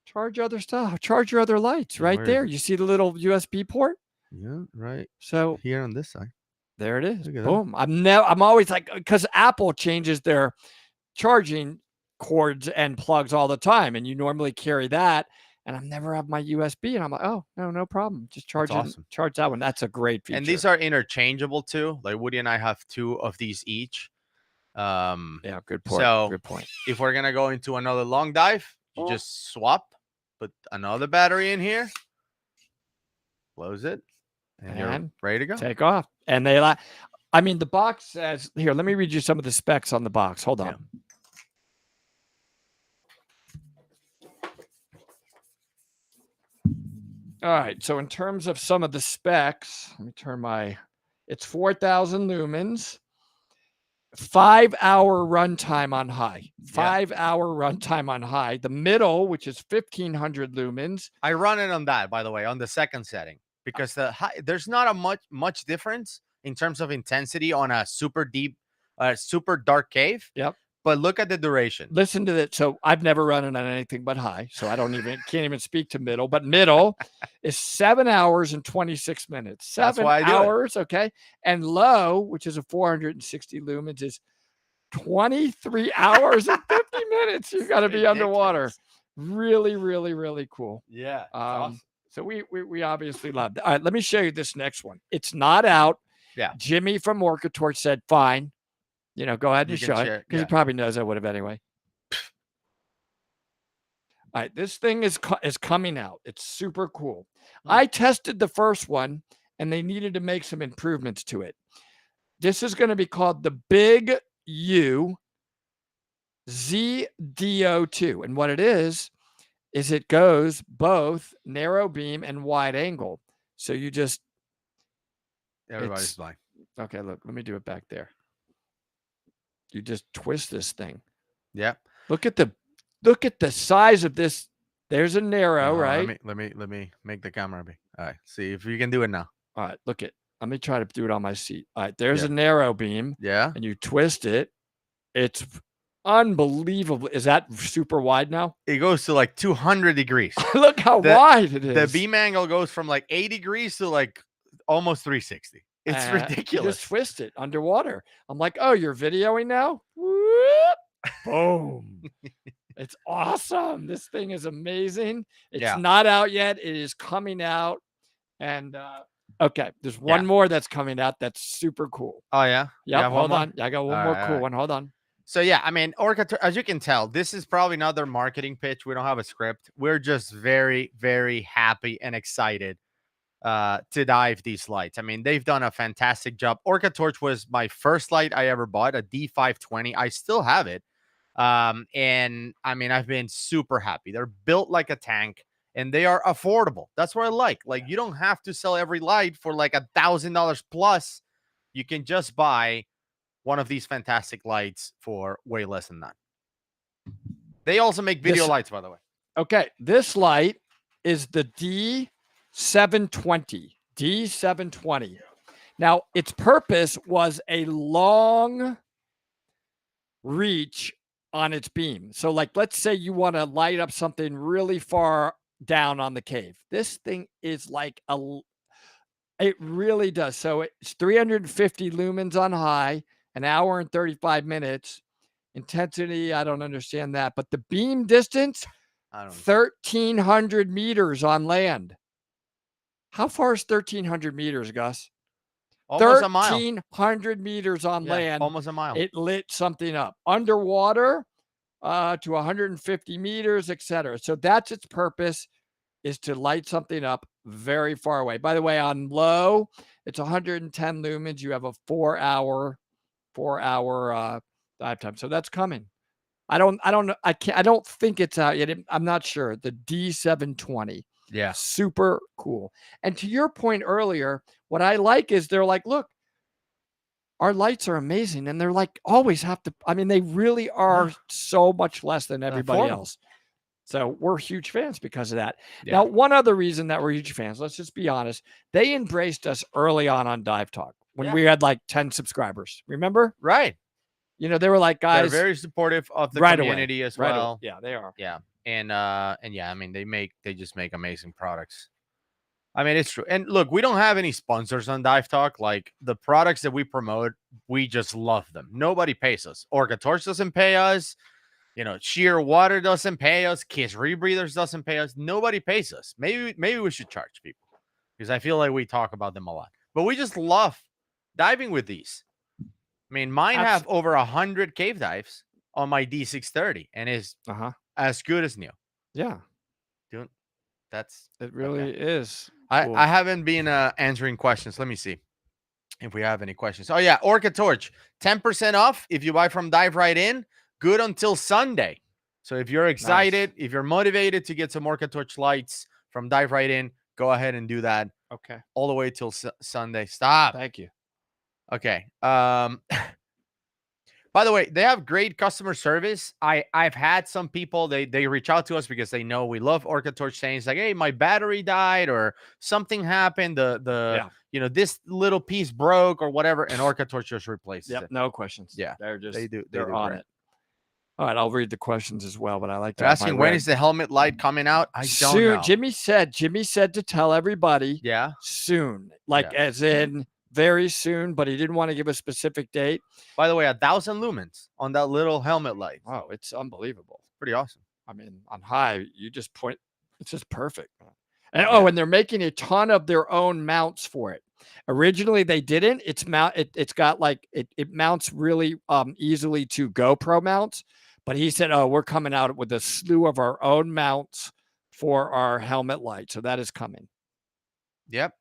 charge other stuff, charge your other lights right there. You see the little USB port? Yeah, right. So here on this side. There it is. Look at Boom. I'm always like, because Apple changes their charging cords and plugs all the time. And you normally carry that. And I never have my USB. And I'm like, oh, no problem. Just charge it. awesome. Charge that one. That's a great feature. And these are interchangeable too. Like Woody and I have 2 of these each. Yeah, good point. So good point. If we're gonna go into another long dive, you just swap, put another battery in here, close it, and you're ready to go. Take off. And they I mean, the box says here, let me read you some of the specs on the box. Hold on. All right. So in terms of some of the specs, let me turn it's 4,000 lumens, 5-hour runtime on high, 5-hour runtime on high. The middle, which is 1,500 lumens. I run it on that, by the way, on the second setting, because there's not a much difference in terms of intensity on a super deep, super dark cave. Yep. But look at the duration. Listen to that. So I've never run it on anything but high. So I can't even speak to middle, but middle is 7 hours and 26 minutes. 7 hours. Okay. And low, which is a 460 lumens, is 23 hours and 50 minutes. You got to be underwater. Really, really, really cool. Yeah. Awesome. So we obviously love that. All right. Let me show you this next one. It's not out. Yeah. Jimmy from Orcatorch said, fine. Go ahead and show it because he probably knows I would have anyway. All right, this thing is coming out. It's super cool. I tested the first one, and they needed to make some improvements to it. This is going to be called the Big U ZDO2, and what it is it goes both narrow beam and wide angle. So you just everybody's blind. Okay, look, let me do it back there. You just twist this thing. Yeah. Look at the size of this. There's a narrow, right? Let me make the camera big. All right. See if you can do it now. All right. Let me try to do it on my seat. All right. There's a narrow beam. Yeah. And you twist it. It's unbelievable. Is that super wide now? It goes to like 200 degrees. Look how wide it is. The beam angle goes from like 8 degrees to like almost 360. It's ridiculous. You just twist it underwater. I'm like, oh, you're videoing now? Whoop. Boom. It's awesome. This thing is amazing. It's not out yet. It is coming out. And okay, there's one more that's coming out that's super cool. Oh, yeah? Yep, hold on. I got one more cool one. Hold on. So, yeah, I mean, Orca, as you can tell, this is probably not their marketing pitch. We don't have a script. We're just very, very happy and excited to dive these lights. I mean, they've done a fantastic job. Orcatorch was my first light I ever bought, a D520. I still have it. And I mean, I've been super happy. They're built like a tank and they are affordable. That's what I like. Like, you don't have to sell every light for like $1,000 plus. You can just buy one of these fantastic lights for way less than that. They also make video lights, by the way. Okay. This light is the D720. Now, its purpose was a long reach on its beam. So, like, let's say you want to light up something really far down on the cave. This thing is like it really does. So it's 350 lumens on high, an hour and 35 minutes. Intensity, I don't understand that. But the beam distance, 1,300 meters on land. How far is 1,300 meters, Gus? Almost a mile. 1,300 meters on land. Almost a mile. It lit something up. Underwater to 150 meters, etc. So that's its purpose, is to light something up very far away. By the way, on low, it's 110 lumens. You have a 4-hour dive time. So that's coming. I don't know. I don't think it's out yet. I'm not sure. The D720. Yeah. Super cool. And to your point earlier, what I like is they're like, look, our lights are amazing. And they're like, always have to, I mean, they really are so much less than everybody else. So we're huge fans because of that. Yeah. Now, one other reason that we're huge fans, let's just be honest, they embraced us early on Dive Talk when we had like 10 subscribers. Remember? Right. You know, they were like, guys, they're very supportive of the right community away. as Right well. away. Yeah, they are. Yeah. And yeah, I mean, they just make amazing products. I mean, it's true. And look, we don't have any sponsors on Dive Talk. Like the products that we promote, we just love them. Nobody pays us. Orca Torch doesn't pay us. You know, Sheer Water doesn't pay us. Kiss Rebreathers doesn't pay us. Nobody pays us. Maybe we should charge people because I feel like we talk about them a lot. But we just love diving with these. I mean, mine have over 100 cave dives on my D630 and is as good as new. Yeah. Dude, that's it really is. Cool. I haven't been answering questions. Let me see if we have any questions. Oh yeah, Orca Torch, 10% off if you buy from Dive Right In. Good until Sunday. So if you're excited, if you're motivated to get some Orca Torch lights from Dive Right In, go ahead and do that. Okay. All the way till Sunday. Stop. Thank you. Okay. By the way, they have great customer service. I've had some people, they reach out to us because they know we love Orca Torch, saying it's like, hey, my battery died or something happened. You know, this little piece broke or whatever, and Orca Torch just replaces it. No questions. Yeah. They're just They're on great. it. All right, I'll read the questions as well, but I like to They're asking when is the helmet light coming out? I don't know. Jimmy said to tell everybody soon. Like as in very soon, but he didn't want to give a specific date. By the way, 1,000 lumens on that little helmet light. Wow, it's unbelievable. Pretty awesome. I mean, on high, you just point, it's just perfect. And and they're making a ton of their own mounts for it. Originally they didn't. It's got like it mounts really easily to GoPro mounts, but he said, "Oh, we're coming out with a slew of our own mounts for our helmet light." So that is coming. Yep.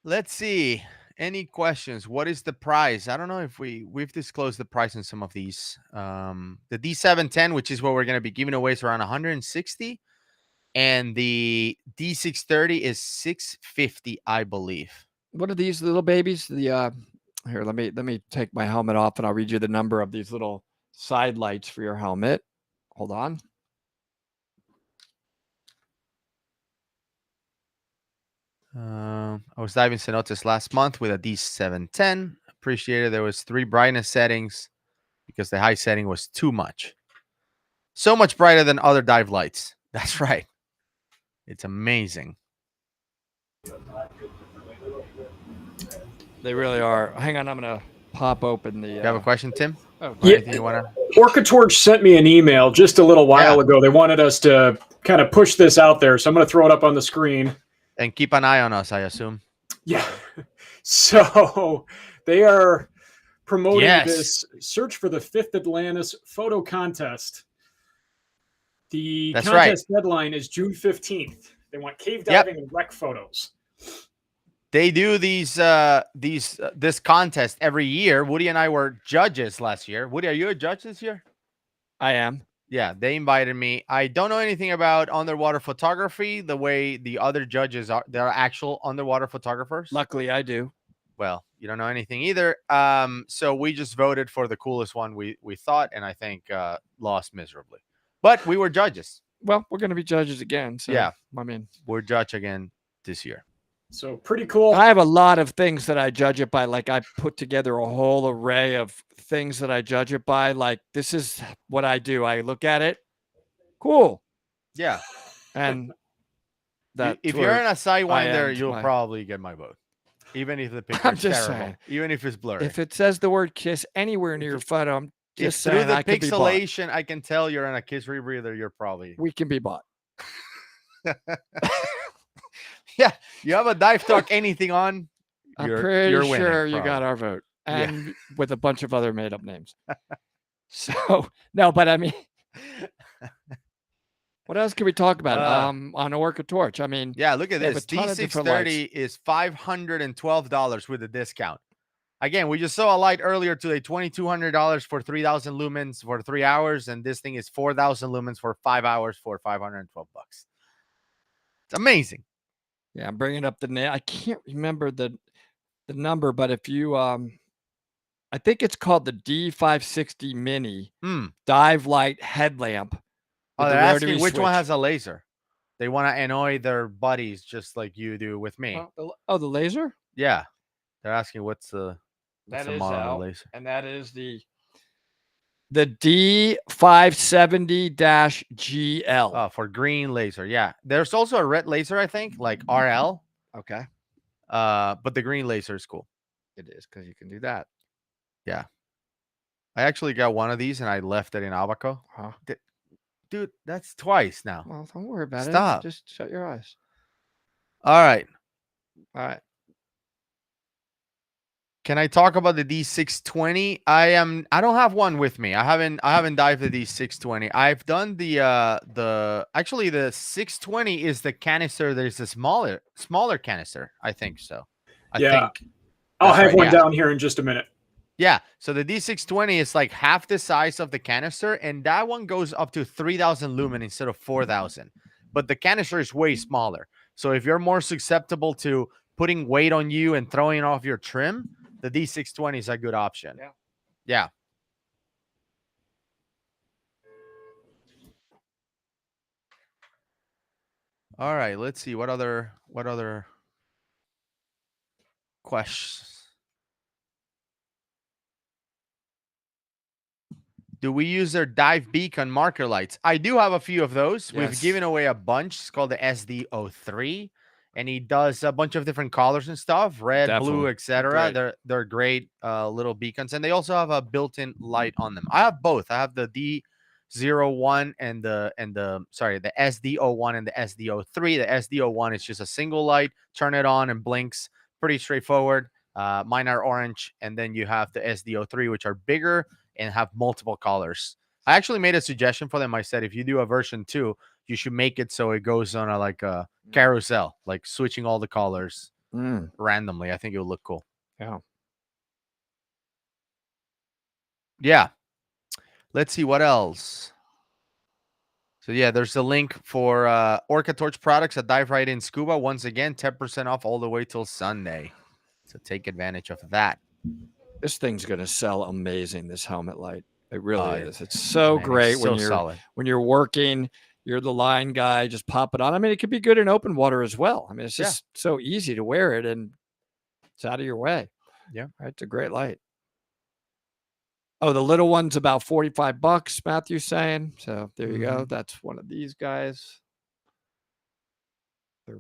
Let's see. Any questions? What is the price? I don't know if we've disclosed the price on some of these. The D710, which is what we're going to be giving away, is around 160, and the D630 is 650, I believe. What are these little babies? The here, let me take my helmet off and I'll read you the number of these little side lights for your helmet. Hold on. I was diving cenotes last month with a D710. Appreciated. There was 3 brightness settings because the high setting was too much. So much brighter than other dive lights. That's right. It's amazing. They really are. Hang on, I'm gonna pop open the. You have a question, Tim? Oh, anything you wanna? Orca Torch sent me an email just a little while ago. They wanted us to kind of push this out there, so I'm going to throw it up on the screen. And keep an eye on us, I assume. Yeah. So they are promoting this search for the 5th Atlantis photo contest. The contest deadline is June 15th. They want cave diving and wreck photos. They do this contest every year. Woody and I were judges last year. Woody, are you a judge this year? I am. Yeah, they invited me. I don't know anything about underwater photography the way the other judges are. They're actual underwater photographers. Luckily, I do. Well, you don't know anything either. So we just voted for the coolest one we thought, and I think lost miserably. But we were judges. Well, we're going to be judges again. So, yeah, I mean, we're judge again this year. So pretty cool. I have a lot of things that I judge it by. Like I put together a whole array of things that I judge it by. Like this is what I do. I look at it. Cool. Yeah. And that if you're in a sidewinder, you'll probably get my vote. Even if the picture is terrible. Saying, even if it's blurry. If it says the word kiss anywhere near your photo, I'm just saying through the pixelation, I can tell you're in a Kiss Rebreather. You're probably we can be bought. Yeah, you have a Dive Talk anything on. I'm pretty sure you got our vote, and with a bunch of other made-up names. So no, but I mean, what else can we talk about on Orca Torch? I mean, yeah, look at this. D630 is $512 with a discount. Again, we just saw a light earlier today, $2,200 for 3,000 lumens for 3 hours, and this thing is 4,000 lumens for 5 hours for $512. It's amazing. Yeah, I'm bringing up the name. I can't remember the number, but if you I think it's called the D560 Mini dive light headlamp. Oh, they're asking which one has a laser. They want to annoy their buddies just like you do with me. The laser? Yeah. They're asking what's the That the is model of the out, laser. and that is the D570-GL. Oh, for green laser. Yeah. There's also a red laser, I think, like RL. Okay. But the green laser is cool. It is because you can do that. Yeah. I actually got one of these and I left it in Abaco. Huh? Dude, that's twice now. Well, don't worry about it. Stop. Just shut your eyes. All right. All right. Can I talk about the D620? I don't have one with me. I haven't dived the D620. I've done actually the 620 is the canister. There's a smaller canister. I think so. I think I'll have one yeah. down here in just a minute. Yeah. So the D620 is like half the size of the canister, and that one goes up to 3,000 lumen instead of 4,000. But the canister is way smaller. So if you're more susceptible to putting weight on you and throwing off your trim, the D620 is a good option. Yeah. Yeah. All right. Let's see what other questions. Do we use their dive beacon marker lights? I do have a few of those. Yes. We've given away a bunch. It's called the SD03. And he does a bunch of different colors and stuff, red, blue, Definitely. etc. Great. They're great little beacons, and they also have a built-in light on them. I have both. I have the D01 and the SD01 and the SD03. The SD01 is just a single light. Turn it on and blinks. Pretty straightforward. Mine are orange, and then you have the SD03, which are bigger and have multiple colors. I actually made a suggestion for them. I said if you do a version 2, you should make it so it goes on a carousel, like switching all the colors randomly. I think it would look cool. Yeah. Yeah. Let's see what else. So yeah, there's a link for Orca Torch products at Dive Right in Scuba. Once again, 10% off all the way till Sunday. So take advantage of that. This thing's going to sell amazing, this helmet light. It really is. It's so great it's when so you're solid. when you're working, you're the line guy, just pop it on. I mean, it could be good in open water as well. I mean, it's just so easy to wear it and it's out of your way. Yeah. Right. It's a great light. Oh, the little one's about $45, Matthew's saying. So there you go. That's one of these guys. They're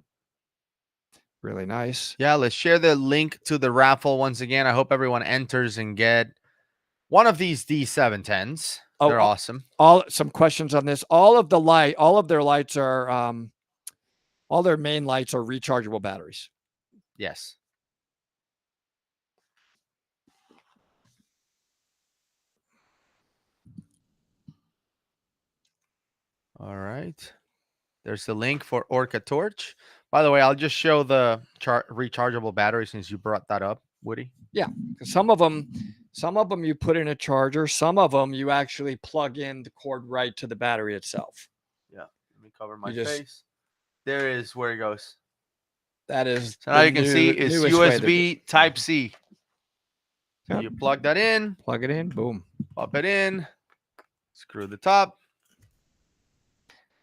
really nice. Yeah, let's share the link to the raffle once again. I hope everyone enters and get one of these D710s. They're awesome. Some questions on this. All of their lights are all their main lights are rechargeable batteries. Yes. All right. There's the link for Orca Torch. By the way, I'll just show the rechargeable battery since you brought that up, Woody. Yeah, some of them you put in a charger. Some of them you actually plug in the cord right to the battery itself. Yeah, let me cover my You just- face. There is where it goes. That is. So now the you can see it's newest way to do USB it. Type C. So Yep. you plug that in, Plug it in. Boom. pop it in, screw the top.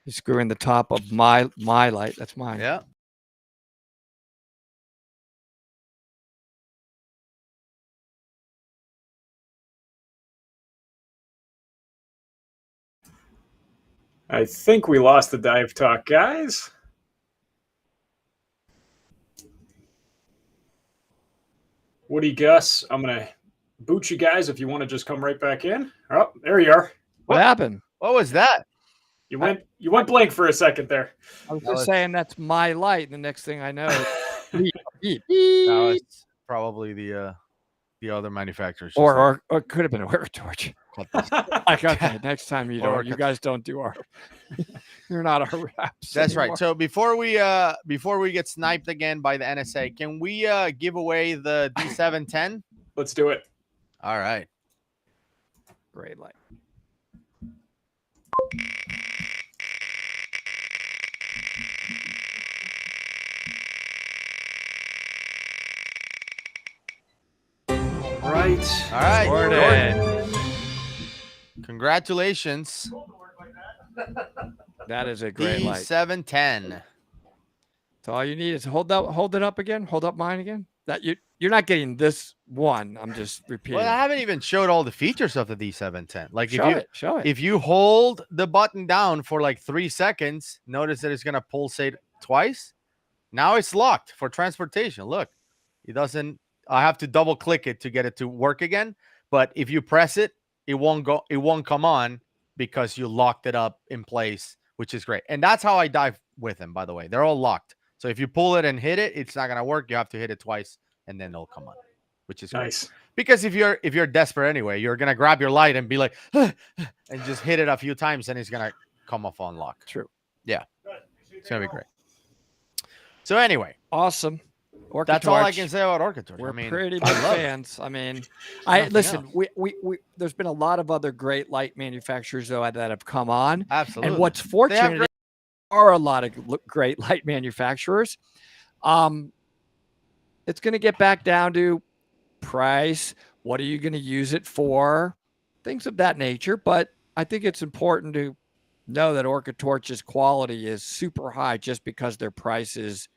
You screw in the top of my light. That's mine. Yeah. I think we lost the dive talk, guys. Woody, Gus, I'm going to boot you guys if you want to just come right back in. Oh, there you are. What happened? What was that? You went blank for a second there. I was just saying that's my light. And the next thing I know, beep, beep, No, beep. it's probably the other manufacturers. or it could have been a Orca Torch. Like, okay, next time you Or- you guys don't do our, you're not our reps. That's right. anymore. So before we get sniped again by the NSA, can we give away the D710? Let's do it. All right. Great light. Right. All right. Jordan. Congratulations. That is a great light. D710. So all you need is hold it up again. Hold up mine again. That you're not getting this one. I'm just repeating. Well, I haven't even showed all the features of the D710. Like show it. If you hold the button down for like 3 seconds, notice that it's gonna pulsate twice. Now it's locked for transportation. Look, it doesn't. I have to double click it to get it to work again. But if you press it, it won't go. It won't come on because you locked it up in place, which is great. And that's how I dive with them. By the way, they're all locked. So if you pull it and hit it, it's not gonna work. You have to hit it twice, and then it'll come on, which is nice. Great. Because if you're desperate anyway, you're gonna grab your light and be like, and just hit it a few times, and it's gonna come off on lock. True. Yeah, it's gonna be great. So anyway, awesome. Orca That's all I Torch. can say about Orca Torch. We're I mean, pretty I big love it. fans. I mean, Nothing listen. else. We there's been a lot of other great light manufacturers though that have come on. Absolutely. And what's They have fortunate great- are a lot of great light manufacturers. It's going to get back down to price. What are you going to use it for? Things of that nature. But I think it's important to know that Orca Torch's quality is super high just because their price is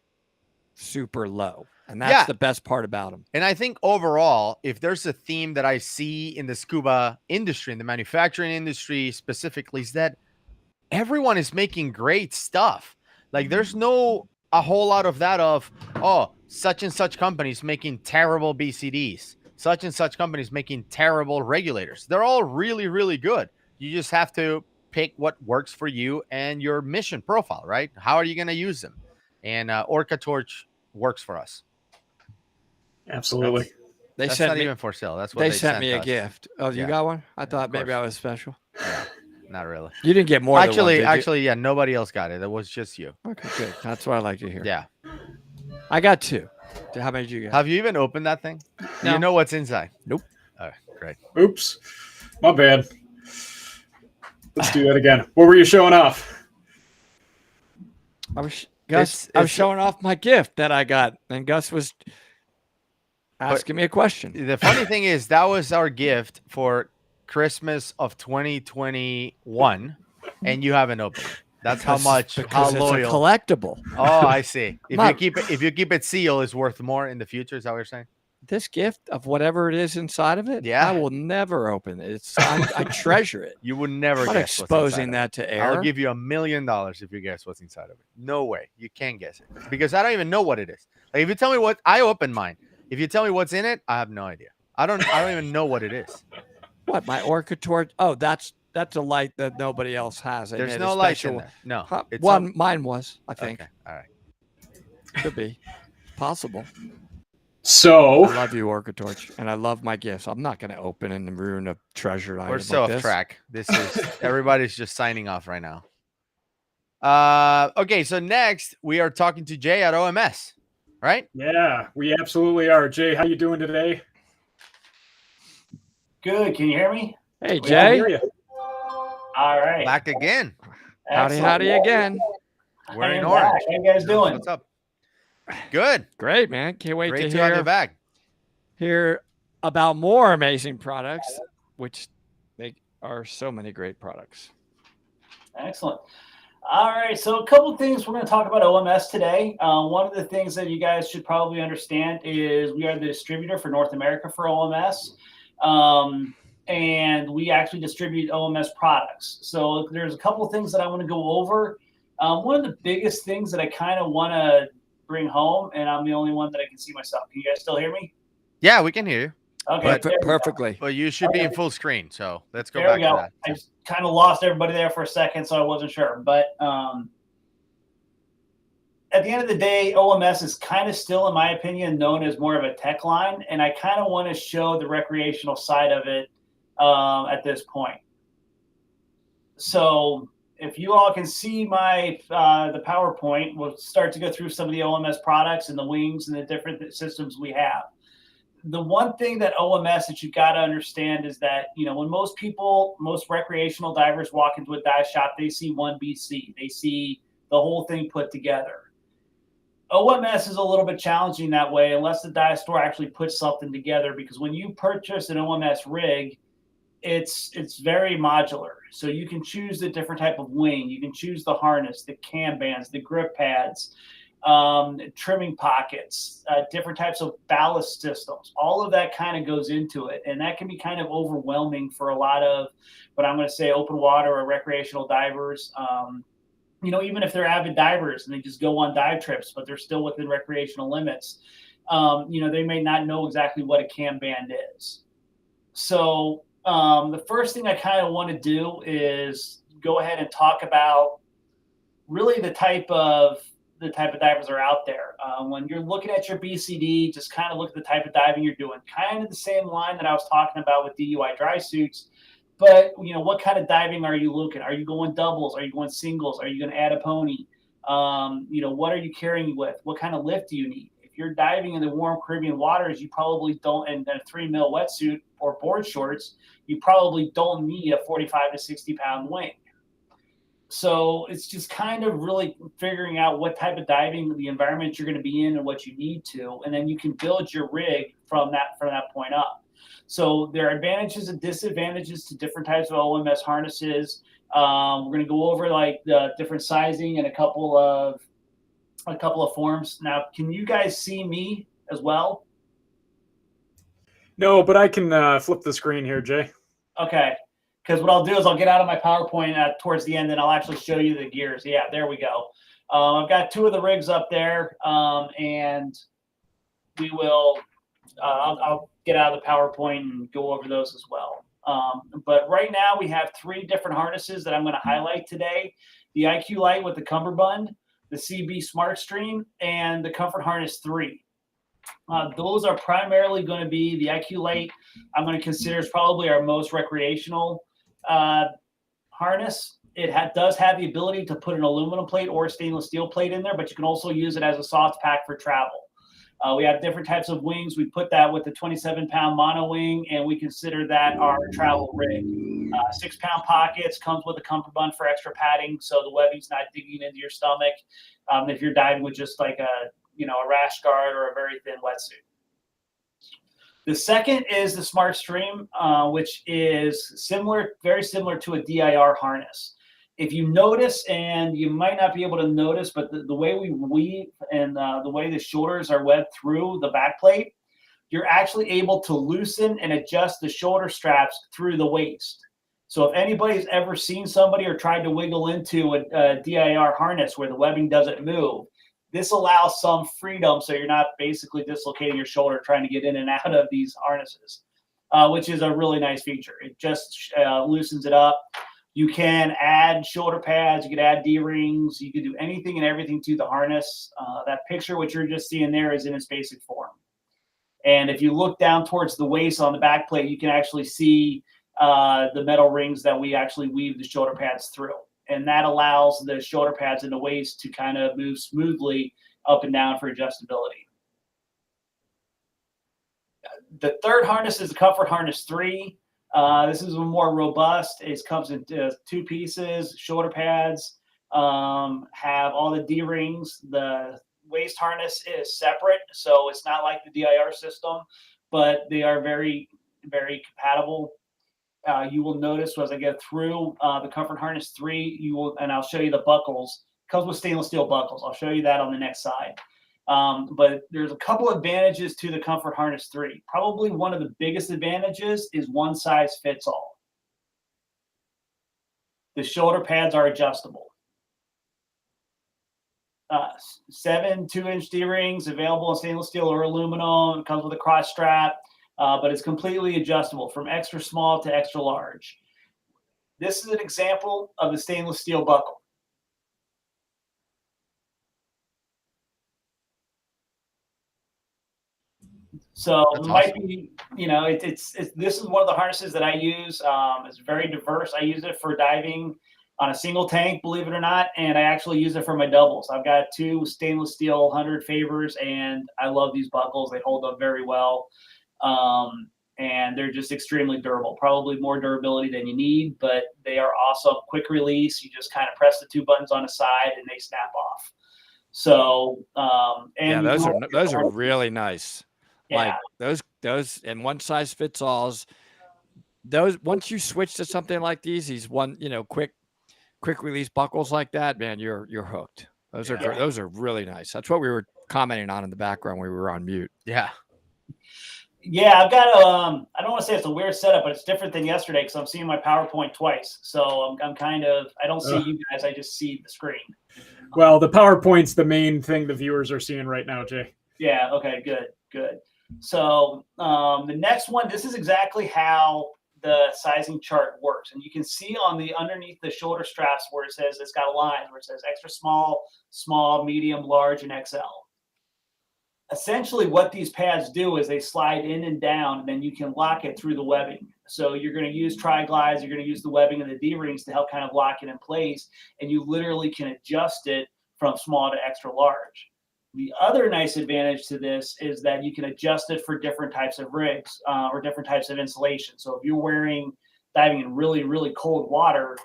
super low. And that's the best part about them. And I think overall, if there's a theme that I see in the scuba industry, in the manufacturing industry specifically, is that everyone is making great stuff. Like there's a whole lot of that of, oh, such and such companies making terrible BCDs, such and such companies making terrible regulators. They're all really, really good. You just have to pick what works for you and your mission profile, right? How are you going to use them? And Orca Torch works for us. Absolutely. That's not even for sale. That's what they sent me a us. gift. Oh, you Yeah. got one? I thought maybe I was special. Yeah, not really. You didn't get more. Actually, than one, did you? yeah, nobody else got it. It was just you. Okay, good. That's what I like to hear. Yeah. I got two. How many did you get? Have you even opened that thing? Do No. you know what's inside? Nope. All right, great. Oops. My bad. Let's do that again. What were you showing off? I was Gus. I was showing off my gift that I got, and Gus was asking me a question. The funny thing is, that was our gift for Christmas of 2021, and you haven't opened it. That's how much, how because it's loyal. a collectible. Oh, I see. If Not- you keep it sealed, it's worth more in the future. Is that what you're saying? This gift of whatever it is inside of it, Yeah. I will never open it. I treasure it. You would never I'm not guess what's exposing inside that of it. to air. I'll give you $1 million if you guess what's inside of it. No way. You can't guess it because I don't even know what it is. Like if you tell me what, I opened mine. If you tell me what's in it, I have no idea. I don't even know what it is. What, my Orca Torch? Oh, that's a light that nobody else has. They There's made no a lights in special- there. No, Huh, it's one, some- mine was, I think. Okay, all right. Could be. Possible. So I love you, Orca Torch, and I love my gifts. I'm not going to open and ruin a treasured item We're so like off this. track. This is everybody's just signing off right now. Okay, so next we are talking to Jay at OMS, right? Yeah, we absolutely are. Jay, how you doing today? Good. Can you hear me? Hey, We Jay. all hear you. All right. Back again. Howdy again. We're I in am orange. back. How you guys doing? What's up? Good. Great, man. Can't wait Great to to have you hear back. about more amazing products, which they are so many great products. Excellent. All right. So a couple things we're going to talk about OMS today. One of the things that you guys should probably understand is we are the distributor for North America for OMS. And we actually distribute OMS products. So there's a couple of things that I want to go over. One of the biggest things that I kind of want to bring home, and I'm the only one that I can see myself. Can you guys still hear me? Yeah, we can hear you. Okay, But- there we go. Perfectly. But you should be in full screen. So let's go There back we go. to that. I just kind of lost everybody there for a second, so I wasn't sure. But at the end of the day, OMS is kind of still, in my opinion, known as more of a tech line, and I kind of want to show the recreational side of it at this point. So if you all can see my the PowerPoint, we'll start to go through some of the OMS products and the wings and the different systems we have. the one thing that OMS that you've got to understand is that, when most recreational divers walk into a dive shop, they see one BC, they see the whole thing put together. OMS is a little bit challenging that way unless the dive store actually puts something together, because when you purchase an OMS rig, it's very modular. So you can choose the different type of wing, you can choose the harness, the cam bands, the grip pads, trimming pockets, different types of ballast systems. All of that kind of goes into it, and that can be kind of overwhelming for a lot of what I'm going to say open water or recreational divers. Even if they're avid divers and they just go on dive trips, but they're still within recreational limits, they may not know exactly what a cam band is. So the first thing I kind of want to do is go ahead and talk about really the type of divers are out there. When you're looking at your BCD, just kind of look at the type of diving you're doing. Kind of the same line that I was talking about with DUI dry suits. But, what kind of diving are you looking? Are you going doubles? Are you going singles? Are you going to add a pony? What are you carrying with? What kind of lift do you need? If you're diving in the warm Caribbean waters, you probably don't, in a 3 mil wetsuit or board shorts, you probably don't need a 45 to 60 pound wing. So it's just kind of really figuring out what type of diving, the environment you're going to be in and what you need to, and then you can build your rig from that point up. So there are advantages and disadvantages to different types of OMS harnesses. We're going to go over like the different sizing and a couple of forms. Now, can you guys see me as well? No, but I can flip the screen here, Jay. Okay. Because what I'll do is I'll get out of my PowerPoint towards the end, and I'll actually show you the gears. Yeah, there we go. I've got 2 of the rigs up there, and we will. I'll get out of the PowerPoint and go over those as well. But right now we have 3 different harnesses that I'm going to highlight today: the IQ Lite with the cummerbund, the CB Smart Stream, and the Comfort Harness 3. Those are primarily going to be the IQ Lite. I'm going to consider is probably our most recreational harness. It does have the ability to put an aluminum plate or a stainless steel plate in there, but you can also use it as a soft pack for travel. We have different types of wings. We put that with the 27-pound mono wing, and we consider that our travel rig. 6-pound pockets, comes with a cummerbund for extra padding, so the webbing's not digging into your stomach if you're diving with just like a rash guard or a very thin wetsuit. The second is the Smart Stream, which is very similar to a DIR harness. If you notice, and you might not be able to notice, but the way we weave and the way the shoulders are webbed through the back plate, you're actually able to loosen and adjust the shoulder straps through the waist. So if anybody's ever seen somebody or tried to wiggle into a DIR harness where the webbing doesn't move, this allows some freedom, so you're not basically dislocating your shoulder trying to get in and out of these harnesses, which is a really nice feature. It just loosens it up. You can add shoulder pads, you could add D-rings, you could do anything and everything to the harness. That picture, what you're just seeing there, is in its basic form. And if you look down towards the waist on the back plate, you can actually see the metal rings that we actually weave the shoulder pads through. And that allows the shoulder pads in the waist to kind of move smoothly up and down for adjustability. The third harness is the Comfort Harness 3. This is more robust. It comes in 2 pieces. Shoulder pads have all the D-rings. The waist harness is separate, so it's not like the DIR system, but they are very, very compatible. You will notice as I get through the Comfort Harness 3, and I'll show you the buckles. It comes with stainless steel buckles. I'll show you that on the next side. But there's a couple advantages to the Comfort Harness 3. Probably one of the biggest advantages is one size fits all. The shoulder pads are adjustable. 7 2-inch D-rings available in stainless steel or aluminum. It comes with a cross strap. But it's completely adjustable from extra small to extra large. This is an example of the stainless steel buckle. So it might be, this is one of the harnesses that I use. It's very diverse. I use it for diving on a single tank, believe it or not, and I actually use it for my doubles. I've got 2 stainless steel 100 favors, and I love these buckles. They hold up very well. And they're just extremely durable, probably more durability than you need, but they are awesome. Quick release. You just kind of press the 2 buttons on the side and they snap off. So, and yeah, those are really nice. Yeah. Like those and one size fits alls. Those, once you switch to something like these one, quick release buckles like that, man, you're hooked. Those are really nice. That's what we were commenting on in the background when we were on mute. Yeah. Yeah, I've got I don't want to say it's a weird setup, but it's different than yesterday because I'm seeing my PowerPoint twice. So I'm kind of, I don't see you guys, I just see the screen. Well, the PowerPoint's the main thing the viewers are seeing right now, Jay. Yeah, okay, good. So the next one, this is exactly how the sizing chart works. And you can see on the underneath the shoulder straps where it says, it's got a line where it says extra small, small, medium, large, and XL. Essentially what these pads do is they slide in and down, and then you can lock it through the webbing. So you're going to use tri-glides, you're going to use the webbing and the D-rings to help kind of lock it in place, and you literally can adjust it from small to extra large. The other nice advantage to this is that you can adjust it for different types of rigs or different types of insulation. So if you're diving in really, really cold water,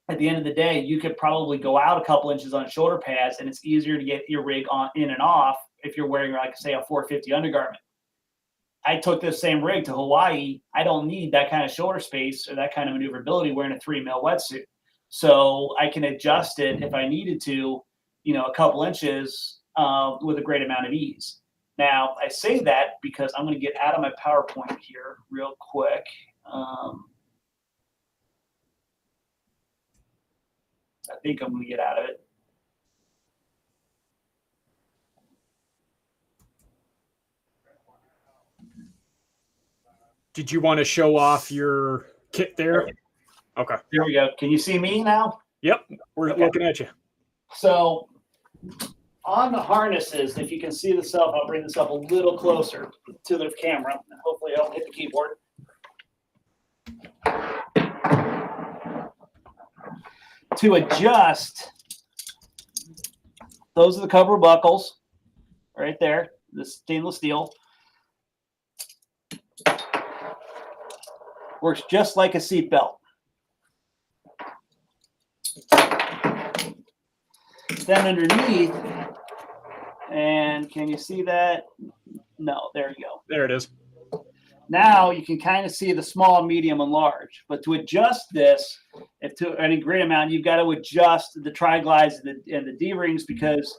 at the end of the day, you could probably go out a couple inches on shoulder pads, and it's easier to get your rig on in and off if you're wearing, like, say, a 450 undergarment. I took this same rig to Hawaii. I don't need that kind of shoulder space or that kind of maneuverability wearing a 3mm wetsuit. So I can adjust it if I needed to, a couple inches with a great amount of ease. Now, I say that because I'm going to get out of my PowerPoint here real quick. I think I'm going to get out of it. Did you want to show off your kit there? Okay. Here we go. Can you see me now? Yep. We're looking at you. So on the harnesses, if you can see this up, I'll bring this up a little closer to the camera, and hopefully I don't hit the keyboard. To adjust, those are the cover buckles right there, the stainless steel. Works just like a seat belt. Then underneath, and can you see that? No, there you go. There it is. Now you can kind of see the small, medium, and large. But to adjust this, if to any great amount, you've got to adjust the tri-glides and the D-rings because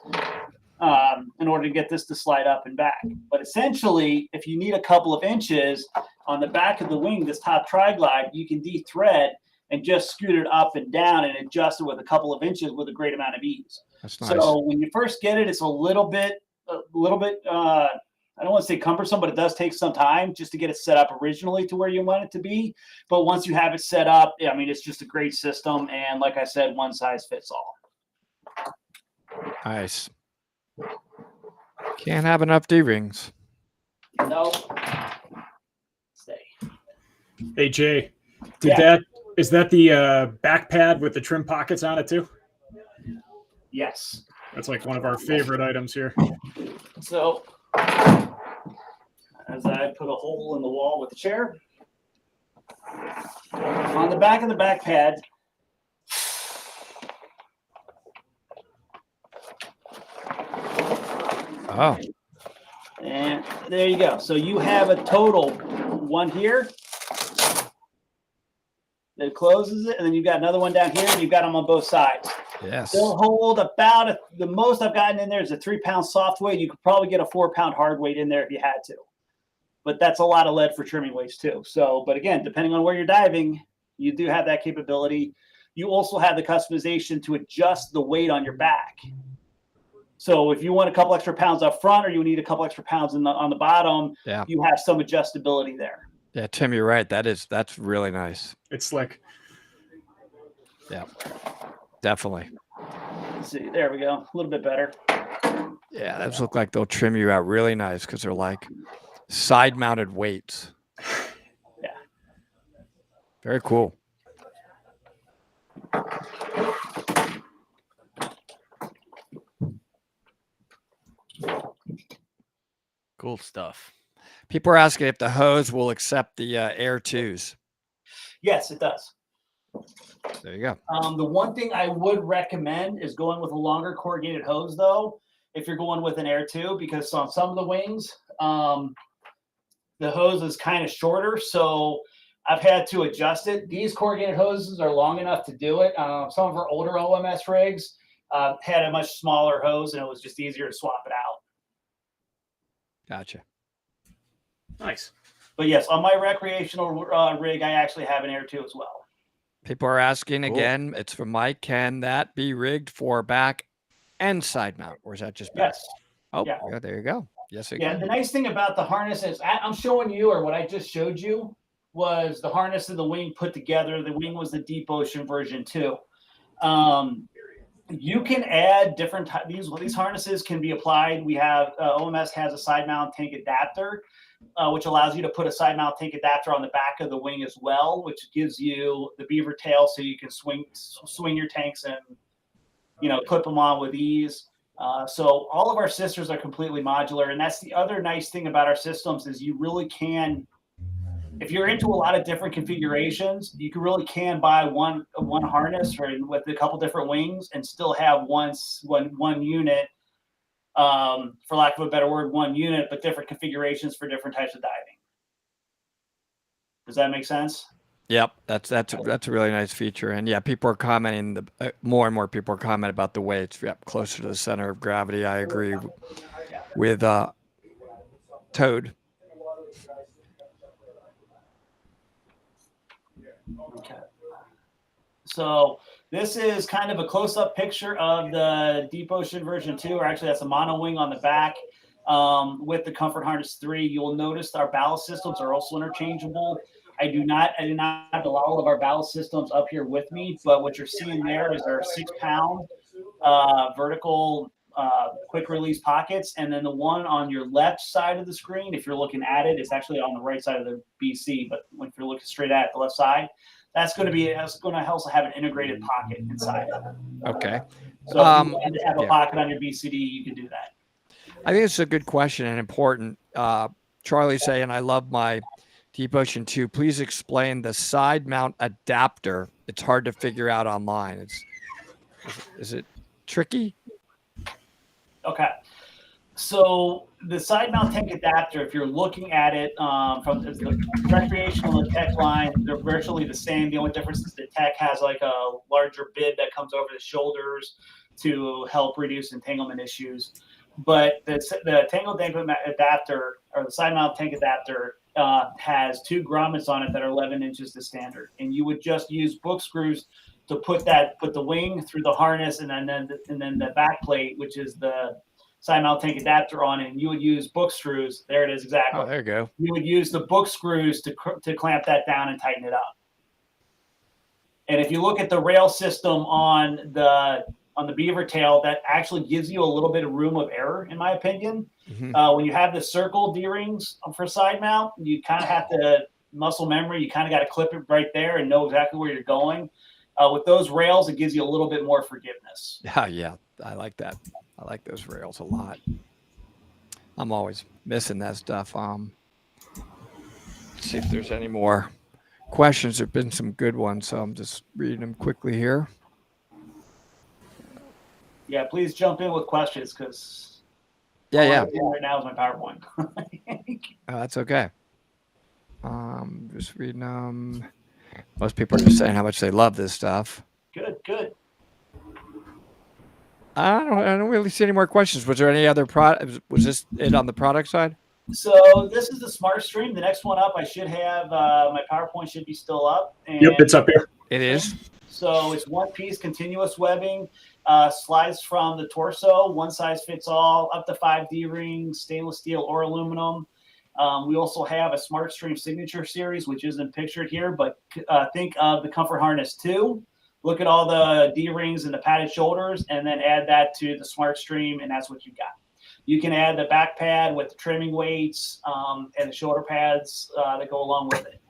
in order to get this to slide up and back. But essentially, if you need a couple of inches on the back of the wing, this top tri-glide, you can de-thread and just scoot it up and down and adjust it with a couple of inches with a great amount of ease. That's nice. So when you first get it, it's a little bit, I don't want to say cumbersome, but it does take some time just to get it set up originally to where you want it to be. But once you have it set up, I mean, it's just a great system. And like I said, one size fits all. Nice. Can't have enough D-rings. No. Stay. Hey, Jay, is that the back pad with the trim pockets on it too? Yes. That's like one of our favorite items here. So as I put a hole in the wall with the chair, on the back of the back pad, oh, and there you go. So you have a total one here that closes it, and then you've got another one down here, and you've got them on both sides. Yes. They'll hold about the most I've gotten in there is a 3-pound soft weight. You could probably get a 4-pound hard weight in there if you had to, but that's a lot of lead for trimming weights too. So, but again, depending on where you're diving, you do have that capability. You also have the customization to adjust the weight on your back. So if you want a couple extra pounds up front, or you need a couple extra pounds on the bottom, yeah, you have some adjustability there. Yeah, Tim, you're right. That's really nice. It's slick. Yeah, definitely. Let's see, there we go. A little bit better. Yeah, those look like they'll trim you out really nice because they're like side-mounted weights. Yeah. Very cool. Cool stuff. People are asking if the hose will accept the Air 2s. Yes, it does. There you go. The one thing I would recommend is going with a longer corrugated hose, though, if you're going with an Air 2, because on some of the wings, the hose is kind of shorter, so I've had to adjust it. These corrugated hoses are long enough to do it. Some of our older OMS rigs had a much smaller hose, and it was just easier to swap it out. Gotcha. Nice. But yes, on my recreational rig, I actually have an Air 2 as well. People are asking again, it's from Mike, can that be rigged for back and side mount, or is that just back? Yes. Oh, Yeah. yeah, there you go. Yes, it Yeah, can. the nice thing about the harness is I'm showing you, or what I just showed you was the harness and the wing put together. The wing was the Deep Ocean version 2. You can add different these harnesses can be applied. We have OMS has a side mount tank adapter, which allows you to put a side mount tank adapter on the back of the wing as well, which gives you the beaver tail so you can swing your tanks and clip them on with ease. So all of our sisters are completely modular, and that's the other nice thing about our systems is you really can, if you're into a lot of different configurations, you really can buy one harness or with a couple different wings and still have one unit, for lack of a better word, one unit, but different configurations for different types of diving. Does that make sense? Yep, that's a really nice feature, and yeah, people are commenting. More and more people are commenting about the weights. Yep, closer to the center of gravity. I agree with Toad. Okay. So this is kind of a close-up picture of the Deep Ocean version 2, or actually that's a mono wing on the back with the Comfort Harness 3. You'll notice our ballast systems are also interchangeable. I do not have all of our ballast systems up here with me, but what you're seeing there is our 6-pound vertical quick release pockets, and then the one on your left side of the screen, if you're looking at it, it's actually on the right side of the BC, but if you're looking straight at the left side, that's going to also have an integrated pocket inside. Okay. So if you want to have a pocket on your BCD, you can do that. I think it's a good question and important. Charlie saying, I love my Deep Ocean 2. Please explain the side mount adapter. It's hard to figure out online. Is it tricky? Okay. So the side mount tank adapter, if you're looking at it from the recreational and tech line, they're virtually the same. The only difference is the tech has like a larger bib that comes over the shoulders to help reduce entanglement issues. But the tangle adapter, or the side mount tank adapter, has 2 grommets on it that are 11 inches to standard, and you would just use book screws to put the wing through the harness, and then the back plate, which is the side mount tank adapter on it, and you would use book screws. There it is, exactly. Oh, there you go. You would use the book screws to clamp that down and tighten it up. And if you look at the rail system on the beaver tail, that actually gives you a little bit of room of error, in my opinion. Mm-hmm. When you have the circle D-rings for side mount, you kind of have to muscle memory. You kind of got to clip it right there and know exactly where you're going. With those rails, it gives you a little bit more forgiveness. Yeah, I like that. I like those rails a lot. I'm always missing that stuff. Let's see if there's any more questions. There have been some good ones, so I'm just reading them quickly here. Yeah, please jump in with questions, because yeah. Right now is my PowerPoint. That's okay. Just reading them. Most people are just saying how much they love this stuff. Good. I don't really see any more questions. Was there any other product? Was this it on the product side? So this is the Smart Stream. The next one up, I should have my PowerPoint should be still up. And yep, it's up here. It is. So it's one piece continuous webbing, slides from the torso, one size fits all, up to 5 D-rings, stainless steel or aluminum. We also have a Smart Stream Signature Series, which isn't pictured here, but think of the Comfort Harness 2. Look at all the D-rings and the padded shoulders, and then add that to the Smart Stream, and that's what you got. You can add the back pad with the trimming weights and the shoulder pads that go along with it.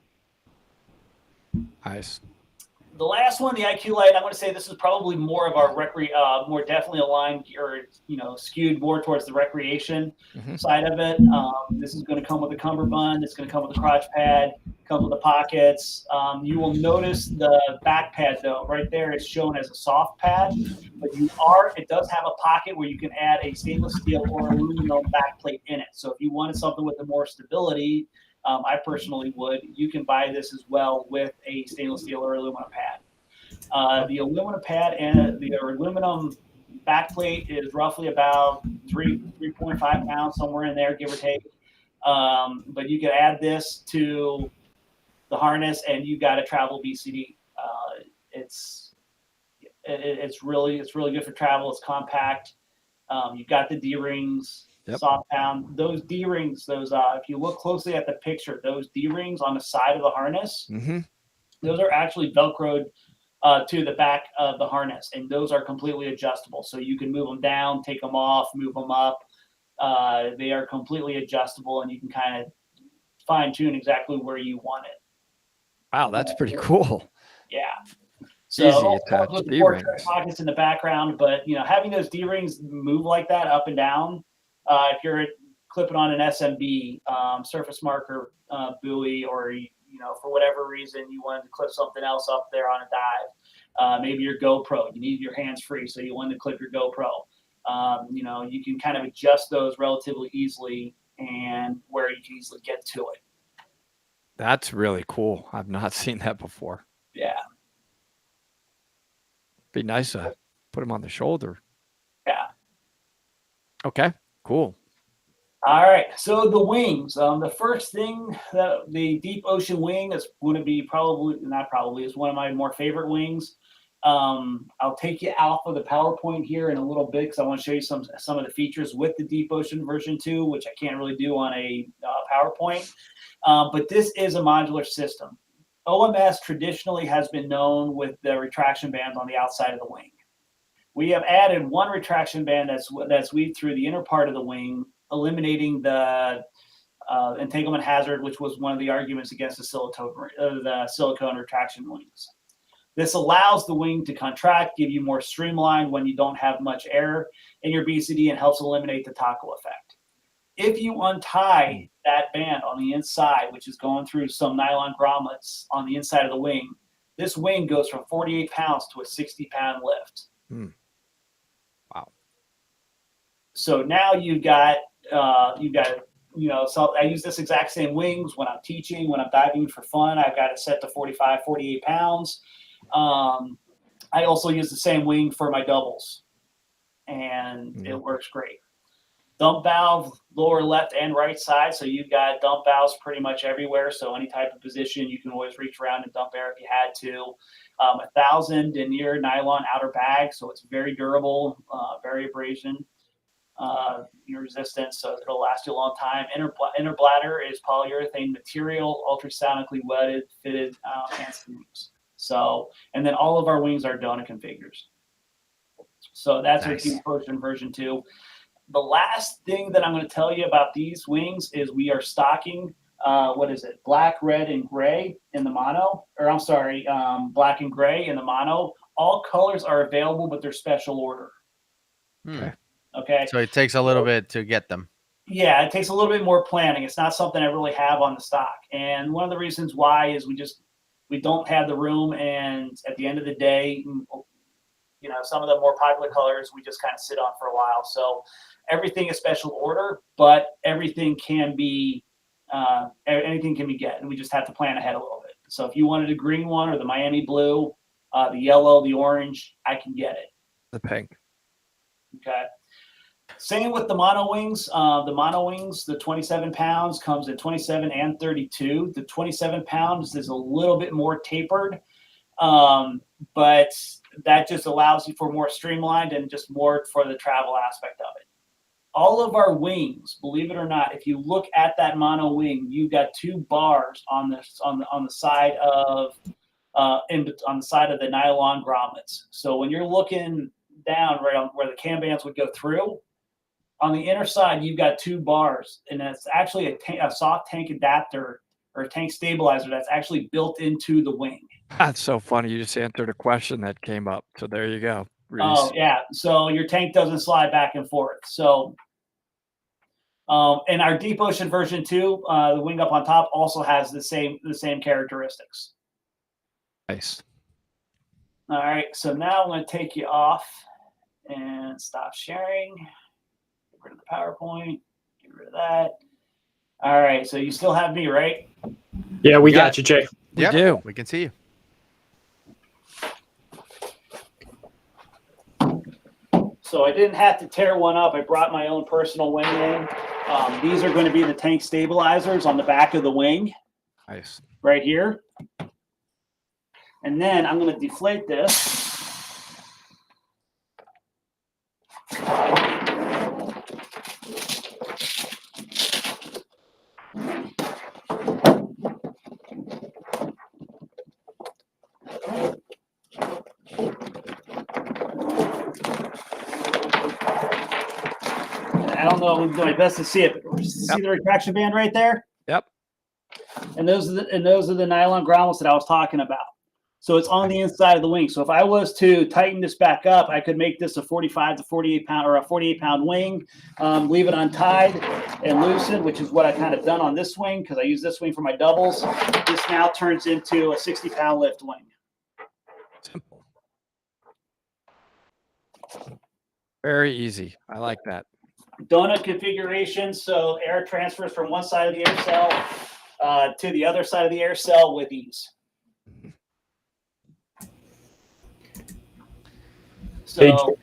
Nice. The last one, the IQ Light, I'm going to say this is probably more of our more definitely aligned or skewed more towards the recreation side of it. This is going to come with a cummerbund. It's going to come with a crotch pad. Comes with the pockets. You will notice the back pad though, right there. It's shown as a soft pad, but it does have a pocket where you can add a stainless steel or aluminum back plate in it. So if you wanted something with more stability. I personally would. You can buy this as well with a stainless steel or aluminum pad. The aluminum pad and the aluminum backplate is roughly about 3.5 pounds, somewhere in there, give or take. But you can add this to the harness, and you got a travel BCD. It's really good for travel. It's compact. You've got the D-rings. Yep. Soft pound. Those D-rings, if you look closely at the picture, those D-rings on the side of the harness, those are actually Velcroed to the back of the harness, and those are completely adjustable. So you can move them down, take them off, move them up. They are completely adjustable, and you can kind of fine-tune exactly where you want it. Wow, that's pretty cool. Yeah. So easy attached D-rings. Pockets in the background, but having those D-rings move like that up and down. If you're clipping on an SMB, surface marker buoy, or for whatever reason you wanted to clip something else up there on a dive, maybe your GoPro, you need your hands free, so you want to clip your GoPro. You can kind of adjust those relatively easily, and where you can easily get to it. That's really cool. I've not seen that before. Yeah. Be nice to put them on the shoulder. Yeah. Okay. Cool. All right. So the wings. The first thing that the Deep Ocean wing is going to be is one of my more favorite wings. I'll take you off of the PowerPoint here in a little bit because I want to show you some of the features with the Deep Ocean version 2, which I can't really do on a PowerPoint. But this is a modular system. OMS traditionally has been known with the retraction bands on the outside of the wing. We have added one retraction band that's weaved through the inner part of the wing, eliminating the entanglement hazard, which was one of the arguments against the silicone retraction wings. This allows the wing to contract, give you more streamline when you don't have much air in your BCD, and helps eliminate the taco effect. If you untie that band on the inside, which is going through some nylon grommets on the inside of the wing, this wing goes from 48 pounds to a 60-pound lift. Wow. So now you've got, so I use this exact same wings when I'm teaching, when I'm diving for fun. I've got it set to 45, 48 pounds. I also use the same wing for my doubles, and it works great. Dump valve, lower left and right side. So you've got dump valves pretty much everywhere. So any type of position, you can always reach around and dump air if you had to. 1,000 denier nylon outer bag. So it's very durable, very abrasion resistant. So it'll last you a long time. Inner bladder is polyurethane material, ultrasonically wetted, fitted, and sleeves. So, and then all of our wings are donut configures. So that's our Deep Ocean version 2. The last thing that I'm going to tell you about these wings is we are stocking, black, red, and gray in the mono, black and gray in the mono. All colors are available, but they're special order. Okay. So it takes a little bit to get them. Yeah, it takes a little bit more planning. It's not something I really have on the stock. And one of the reasons why is we don't have the room, and at the end of the day, some of the more popular colors we just kind of sit on for a while. So everything is special order, but anything can be get, and we just have to plan ahead a little bit. So if you wanted a green one, or the Miami blue, the yellow, the orange, I can get it. The pink. Okay. Same with the mono wings. The mono wings, the 27 pounds comes in 27 and 32. The 27 pounds is a little bit more tapered, but that just allows you for more streamlined and just more for the travel aspect of it. All of our wings, believe it or not, if you look at that mono wing, you've got 2 bars on the side of on the side of the nylon grommets. So when you're looking down right on where the cam bands would go through, on the inner side you've got 2 bars, and it's actually a soft tank adapter or a tank stabilizer that's actually built into the wing. That's so funny. You just answered a question that came up. So there you go. Reese. Oh yeah. So your tank doesn't slide back and forth. So and our Deep Ocean version 2, the wing up on top also has the same characteristics. Nice. All right. So now I'm going to take you off and stop sharing. Get rid of the PowerPoint. Get rid of that. All right. So you still have me, right? Yeah, we got you, Jay. We do. We can see you. So I didn't have to tear one up. I brought my own personal wing in. These are going to be the tank stabilizers on the back of the wing. Nice. Right here. And then I'm going to deflate this. I don't know. I'm going to do my best to see it. But see the retraction band right there? Yep. And those are the nylon grommets that I was talking about. So it's on the inside of the wing. So if I was to tighten this back up, I could make this a 45 to 48 pound or a 48 pound wing, leave it untied and loosened, which is what I kind of done on this wing because I use this wing for my doubles. This now turns into a 60 pound lift wing. Simple. Very easy. I like that. Donut configuration. So air transfers from one side of the air cell to the other side of the air cell with ease. So,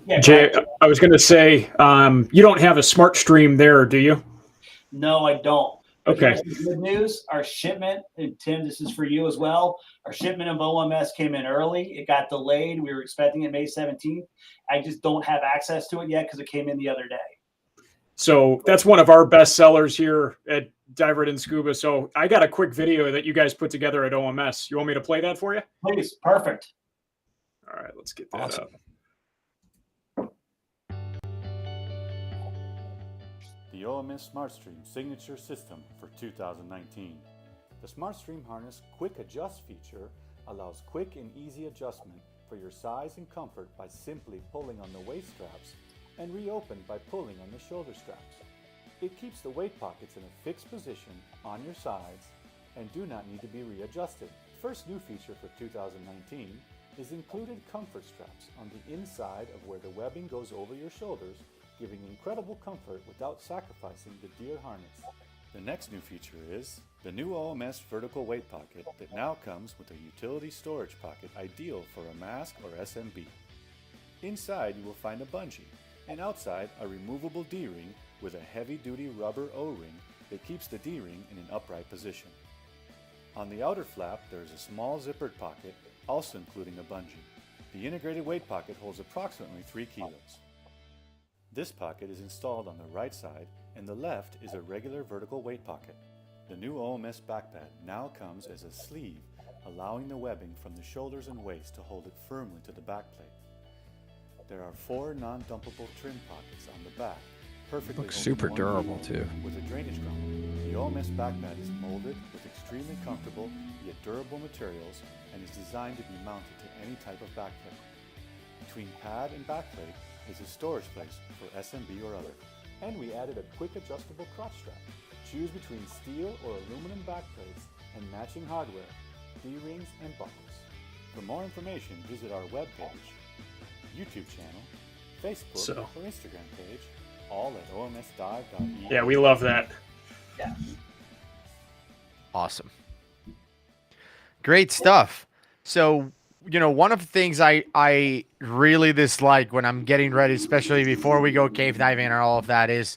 yeah, Jay, I was going to say, you don't have a smart stream there, do you? No, I don't. Okay. Here's the good news. Our shipment, and Tim, this is for you as well. Our shipment of OMS came in early. It got delayed. We were expecting it May 17th. I just don't have access to it yet because it came in the other day. So that's one of our best sellers here at Diver It and Scuba. So I got a quick video that you guys put together at OMS. You want me to play that for you? Please. Perfect. All right, let's get that up. The OMS SmartStream signature system for 2019. The SmartStream harness quick adjust feature allows quick and easy adjustment for your size and comfort by simply pulling on the waist straps and reopen by pulling on the shoulder straps. It keeps the weight pockets in a fixed position on your sides and do not need to be readjusted. First new feature for 2019 is included comfort straps on the inside of where the webbing goes over your shoulders, giving incredible comfort without sacrificing the deer harness. The next new feature is the new OMS vertical weight pocket that now comes with a utility storage pocket ideal for a mask or SMB. Inside you will find a bungee, and outside a removable D-ring with a heavy-duty rubber O-ring that keeps the D-ring in an upright position. On the outer flap there is a small zippered pocket, also including a bungee. The integrated weight pocket holds approximately 3 kilos. This pocket is installed on the right side, and the left is a regular vertical weight pocket. The new OMS backpad now comes as a sleeve, allowing the webbing from the shoulders and waist to hold it firmly to the backplate. There are 4 non-dumpable trim pockets on the back, perfectly Looks super holding one durable too. with a drainage grommet. The OMS backpad is molded with extremely comfortable yet durable materials and is designed to be mounted to any type of backplate. Between pad and backplate is a storage place for SMB or other. And we added a quick adjustable crotch strap. Choose between steel or aluminum backplates and matching hardware, D-rings and buckles. For more information, visit our webpage, YouTube channel, Facebook or Instagram page, all at omsdive.eu. Yeah, we love that. Yeah. Awesome. Great stuff. So, you know, one of the things I really dislike when I'm getting ready, especially before we go cave diving and all of that, is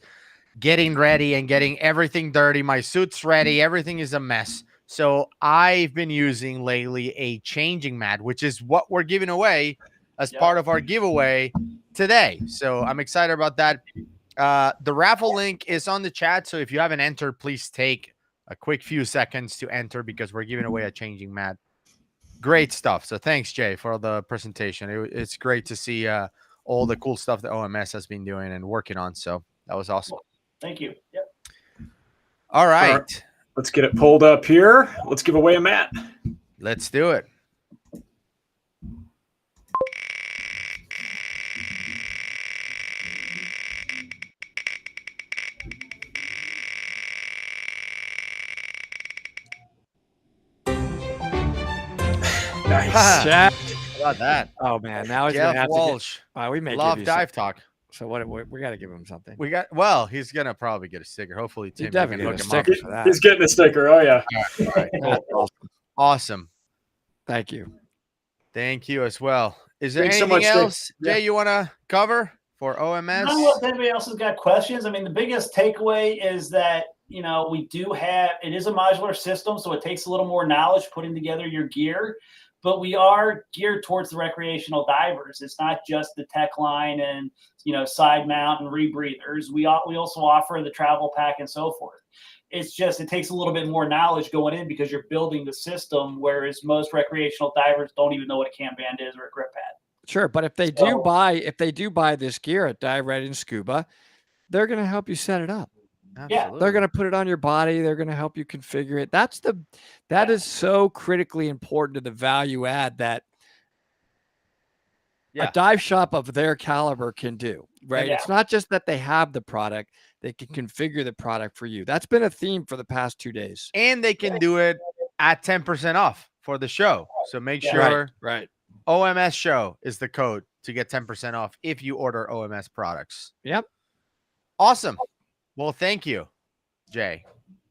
getting ready and getting everything dirty. My suit's ready. Everything is a mess. So I've been using lately a changing mat, which is what we're giving away as part of our giveaway today. So I'm excited about that. The raffle link is on the chat. So if you haven't entered, please take a quick few seconds to enter because we're giving away a changing mat. Great stuff. So thanks, Jay, for the presentation. It's great to see all the cool stuff that OMS has been doing and working on. So that was awesome. Thank you. Yep. All right. Let's get it pulled up here. Let's give away a mat. Let's do it. Nice. Jack. How about that? Oh man, now he's Jeff gonna have Walsh. to get, we may Love give you Dive some- Talk. So what? We got to give him something. Well, he's gonna probably get a sticker. Hopefully, Tim, you definitely can get hook a him up. sticker for that. He's getting a sticker. Oh yeah. All right. That's awesome. Awesome. Thank you. Thank you as well. Is there Thanks so anything much, Dave. else, Jay, you want to cover for OMS? I don't know if anybody else has got questions. I mean, the biggest takeaway is that, you know, we do have, it is a modular system, so it takes a little more knowledge putting together your gear, but we are geared towards the recreational divers. It's not just the tech line and, you know, side mount and rebreathers. We also offer the travel pack and so forth. It's just, it takes a little bit more knowledge going in because you're building the system, whereas most recreational divers don't even know what a cam band is or a grip pad. Sure, but if they do buy this gear at Dive Ready and Scuba, they're going to help you set it up. Yeah, They're going to put it on your body. They're going to help you configure it. That is so critically important to the value add that a dive shop of their caliber can do, right? Yeah. It's not just that they have the product, they can configure the product for you. That's been a theme for the past 2 days. And they can do it at 10% off for the show. So make Yeah. sure Right. OMS show is the code to get 10% off if you order OMS products. Yep. Awesome. Well, thank you, Jay.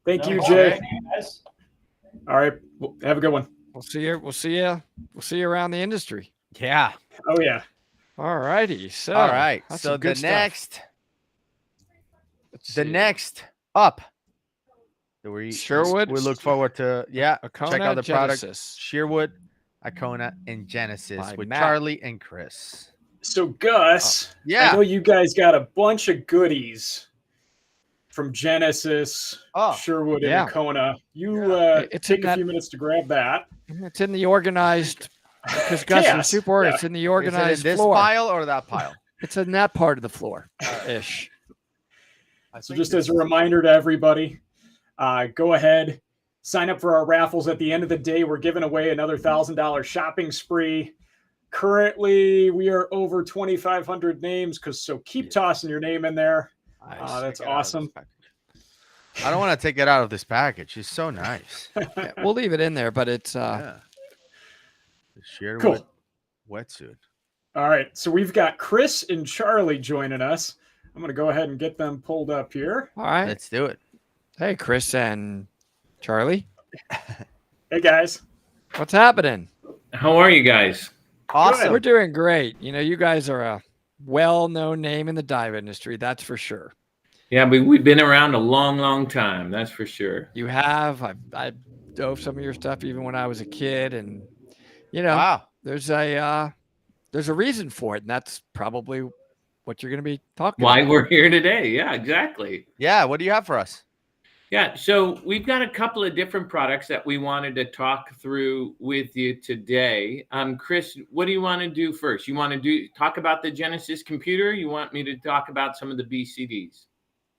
Thank you, No, Jay. thank you, guys. All right. Well, have a good one. We'll see you around the industry. Yeah. Oh yeah. All righty. So All right. that's So some good stuff. the next up. We Sherwood, We look forward to check Icona, out the product. Genesis. Sherwood, Icona, and Genesis By with Matt. Charlie and Chris. So Gus, yeah. I know you guys got a bunch of goodies from Genesis, Sherwood, yeah. and Icona. You It's take in a that- few minutes to grab that. It's in the organized because Gus is Chaos. super organized. Yeah. It's in the Is it in organized this floor. pile or that pile? It's in that part of the floor ish. So just as a reminder to everybody, go ahead, sign up for our raffles. At the end of the day, we're giving away another $1,000 shopping spree. Currently, we are over 2,500 names, so keep tossing your name in there. That's awesome. I don't want to take it out of this package. It's so nice. Yeah, we'll leave it in there, but it's The Sherwood Cool. wetsuit. All right, so we've got Chris and Charlie joining us. I'm going to go ahead and get them pulled up here. all right. Let's do it. Hey, Chris and Charlie, Hey, guys. what's happening? How are you guys? Awesome. We're doing great. You know, you guys are a well-known name in the dive industry, that's for sure. Yeah, we've been around a long, long time. That's for sure. You have. I dove some of your stuff even when I was a kid, and you know, Wow. there's a reason for it, and that's probably what you're going to be talking Why about. we're here today. Yeah, exactly. Yeah. What do you have for us? Yeah, so we've got a couple of different products that we wanted to talk through with you today. Chris, what do you want to do first? You want to talk about the Genesis computer? You want me to talk about some of the BCDs?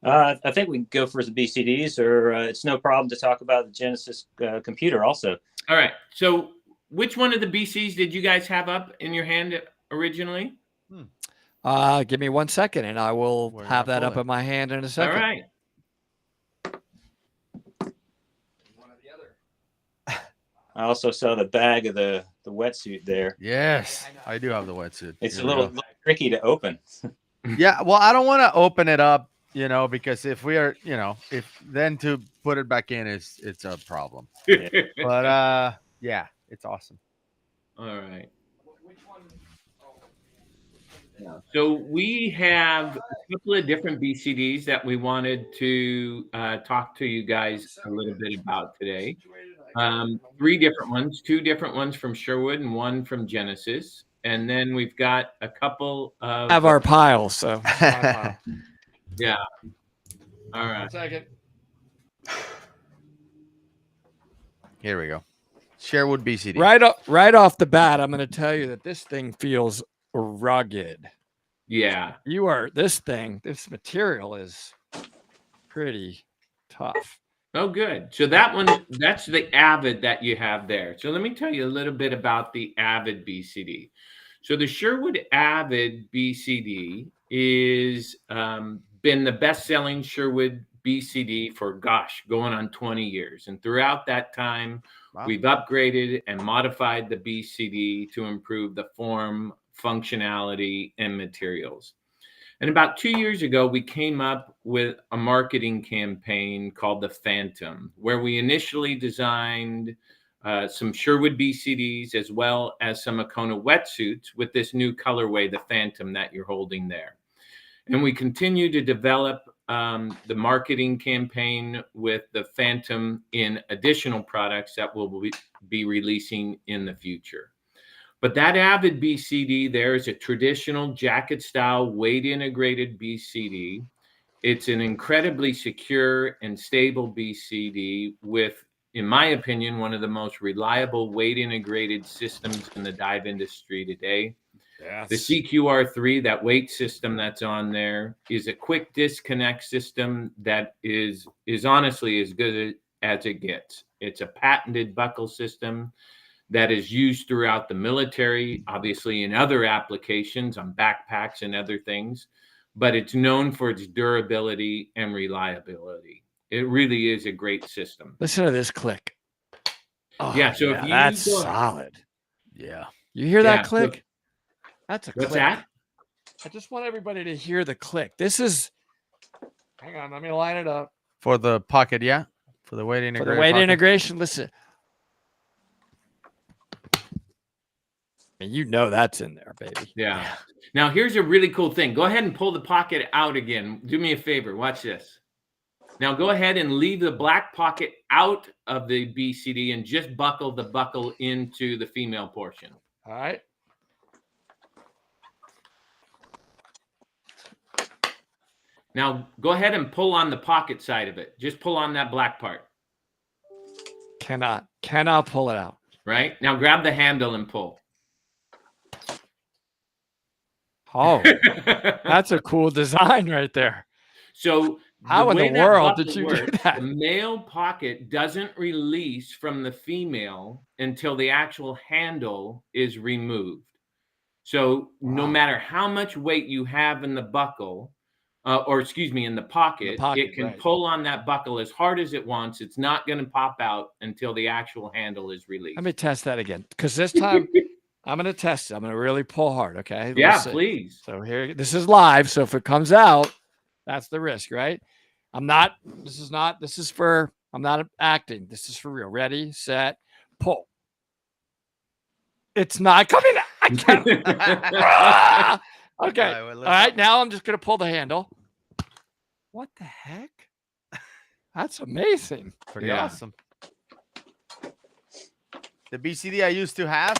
I think we can go for the BCDs, or it's no problem to talk about the Genesis computer also. All right. So which one of the BCs did you guys have up in your hand originally? Give me 1 second, and I will have that up in my hand in a second. All right. I also saw the bag of the wetsuit there. Yes, I do have the wetsuit. It's Here a we little go. tricky to open. Yeah. Well, I don't want to open it up, because if we are, if then to put it back in it's a problem. But yeah, it's awesome. All right. So we have a couple of different BCDs that we wanted to talk to you guys a little bit about today. 3 different ones, 2 different ones from Sherwood and 1 from Genesis. And then we've got a couple of... Have our pile, so. Yeah. All right. Second. Here we go. Sherwood BCD. Right off the bat, I'm going to tell you that this thing feels rugged. Yeah. This material is pretty tough. Oh, good. So that one, that's the Avid that you have there. So let me tell you a little bit about the Avid BCD. So the Sherwood Avid BCD is been the best-selling Sherwood BCD for, gosh, going on 20 years. And throughout that time, we've upgraded and modified the BCD to improve the form, functionality, and materials. And about 2 years ago, we came up with a marketing campaign called the Phantom, where we initially designed some Sherwood BCDs as well as some Akona wetsuits with this new colorway, the Phantom, that you're holding there. And we continue to develop the marketing campaign with the Phantom in additional products that we'll be releasing in the future. But that Avid BCD there is a traditional jacket style weight integrated BCD. It's an incredibly secure and stable BCD with, in my opinion, one of the most reliable weight integrated systems in the dive industry today. Yes. The CQR3, that weight system that's on there, is a quick disconnect system that is honestly as good as it gets. It's a patented buckle system that is used throughout the military, obviously in other applications on backpacks and other things, but it's known for its durability and reliability. It really is a great system. Listen to this click. Oh, yeah, so if you that's solid. Yeah. You hear that click? So, that's a what's click. That? I just want everybody to hear the click. This is, hang on, let me line it up. For the pocket, yeah? For the weight integration. For the weight integration, listen. And you know that's in there, baby. Yeah. Now, here's a really cool thing. Go ahead and pull the pocket out again. Do me a favor. Watch this. Now, go ahead and leave the black pocket out of the BCD and just buckle the buckle into the female portion. All right. Now, go ahead and pull on the pocket side of it. Just pull on that black part. Cannot pull it out. Right? Now, grab the handle and pull. Oh, that's a cool design right there. So how in the world did you do that? The male pocket doesn't release from the female until the actual handle is removed. So no matter how much weight you have in the buckle, in the pocket, it can pull on that buckle as hard as it wants. It's not going to pop out until the actual handle is released. Let me test that again, because this time I'm going to test it. I'm going to really pull hard. Okay. Yeah, please. So here, this is live. So if it comes out, that's the risk, right? I'm not acting. This is for real. Ready, set, pull. It's not coming out. I can't. Okay. All right. Now I'm just going to pull the handle. What the heck? That's amazing. Pretty awesome. The BCD I used to have,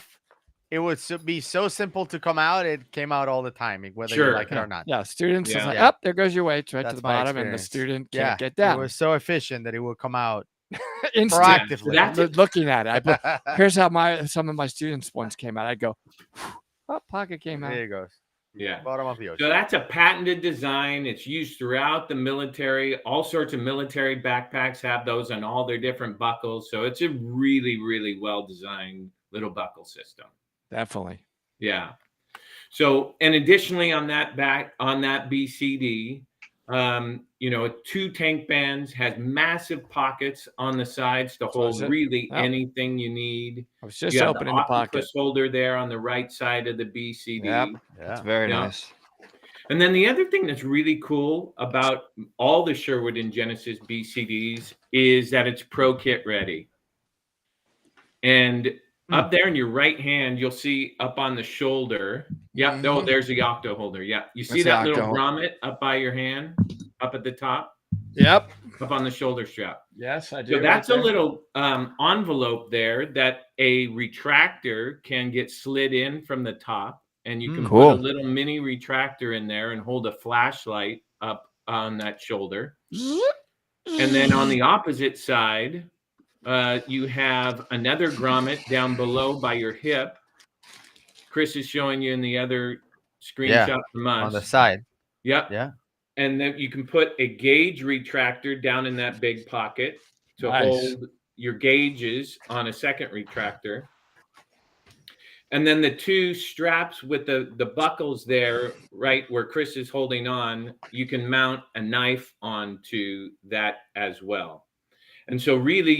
it would be so simple to come out. It came out all the time, whether you like it or not. Yeah. Students is like, up, there goes your weight right to the bottom, and the student can't get down. It was so efficient that it would come out proactively. Looking at it. Here's how some of my students ones came out. I'd go, oh, pocket came out. There it goes. Yeah. Bottom of the ocean. So that's a patented design. It's used throughout the military. All sorts of military backpacks have those on all their different buckles. So it's a really, really well-designed little buckle system. Definitely. Yeah. So, and additionally on that BCD, 2 tank bands, has massive pockets on the sides to hold really anything you need. I was just opening the pocket holder there on the right side of the BCD. Yep. That's very nice. And then the other thing that's really cool about all the Sherwood and Genesis BCDs is that it's Pro Kit ready. And up there in your right hand, you'll see up on the shoulder. Yep. No, there's the octo holder. Yeah. You see that little grommet up by your hand, up at the top? Yep. Up on the shoulder strap. Yes, I do. So that's a little envelope there that a retractor can get slid in from the top. And you can put a little mini retractor in there and hold a flashlight up on that shoulder. And then on the opposite side, you have another grommet down below by your hip. Chris is showing you in the other screenshot from us. On the side. Yep. Yeah. And then you can put a gauge retractor down in that big pocket. to hold your gauges on a second retractor. And then the two straps with the buckles there, right where Chris is holding on, you can mount a knife onto that as well. And so really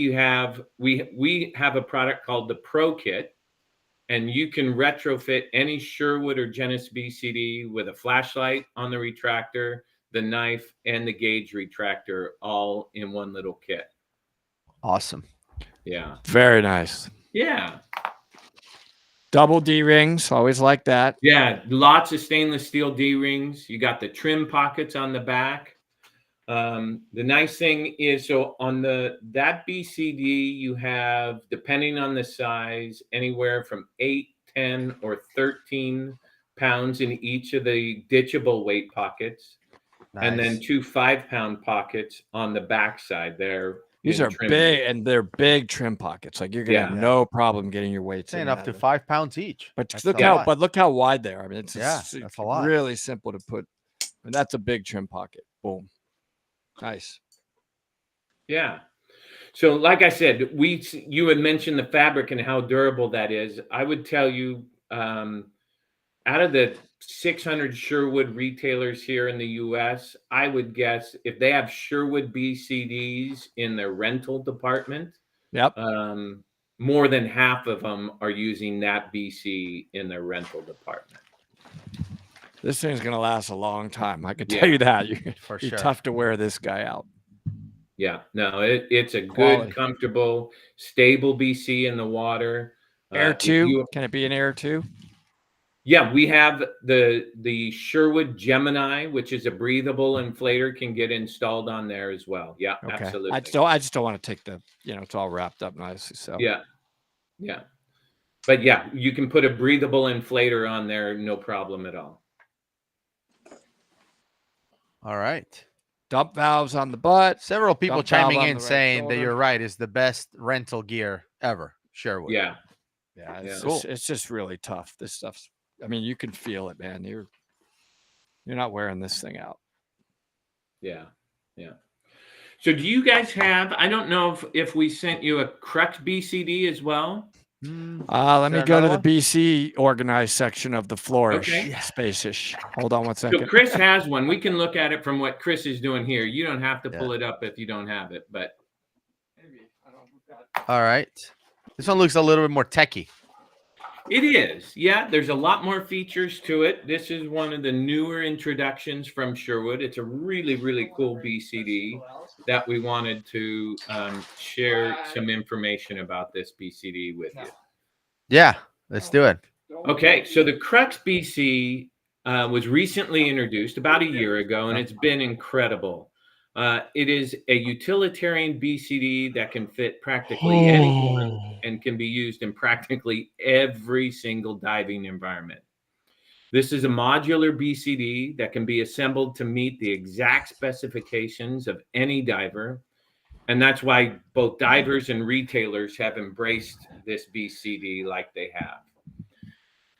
we have a product called the Pro Kit, and you can retrofit any Sherwood or Genesis BCD with a flashlight on the retractor, the knife, and the gauge retractor all in one little kit. Awesome. Yeah. Very nice. Yeah. Double D-rings, always like that. Yeah, lots of stainless steel D-rings. You got the trim pockets on the back. The nice thing is, so on that BCD, you have, depending on the size, anywhere from 8, 10, or 13 pounds in each of the ditchable weight pockets. Nice. And then 2 5-pound pockets on the back side there. These are big, and they're big trim pockets. Like you're gonna have no problem getting your weights Saying in. up to 5 pounds each. But look how wide they are. I mean, it's that's a lot. Really simple to put. And that's a big trim pocket. Boom. Nice. Yeah. So like I said, you had mentioned the fabric and how durable that is. I would tell you, out of the 600 Sherwood retailers here in the US, I would guess if they have Sherwood BCDs in their rental department, more than half of them are using that BC in their rental department. This thing's going to last a long time. I can tell you that. For you're sure. tough to wear this guy out. Yeah, no, it's a Quality. good, comfortable, stable BC in the water. Air 2? Can it be an Air 2? Yeah, we have the Sherwood Gemini, which is a breathable inflator, can get installed on there as well. Yeah, Okay. absolutely. I just don't want to take the, it's all wrapped up nicely. So Yeah. But yeah, you can put a breathable inflator on there, no problem at all. All right. Dump valves on the butt. Several people dump valve chiming on in the right saying that shoulder. you're you're right is the best rental gear ever. Sherwood. Yeah. Yeah, it's, Cool. it's just really tough. This stuff's, I mean, you can feel it, man. You're not wearing this thing out. Yeah. So do you guys have, I don't know if we sent you a Crux BCD as well? Let me go to the BC organized section of the flourish. Okay. Space-ish. Hold on one So second. Chris has one. We can look at it from what Chris is doing here. You don't have to pull it up if you don't have it, but. All right. This one looks a little bit more techie. It is. Yeah, there's a lot more features to it. This is one of the newer introductions from Sherwood. It's a really, really cool BCD that we wanted to share some information about this BCD with you. Yeah, let's do it. Okay, so the Crux BC was recently introduced about a year ago, and it's been incredible. It is a utilitarian BCD that can fit practically anyone and can be used in practically every single diving environment. This is a modular BCD that can be assembled to meet the exact specifications of any diver. And that's why both divers and retailers have embraced this BCD like they have.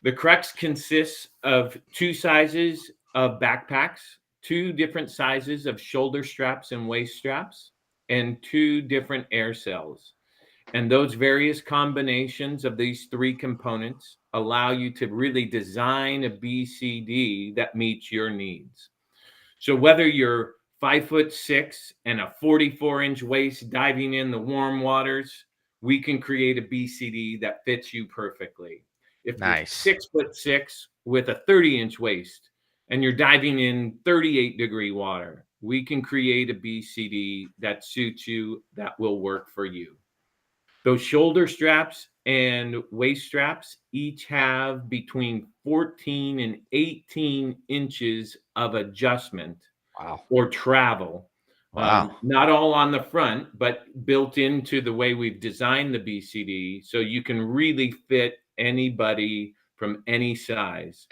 The Crux consists of 2 sizes of backpacks, 2 different sizes of shoulder straps and waist straps, and 2 different air cells. And those various combinations of these 3 components allow you to really design a BCD that meets your needs. So whether you're 5'6" and a 44-inch waist diving in the warm waters, we can create a BCD that fits you perfectly. If Nice. you're 6'6" with a 30-inch waist and you're diving in 38-degree water, we can create a BCD that suits you, that will work for you. Those shoulder straps and waist straps each have between 14 and 18 inches of adjustment or travel. Wow. Not all on the front, but built into the way we've designed the BCD, so you can really fit anybody from any size.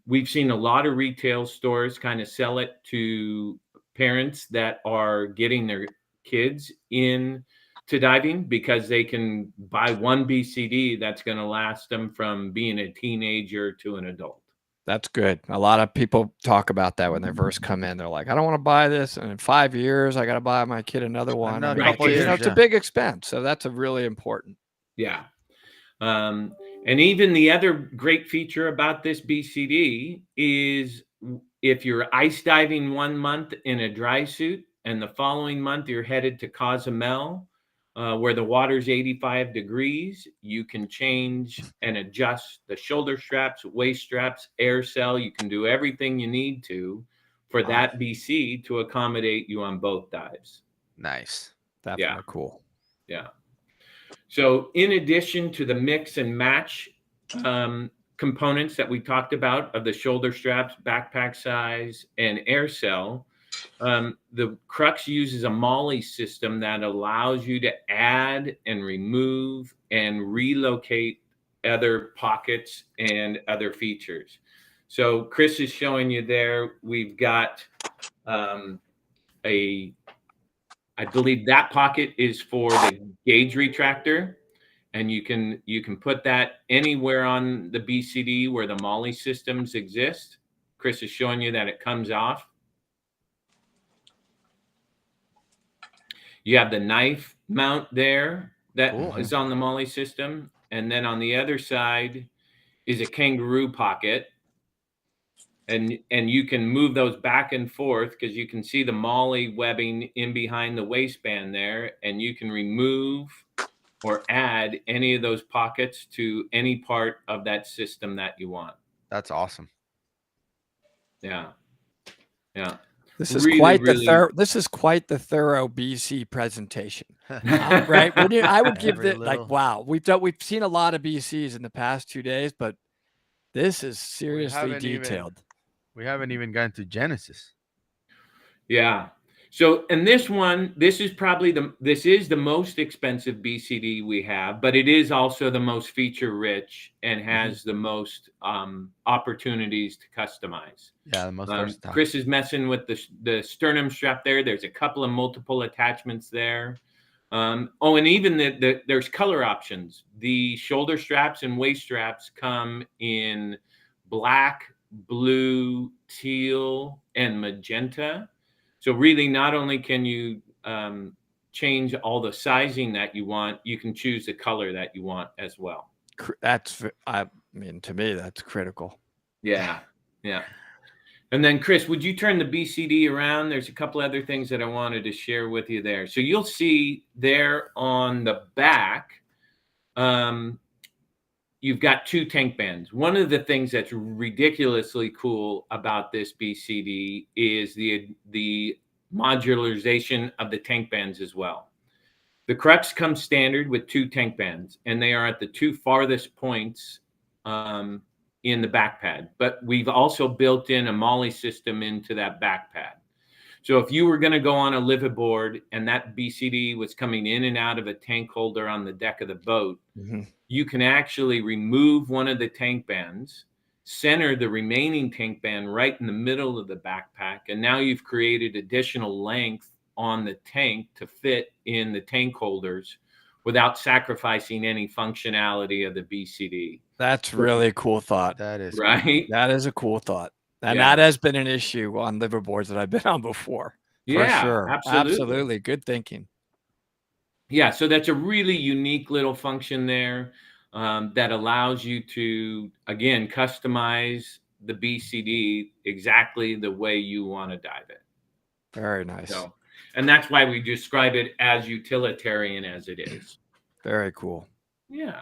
We've seen a lot of retail stores kind of sell it to parents that are getting their kids in to diving because they can buy one BCD that's going to last them from being a teenager to an adult. That's good. A lot of people talk about that when they first come in. They're like, I don't want to buy this, and in 5 years, I got to buy my kid another one. Another And, couple years, it's a big expense, so that's a really important. Yeah. And even the other great feature about this BCD is if you're ice diving 1 month in a dry suit and the following month you're headed to Cozumel, where the water's 85 degrees, you can change and adjust the shoulder straps, waist straps, air cell. You can do everything you need to for that BC to accommodate you on both dives. Nice. Definitely cool. Yeah. So in addition to the mix and match components that we talked about of the shoulder straps, backpack size, and air cell, the Crux uses a MOLLE system that allows you to add and remove and relocate other pockets and other features. So Chris is showing you there, we've got I believe that pocket is for the gauge retractor, and you can put that anywhere on the BCD where the MOLLE systems exist. Chris is showing you that it comes off. You have the knife mount there that is on the MOLLE system, and then on the other side is a kangaroo pocket. And you can move those back and forth because you can see the MOLLE webbing in behind the waistband there, and you can remove or add any of those pockets to any part of that system that you want. That's awesome. Yeah. Yeah. This is quite the thorough BC presentation, right? I would give it like, wow, we've seen a lot of BCs in the past 2 days, but this is seriously detailed. We haven't even gotten to Genesis. Yeah. So, and this is probably the most expensive BCD we have, but it is also the most feature rich and has the most opportunities to customize. Yeah, the most versatile. Chris is messing with the sternum strap there. There's a couple of multiple attachments there. And even there's color options. The shoulder straps and waist straps come in black, blue, teal, and magenta. So really, not only can you change all the sizing that you want, you can choose the color that you want as well. I mean, to me, that's critical. Yeah. Yeah. And then, Chris, would you turn the BCD around? There's a couple other things that I wanted to share with you there. So you'll see there on the back, you've got 2 tank bands. One of the things that's ridiculously cool about this BCD is the modularization of the tank bands as well. The Crux comes standard with 2 tank bands, and they are at the 2 farthest points in the back pad. But we've also built in a MOLLE system into that back pad. So if you were going to go on a liveaboard and that BCD was coming in and out of a tank holder on the deck of the boat, you can actually remove one of the tank bands, center the remaining tank band right in the middle of the backpack, and now you've created additional length on the tank to fit in the tank holders without sacrificing any functionality of the BCD. That's really cool thought. That is right. That is a cool thought. And that has been an issue on liveaboards that I've been on before. Yeah, for sure. absolutely. Good thinking. Yeah, so that's a really unique little function there that allows you to, again, customize the BCD exactly the way you want to dive it. Very nice. So, and that's why we describe it as utilitarian as it is. Very cool. Yeah.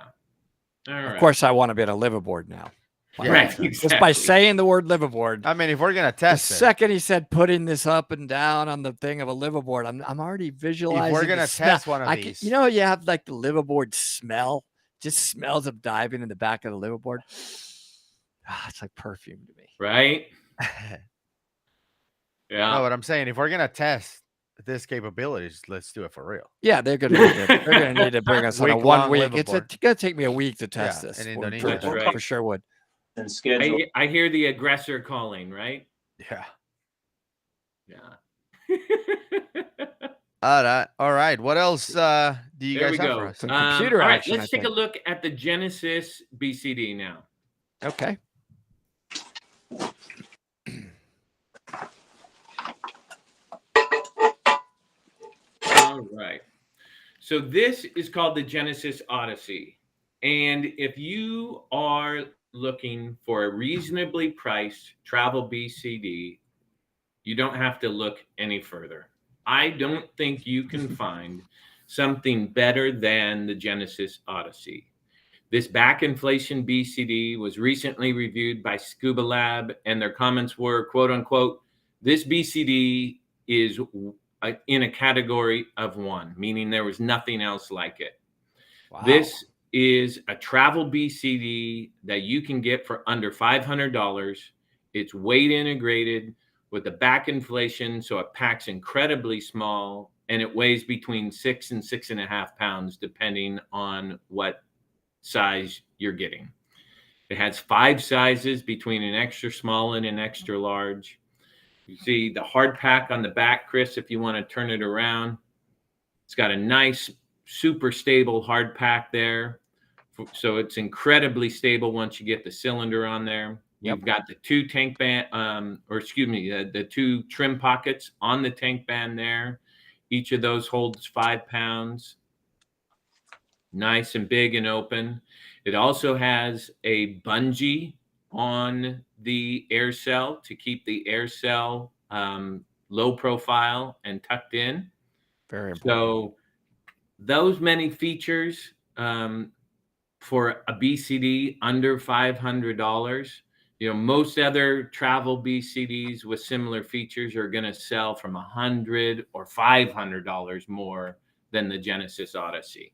All right. Of course, I want to be on a liveaboard now. Right, Just exactly. by saying the word liveaboard. I mean, if we're gonna The test it, second he said putting this up and down on the thing of a liveaboard, I'm already visualizing. if we're the gonna smell. test one of these, You know, you have like the liveaboard smell, just smells of diving in the back of the liveaboard. It's like perfume to me. Right? Yeah. No, what I'm saying, if we're gonna test this capabilities, let's do it for real. Yeah, they're gonna need to bring us on a 1 week. It's gonna take me a week to test this. in For- Indonesia. for, That's right. for sure would. And schedule. I hear the aggressor calling, right? Yeah. Yeah. All right. What else do you There guys we have go. for us? Some computer all right, action, let's I take a think. look at the Genesis BCD now. Okay. All right. So this is called the Genesis Odyssey. And if you are looking for a reasonably priced travel BCD, you don't have to look any further. I don't think you can find something better than the Genesis Odyssey. This back inflation BCD was recently reviewed by Scuba Lab, and their comments were, quote unquote, this BCD is in a category of one, meaning there was nothing else like it. Wow. This is a travel BCD that you can get for under $500. It's weight integrated with the back inflation, so it packs incredibly small, and it weighs between 6 and 6.5 pounds, depending on what size you're getting. It has 5 sizes between an extra small and an extra large. You see the hard pack on the back, Chris, if you want to turn it around. It's got a nice, super stable hard pack there. So it's incredibly stable once you get the cylinder on there. You've got the 2 tank band, the 2 trim pockets on the tank band there. Each of those holds 5 pounds. Nice and big and open. It also has a bungee on the air cell to keep the air cell low profile and tucked in. Very important. So those many features for a BCD under $500. You know, most other travel BCDs with similar features are going to sell from $100 or $500 more than the Genesis Odyssey.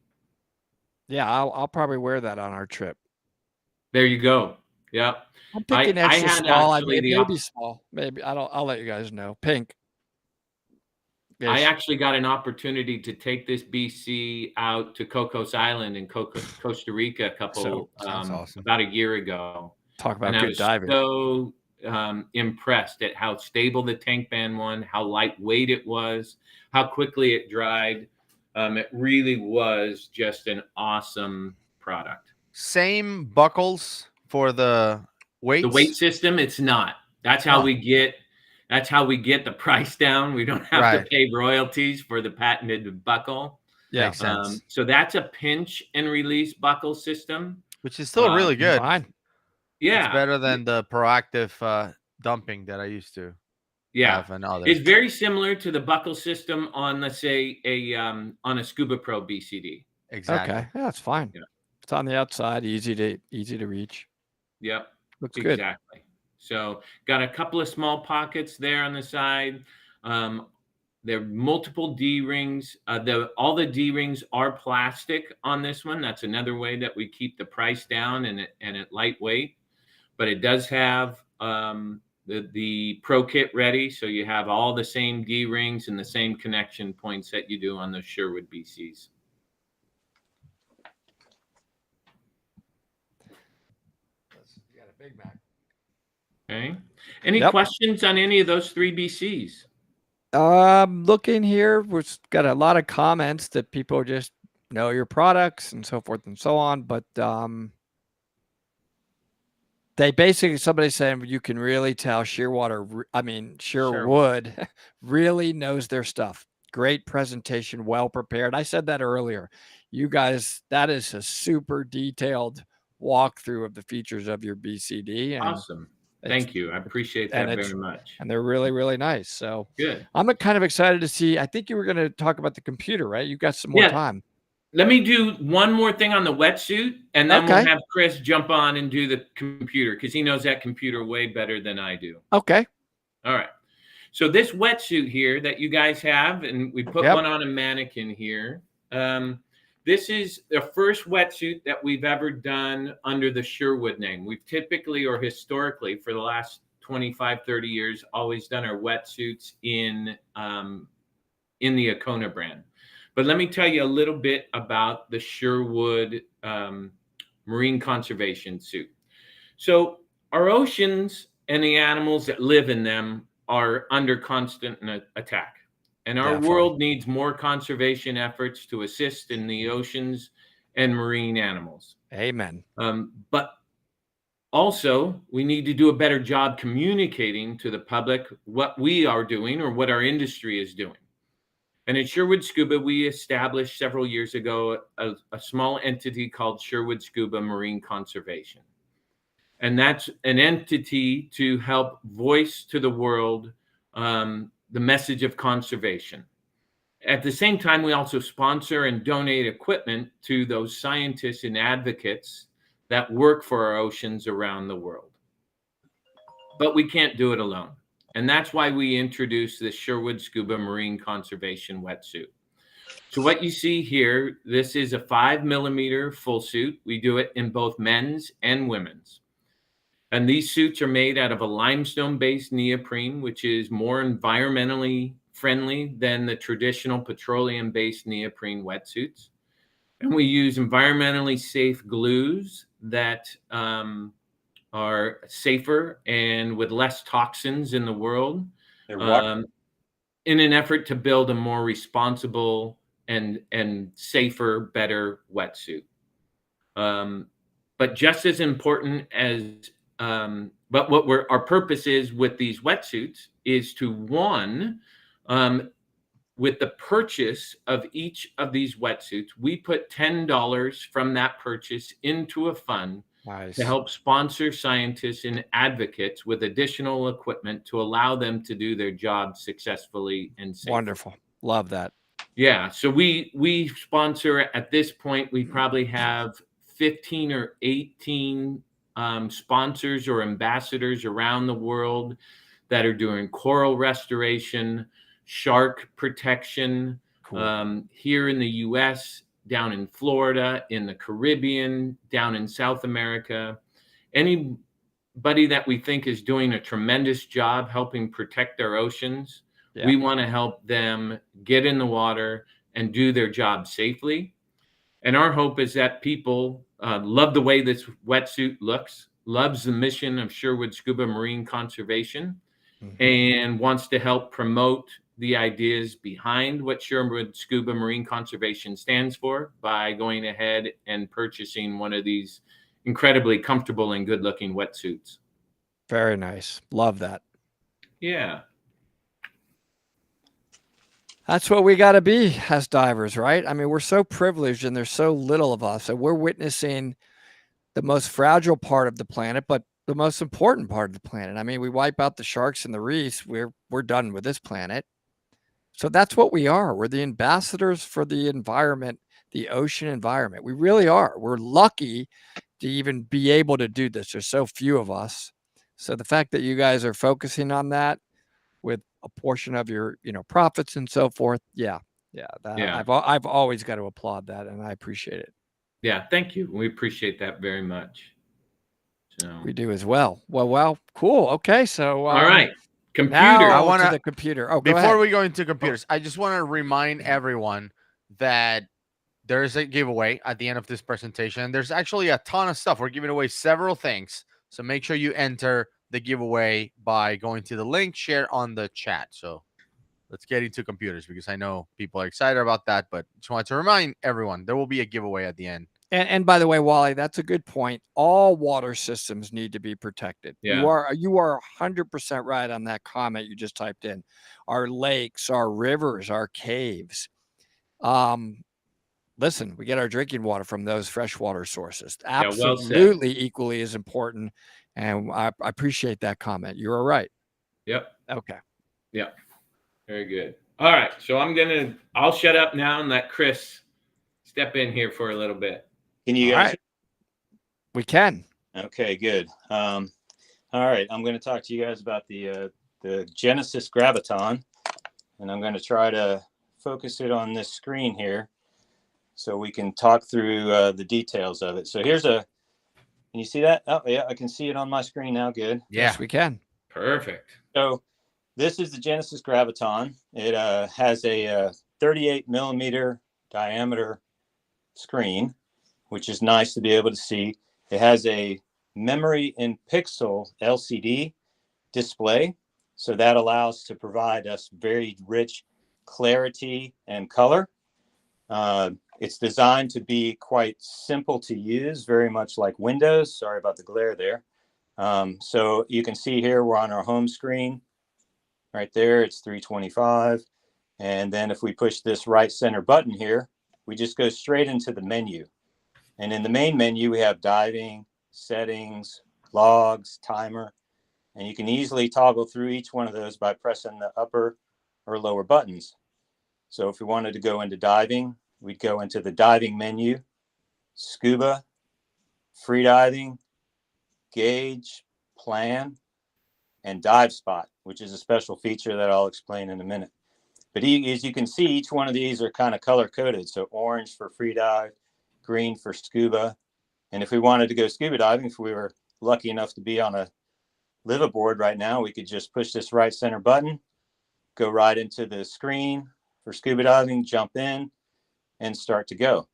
Yeah, I'll probably wear that on our trip. There you go. Yep. I'm picking extra small. Maybe small. Maybe I'll let you guys know. Pink. Yes. I actually got an opportunity to take this BC out to Cocos Island in Costa Rica about a year ago. Talk about good diving. So impressed at how stable the tank band was, how lightweight it was, how quickly it dried. It really was just an awesome product. Same buckles for the weights? The weight system, it's not. That's how we get the price down. We don't have to pay royalties for the patented buckle. Yeah, makes sense. So that's a pinch and release buckle system, which is still really good. Fine. Yeah, it's better than the proactive dumping that I used to. Yeah, have and others. It's very similar to the buckle system on, let's say, on a Scuba Pro BCD. Exactly. Okay, yeah, that's fine. Yeah. It's on the outside, easy to reach. Yep, looks good. Exactly. So got a couple of small pockets there on the side. There are multiple D-rings. All the D-rings are plastic on this one. That's another way that we keep the price down and it lightweight. But it does have the Pro Kit ready, so you have all the same D-rings and the same connection points that you do on the Sherwood BCs. You got a Big Mac. Okay. Any questions on any of those 3 BCs? Looking here, we've got a lot of comments that people just know your products and so forth and so on, but they basically, somebody's saying you can really tell Sherwood really knows their stuff. Great presentation, well prepared. I said that earlier. You guys, that is a super detailed walkthrough of the features of your BCD. And awesome. Thank you. I appreciate that very much. And they're really, really nice. So good. I'm kind of excited to see. I think you were going to talk about the computer, right? You've got some more time. Let me do one more thing on the wetsuit, and then we'll have Chris jump on and do the computer because he knows that computer way better than I do. Okay. All right. So this wetsuit here that you guys have, and we put one on a mannequin here. This is the first wetsuit that we've ever done under the Sherwood name. We've typically or historically for the last 25, 30 years, always done our wetsuits in the Akona brand. But let me tell you a little bit about the Sherwood marine conservation suit. So our oceans and the animals that live in them are under constant attack. And our world needs more conservation efforts to assist in the oceans and marine animals. Amen. But also, we need to do a better job communicating to the public what we are doing or what our industry is doing. And at Sherwood Scuba, we established several years ago a small entity called Sherwood Scuba Marine Conservation. And that's an entity to help voice to the world the message of conservation. At the same time, we also sponsor and donate equipment to those scientists and advocates that work for our oceans around the world. But we can't do it alone. And that's why we introduced the Sherwood Scuba Marine Conservation wetsuit. So what you see here, this is a 5mm full suit. We do it in both men's and women's. And these suits are made out of a limestone-based neoprene, which is more environmentally friendly than the traditional petroleum-based neoprene wetsuits. And we use environmentally safe glues that are safer and with less toxins in the world, in an effort to build a more responsible and safer, better wetsuit. But just as important as, but what our purpose is with these wetsuits is to, one, with the purchase of each of these wetsuits, we put $10 from that purchase into a fund to help sponsor scientists and advocates with additional equipment to allow them to do their job successfully and safely. Wonderful. Love that. Yeah. So we sponsor, at this point, we probably have 15 or 18 sponsors or ambassadors around the world that are doing coral restoration, shark protection, here in the US, down in Florida, in the Caribbean, down in South America. Anybody that we think is doing a tremendous job helping protect our oceans, we want to help them get in the water and do their job safely. And our hope is that people love the way this wetsuit looks, loves the mission of Sherwood Scuba Marine Conservation, and wants to help promote the ideas behind what Sherwood Scuba Marine Conservation stands for by going ahead and purchasing one of these incredibly comfortable and good-looking wetsuits. Very nice. Love that. Yeah. That's what we got to be as divers, right? I mean, we're so privileged and there's so little of us, and we're witnessing the most fragile part of the planet, but the most important part of the planet. I mean, we wipe out the sharks and the reefs, we're done with this planet. So that's what we are. We're the ambassadors for the environment, the ocean environment. We really are. We're lucky to even be able to do this. There's so few of us. So the fact that you guys are focusing on that with a portion of your, profits and so forth. I've always got to applaud that, and I appreciate it. Yeah. Thank you. We appreciate that very much. So we do as well. Well, cool. Okay. So, all right. Computer. I want to the computer. Oh, before we go into computers, I just want to remind everyone that there's a giveaway at the end of this presentation. There's actually a ton of stuff. We're giving away several things. So make sure you enter the giveaway by going to the link, share on the chat. So let's get into computers because I know people are excited about that, but just wanted to remind everyone there will be a giveaway at the end. And by the way, Wally, that's a good point. All water systems need to be protected. Yeah. You are 100% right on that comment you just typed in. Our lakes, our rivers, our caves. Listen, we get our drinking water from those freshwater sources. Absolutely equally as important. And I appreciate that comment. You were right. Yep. Okay. Yep. Very good. All right. So I'll shut up now and let Chris step in here for a little bit. Can you guys? Right. We can. Okay, good. All right, I'm going to talk to you guys about the Genesis Graviton, and I'm going to try to focus it on this screen here so we can talk through the details of it. So can you see that? Oh, yeah, I can see it on my screen now. Good. Yes, we can. Perfect. So this is the Genesis Graviton. It has a 38mm diameter screen, which is nice to be able to see. It has a memory in pixel LCD display. So that allows to provide us very rich clarity and color. It's designed to be quite simple to use, very much like Windows. Sorry about the glare there. So you can see here, we're on our home screen. Right there, it's 325. And then if we push this right center button here, we just go straight into the menu. And in the main menu, we have diving, settings, logs, timer, and you can easily toggle through each one of those by pressing the upper or lower buttons. So if we wanted to go into diving, we'd go into the diving menu, scuba, free diving, gauge, plan, and dive spot, which is a special feature that I'll explain in a minute. But as you can see, each one of these are kind of color coded. So orange for free dive, green for scuba. And if we wanted to go scuba diving, if we were lucky enough to be on a liveaboard right now, we could just push this right center button, go right into the screen for scuba diving, jump in, and start to go.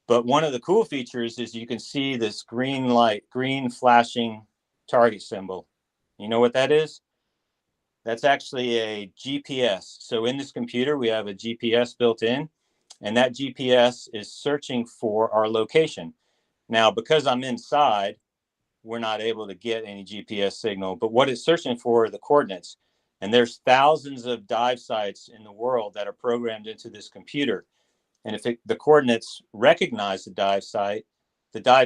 But one of the cool features is you can see this green light, green flashing target symbol. You know what that is? That's actually a GPS. So in this computer, we have a GPS built in, and that GPS is searching for our location. Now, because I'm inside, we're not able to get any GPS signal, but what it's searching for are the coordinates. And there's thousands of dive sites in the world that are programmed into this computer. And if the coordinates recognize the dive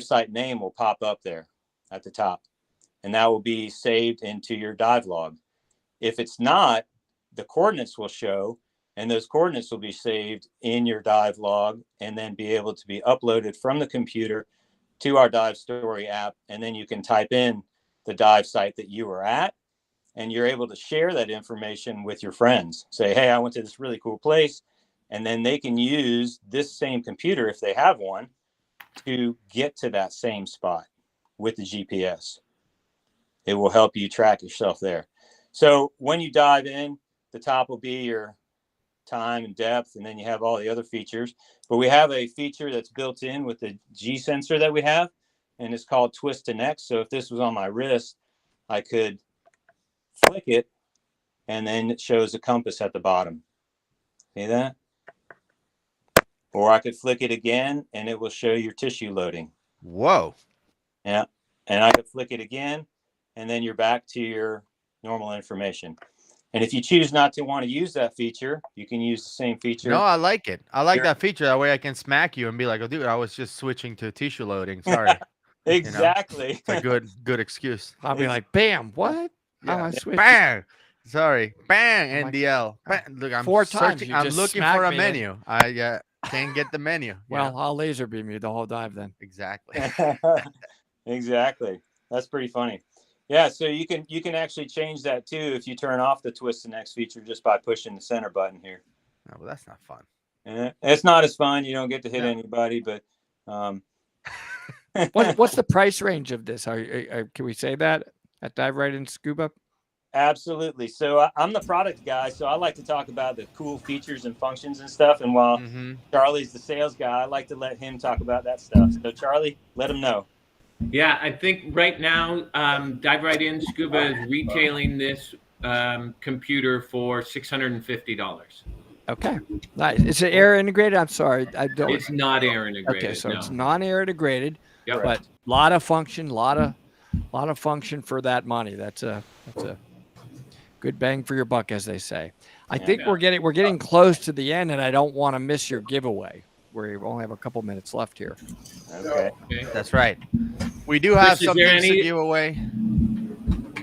site name will pop up there at the top. And that will be saved into your dive log. If it's not, the coordinates will show, and those coordinates will be saved in your dive log and then be able to be uploaded from the computer to our Dive Story app. And then you can type in the dive site that you were at, and you're able to share that information with your friends. Say, hey, I went to this really cool place. And then they can use this same computer, if they have one, to get to that same spot with the GPS. It will help you track yourself there. So when you dive in, the top will be your time and depth, and then you have all the other features. But we have a feature that's built in with the G sensor that we have, and it's called Twist to Next. So if this was on my wrist, I could flick it, and then it shows a compass at the bottom. See that? Or I could flick it again, and it will show your tissue loading. Whoa. Yeah. And I could flick it again, and then you're back to your normal information. And if you choose not to want to use that feature, you can use the same feature. No, I like it. I like that feature. That way I can smack you and be like, oh, dude, I was just switching to tissue loading. Sorry. Exactly. You know? It's a good excuse. I'll be like, bam, what? Yeah. Oh, I switched. Bang. Sorry. Bang. NDL. Bang. Look, I'm 4 times. searching. I'm looking for a menu. I can't get the menu. Well, I'll laser beam you the whole dive then. Exactly. Exactly. That's pretty funny. Yeah, so you can actually change that too if you turn off the Twist to Next feature just by pushing the center button here. Oh, well, that's not fun. It's not as fun. You don't get to hit anybody, but what's the price range of this? Can we say that at Dive Right in Scuba? Absolutely. So I'm the product guy, so I like to talk about the cool features and functions and stuff. And while Charlie's the sales guy, I like to let him talk about that stuff. So Charlie, let him know. Yeah, I think right now, Dive Right In Scuba is retailing this computer for $650. Okay, nice. Is it air integrated? I'm sorry, I don't. It's not air integrated. Okay, so no. it's non-air integrated, Yep. but a lot of function, lot of function for that money. That's a good bang for your buck, as they say. I think we're getting close to the end, and I don't want to miss your giveaway. We only have a couple minutes left here. Okay. That's right. We do have Chris, some things to give away.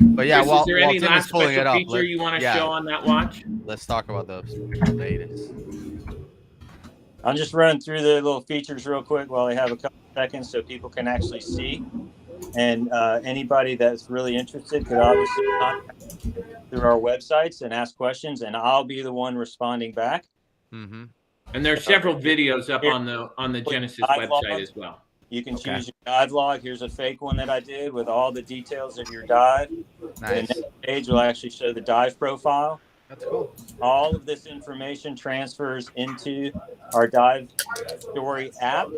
But yeah, Chris, is there any Tim last is pulling it special up, feature you want to show on that watch? Let's talk about the latest. I'm just running through the little features real quick while I have a couple seconds so people can actually see. And anybody that's really interested could obviously contact through our websites and ask questions, and I'll be the one responding back. Mm-hmm. And there's several videos up on the Genesis website as well. You can choose your dive log. Here's a fake one that I did with all the details of your dive. Nice. The next page will actually show the dive profile. That's cool. All of this information transfers into our Dive Story app,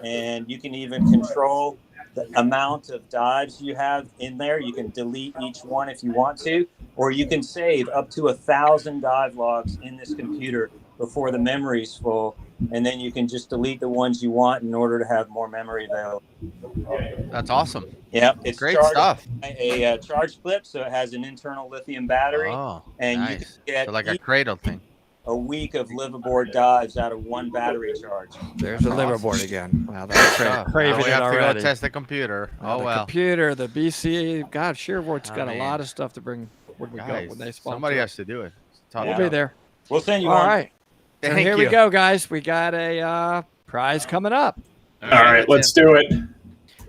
and you can even control the amount of dives you have in there. You can delete each one if you want to, or you can save up to 1,000 dive logs in this computer before the memory's full, and then you can just delete the ones you want in order to have more memory available. That's awesome. Yeah, it's great charged stuff. by a charge clip, so it has an internal lithium battery. Oh, and nice. you can get So like a cradle thing. a week of liveaboard dives out of one battery charge. There's the liveaboard again. Wow, that's Now craving we it have already. to go test the computer. Now Oh the well. computer, the BC. God, Shearboard's Oh, got a man. lot of stuff to bring. When we go, Guys, when they sponsor. somebody has to do it. We'll be there. We'll send you All one. right. So Thank here you. we go, guys. We got a prize coming up. All right, let's do it.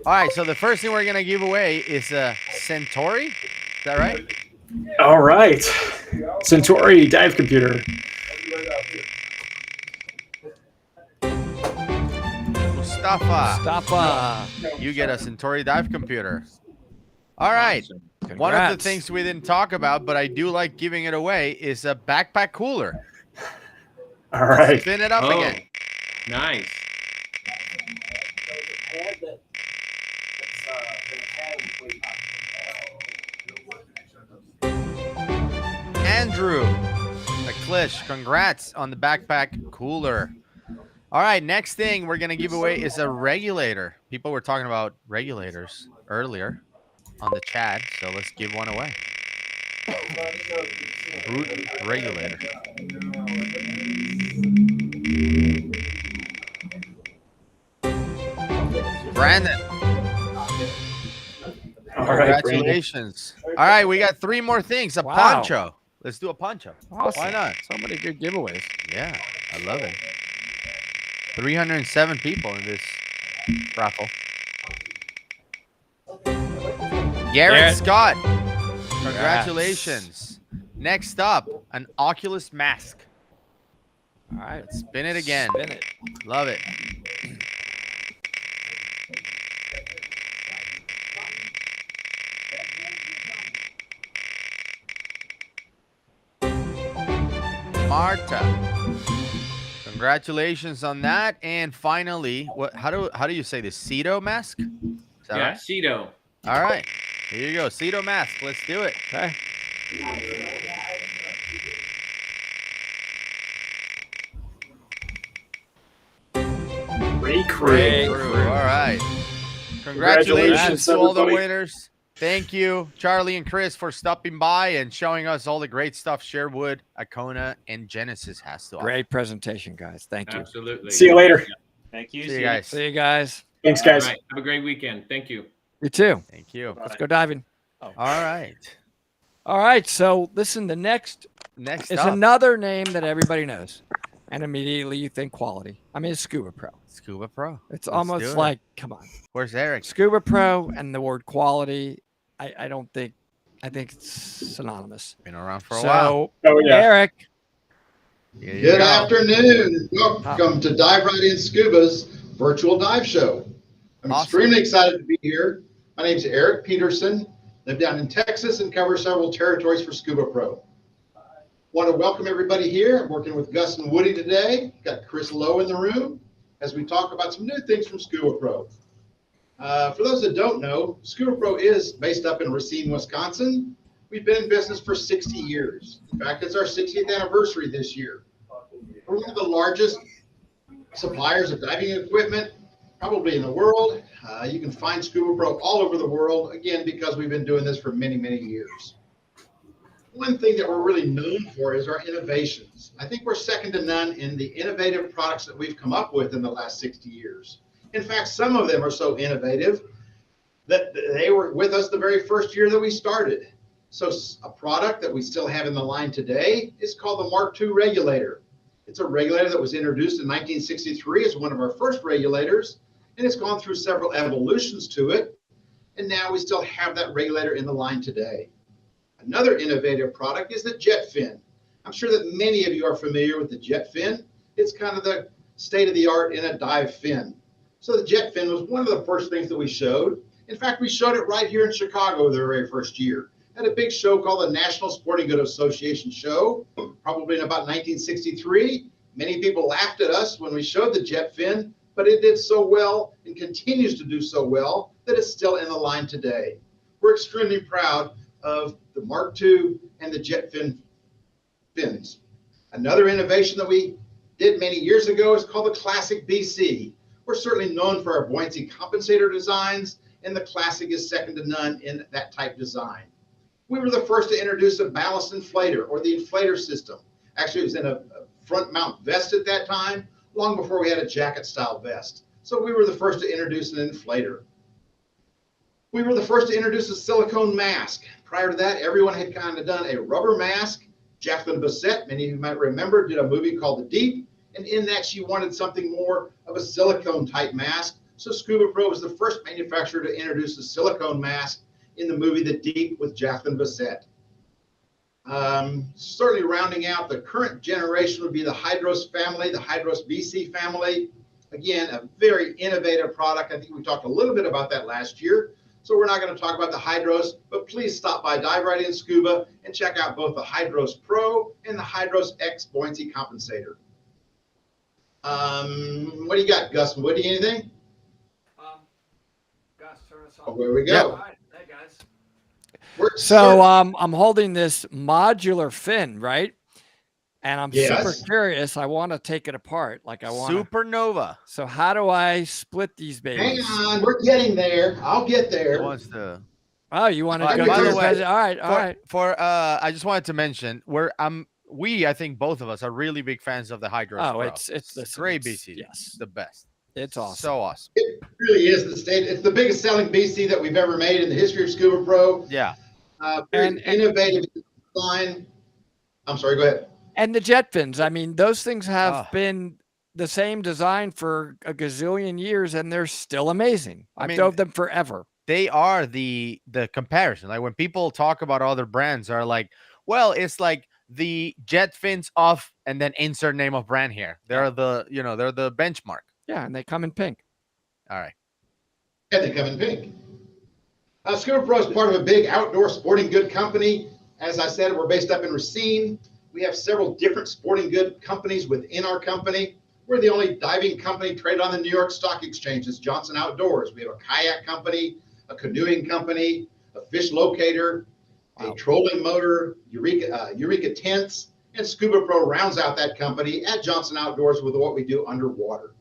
All right, so the first thing we're gonna give away is a Centauri. Is that right? All right. Centauri dive computer. Mustafa, you get a Centauri dive computer. All right. One of the Congrats. things we didn't talk about, but I do like giving it away, is a backpack cooler. All right. Spin it up Oh, again. nice. Andrew McClish, congrats on the backpack cooler. All right, next thing we're going to give away is a regulator. People were talking about regulators earlier on the chat, so let's give one away. Root regulator. Brandon. All right, Congratulations. All right, we got 3 more things. A Wow. poncho. Let's do a poncho. Awesome. Why not? So many good giveaways. Yeah, I love it. 307 people in this raffle. Garrett Garrett. Scott. Congratulations. Next up, an Oculus mask. All right. Let's spin it again. Spin it. Love it. Marta. Congratulations on that. And finally, how do you say this? Cedo mask? Is that Yeah, right? Cedo. All right. Here you go. Cedo mask. Let's do it. Okay. Ray Crew. Crew. All right. Congratulations Congratulations, to all the everybody. winners. Thank you, Charlie and Chris, for stopping by and showing us all the great stuff Sherwood, Icona, and Genesis has to offer. Great presentation, guys. Thank you. Absolutely. See you later. Thank you. See you guys. See you guys. Thanks, All guys. right. Have a great weekend. Thank you. You too. Thank you. Let's go diving. All right. All right. So listen, the next Next is up, another name that everybody knows, and immediately you think quality. I mean, it's Scuba Pro. Scuba Pro. It's Let's do almost it. like, come on, Where's Eric? Scuba Pro and the word quality. I don't think. I think it's synonymous. Been around for a while. So, Oh, yeah. Eric, Here you Good go. afternoon. Welcome to Dive Right In Scuba's virtual dive show. I'm Awesome. extremely excited to be here. My name is Eric Peterson. Live down in Texas and cover several territories for Scuba Pro. Want to welcome everybody here. I'm working with Gus and Woody today. Got Chris Lowe in the room as we talk about some new things from Scuba Pro. For those that don't know, Scuba Pro is based up in Racine, Wisconsin. We've been in business for 60 years. In fact, it's our 60th anniversary this year. We're one of the largest suppliers of diving equipment, probably in the world. You can find Scuba Pro all over the world, again, because we've been doing this for many, many years. One thing that we're really known for is our innovations. I think we're second to none in the innovative products that we've come up with in the last 60 years. In fact, some of them are so innovative that they were with us the very first year that we started. So a product that we still have in the line today is called the Mark II regulator. It's a regulator that was introduced in 1963 as one of our first regulators, and it's gone through several evolutions to it. And now we still have that regulator in the line today. Another innovative product is the Jet Fin. I'm sure that many of you are familiar with the Jet Fin. It's kind of the state of the art in a dive fin. So the Jet Fin was one of the first things that we showed. In fact, we showed it right here in Chicago the very first year at a big show called the National Sporting Goods Association show, probably in about 1963. Many people laughed at us when we showed the Jet Fin, but it did so well and continues to do so well that it's still in the line today. We're extremely proud of the Mark II and the Jet Fin fins. Another innovation that we did many years ago is called the Classic BC. We're certainly known for our buoyancy compensator designs, and the Classic is second to none in that type design. We were the first to introduce a ballast inflator, or the inflator system. Actually, it was in a front mount vest at that time, long before we had a jacket style vest. So we were the first to introduce an inflator. We were the first to introduce a silicone mask. Prior to that, everyone had kind of done a rubber mask. Jacqueline Bisset, many of you might remember, did a movie called The Deep, and in that she wanted something more of a silicone type mask. So Scuba Pro was the first manufacturer to introduce a silicone mask in the movie The Deep with Jacqueline Bisset. Certainly rounding out the current generation would be the Hydros family, the Hydros BC family. Again, a very innovative product. I think we talked a little bit about that last year. So we're not going to talk about the Hydros, but please stop by Dive Right In Scuba and check out both the Hydros Pro and the Hydros X buoyancy compensator. What do you got, Gus? Woody, anything? Gus, turn us on. Oh, there we go. Yep. All right. Hey, guys. So I'm holding this modular fin, right? And I'm super curious. I want to take it apart. Like I want Supernova. So how do I split these babies? Hang on, we're getting there. I'll get there. Wants to. Oh, you want to go? By the way, all right, all right. I just wanted to mention I think both of us are really big fans of the Hydros. Oh, Pro. it's the great BC. Yes, the best. It's awesome. So awesome. It really is the state. It's the biggest selling BC that we've ever made in the history of Scuba Pro. Yeah. Very innovative design. I'm sorry. Go ahead. And the jet fins. I mean, those things have been the same design for a gazillion years, and they're still amazing. I mean, dove them forever. They are the comparison. Like when people talk about other brands, are like, well, it's like the jet fins off, and then insert name of brand here. They're the benchmark. Yeah, and they come in pink. All right. And they come in pink. Scuba Pro is part of a big outdoor sporting good company. As I said, we're based up in Racine. We have several different sporting good companies within our company. We're the only diving company traded on the New York Stock Exchange. It's Johnson Outdoors. We have a kayak company, a canoeing company, a fish locator, a trolling motor, Eureka tents, and Scuba Pro rounds out that company at Johnson Outdoors with what we do underwater.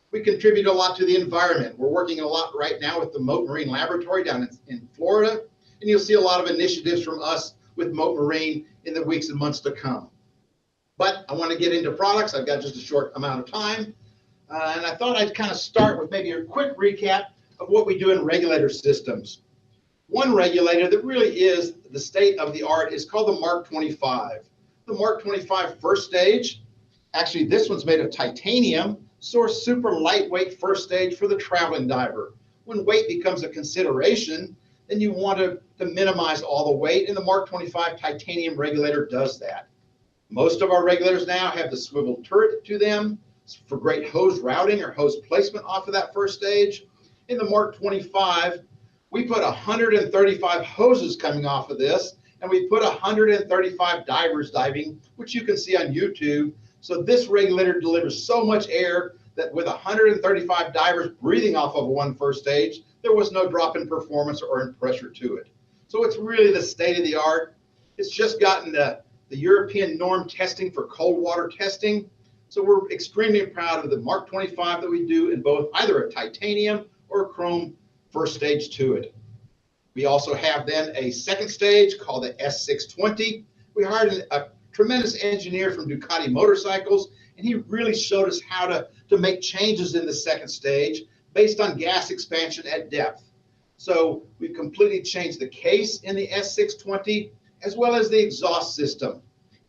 We contribute a lot to the environment. We're working a lot right now with the Mote Marine Laboratory down in Florida, and you'll see a lot of initiatives from us with Mote Marine in the weeks and months to come. But I want to get into products. I've got just a short amount of time. And I thought I'd kind of start with maybe a quick recap of what we do in regulator systems. One regulator that really is the state of the art is called the Mark 25. The Mark 25 first stage, actually this one's made of titanium, so a super lightweight first stage for the traveling diver. When weight becomes a consideration, then you want to minimize all the weight, and the Mark 25 titanium regulator does that. Most of our regulators now have the swivel turret to them for great hose routing or hose placement off of that first stage. In the Mark 25, we put 135 hoses coming off of this, and we put 135 divers diving, which you can see on YouTube. So this regulator delivers so much air that with 135 divers breathing off of one first stage, there was no drop in performance or in pressure to it. So it's really the state of the art. It's just gotten the European norm testing for cold water testing. So we're extremely proud of the Mark 25 that we do in both either a titanium or a chrome first stage to it. We also have then a second stage called the S620. We hired a tremendous engineer from Ducati Motorcycles, and he really showed us how to make changes in the second stage based on gas expansion at depth. So we've completely changed the case in the S620 as well as the exhaust system.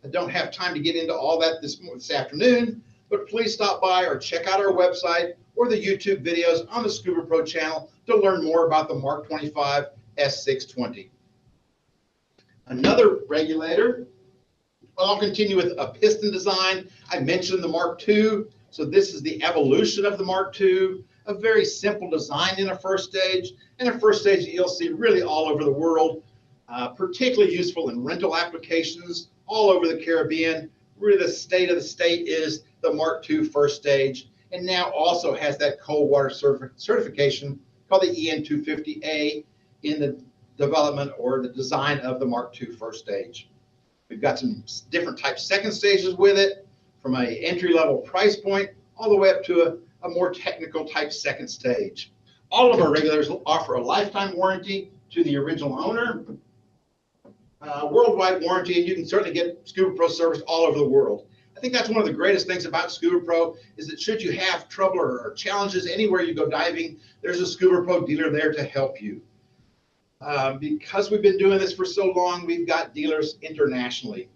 I don't have time to get into all that this afternoon, but please stop by or check out our website or the YouTube videos on the Scuba Pro channel to learn more about the Mark 25 S620. Another regulator, I'll continue with a piston design. I mentioned the Mark II, so this is the evolution of the Mark II, a very simple design in a first stage, and a first stage that you'll see really all over the world, particularly useful in rental applications all over the Caribbean. Really the state of the state is the Mark II first stage, and now also has that cold water certification called the EN 250A in the development or the design of the Mark II first stage. We've got some different type second stages with it, from an entry-level price point all the way up to a more technical type second stage. All of our regulators offer a lifetime warranty to the original owner. worldwide warranty, and you can certainly get Scuba Pro service all over the world. I think that's one of the greatest things about Scuba Pro is that should you have trouble or challenges anywhere you go diving, there's a Scuba Pro dealer there to help you. Because we've been doing this for so long, we've got dealers internationally.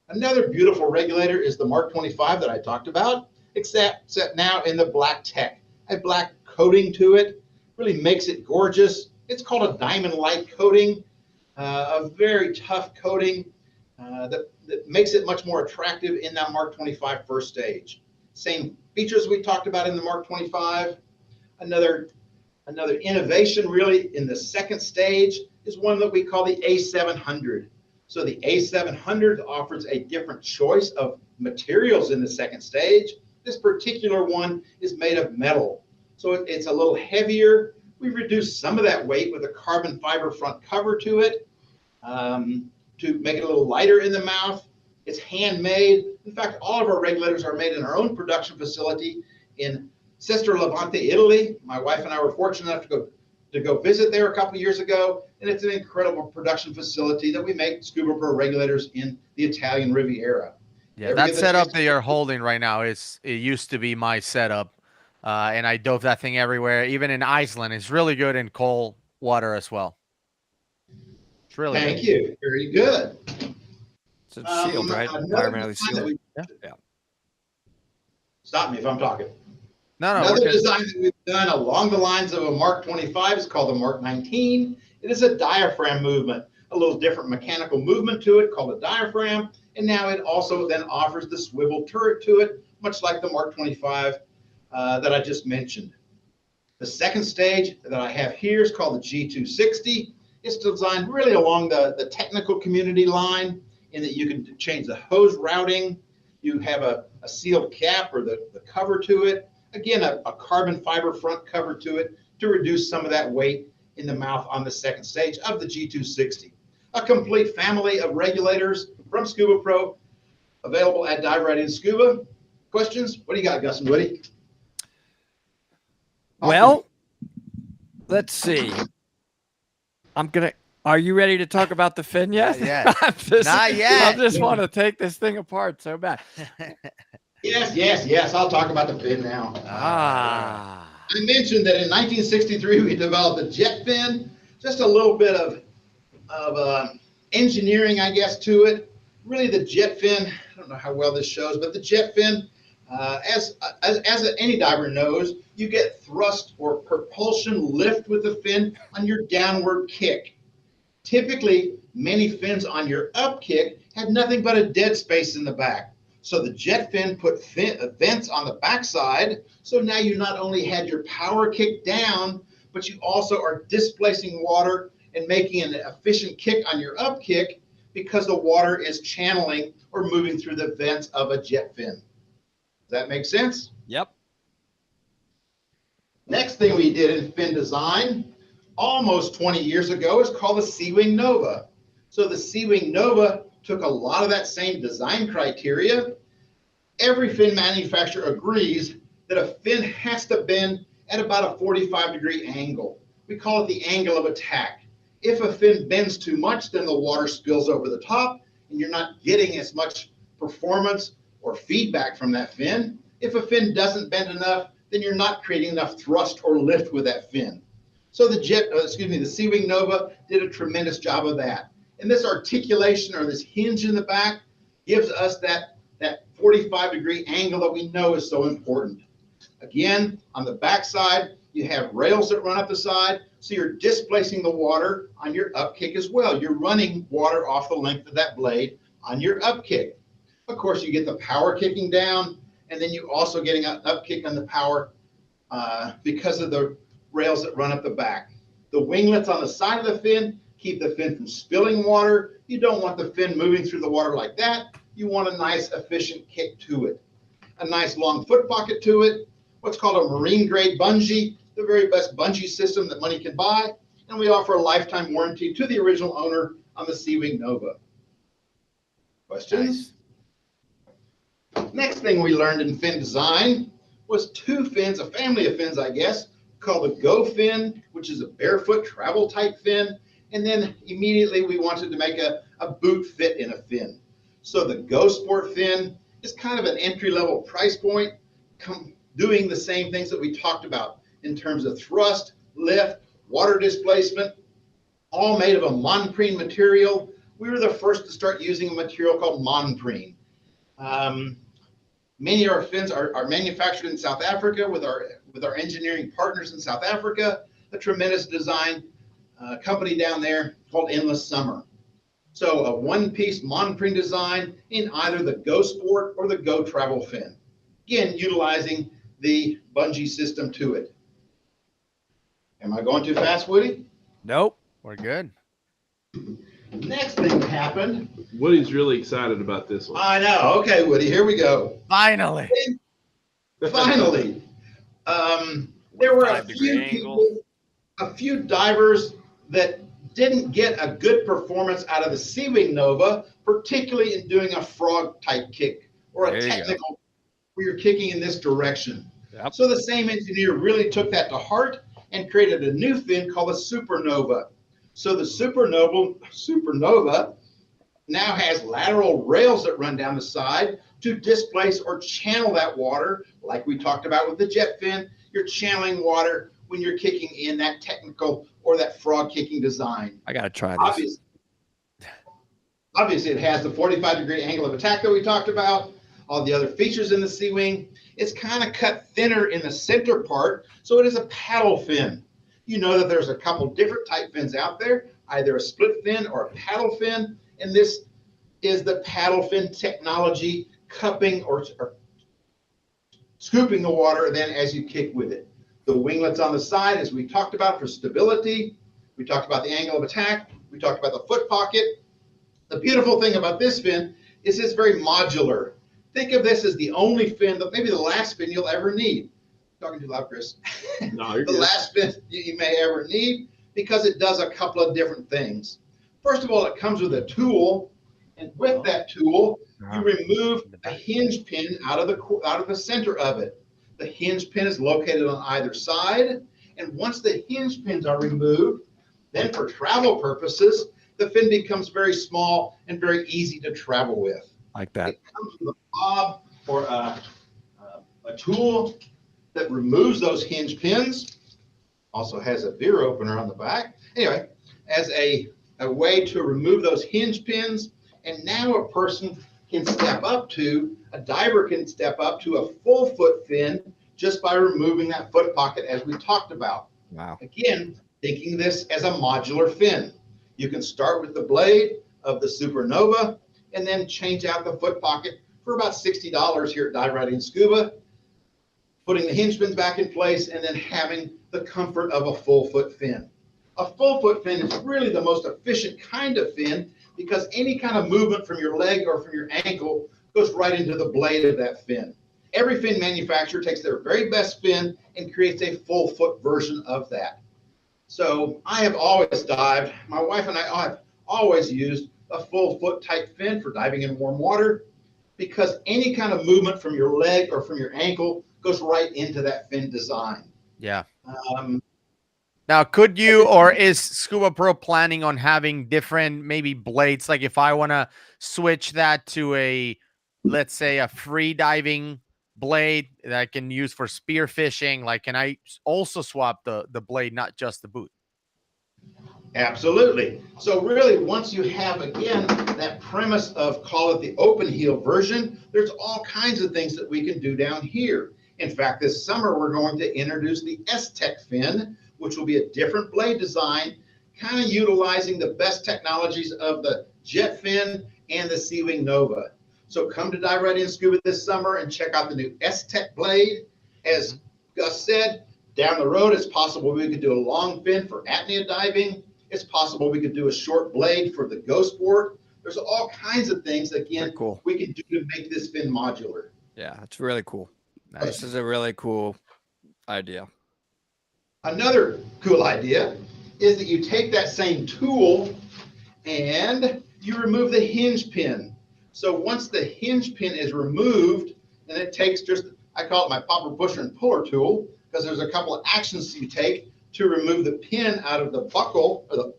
Another beautiful regulator is the Mark 25 that I talked about, except now in the black tech. A black coating to it really makes it gorgeous. It's called a diamond light coating, a very tough coating that makes it much more attractive in that Mark 25 first stage. Same features we talked about in the Mark 25. Another innovation really in the second stage is one that we call the A700. So the A700 offers a different choice of materials in the second stage. This particular one is made of metal, so it's a little heavier. We reduced some of that weight with a carbon fiber front cover to it to make it a little lighter in the mouth. It's handmade. In fact, all of our regulators are made in our own production facility in Sesto Levante, Italy. My wife and I were fortunate enough to go visit there a couple years ago, and it's an incredible production facility that we make Scuba Pro regulators in the Italian Riviera. Yeah, that setup that you're holding right now it used to be my setup, and I dove that thing everywhere, even in Iceland. It's really good in cold water as well. It's really Thank you. Very good. It's a shield, right? Environmentally sealed. Yeah. Stop me if I'm talking. No, Another design that we've done along the lines of a Mark 25 is called the Mark 19. It is a diaphragm movement, a little different mechanical movement to it called a diaphragm. And now it also then offers the swivel turret to it, much like the Mark 25 that I just mentioned. The second stage that I have here is called the G260. It's designed really along the technical community line in that you can change the hose routing. You have a sealed cap or the cover to it. Again, a carbon fiber front cover to it to reduce some of that weight in the mouth on the second stage of the G260. A complete family of regulators from Scuba Pro available at Dive Right In Scuba. Questions? What do you got, Gus and Woody? Well, let's see. Are you ready to talk about the fin yet? Yeah. Not yet. I just want to take this thing apart so bad. Yes. I'll talk about the fin now. I mentioned that in 1963 we developed a jet fin. Just a little bit of engineering, I guess, to it. Really, the jet fin. I don't know how well this shows, but the jet fin, as any diver knows, you get thrust or propulsion lift with the fin on your downward kick. Typically, many fins on your up kick had nothing but a dead space in the back. So the jet fin put vents on the backside. So now you not only had your power kick down, but you also are displacing water and making an efficient kick on your up kick because the water is channeling or moving through the vents of a jet fin. Does that make sense? Yep. Next thing we did in fin design, almost 20 years ago, is called the Seawing Nova. So the Seawing Nova took a lot of that same design criteria. Every fin manufacturer agrees that a fin has to bend at about a 45-degree angle. We call it the angle of attack. If a fin bends too much, then the water spills over the top and you're not getting as much performance or feedback from that fin. If a fin doesn't bend enough, then you're not creating enough thrust or lift with that fin. So the Seawing Nova did a tremendous job of that. And this articulation or this hinge in the back gives us that 45-degree angle that we know is so important. Again, on the back side, you have rails that run up the side, so you're displacing the water on your up kick as well. You're running water off the length of that blade on your up kick. Of course, you get the power kicking down, and then you also getting an up kick on the power because of the rails that run up the back. The winglets on the side of the fin keep the fin from spilling water. You don't want the fin moving through the water like that. You want a nice, efficient kick to it. A nice long foot pocket to it. What's called a marine grade bungee, the very best bungee system that money can buy. And we offer a lifetime warranty to the original owner on the Seawing Nova. Questions? Nice. Next thing we learned in fin design was two fins, a family of fins, I guess, called the Go fin, which is a barefoot travel type fin, And then immediately we wanted to make a boot fit in a fin. So the Go Sport fin is kind of an entry-level price point, doing the same things that we talked about in terms of thrust, lift, water displacement, all made of a Monprene material. We were the first to start using a material called Monprene. Many of our fins are manufactured in South Africa with our engineering partners in South Africa, a tremendous design company down there called Endless Summer. So a one-piece Monprene design in either the Go Sport or the Go Travel fin. Again, utilizing the bungee system to it. Am I going too fast, Woody? Nope, we're good. Next thing happened. Woody's really excited about this one. I know. Okay, Woody, here we go. Finally. Finally. There were a few divers that didn't get a good performance out of the Seawing Nova, particularly in doing a frog type kick or a technical where you're kicking in this direction. Yep. So the same engineer really took that to heart and created a new fin called the Supernova. So the Supernova now has lateral rails that run down the side to displace or channel that water, like we talked about with the jet fin. You're channeling water when you're kicking in that technical or that frog kicking design. I gotta try this. Obviously, it has the 45-degree angle of attack that we talked about, all the other features in the Seawing. It's kind of cut thinner in the center part, so it is a paddle fin. You know that there's a couple different type fins out there, either a split fin or a paddle fin, and this is the paddle fin technology, cupping or scooping the water then as you kick with it. The winglets on the side, as we talked about, for stability. We talked about the angle of attack. We talked about the foot pocket. The beautiful thing about this fin is it's very modular. Think of this as the only fin, maybe the last fin you'll ever need. Talking too loud, Chris. No, you're the good. last fin you may ever need, because it does a couple of different things. First of all, it comes with a tool, and with that tool, you remove a hinge pin out of the center of it. The hinge pin is located on either side, and once the hinge pins are removed, then for travel purposes, the fin becomes very small and very easy to travel with. Like that. It comes with a fob or a tool that removes those hinge pins. Also has a beer opener on the back. Anyway, as a way to remove those hinge pins, and now a diver can step up to a full foot fin just by removing that foot pocket as we talked about. Wow. Again, thinking this as a modular fin. You can start with the blade of the Supernova and then change out the foot pocket for about $60 here at Dive Riding Scuba, putting the hinge pins back in place and then having the comfort of a full foot fin. A full foot fin is really the most efficient kind of fin because any kind of movement from your leg or from your ankle goes right into the blade of that fin. Every fin manufacturer takes their very best fin and creates a full foot version of that. So I have always dived, my wife and I have always used a full foot type fin for diving in warm water because any kind of movement from your leg or from your ankle goes right into that fin design. Yeah. Now, could you or is Scuba Pro planning on having different maybe blades? Like if I want to switch that to a, let's say, a free diving blade that I can use for spear fishing, like can I also swap the blade, not just the boot? Absolutely. So really, once you have, again, that premise of call it the open heel version, there's all kinds of things that we can do down here. In fact, this summer, we're going to introduce the S-Tech fin, which will be a different blade design, kind of utilizing the best technologies of the jet fin and the Seawing Nova. So come to Dive Riding Scuba this summer and check out the new S-Tech blade. As Gus said, down the road, it's possible we could do a long fin for apnea diving. It's possible we could do a short blade for the Go Sport. There's all kinds of things, again, we can do to make this fin modular. Yeah, it's really cool. This is a really cool idea. Another cool idea is that you take that same tool and you remove the hinge pin. So once the hinge pin is removed, then it takes just, I call it my popper, pusher, and puller tool, because there's a couple of actions you take to remove the pin out of the buckle, or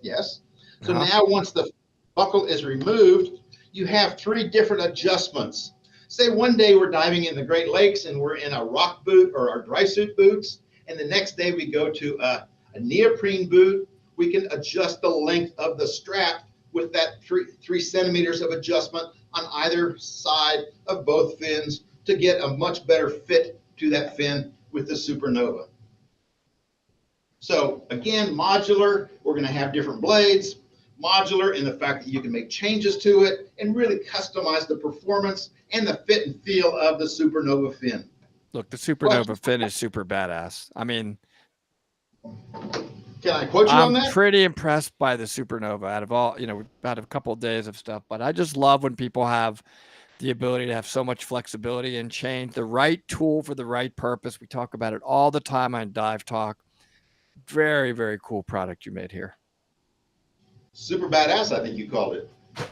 So now once the buckle is removed, you have 3 different adjustments. Say one day we're diving in the Great Lakes and we're in a rock boot or our dry suit boots, and the next day we go to a neoprene boot. We can adjust the length of the strap with that 3 centimeters of adjustment on either side of both fins to get a much better fit to that fin with the Supernova. So again, modular, we're going to have different blades. Modular in the fact that you can make changes to it and really customize the performance and the fit and feel of the Supernova fin. Look, the Supernova fin is super badass. I mean, can I quote you on that? I'm pretty impressed by the Supernova out of all, you know, we've had a couple of days of stuff, but I just love when people have the ability to have so much flexibility and change the right tool for the right purpose. We talk about it all the time on Dive Talk. Very, very cool product you made here. Super badass, I think you called it.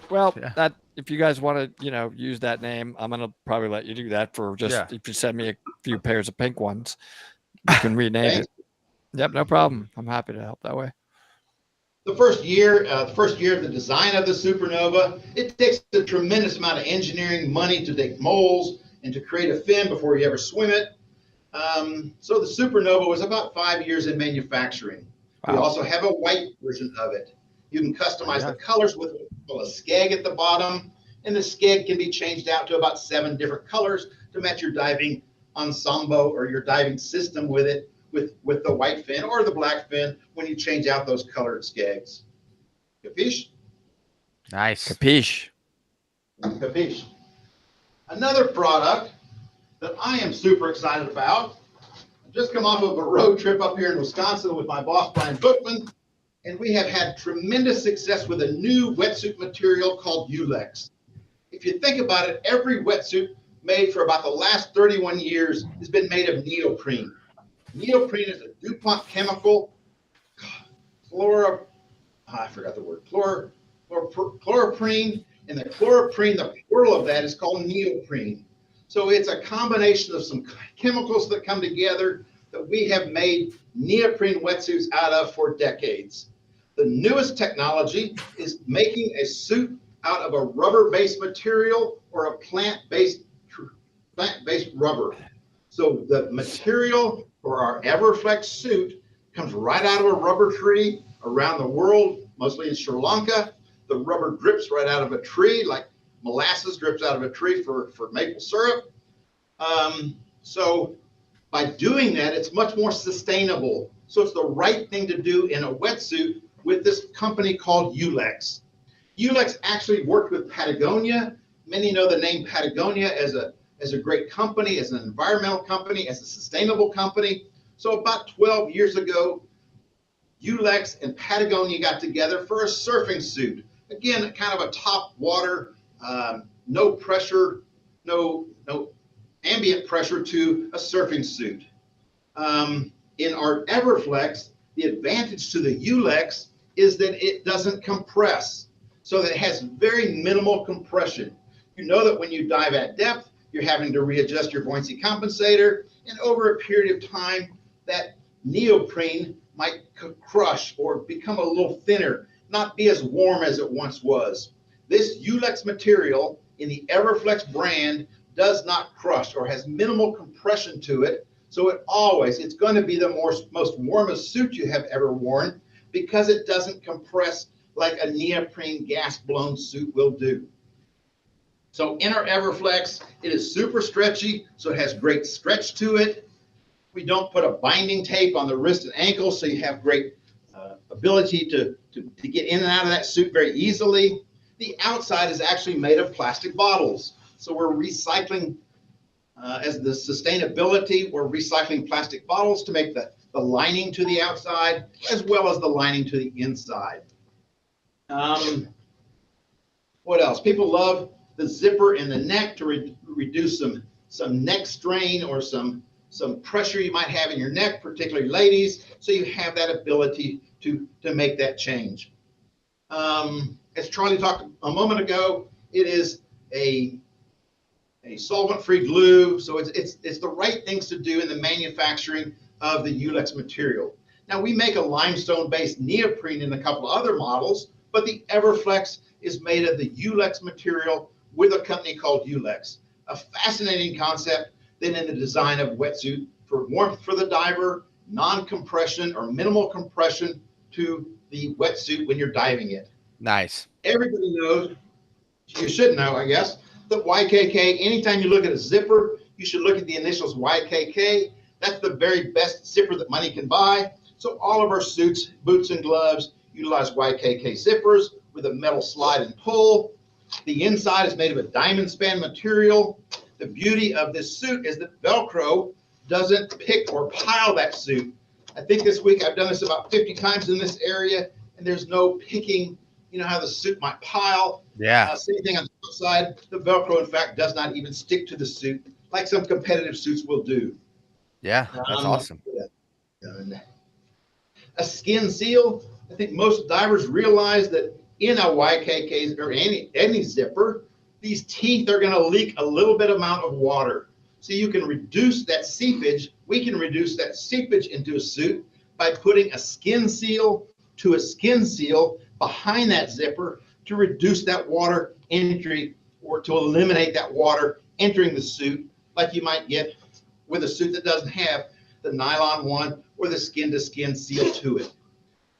Well, that if you guys want to, you know, use that name, I'm gonna probably let you do that for just if you send me a few pairs of pink ones, you can rename it. Yep, no problem. I'm happy to help that way. The first year of the design of the Supernova, it takes a tremendous amount of engineering money to take molds and to create a fin before you ever swim it. So the Supernova was about 5 years in manufacturing. Wow. We also have a white version of it. You can customize the colors with a skeg at the bottom, and the skeg can be changed out to about 7 different colors to match your diving ensemble or your diving system with it, with the white fin or the black fin when you change out those colored skegs. Capiche? Nice. Capiche. Capiche. Another product that I am super excited about. I've just come off of a road trip up here in Wisconsin with my boss, Brian Bookman, and we have had tremendous success with a new wetsuit material called Ulex. If you think about it, every wetsuit made for about the last 31 years has been made of neoprene. Neoprene is a DuPont chemical. I forgot the word. Chloroprene, and the chloroprene, the plural of that is called neoprene. So it's a combination of some chemicals that come together that we have made neoprene wetsuits out of for decades. The newest technology is making a suit out of a rubber-based material or a plant-based rubber. So the material for our Everflex suit comes right out of a rubber tree around the world, mostly in Sri Lanka. The rubber drips right out of a tree, like molasses drips out of a tree for maple syrup. So by doing that, it's much more sustainable. So it's the right thing to do in a wetsuit with this company called Ulex. Ulex actually worked with Patagonia. Many know the name Patagonia as a great company, as an environmental company, as a sustainable company. So about 12 years ago, Ulex and Patagonia got together for a surfing suit. Again, kind of a top water, no pressure, no ambient pressure to a surfing suit. In our Everflex, the advantage to the Ulex is that it doesn't compress. So that it has very minimal compression. You know that when you dive at depth, you're having to readjust your buoyancy compensator, and over a period of time, that neoprene might crush or become a little thinner, not be as warm as it once was. This Ulex material in the Everflex brand does not crush or has minimal compression to it, so it's going to be the most warmest suit you have ever worn because it doesn't compress like a neoprene gas-blown suit will do. So in our Everflex, it is super stretchy, so it has great stretch to it. We don't put a binding tape on the wrist and ankle, so you have great ability to get in and out of that suit very easily. The outside is actually made of plastic bottles. So we're recycling, as the sustainability, we're recycling plastic bottles to make the lining to the outside, as well as the lining to the inside. What else? People love the zipper in the neck to reduce some neck strain or some pressure you might have in your neck, particularly ladies. So you have that ability to make that change. As Charlie talked a moment ago, it is a solvent-free glue. So it's the right things to do in the manufacturing of the Ulex material. Now we make a limestone-based neoprene in a couple of other models, but the Everflex is made of the Ulex material with a company called Ulex. A fascinating concept then in the design of wetsuit for warmth for the diver, non-compression or minimal compression to the wetsuit when you're diving it. Nice. Everybody knows, you should know, I guess, that YKK, anytime you look at a zipper, you should look at the initials YKK. That's the very best zipper that money can buy. So all of our suits, boots and gloves utilize YKK zippers with a metal slide and pull. The inside is made of a diamond span material. The beauty of this suit is that Velcro doesn't pick or pile that suit. I think this week I've done this about 50 times in this area, and there's no picking. You know how the suit might pile. Yeah. Same thing on the outside. The Velcro, in fact, does not even stick to the suit like some competitive suits will do. Yeah, that's awesome. A skin seal. I think most divers realize that in a YKK or any zipper, these teeth are going to leak a little bit amount of water. So you can reduce that seepage. We can reduce that seepage into a suit by putting a skin seal to a skin seal behind that zipper to reduce that water entry or to eliminate that water entering the suit like you might get with a suit that doesn't have the nylon one or the skin-to-skin seal to it.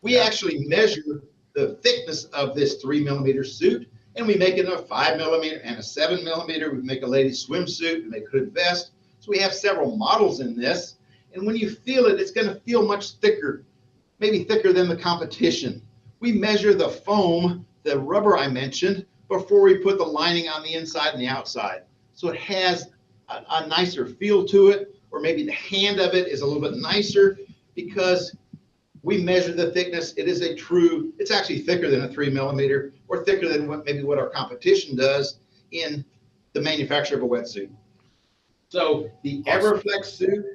We actually measure the thickness of this 3 millimeter suit, and we make it a 5 millimeter and a 7 millimeter. We make a ladies swimsuit, we make hood vest. So we have several models in this, and when you feel it, it's going to feel much thicker, maybe thicker than the competition. We measure the foam, the rubber I mentioned, before we put the lining on the inside and the outside. So it has a nicer feel to it, or maybe the hand of it is a little bit nicer because we measure the thickness. It is it's actually thicker than a 3 millimeter or thicker than what our competition does in the manufacture of a wetsuit. So the Everflex suit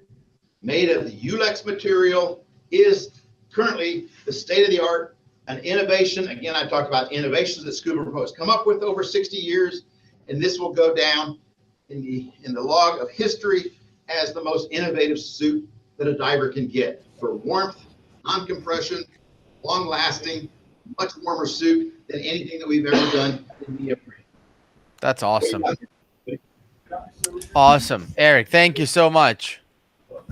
made of the Ulex material is currently the state of the art, an innovation. Again, I talked about innovations that Scuba Pro has come up with over 60 years, and this will go down in the log of history as the most innovative suit that a diver can get for warmth, non-compression, long-lasting, much warmer suit than anything that we've ever done in neoprene. That's awesome. Awesome. Eric, thank you so much.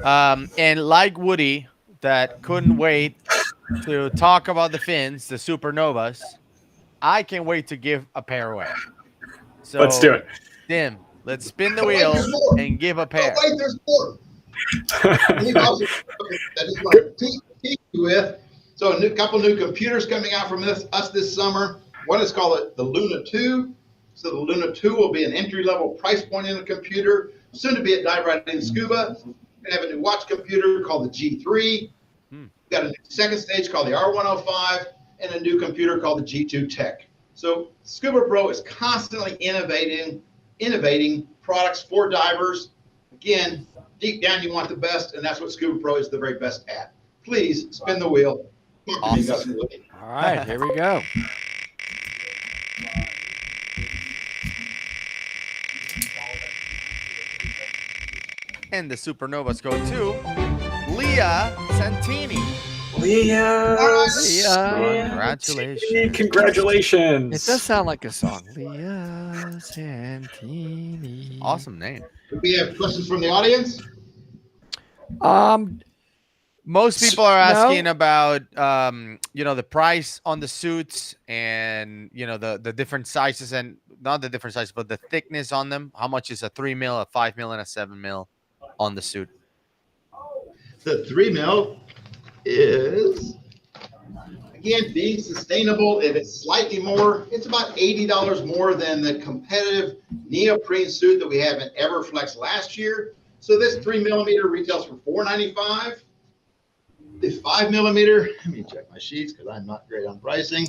And like Woody, that couldn't wait to talk about the fins, the Supernovas, I can't wait to give a pair away. So let's do it. Tim, let's spin the wheel and give a pair. Oh, wait, there's more. I just want to tease you with. So a couple new computers coming out from us this summer. One is called the Luna 2. So the Luna 2 will be an entry-level price point in a computer, soon to be at Dive Right in Scuba. We're going to have a new watch computer called the G3. We've got a new second stage called the R105 and a new computer called the G2 Tech. So Scuba Pro is constantly innovating products for divers. Again, deep down you want the best, and that's what Scuba Pro is the very best at. Please spin the wheel. Awesome. All right, here we go. And the Supernovas go to Leah Santini. Leah. Congratulations. Congratulations. It does sound like a song. Leah Santini. Awesome name. Do we have questions from the audience? Most people are asking about, the price on the suits and, the different sizes and not the different sizes, but the thickness on them. How much is a 3 mil, a 5 mil, and a 7 mil on the suit? The 3 mil is, again, being sustainable. If it's slightly more, it's about $80 more than the competitive neoprene suit that we have in Everflex last year. So this 3 millimeter retails for $495. The 5 millimeter, let me check my sheets because I'm not great on pricing,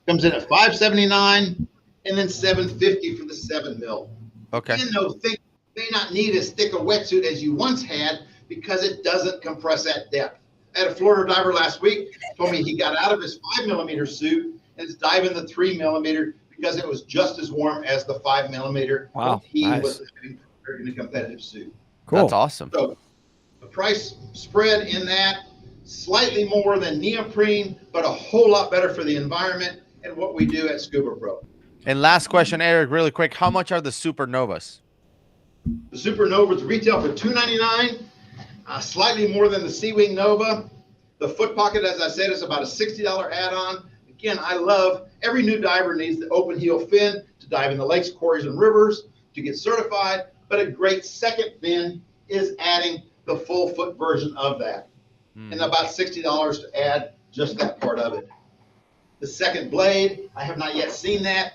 comes in at $579 and then $750 for the 7 mil. Okay. Again, though, you may not need as thick a wetsuit as you once had because it doesn't compress at depth. I had a Florida diver last week told me he got out of his 5 millimeter suit and is diving the 3 millimeter because it was just as warm as the 5 millimeter. Wow, he nice. was in a competitive suit. Cool. That's awesome. So the price spread in that, slightly more than neoprene, but a whole lot better for the environment. and what we do at Scuba Pro. And last question, Eric, really quick. How much are the Supernovas? The Supernovas retail for $299, slightly more than the Seawing Nova. The Foot Pocket, as I said, is about a $60 add-on. Again, I love every new diver needs the open heel fin to dive in the lakes, quarries, and rivers to get certified. But a great second fin is adding the full foot version of that. And about $60 to add just that part of it. The second blade, I have not yet seen that.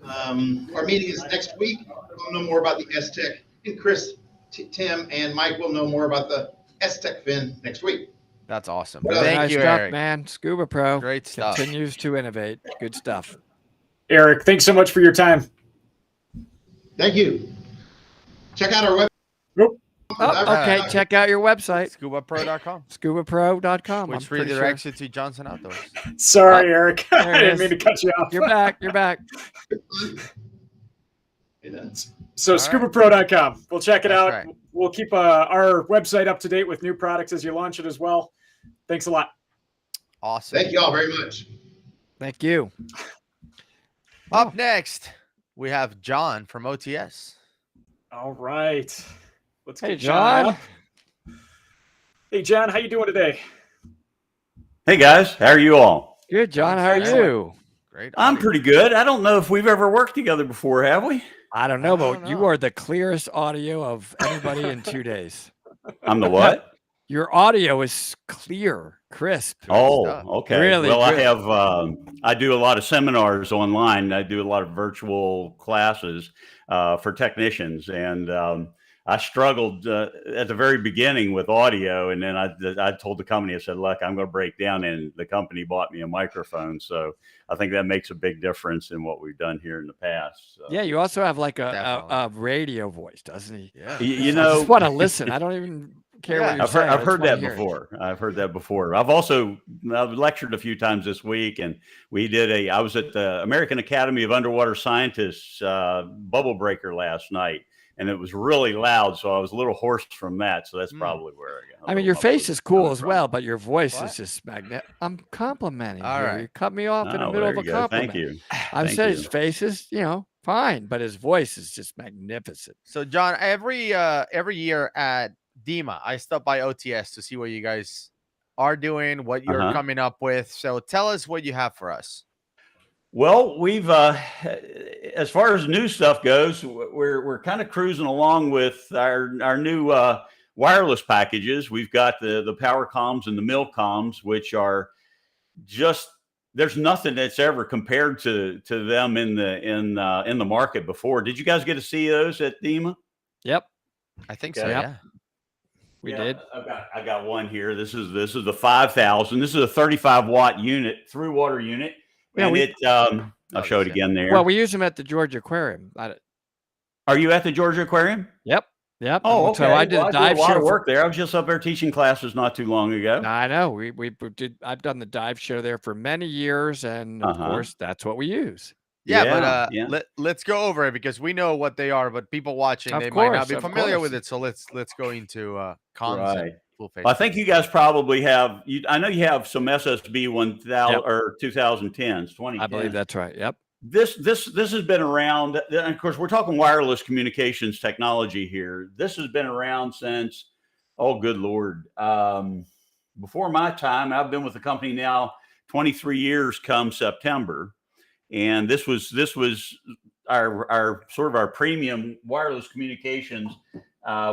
Our meeting is next week. We'll know more about the S-Tech. And Chris, Tim, and Mike will know more about the S-Tech fin next week. That's awesome. Thank Thank you, you, stuff, Eric. man. Scuba Pro. Great stuff. Continues to innovate. Good stuff. Eric, thanks so much for your time. Thank you. Check out our website. Oh, okay. Check out your website. ScubaPro.com. ScubaPro.com. Which redirects you to Johnson Outdoors. Sorry, Eric. There I it didn't is. mean to cut you off. You're back. You're back. So All ScubaPro.com. We'll check it That's out. right. We'll keep our website up to date with new products as you launch it as well. Thanks a lot. Awesome. Thank you all very much. Thank you. Up next, we have John from OTS. All right. Let's Hey, get John. John. up. Hey, John, how you doing today? Hey guys, how are you all? Good, John. How are you? Great. I'm pretty good. I don't know if we've ever worked together before, have we? I don't know, but you are the clearest audio of anybody in 2 days. I'm the what? Your audio is clear, crisp. Oh, okay. Really well, good. I have. I do a lot of seminars online. I do a lot of virtual classes for technicians, and I struggled at the very beginning with audio, and then I told the company, I said, "Look, I'm going to break down," and the company bought me a microphone. So I think that makes a big difference in what we've done here in the past. So. Yeah, you also have like a radio voice, doesn't he? Yeah. You I know, just want to listen. I don't even care what you're I've saying. heard, I I've just heard wanna that hear it. before. I've heard that before. I've lectured a few times this week, and I was at the American Academy of Underwater Scientists bubble breaker last night, and it was really loud, so I was a little hoarse from that. So that's probably where I got. I mean, your face is cool as well, but your voice is just magnetic. I'm complimenting All you. right. You cut me off in the Oh, middle there of a you go. Thank compliment. you. I Thank said you. his face is, fine, but his voice is just magnificent. So, John, every year at DEMA, I stop by OTS to see what you guys are doing, what you're coming up with. So tell us what you have for us. Well, we've as far as new stuff goes, we're kind of cruising along with our new wireless packages. We've got the PowerComs and the Milcoms, which are just there's nothing that's ever compared to them in the market before. Did you guys get to see those at DEMA? Yep, I think Okay. so. Yeah. We did. I got one here. This is the 5,000. This is a 35 watt unit, through water unit. Yeah, And I'll show it again there. Well, we use them at the Georgia Aquarium. Are you at the Georgia Aquarium? Yep. Oh, And okay. So I did a dive a lot show of work there. I was just up there teaching classes not too long ago. I know. We did. I've done the dive show there for many years, and of course, that's what we use. Yeah, but let's go over it because we know what they are, but people watching Of they might not course, be of familiar course. with it. So let's go into cons and full face. I think you guys probably have. I know you have some SSB 1000 or 2010s, 2010s. I believe that's right. Yep. This has been around, and of course we're talking wireless communications technology here. This has been around since, oh good Lord, before my time. I've been with the company now 23 years come September, and this was our sort of our premium wireless communications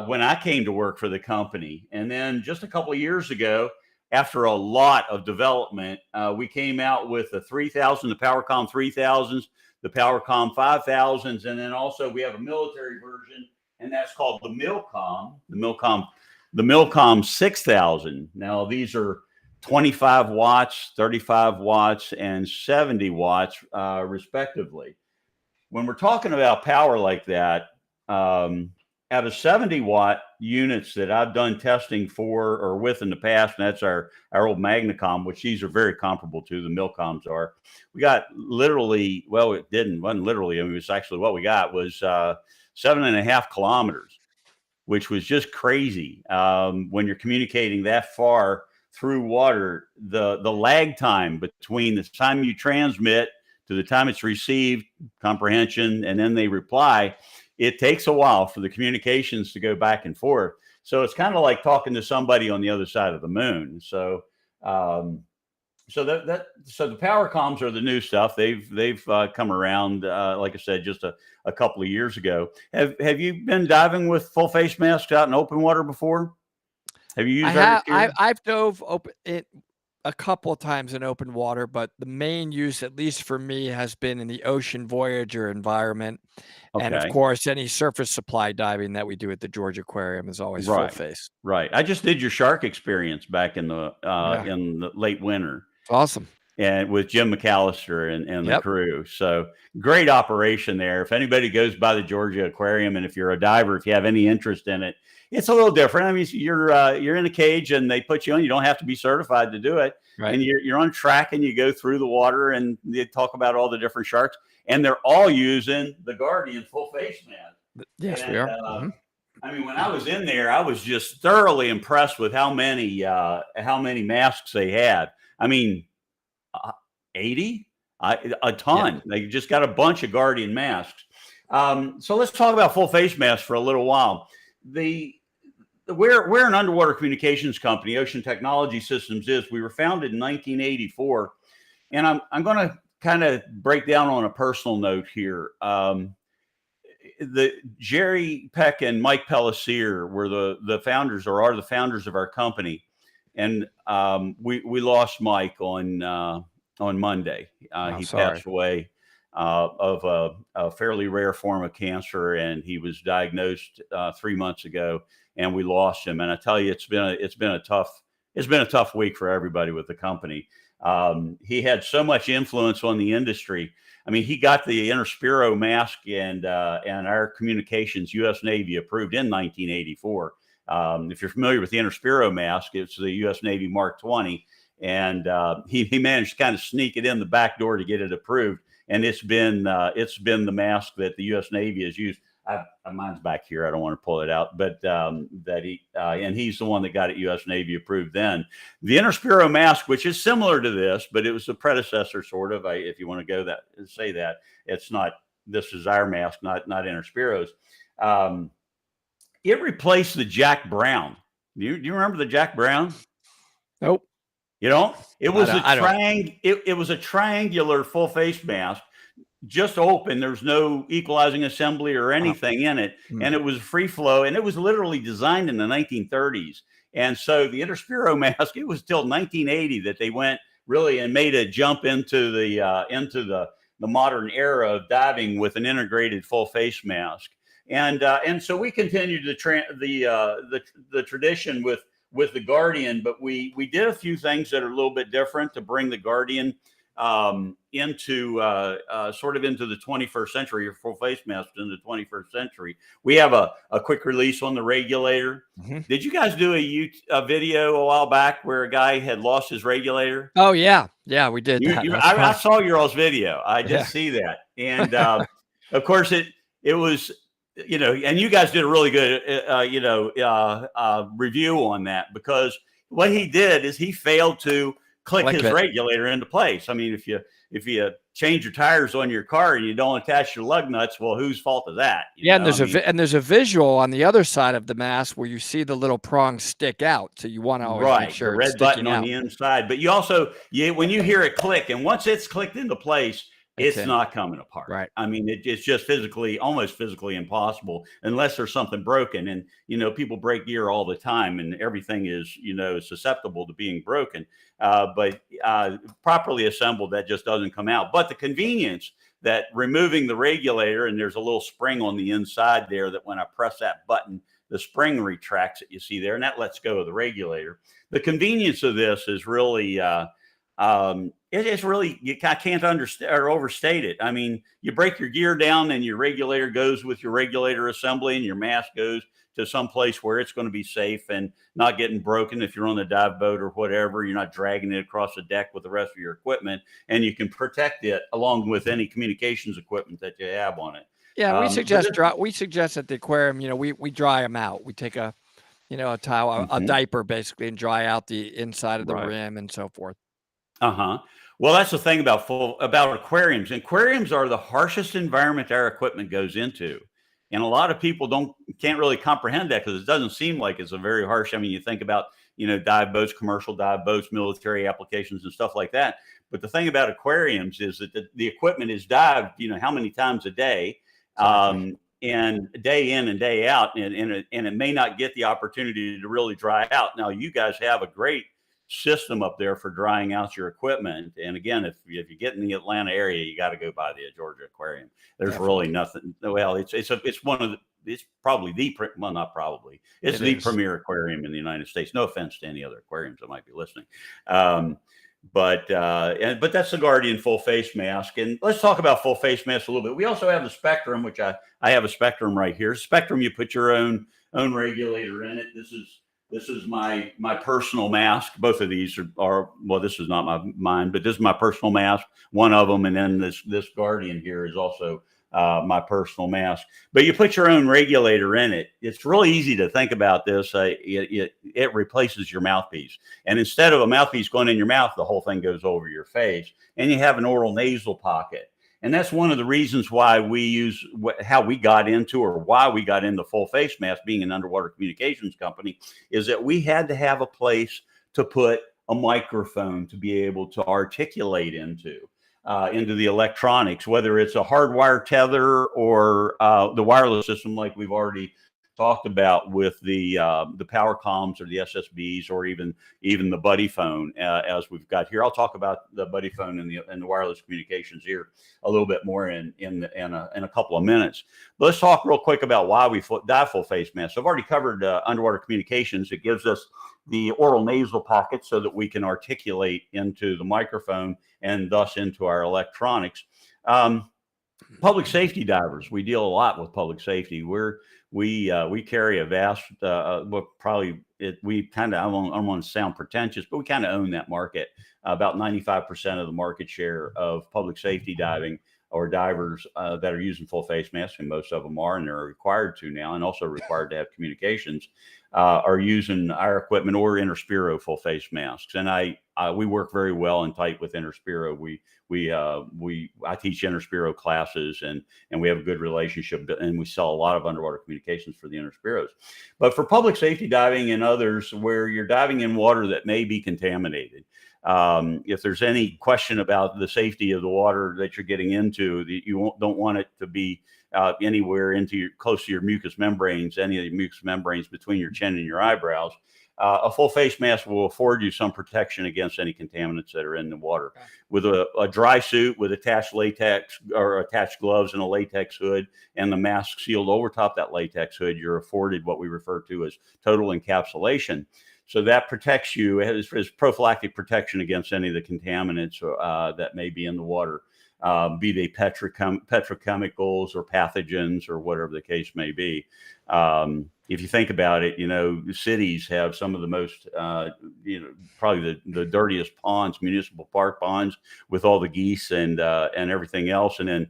when I came to work for the company. And then just a couple of years ago, after a lot of development, we came out with the 3000, the PowerCom 3000s, the PowerCom 5000s, and then also we have a military version, and that's called the Milcom, the Milcom 6000. Now these are 25 watts, 35 watts, and 70 watts, respectively. When we're talking about power like that, out of 70 watt units that I've done testing for or with in the past, and that's our old Magnacom, which these are very comparable to, the Milcoms are. We got literally, well, wasn't literally, I mean, it's actually what we got was 7.5 kilometers, which was just crazy. When you're communicating that far through water, the lag time between the time you transmit to the time it's received, comprehension, and then they reply, it takes a while for the communications to go back and forth. So it's kind of like talking to somebody on the other side of the moon. So, so the power comms are the new stuff. They've come around, like I said, just a couple of years ago. Have you been diving with full face masks out in open water before? Have you used that? I've dove it a couple of times in open water, but the main use, at least for me, has been in the Ocean Voyager environment. And of course, any surface supply diving that we do at the Georgia Aquarium is always full face. Right. I just did your shark experience back in the late winter. Awesome. And with Jim McAllister and the crew. So great operation there. If anybody goes by the Georgia Aquarium, and if you're a diver, if you have any interest in it, it's a little different. I mean, you're in a cage and they put you on. You don't have to be certified to do it. Right. And you're on track and you go through the water and they talk about all the different sharks. And they're all using the Guardian full face mask. Yes, we are. I mean, when I was in there, I was just thoroughly impressed with how many masks they had. I mean, 80, a ton. They just got a bunch of Guardian masks. So let's talk about full face masks for a little while. We're an underwater communications company. Ocean Technology Systems is. We were founded in 1984, and I'm going to kind of break down on a personal note here. The Jerry Peck and Mike Pellissier were the founders, or are the founders of our company, and we lost Mike on Monday. He passed away of a fairly rare form of cancer, and he was diagnosed 3 months ago, and we lost him. And I tell you, it's been a tough week for everybody with the company. He had so much influence on the industry. I mean, he got the Interspiro mask and our communications U.S. Navy approved in 1984. If you're familiar with the Interspiro mask, it's the U.S. Navy Mark 20, and he managed to kind of sneak it in the back door to get it approved. And it's been the mask that the U.S. Navy has used. Mine's back here. I don't want to pull it out, but and he's the one that got it U.S. Navy approved then. The Interspiro mask, which is similar to this, but it was the predecessor, sort of. If you want to say that, it's not. This is our mask, not Interspiro's. It replaced the Jack Brown. Do you remember the Jack Brown? Nope. You don't? It was it was a triangular full face mask, just open. There's no equalizing assembly or anything in it. And it was free flow, and it was literally designed in the 1930s. And so the Interspiro mask, it was till 1980 that they went really and made a jump into the modern era of diving with an integrated full face mask. And so we continued the tradition with the Guardian, but we did a few things that are a little bit different to bring the Guardian into the 21st century, or full face mask in the 21st century. We have a quick release on the regulator. Did you guys do a video a while back where a guy had lost his regulator? Oh yeah, we did. I saw your all's video. I just see that, and of course it was. And you guys did a really good, review on that, because what he did is he failed to click his regulator into place. I mean, if you change your tires on your car and you don't attach your lug nuts, well, whose fault is that? And there's a visual on the other side of the mask where you see the little prongs stick out. So you want to always make sure the red button on the inside. But you also, when you hear it click, and once it's clicked into place, it's not coming apart. Right. I mean, it's just almost physically impossible unless there's something broken. And, people break gear all the time, and everything is, susceptible to being broken. But properly assembled, that just doesn't come out. But the convenience that removing the regulator, and there's a little spring on the inside there that when I press that button, the spring retracts it, you see there, and that lets go of the regulator. The convenience of this is really, it is really, I can't understand or overstate it. I mean, you break your gear down and your regulator goes with your regulator assembly, and your mask goes to some place where it's going to be safe and not getting broken. If you're on the dive boat or whatever, you're not dragging it across the deck with the rest of your equipment, and you can protect it along with any communications equipment that you have on it. Yeah, we suggest at the aquarium, we dry them out. We take a towel, a diaper basically, and dry out the inside of the rim and so forth. Well, that's the thing about aquariums. Aquariums are the harshest environment our equipment goes into. And a lot of people can't really comprehend that because it doesn't seem like it's a very harsh. I mean, you think about, dive boats, commercial dive boats, military applications and stuff like that. But the thing about aquariums is that the equipment is dived, how many times a day, and day in and day out, and it may not get the opportunity to really dry out. Now, you guys have a great system up there for drying out your equipment. And again, if you get in the Atlanta area, you got to go by the Georgia Aquarium. There's really nothing. Well, it's one of the, it's probably the, well, not probably, it's the premier aquarium in the United States. No offense to any other aquariums that might be listening. But that's the Guardian full face mask. And let's talk about full face masks a little bit. We also have the Spectrum, which I have a Spectrum right here. Spectrum, you put your own regulator in it. This is my personal mask. Both of these are well, this is not mine, but this is my personal mask, one of them. And then this Guardian here is also my personal mask. But you put your own regulator in it. It's really easy to think about this. It replaces your mouthpiece. And instead of a mouthpiece going in your mouth, the whole thing goes over your face. And you have an oral nasal pocket. And that's one of the reasons why how we got into full face mask, being an underwater communications company, is that we had to have a place to put a microphone to be able to articulate into the electronics, whether it's a hardwire tether or the wireless system, like we've already talked about with the power comms or the SSBs, or even the buddy phone as we've got here. I'll talk about the buddy phone and the wireless communications here a little bit more in a couple of minutes. But let's talk real quick about why we dive full face masks. I've already covered underwater communications. It gives us the oral nasal pocket so that we can articulate into the microphone and thus into our electronics. Public safety divers, we deal a lot with public safety. We carry a vast, we kind of, I don't want to sound pretentious, but we kind of own that market. About 95% of the market share of public safety diving or divers that are using full face masks, and most of them are, and they're required to now, and also required to have communications, are using our equipment or Interspiro full face masks. And we work very well and tight with Interspiro. I teach Interspiro classes, and we have a good relationship, and we sell a lot of underwater communications for the Interspiros. But for public safety diving and others where you're diving in water that may be contaminated, if there's any question about the safety of the water that you're getting into, you don't want it to be anywhere close to your mucous membranes, any of the mucous membranes between your chin and your eyebrows. A full face mask will afford you some protection against any contaminants that are in the water. Okay. With a dry suit with attached latex or attached gloves and a latex hood, and the mask sealed over top that latex hood, you're afforded what we refer to as total encapsulation. So that protects you as prophylactic protection against any of the contaminants that may be in the water, be they petrochemicals or pathogens or whatever the case may be. If you think about it, the cities have some of the most, probably the dirtiest ponds, municipal park ponds, with all the geese and everything else. And then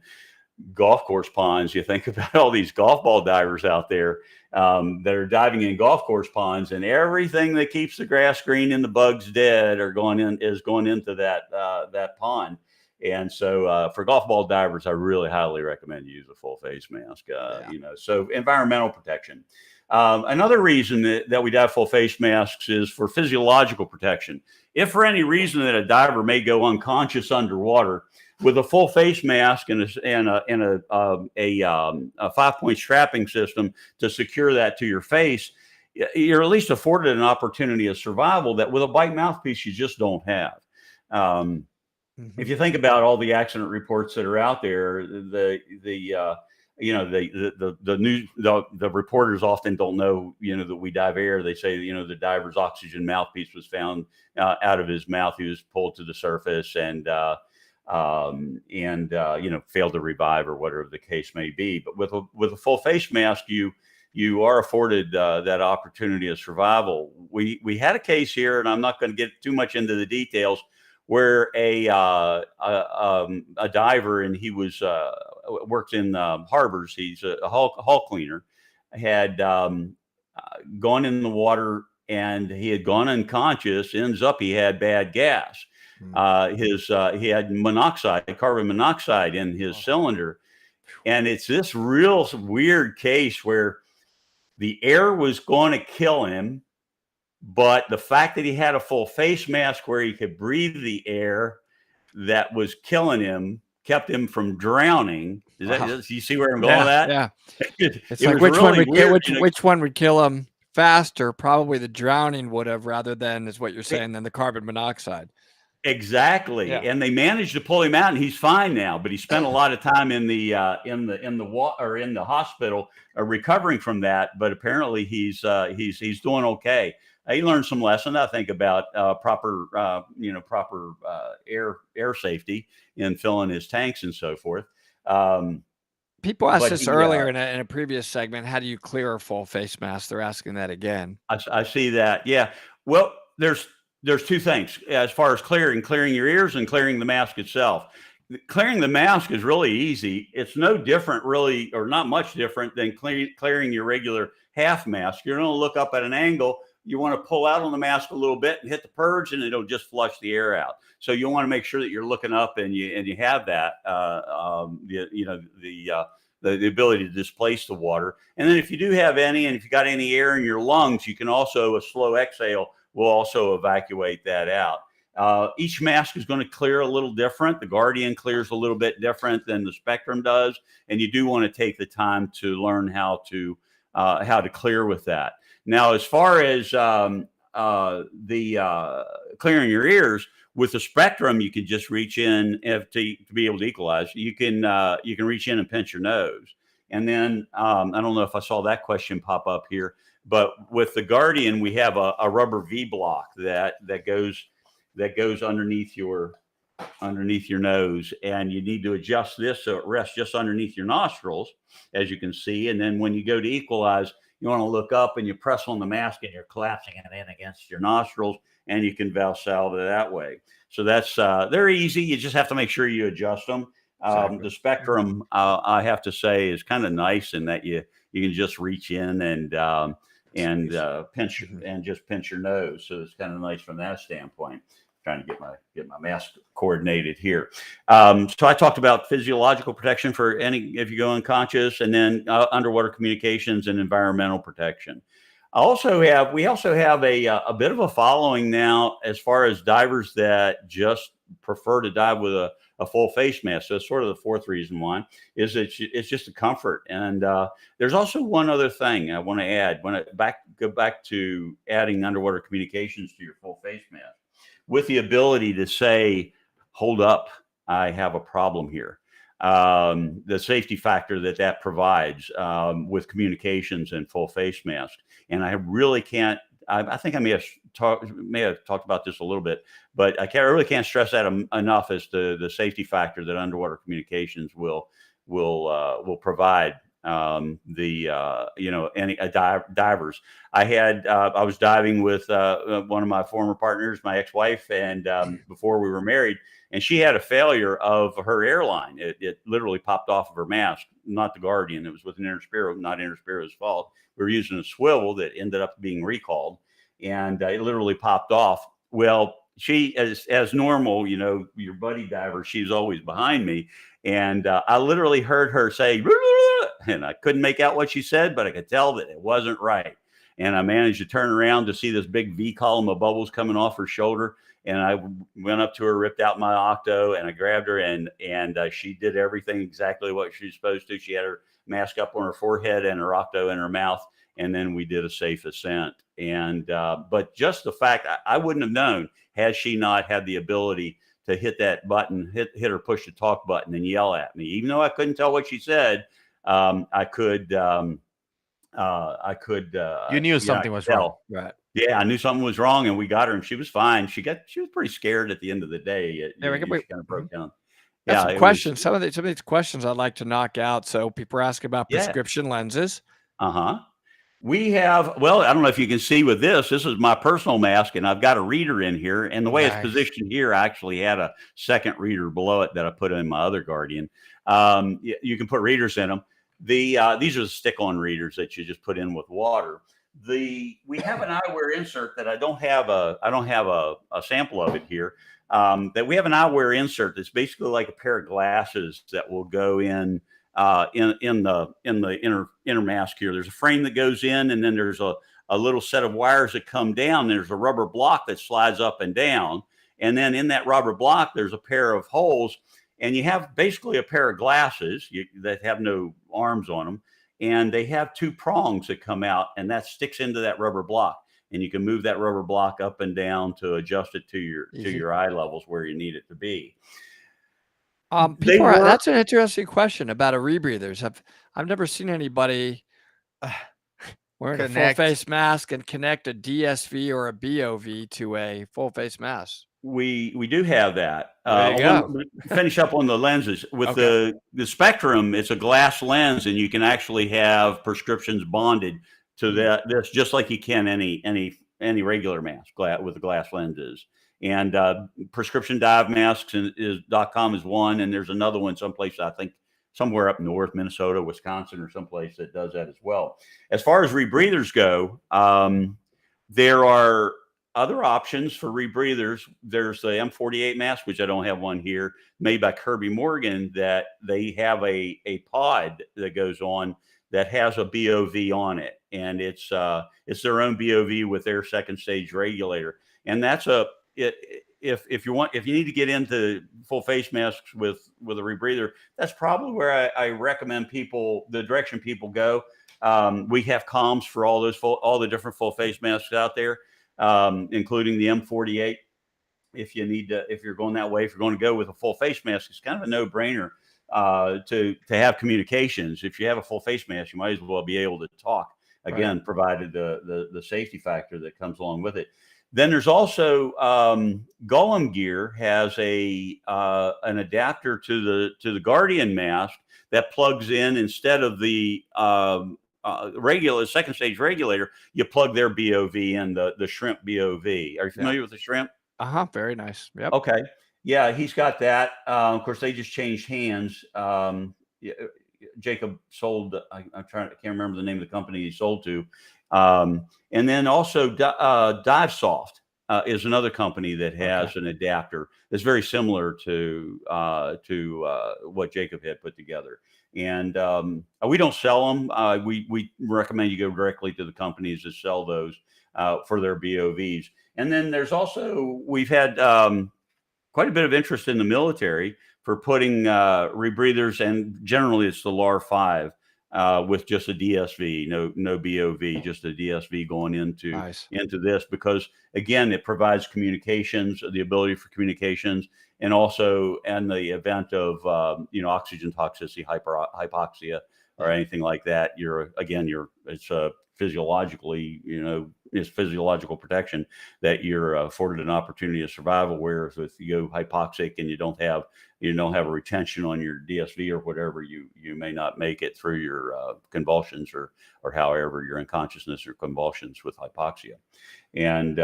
golf course ponds, you think about all these golf ball divers out there that are diving in golf course ponds, and everything that keeps the grass green and the bugs dead is going into that pond. And so for golf ball divers, I really highly recommend you use a full face mask. So environmental protection. Another reason that we dive full face masks is for physiological protection. If for any reason that a diver may go unconscious underwater, with a full face mask and a 5-point strapping system to secure that to your face, you're at least afforded an opportunity of survival that with a bite mouthpiece you just don't have. If you think about all the accident reports that are out there, the reporters often don't know, that we dive air. They say, the diver's oxygen mouthpiece was found out of his mouth. He was pulled to the surface and failed to revive or whatever the case may be. But with a full face mask, you are afforded that opportunity of survival. We had a case here, and I'm not going to get too much into the details, where a diver, and he was worked in harbors. He's a hull cleaner, had gone in the water, and he had gone unconscious. Ends up he had bad gas. He had monoxide, carbon monoxide in his cylinder. And it's this real weird case where the air was going to kill him, but the fact that he had a full face mask where he could breathe the air that was killing him kept him from drowning. You see where I'm going with that? Yeah. It's like which one would kill him faster? Probably the drowning would have, rather than, is what you're saying, than the carbon monoxide. Exactly. Yeah. And they managed to pull him out, and he's fine now, but he spent a lot of time in the hospital recovering from that. But apparently he's doing okay. He learned some lesson, I think, about proper air safety in filling his tanks and so forth. People asked this earlier in a previous segment. How do you clear a full face mask? They're asking that again. I see that. Yeah. Well, there's two things as far as clearing your ears and clearing the mask itself. Clearing the mask is really easy. It's no different, really, or not much different than clearing your regular half mask. You're going to look up at an angle. You want to pull out on the mask a little bit and hit the purge, and it'll just flush the air out. So you want to make sure that you're looking up and you have that the ability to displace the water. And then if you do have any, and if you got any air in your lungs, you can also, a slow exhale will also evacuate that out. Each mask is going to clear a little different. The Guardian clears a little bit different than the Spectrum does, and you do want to take the time to learn how to clear with that. Now, as far as clearing your ears, with the Spectrum, you can just reach in to be able to equalize. You can reach in and pinch your nose, and then I don't know if I saw that question pop up here, but with the Guardian, we have a rubber V block that goes underneath your nose, and you need to adjust this so it rests just underneath your nostrils, as you can see. And then when you go to equalize, you want to look up and you press on the mask and you're collapsing it in against your nostrils, and you can Valsalva it that way. So that's they're easy. You just have to make sure you adjust them. The Spectrum, I have to say, is kind of nice in that you can just reach in and pinch your nose. So it's kind of nice from that standpoint. Trying to get my mask coordinated here. So I talked about physiological protection for if you go unconscious, and then underwater communications and environmental protection. We also have a bit of a following now as far as divers that just prefer to dive with a full face mask. So it's sort of the fourth reason why is it's just a comfort. And there's also one other thing I want to add. Go back to adding underwater communications to your full face mask, with the ability to say, hold up, I have a problem here. The safety factor that provides with communications and full face mask. And I really can't, I think I may have talked about this a little bit, but I really can't stress that enough as to the safety factor that underwater communications will provide. Divers. I was diving with one of my former partners, my ex-wife, and before we were married, and she had a failure of her airline. It literally popped off of her mask, not the Guardian. It was with an Interspiro, not Interspiro's fault. We were using a swivel that ended up being recalled, and it literally popped off. Well, she, as normal, your buddy diver, she's always behind me. And I literally heard her say, and I couldn't make out what she said, but I could tell that it wasn't right. And I managed to turn around to see this big V column of bubbles coming off her shoulder. And I went up to her, ripped out my Octo, and I grabbed her, and she did everything exactly what she was supposed to. She had her mask up on her forehead and her Octo in her mouth. And then we did a safe ascent. And but just the fact, I wouldn't have known had she not had the ability to hit that button, hit or push the talk button and yell at me. Even though I couldn't tell what she said, I could. You knew something was wrong, right? Yeah, I knew something was wrong, and we got her, and she was fine. She was pretty scared at the end of the day. She kind of broke down. Yeah, some questions. Some of these questions I'd like to knock out. So people are asking about prescription lenses. We have, well, I don't know if you can see with this. This is my personal mask, and I've got a reader in here. And the way it's positioned here, I actually had a second reader below it that I put in my other Guardian. You can put readers in them. These are the stick-on readers that you just put in with water. We have an eyewear insert that I don't have a sample of it here. That we have an eyewear insert that's basically like a pair of glasses that will go in the inner mask here. There's a frame that goes in, and then there's a little set of wires that come down. There's a rubber block that slides up and down, and then in that rubber block there's a pair of holes, and you have basically a pair of glasses that have no arms on them, and they have two prongs that come out, and that sticks into that rubber block, and you can move that rubber block up and down to adjust it to your eye levels where you need it to be. That's an interesting question about a rebreathers. I've never seen anybody wearing a full face mask and connect a DSV or a BOV to a full face mask. We do have that. There you go. Finish up on the lenses with the Spectrum. It's a glass lens, and you can actually have prescriptions bonded to this, just like you can any regular mask with the glass lenses. And prescription dive masks .com is one, and there's another one someplace, I think somewhere up north, Minnesota, Wisconsin, or someplace that does that as well. As far as rebreathers go, there are other options for rebreathers. There's the M48 mask, which I don't have one here, made by Kirby Morgan, that they have a pod that goes on that has a BOV on it, and it's their own BOV with their second stage regulator. And that's if you need to get into full face masks with a rebreather, that's probably where I recommend the direction people go. We have comms for all the different full face masks out there, including the M48. If you're going that way, if you're going to go with a full face mask, it's kind of a no-brainer to have communications. If you have a full face mask, you might as well be able to talk again, right, provided the safety factor that comes along with it. Then there's also Golem Gear has an adapter to the Guardian mask that plugs in instead of the regular second stage regulator. You plug their BOV in, the Shrimp BOV. Are you familiar with the Shrimp? Very nice. Yep. Okay. Yeah, he's got that. Of course, they just changed hands. Jacob sold. I can't remember the name of the company he sold to. And then also DiveSoft is another company that has an adapter that's very similar to what Jacob had put together. And we don't sell them. We recommend you go directly to the companies that sell those for their BOVs. And then there's also, we've had quite a bit of interest in the military for putting rebreathers, and generally it's the LAR-5. With just a DSV, no BOV, just a DSV going into this, because again, it provides communications, the ability for communications, and also in the event of oxygen toxicity, hypoxia, or anything like that, it's physiologically, it's physiological protection that you're afforded an opportunity of survival. Whereas if you go hypoxic and you don't have a retention on your DSV or whatever, you may not make it through your convulsions or however your unconsciousness or convulsions with hypoxia. And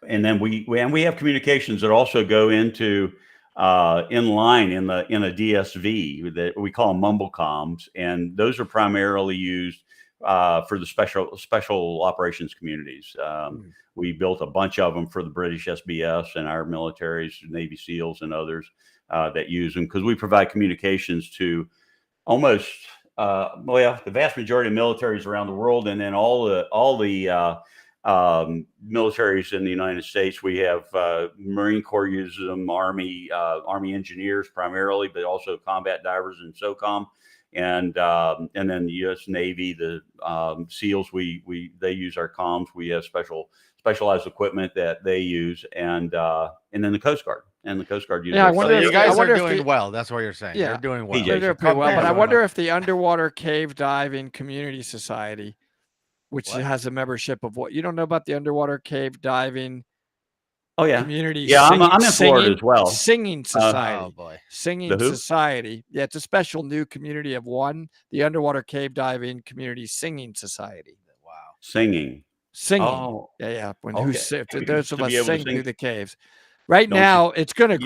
then we have communications that also go into in line in a DSV that we call them mumble comms, and those are primarily used for the special operations communities. We built a bunch of them for the British SBS and our militaries, Navy SEALs and others that use them, because we provide communications to almost the vast majority of militaries around the world, and then all the militaries in the United States. We have Marine Corps uses them, Army engineers primarily, but also combat divers and SOCOM. And then the U.S. Navy, the SEALs, they use our comms. We have specialized equipment that they use, and then the Coast Guard. And the Coast Guard uses. Yeah, you guys are doing well. That's what you're saying. Yeah, they're doing well. They're doing pretty well. But I wonder if the Underwater Cave Diving Community Society, which has a membership of what you don't know about the Underwater Cave Diving. Oh yeah, community. Yeah, I'm in Florida as well. Singing Society. Oh boy, Singing Society. Yeah, it's a special new community of one. The Underwater Cave Diving Community Singing Society. Wow. Singing. Oh. Yeah. When those of us sing through the caves. Right now, it's gonna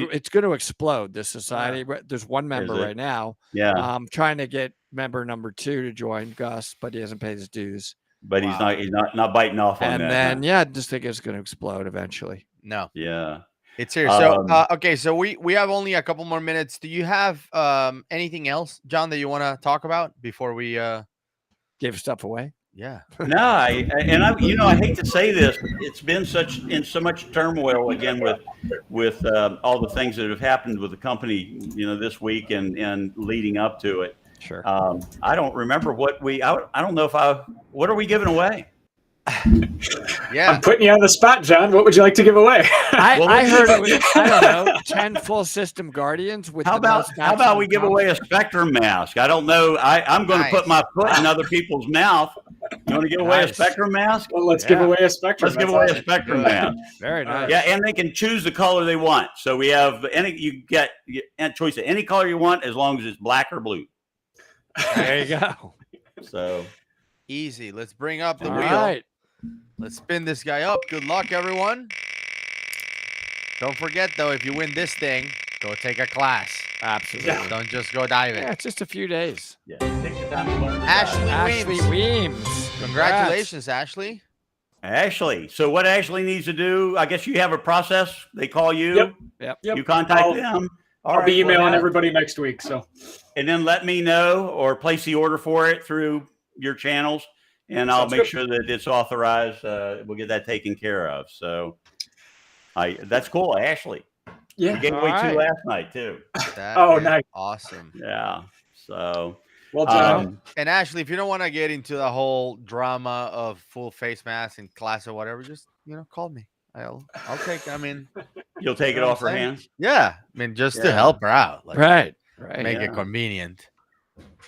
explode. This society. Yeah. There's one member right now. Yeah. I'm trying to get member number 2 to join Gus, but he hasn't paid his dues. but he's not biting off on and that. then yeah, I just think it's going to explode eventually. No. Yeah. It's here. So okay, so we have only a couple more minutes. Do you have anything else, John, that you want to talk about before we give stuff away? Yeah. No, I hate to say this, but it's been so much turmoil again with all the things that have happened with the company, this week and leading up to it. Sure. I don't remember what I don't know what are we giving away? Yeah, I'm putting you on the spot, John. What would you like to give away? I heard it was, I don't know, 10 full system Guardians with how about we give away a Spectrum mask? I don't know. I'm going to put my foot in other people's mouth. You want to give away a Spectrum mask? Well, let's give away a Spectrum. Let's give away a Spectrum mask. Very nice. Yeah, and they can choose the color they want. So we have you get a choice of any color you want as long as it's black or blue. There you go. So easy. Let's bring up the All wheel. right. Let's spin this guy up. Good luck, everyone. Don't forget, though, if you win this thing, go take a class. Absolutely. Don't just go diving. Yeah, it's just a few days. Yeah. Take the time to learn. Ashley Weems. Congratulations, Ashley. Ashley. So what Ashley needs to do, I guess you have a process. They call you. Yep. You contact them. I'll be emailing everybody next week. So, and then let me know or place the order for it through your channels, and I'll make sure that it's authorized. We'll get that taken care of. So, that's cool, Ashley. Yeah. We gave away two last night too. Nice. Awesome. Yeah. So. Well done. And Ashley, if you don't want to get into the whole drama of full face mask and class or whatever, just call me. I'll take. I mean, you'll take it off her hands. Yeah, I mean, just to help her out, right. Make it convenient.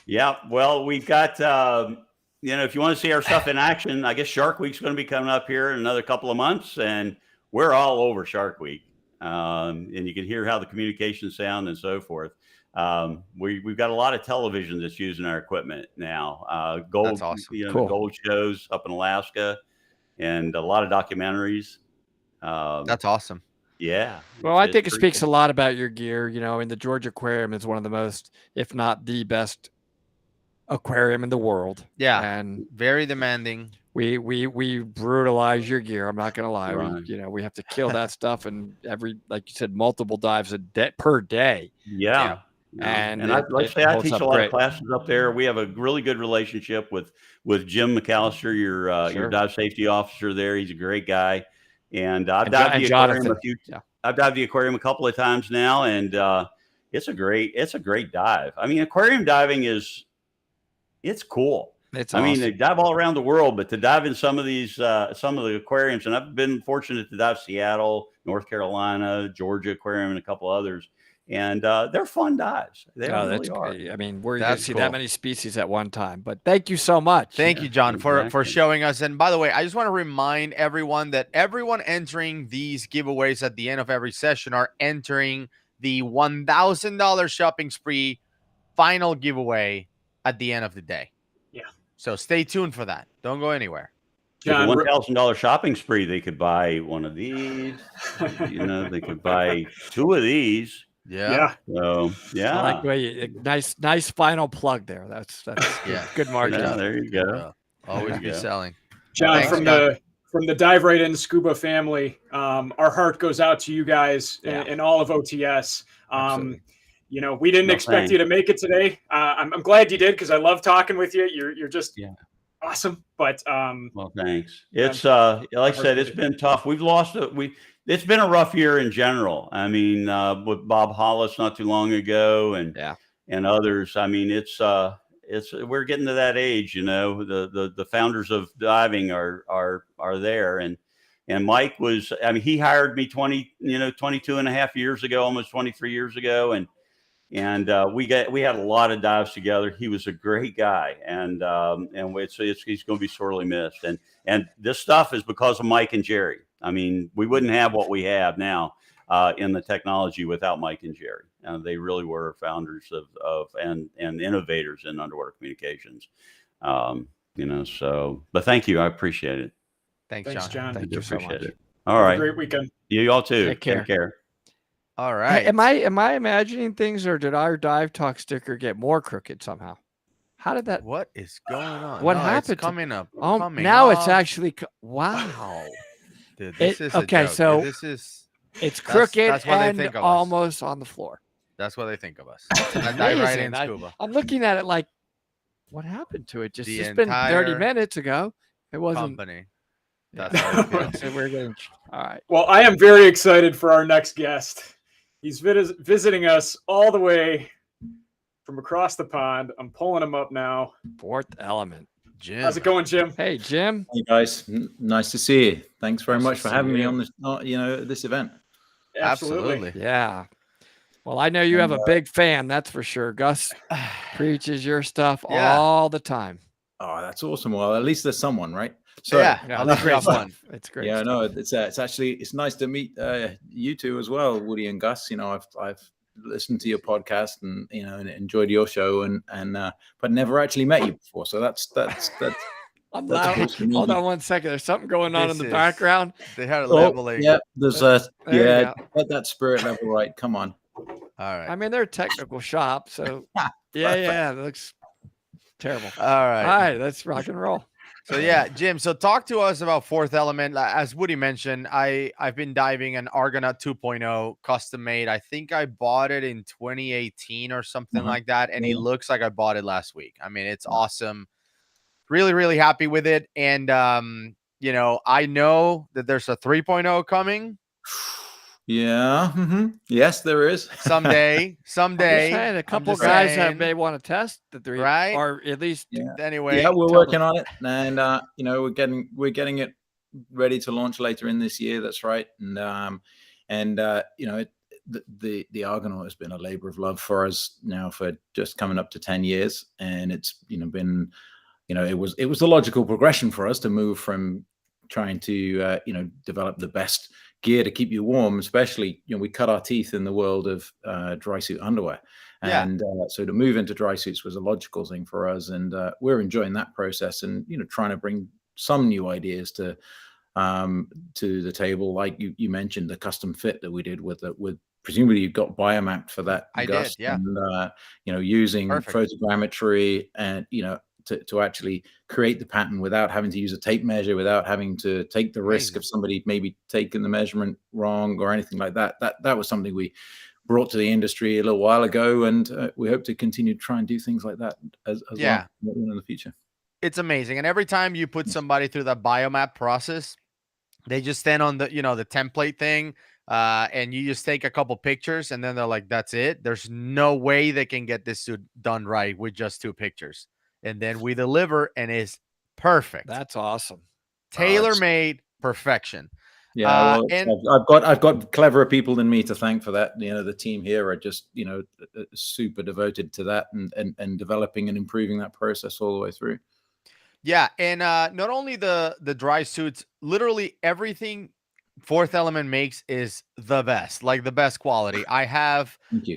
Yeah. Well, we've got. If you want to see our stuff in action, I guess Shark Week's going to be coming up here in another couple of months, and we're all over Shark Week. And you can hear how the communications sound and so forth. We've got a lot of television that's using our equipment now. Gold, that's awesome. Cool. Gold shows up in Alaska, and a lot of documentaries. That's awesome. Yeah. Well, I think it speaks a lot about your gear. In the Georgia Aquarium is one of the most, if not the best, aquarium in the world. Yeah, and very demanding. We brutalize your gear. I'm not gonna lie. Right. We have to kill that stuff, and like you said, multiple dives per day. Yeah. And I teach a lot of classes up there. We have a really good relationship with Jim McAllister, your dive safety officer there. He's a great guy. And I've dived the aquarium I've dived the aquarium a couple of times now, and it's a great dive. I mean, aquarium diving it's cool. It's awesome. I mean, they dive all around the world, but to dive in some of the aquariums, and I've been fortunate to dive Seattle, North Carolina, Georgia Aquarium, and a couple others. And they're fun dives. They really are. I mean, we're going to see that many species at one time. But thank you so much. Thank you, John, for showing us. And by the way, I just want to remind everyone that everyone entering these giveaways at the end of every session are entering the $1,000 shopping spree final giveaway at the end of the day. Yeah. So stay tuned for that. Don't go anywhere. John, with a $1,000 shopping spree, they could buy one of these. They could buy two of these. Yeah. So yeah. I like the way nice final plug there. That's good marketing. Yeah, there you go. Always be selling. John, from the Dive Right In Scuba family, our heart goes out to you guys and all of OTS. We didn't expect you to make it today. I'm glad you did, because I love talking with you. You're just awesome. But well, thanks. It's like I said, it's been tough. We've lost it's been a rough year in general. I mean, with Bob Hollis not too long ago, and others. I mean, it's we're getting to that age. The founders of diving are there, and Mike was. I mean, he hired me 22 and a half years ago, almost 23 years ago, and we had a lot of dives together. He was a great guy, and he's going to be sorely missed. And this stuff is because of Mike and Jerry. I mean, we wouldn't have what we have now in the technology without Mike and Jerry. They really were founders of and innovators in underwater communications. So, but thank you. I appreciate it. Thanks, John. Thank you so much. All right. Have a great weekend. You all too. Take care. Take care. All right. Am I imagining things, or did our Dive Talk sticker get more crooked somehow? How did that? What is going on? What No, happened? It's coming up. Oh, coming now off. it's actually. Wow. Dude, this is okay. a joke. So this is. it's crooked That's what they and think of us. almost on the floor. That's what they think of us. And I dive right in Amazing. scuba. I'm looking at it like, what happened to it? The It's been 30 entire minutes ago. It wasn't. Company. Yeah. That's how it feels. So we're getting. All right. Well, I am very excited for our next guest. He's visiting us all the way from across the pond. I'm pulling him up now. Fourth Element. Jim. How's it going, Jim? Hey, Jim. Hey guys, nice to see you. Thanks very Nice much to for see having me you. on this, this event. Absolutely. Yeah. Well, I know you have a big fan. That's for sure. Gus preaches your stuff Yeah. all the time. Oh, that's awesome. Well, at least there's someone, right? So, Yeah, at least we have one. It's great. Yeah, stuff. no, it's actually it's nice to meet you two as well, Woody and Gus. You know, I've listened to your podcast and and enjoyed your show and but never actually met you before. So that's I'm that's loud. cool to meet Hold you. on one second. There's something going on This in the is- background. They had a Oh, leveling. yeah, there's There you get that spirit level right. Come on. All right. I mean, they're a technical shop, so yeah, that looks terrible. All right. All right, let's rock and roll. So yeah, Jim. So talk to us about Fourth Element. As Woody mentioned, I've been diving an Argonaut 2.0 custom made. I think I bought it in 2018 or something like that, and he looks like I bought it last week. I mean, it's awesome. Really, really happy with it. And I know that there's a 3.0 coming Yeah. Yes, there is. someday. Someday, a couple guys that may want to test the three, Right? Or at least Anyway, Yeah, we're tell working them. on it, and we're getting it ready to launch later in this year. That's right, and the Argonaut has been a labor of love for us now for just coming up to 10 years, and it's been it was the logical progression for us to move from trying to develop the best gear to keep you warm, especially we cut our teeth in the world of dry suit underwear. Yeah. And so to move into dry suits was a logical thing for us, and we're enjoying that process and trying to bring some new ideas to the table, like you mentioned the custom fit that we did with presumably you got biomapped for that. I Gus, did, yeah. And using Perfect. photogrammetry and to actually create the pattern without having to use a tape measure, without having to take the risk of somebody maybe taking the measurement wrong or anything like that. That was something we brought to the industry a little while ago, and we hope to continue to try and do things like that as Yeah. well in the future. It's amazing. And every time you put somebody through that biomap process, they just stand on the the template thing, and you just take a couple pictures, and then they're like, "That's it." There's no way they can get this suit done right with just 2 pictures. And then we deliver, and it's perfect. That's awesome. Tailor-made perfection. Yeah, well, and I've got cleverer people than me to thank for that. The team here are just super devoted to that and developing and improving that process all the way through. yeah, and not only the dry suits, literally everything Fourth Element makes is the best, like the best quality. I have Thank you.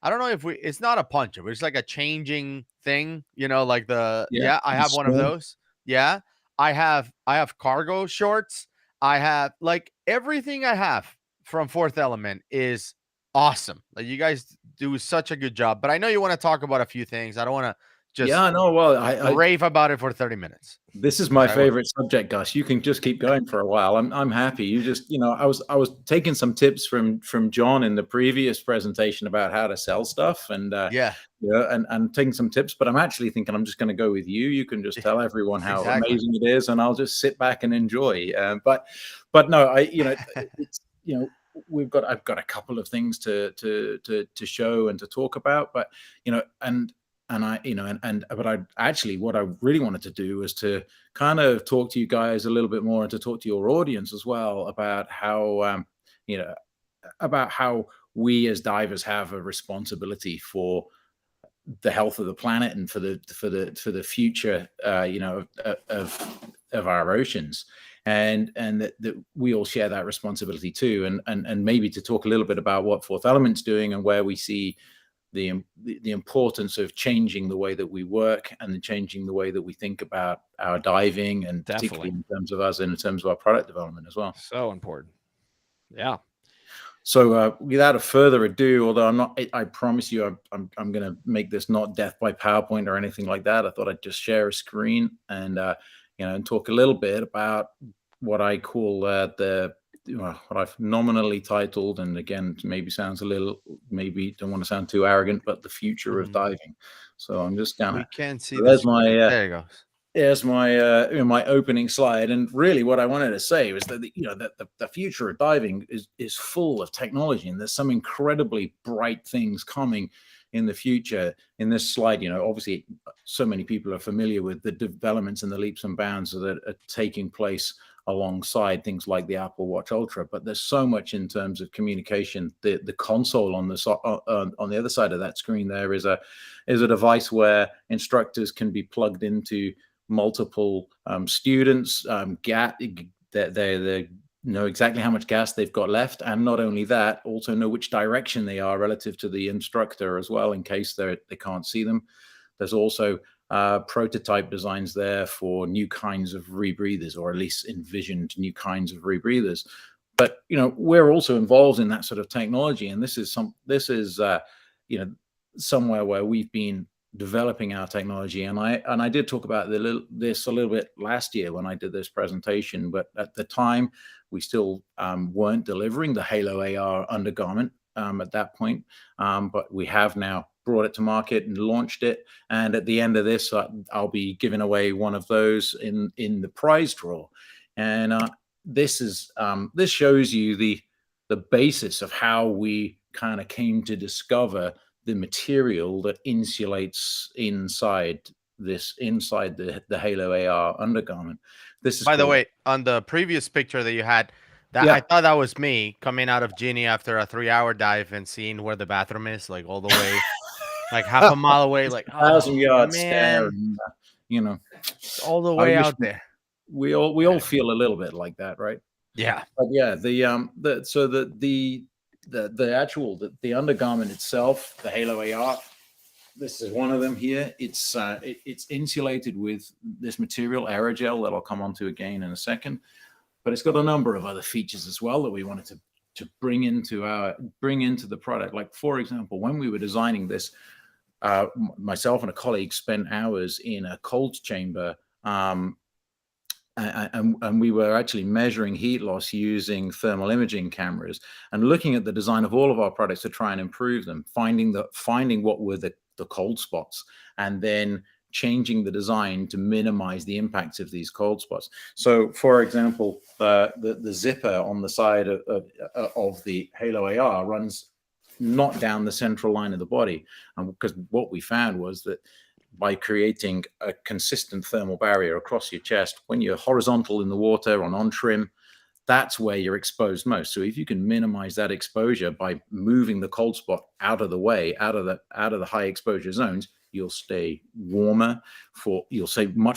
I don't know if it's not a puncher, but it's like a changing thing, like I Yeah, have one of swim. those. Yeah. I have cargo shorts. I have like everything I have from Fourth Element is awesome. Like you guys do such a good job, but I know you want to talk about a few things. I don't want to just Yeah, no, well, I rave about it for 30 minutes. this is my I will. favorite subject, Gus. You can just keep going for a while. I'm happy. You just, I was taking some tips from John in the previous presentation about how to sell stuff, and and taking some tips. But I'm actually thinking I'm just going to go with you. You can just tell everyone how Exactly. amazing it is, and I'll just sit back and enjoy. But no, it's I've got a couple of things to show and to talk about, but but I actually, what I really wanted to do was to kind of talk to you guys a little bit more and to talk to your audience as well about how, about how we as divers have a responsibility for the health of the planet and for the future, of our oceans, and that we all share that responsibility too, and maybe to talk a little bit about what Fourth Element's doing and where we see the importance of changing the way that we work and changing the way that we think about our diving, and particularly in terms of us and in terms of our product development as well. So important. Yeah. So without further ado, although I promise you, I'm going to make this not death by PowerPoint or anything like that. I thought I'd just share a screen and and talk a little bit about what I call what I've nominally titled, and again, maybe sounds a little, maybe don't want to sound too arrogant, but the future of diving. So I'm just gonna. We can see. There's my. There you go. There's my my opening slide, and really what I wanted to say was that the future of diving is full of technology, and there's some incredibly bright things coming in the future. In this slide, obviously so many people are familiar with the developments and the leaps and bounds that are taking place alongside things like the Apple Watch Ultra, but there's so much in terms of communication. The console on the other side of that screen there is a device where instructors can be plugged into multiple students. They know exactly how much gas they've got left, and not only that, also know which direction they are relative to the instructor as well, in case they can't see them. There's also prototype designs there for new kinds of rebreathers, or at least envisioned new kinds of rebreathers. But we're also involved in that sort of technology, and this is somewhere where we've been developing our technology. And I did talk about this a little bit last year when I did this presentation, but at the time we still weren't delivering the Halo AR undergarment at that point, but we have now brought it to market and launched it. And at the end of this, I'll be giving away one of those in the prize draw. And this shows you the basis of how we kind of came to discover the material that insulates inside the Halo AR undergarment. This is, by the way, on the previous picture that you had, I thought that was me coming out of Ginny after a 3-hour dive and seeing where the bathroom is, like all the way, like half a mile away, like 1,000 yards, man, all the way out there. We all feel a little bit like that, right? Yeah. But yeah, the undergarment itself, the Halo AR, this is one of them here. It's insulated with this material, aerogel, that I'll come on to again in a second. But it's got a number of other features as well that we wanted to bring into the product. Like, for example, when we were designing this, myself and a colleague spent hours in a cold chamber, and we were actually measuring heat loss using thermal imaging cameras and looking at the design of all of our products to try and improve them, finding what were the cold spots, and then changing the design to minimize the impacts of these cold spots. So, for example, the zipper on the side of the Halo AR runs not down the central line of the body, because what we found was that by creating a consistent thermal barrier across your chest, when you're horizontal in the water on trim, that's where you're exposed most. So if you can minimize that exposure by moving the cold spot out of the way, out of the high exposure zones, you'll stay much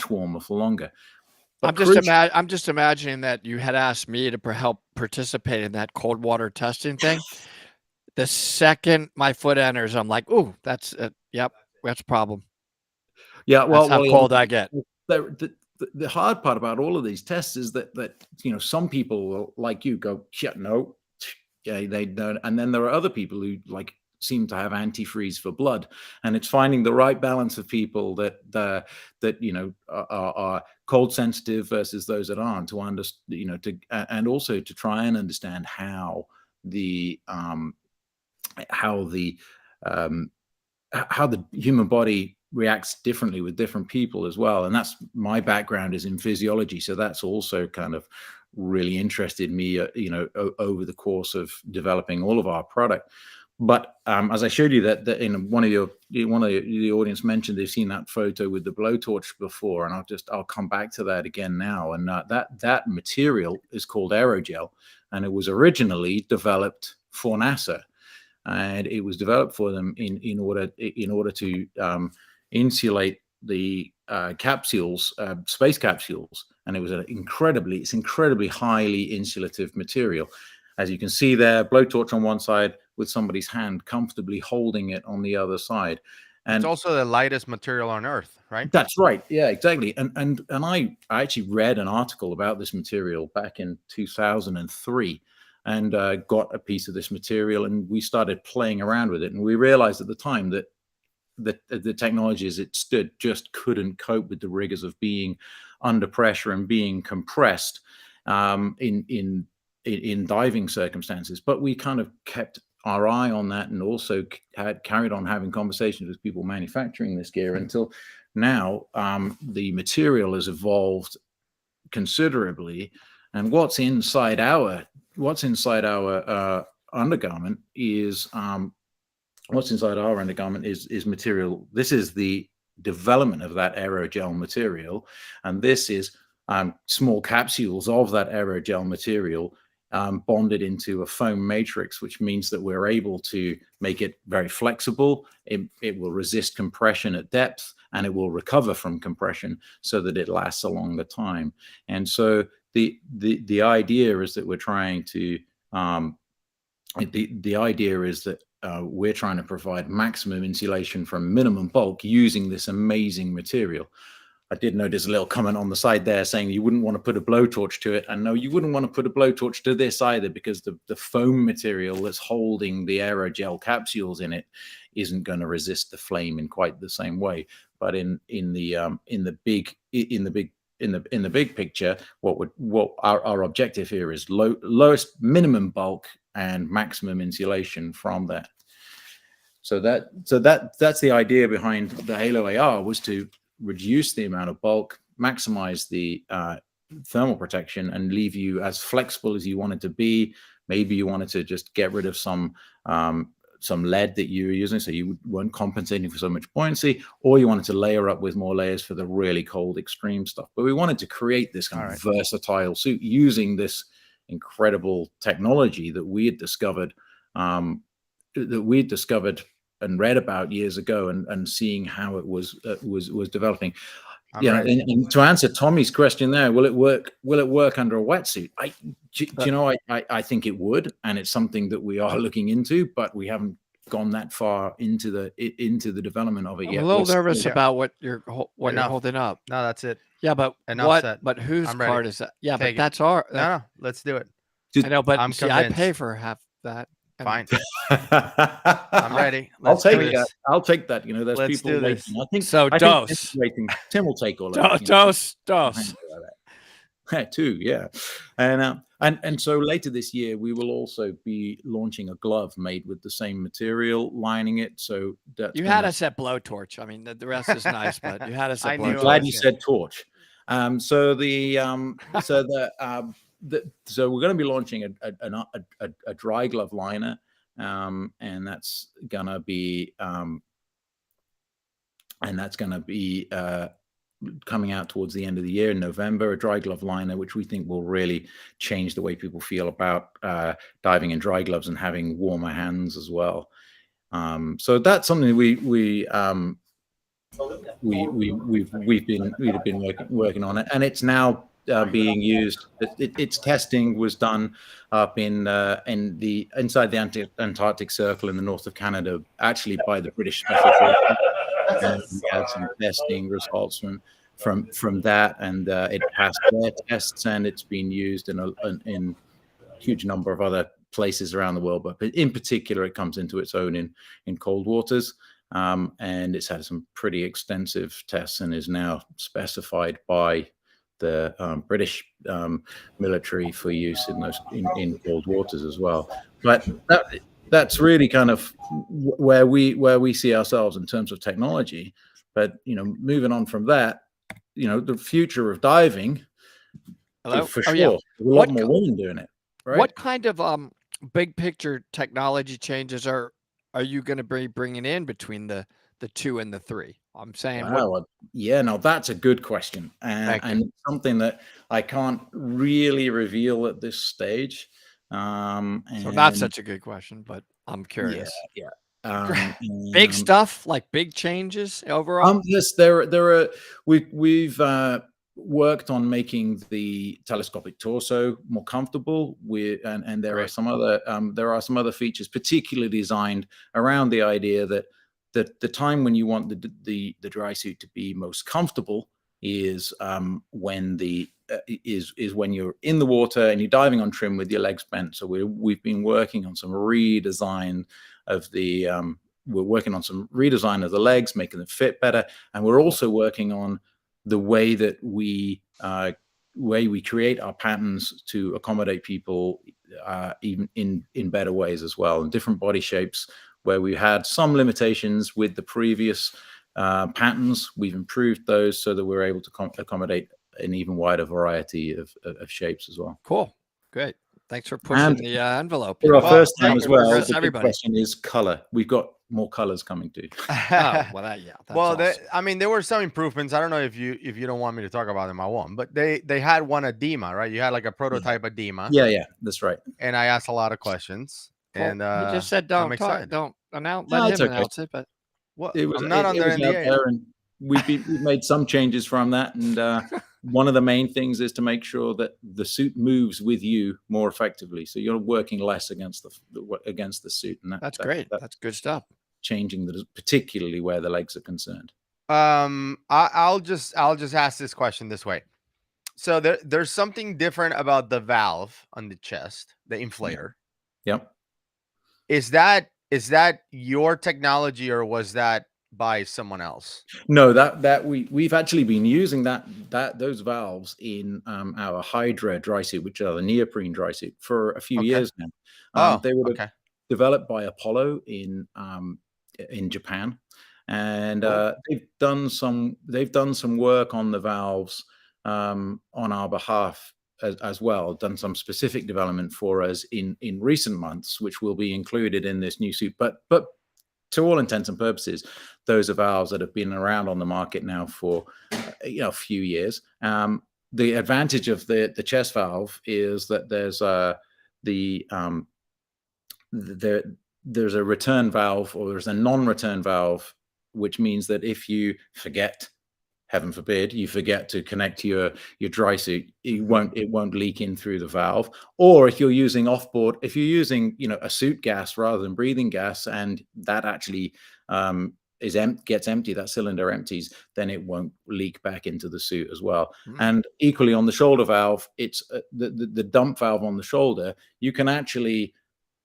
warmer for longer. I'm just imagining that you had asked me to help participate in that cold water testing thing. The second my foot enters, I'm like, "Ooh, that's a problem." Yeah, well, that's how cold I get. The hard part about all of these tests is that some people will, like you, go, "Yeah, no, yeah, they don't," and then there are other people who seem to have antifreeze for blood, and it's finding the right balance of people that are cold sensitive versus those that aren't, to understand, and also to try and understand how the human body reacts differently with different people as well. And that's, my background is in physiology, so that's also kind of really interested me over the course of developing all of our product. But as I showed you that in one of the audience mentioned they've seen that photo with the blowtorch before, and I'll come back to that again now. And that material is called aerogel, and it was originally developed for NASA, and it was developed for them in order to insulate the capsules, space capsules, and it was it's incredibly highly insulative material. As you can see there, blowtorch on one side with somebody's hand comfortably holding it on the other side. And it's also the lightest material on Earth, right? That's right. Yeah, exactly. And I actually read an article about this material back in 2003. and got a piece of this material, and we started playing around with it. And we realized at the time that the technology as it stood just couldn't cope with the rigors of being under pressure and being compressed in diving circumstances. But we kind of kept our eye on that, and also had carried on having conversations with people manufacturing this gear until now. The material has evolved considerably, and what's inside our undergarment is material. This is the development of that aerogel material, and this is small capsules of that aerogel material bonded into a foam matrix, which means that we're able to make it very flexible. It will resist compression at depth, and it will recover from compression so that it lasts a longer time. And so the idea is that we're trying to we're trying to provide maximum insulation from minimum bulk using this amazing material. I did notice a little comment on the side there saying you wouldn't want to put a blowtorch to it. And no, you wouldn't want to put a blowtorch to this either, because the foam material that's holding the aerogel capsules in it isn't going to resist the flame in quite the same way. But in the big picture, what our objective here is lowest minimum bulk and maximum insulation from that. So that's the idea behind the Halo AR, was to reduce the amount of bulk, maximize the thermal protection, and leave you as flexible as you want it to be. Maybe you wanted to just get rid of some lead that you were using, so you weren't compensating for so much buoyancy, or you wanted to layer up with more layers for the really cold extreme stuff. But we wanted to create this kind of versatile suit using this incredible technology that we had discovered and read about years ago, and seeing how it was developing. And to answer Tommy's question there, will it work under a wetsuit? I think it would, and it's something that we are looking into, but we haven't gone that far into the development of it yet. I'm a little nervous about what you're holding up. No, that's it. Yeah, but but whose part is that? Yeah, but that's our. No, let's do it. I know, but I pay for half that. Fine. I'm ready. I'll take that. I'll take that. You know, there's Let's people do this. waiting. I think So, I think dose. Tim's waiting. Tim will take all of that. Dose. Too, yeah. And so later this year, we will also be launching a glove made with the same material, lining it. So that You had us at blowtorch. I mean, the rest is nice, but you had us at I'm blowtorch. glad you said torch. So we're going to be launching a dry glove liner, and that's going to be coming out towards the end of the year in November. A dry glove liner, which we think will really change the way people feel about diving in dry gloves and having warmer hands as well. So that's something we've been working on it, and it's now being used. Its testing was done up inside the Antarctic Circle in the north of Canada, actually by the British Special Forces. And we had some testing results from that, and it passed their tests, and it's been used in a huge number of other places around the world. But in particular, it comes into its own in cold waters. And it's had some pretty extensive tests and is now specified by the British military for use in cold waters as well. But that's really kind of where we see ourselves in terms of technology. But moving on from that, the future of diving, for sure, yeah. a lot more women doing it. Right? What kind of big picture technology changes are you going to be bringing in between the 2 and the 3? I'm saying. No, that's a good question, and something that I can't really reveal at this stage. So not such a good question, but I'm curious. Yeah. Big stuff, like big changes overall. Yes, we've worked on making the telescopic torso more comfortable and there are some other features particularly designed around the idea that the time when you want the dry suit to be most comfortable is when the when you're in the water and you're diving on trim with your legs bent. So we've been working on some redesign of the legs, making them fit better, and we're also working on the way that we create our patterns to accommodate people even in better ways as well, in different body shapes where we had some limitations with the previous patterns. We've improved those so that we're able to accommodate an even wider variety of shapes as well. Cool. Great. Thanks for pushing the envelope. For our first time as well, the big everybody. question is color. We've got more colors coming too. Oh, well, that's awesome. I mean, there were some improvements. I don't know if you don't want me to talk about them, I won't. But they had one at DEMA, right? You had like a prototype at DEMA. Yeah, that's right. And I asked a lot of questions. Well, And he just said don't announce. Let him announce it. But I'm not under NDA. And we've made some changes from that, and one of the main things is to make sure that the suit moves with you more effectively, so you're working less against the suit. And that's great. That's good stuff. Changing that, particularly where the legs are concerned. I'll just ask this question this way. So there's something different about the valve on the chest, the inflator. Yep. Is that your technology, or was that by someone else? No, that we've actually been using those valves in our Hydra dry suit, which are the neoprene dry suit, for a few years now. They were developed by Apollo in Japan, and they've done some work on the valves on our behalf as well, done some specific development for us in recent months, which will be included in this new suit. But to all intents and purposes, those are valves that have been around on the market now for a few years. The advantage of the chest valve is that there's a return valve, or there's a non-return valve, which means that if you forget, heaven forbid, you forget to connect your dry suit, it won't leak in through the valve. Or if you're using offboard, if you're using a suit gas rather than breathing gas, and that actually gets empty, that cylinder empties, then it won't leak back into the suit as well. And equally on the shoulder valve, it's the dump valve on the shoulder. You can actually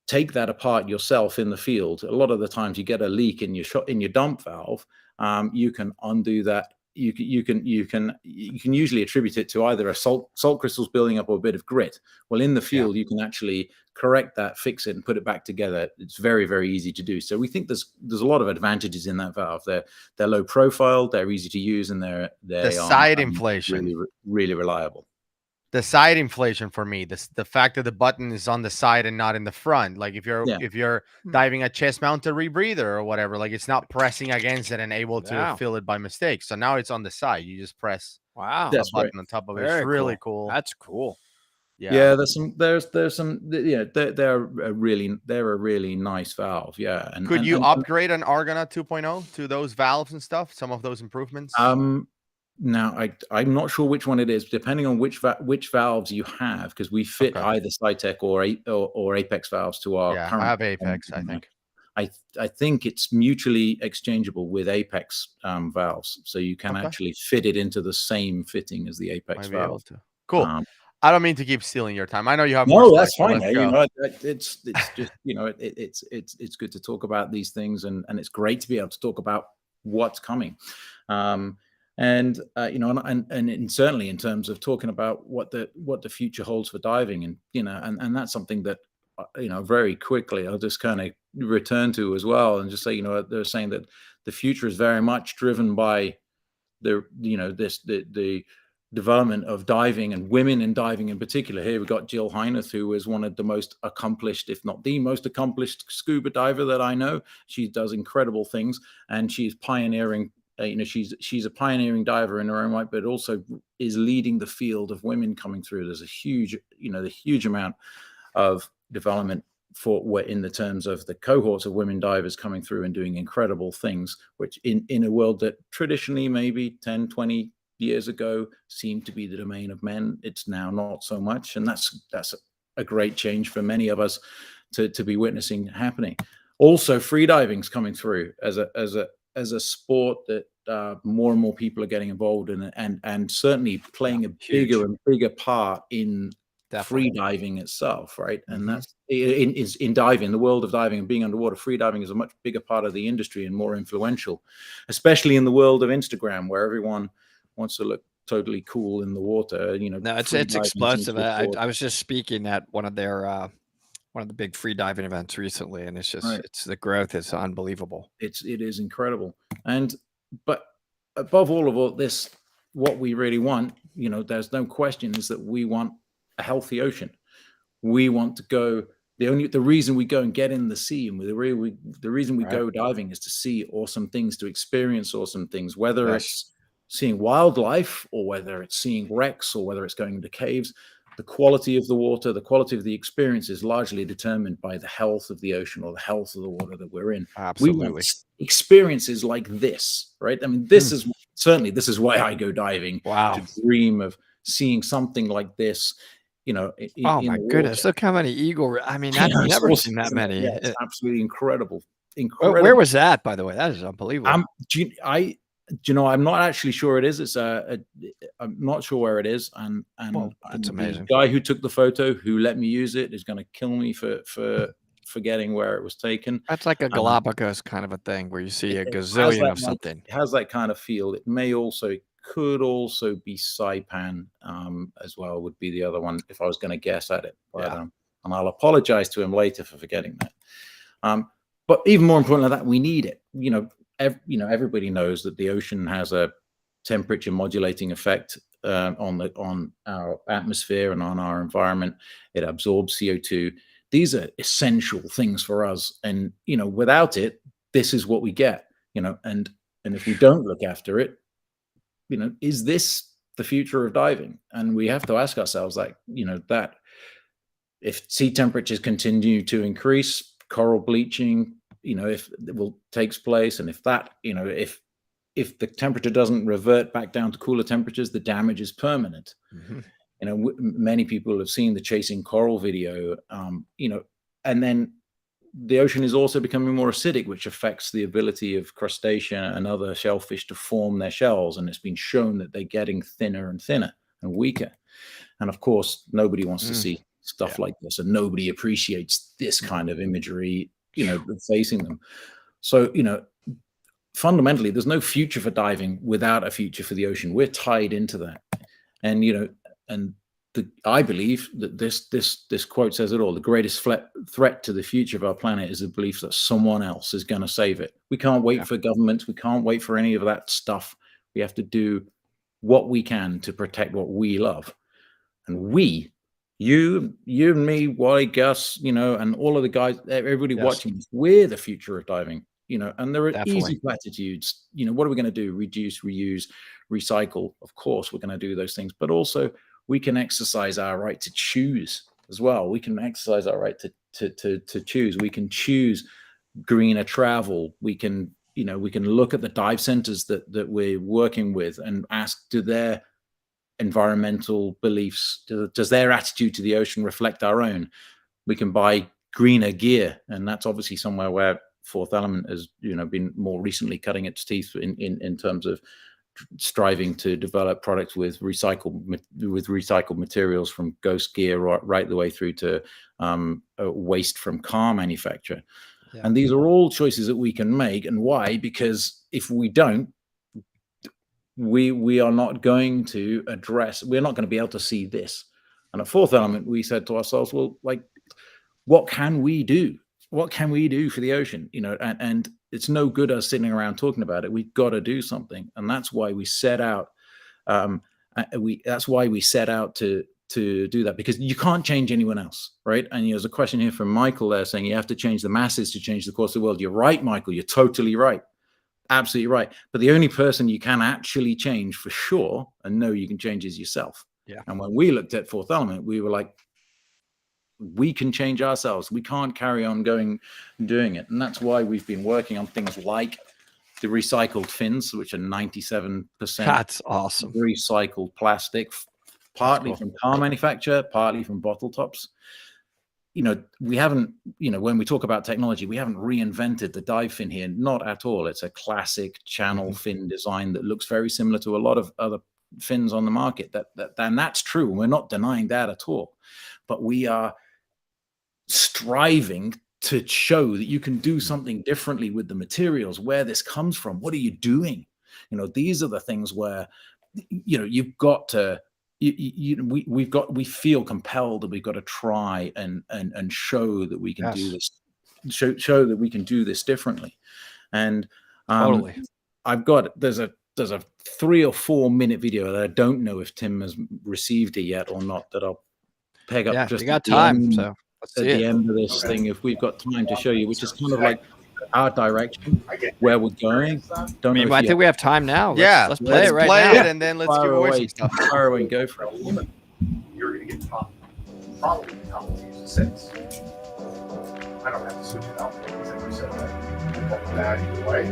take that apart yourself in the field. A lot of the times you get a leak in your dump valve. You can undo that. You can usually attribute it to either a salt crystals building up or a bit of grit. Well, in the field, you can actually correct that, fix it, and put it back together. It's very, very easy to do. So we think there's a lot of advantages in that valve. They're low profile, they're easy to use, and they are side inflation, really, really reliable. The side inflation for me, the fact that the button is on the side and not in the front. Like if you're diving a chest mounted rebreather or whatever, like it's not pressing against it and able to fill it by mistake. So now it's on the side. You just press the button on top of it. It's really cool. That's cool. Yeah, there's some they're a really nice valve. Yeah. And could you upgrade an Argonaut 2.0 to those valves and stuff? Some of those improvements? Now, I'm not sure which one it is, depending on which valves you have, because we fit either Cytec or Apex valves to our current. I have Apex, I think. I think it's mutually exchangeable with Apex valves, so you can actually fit it into the same fitting as the Apex valve. Cool. I don't mean to keep stealing your time. I know you have. No, that's fine. It's just it's good to talk about these things, and it's great to be able to talk about what's coming. And certainly in terms of talking about what the future holds for diving, and that's something that very quickly I'll just kind of return to as well, and just say they're saying that the future is very much driven by the development of diving and women in diving in particular. Here we've got Jill Heineth, who is one of the most accomplished, if not the most accomplished, scuba diver that I know. She does incredible things, and she's pioneering. She's a pioneering diver in her own right, but also is leading the field of women coming through. There's a huge amount of development in the terms of the cohorts of women divers coming through and doing incredible things, which in a world that traditionally maybe 10, 20 years ago seemed to be the domain of men, it's now not so much. And that's a great change for many of us to be witnessing happening. Also, freediving's coming through as a sport that more and more people are getting involved in it, and certainly playing a bigger and bigger part in free diving itself, right? And that's in diving, the world of diving and being underwater. Free diving is a much bigger part of the industry and more influential, especially in the world of Instagram, where everyone wants to look totally cool in the water. You know, no, it's explosive. I was just speaking at one of their one of the big free diving events recently, and it's just it's the growth is unbelievable. It is incredible. But above all of this, what we really want, you know, there's no question, is that we want a healthy ocean. We want to go. The reason we go and get in the sea, and the reason we go diving, is to see awesome things, to experience awesome things, whether it's seeing wildlife, or whether it's seeing wrecks, or whether it's going into caves. The quality of the water, the quality of the experience is largely determined by the health of the ocean, or the health of the water that we're in. Absolutely. We want experiences like this, right? I mean, this is why I go diving. Wow. To dream of seeing something like this, you know. Oh my goodness! Look how many eagle. I mean, I've never seen that many. Yeah, it's absolutely incredible. Where was that, by the way? That is unbelievable. You know, I'm not actually sure it is. I'm not sure where it is, and that's amazing. The guy who took the photo, who let me use it, is going to kill me for forgetting where it was taken. That's like a Galapagos kind of a thing, where you see a gazillion of something. It has that kind of feel. It could also be Saipan as well. Would be the other one if I was going to guess at it. But, and I'll apologize to him later for forgetting that. But even more important than that, we need it. Everybody knows that the ocean has a temperature modulating effect on our atmosphere and on our environment. It absorbs CO2. These are essential things for us, and without it, this is what we get. And if we don't look after it, is this the future of diving? And we have to ask ourselves, that if sea temperatures continue to increase, coral bleaching, if it takes place, and if that, if the temperature doesn't revert back down to cooler temperatures, the damage is permanent. Many people have seen the Chasing Coral video, and then the ocean is also becoming more acidic, which affects the ability of crustacean and other shellfish to form their shells. And it's been shown that they're getting thinner and thinner and weaker. And of course, nobody wants to see stuff like this, and nobody appreciates this kind of imagery, facing them. So, fundamentally, there's no future for diving without a future for the ocean. We're tied into that. And, I believe that this quote says it all. The greatest threat to the future of our planet is the belief that someone else is going to save it. We can't wait for governments. We can't wait for any of that stuff. We have to do what we can to protect what we love. And we, you and me, Wally, Gus, and all of the guys, everybody watching this, we're the future of diving. And there are easy platitudes. What are we going to do? Reduce, reuse, recycle. Of course, we're going to do those things, but also we can exercise our right to choose as well. We can exercise our right to choose. We can choose greener travel. We can, we can look at the dive centers that we're working with and ask, do their environmental beliefs, does their attitude to the ocean reflect our own? We can buy greener gear, and that's obviously somewhere where Fourth Element has been more recently cutting its teeth in terms of striving to develop products with recycled materials, from ghost gear right the way through to waste from car manufacture. And these are all choices that we can make. And why? Because if we don't, we are not going to we're not going to be able to see this. And at Fourth Element, we said to ourselves, well, what can we do? What can we do for the ocean? And it's no good us sitting around talking about it. We've got to do something. And that's why we set out. That's why we set out to do that, because you can't change anyone else, right? And there's a question here from Michael there saying you have to change the masses to change the course of the world. You're right, Michael. You're totally right. Absolutely right. But the only person you can actually change for sure and know you can change is yourself. Yeah. And when we looked at Fourth Element, we were like, we can change ourselves. We can't carry on doing it. And that's why we've been working on things like the recycled fins, which are 97% that's awesome recycled plastic, partly from car manufacture, partly from bottle tops. we haven't, when we talk about technology, we haven't reinvented the dive fin here. Not at all. It's a classic channel fin design that looks very similar to a lot of other fins on the market. And that's true. We're not denying that at all. But we are striving to show that you can do something differently with the materials, where this comes from. What are you doing? These are the things where, you've got to, we feel compelled that we've got to try and show that we can do this, show that we can do this differently. And Totally. there's a 3 or 4 minute video that I don't know if Tim has received it yet or not, that I'll peg up just you got at the time, end, so let's at see the it. end of this thing, if we've got time to show you, which is kind of like our direction, where we're going. I think we have time now. Let's play it right now. and then let's give away some stuff. Fire away and go for it. You're going to get taught probably how to use a sense. I don't have to switch it out because I said that. Bad either way.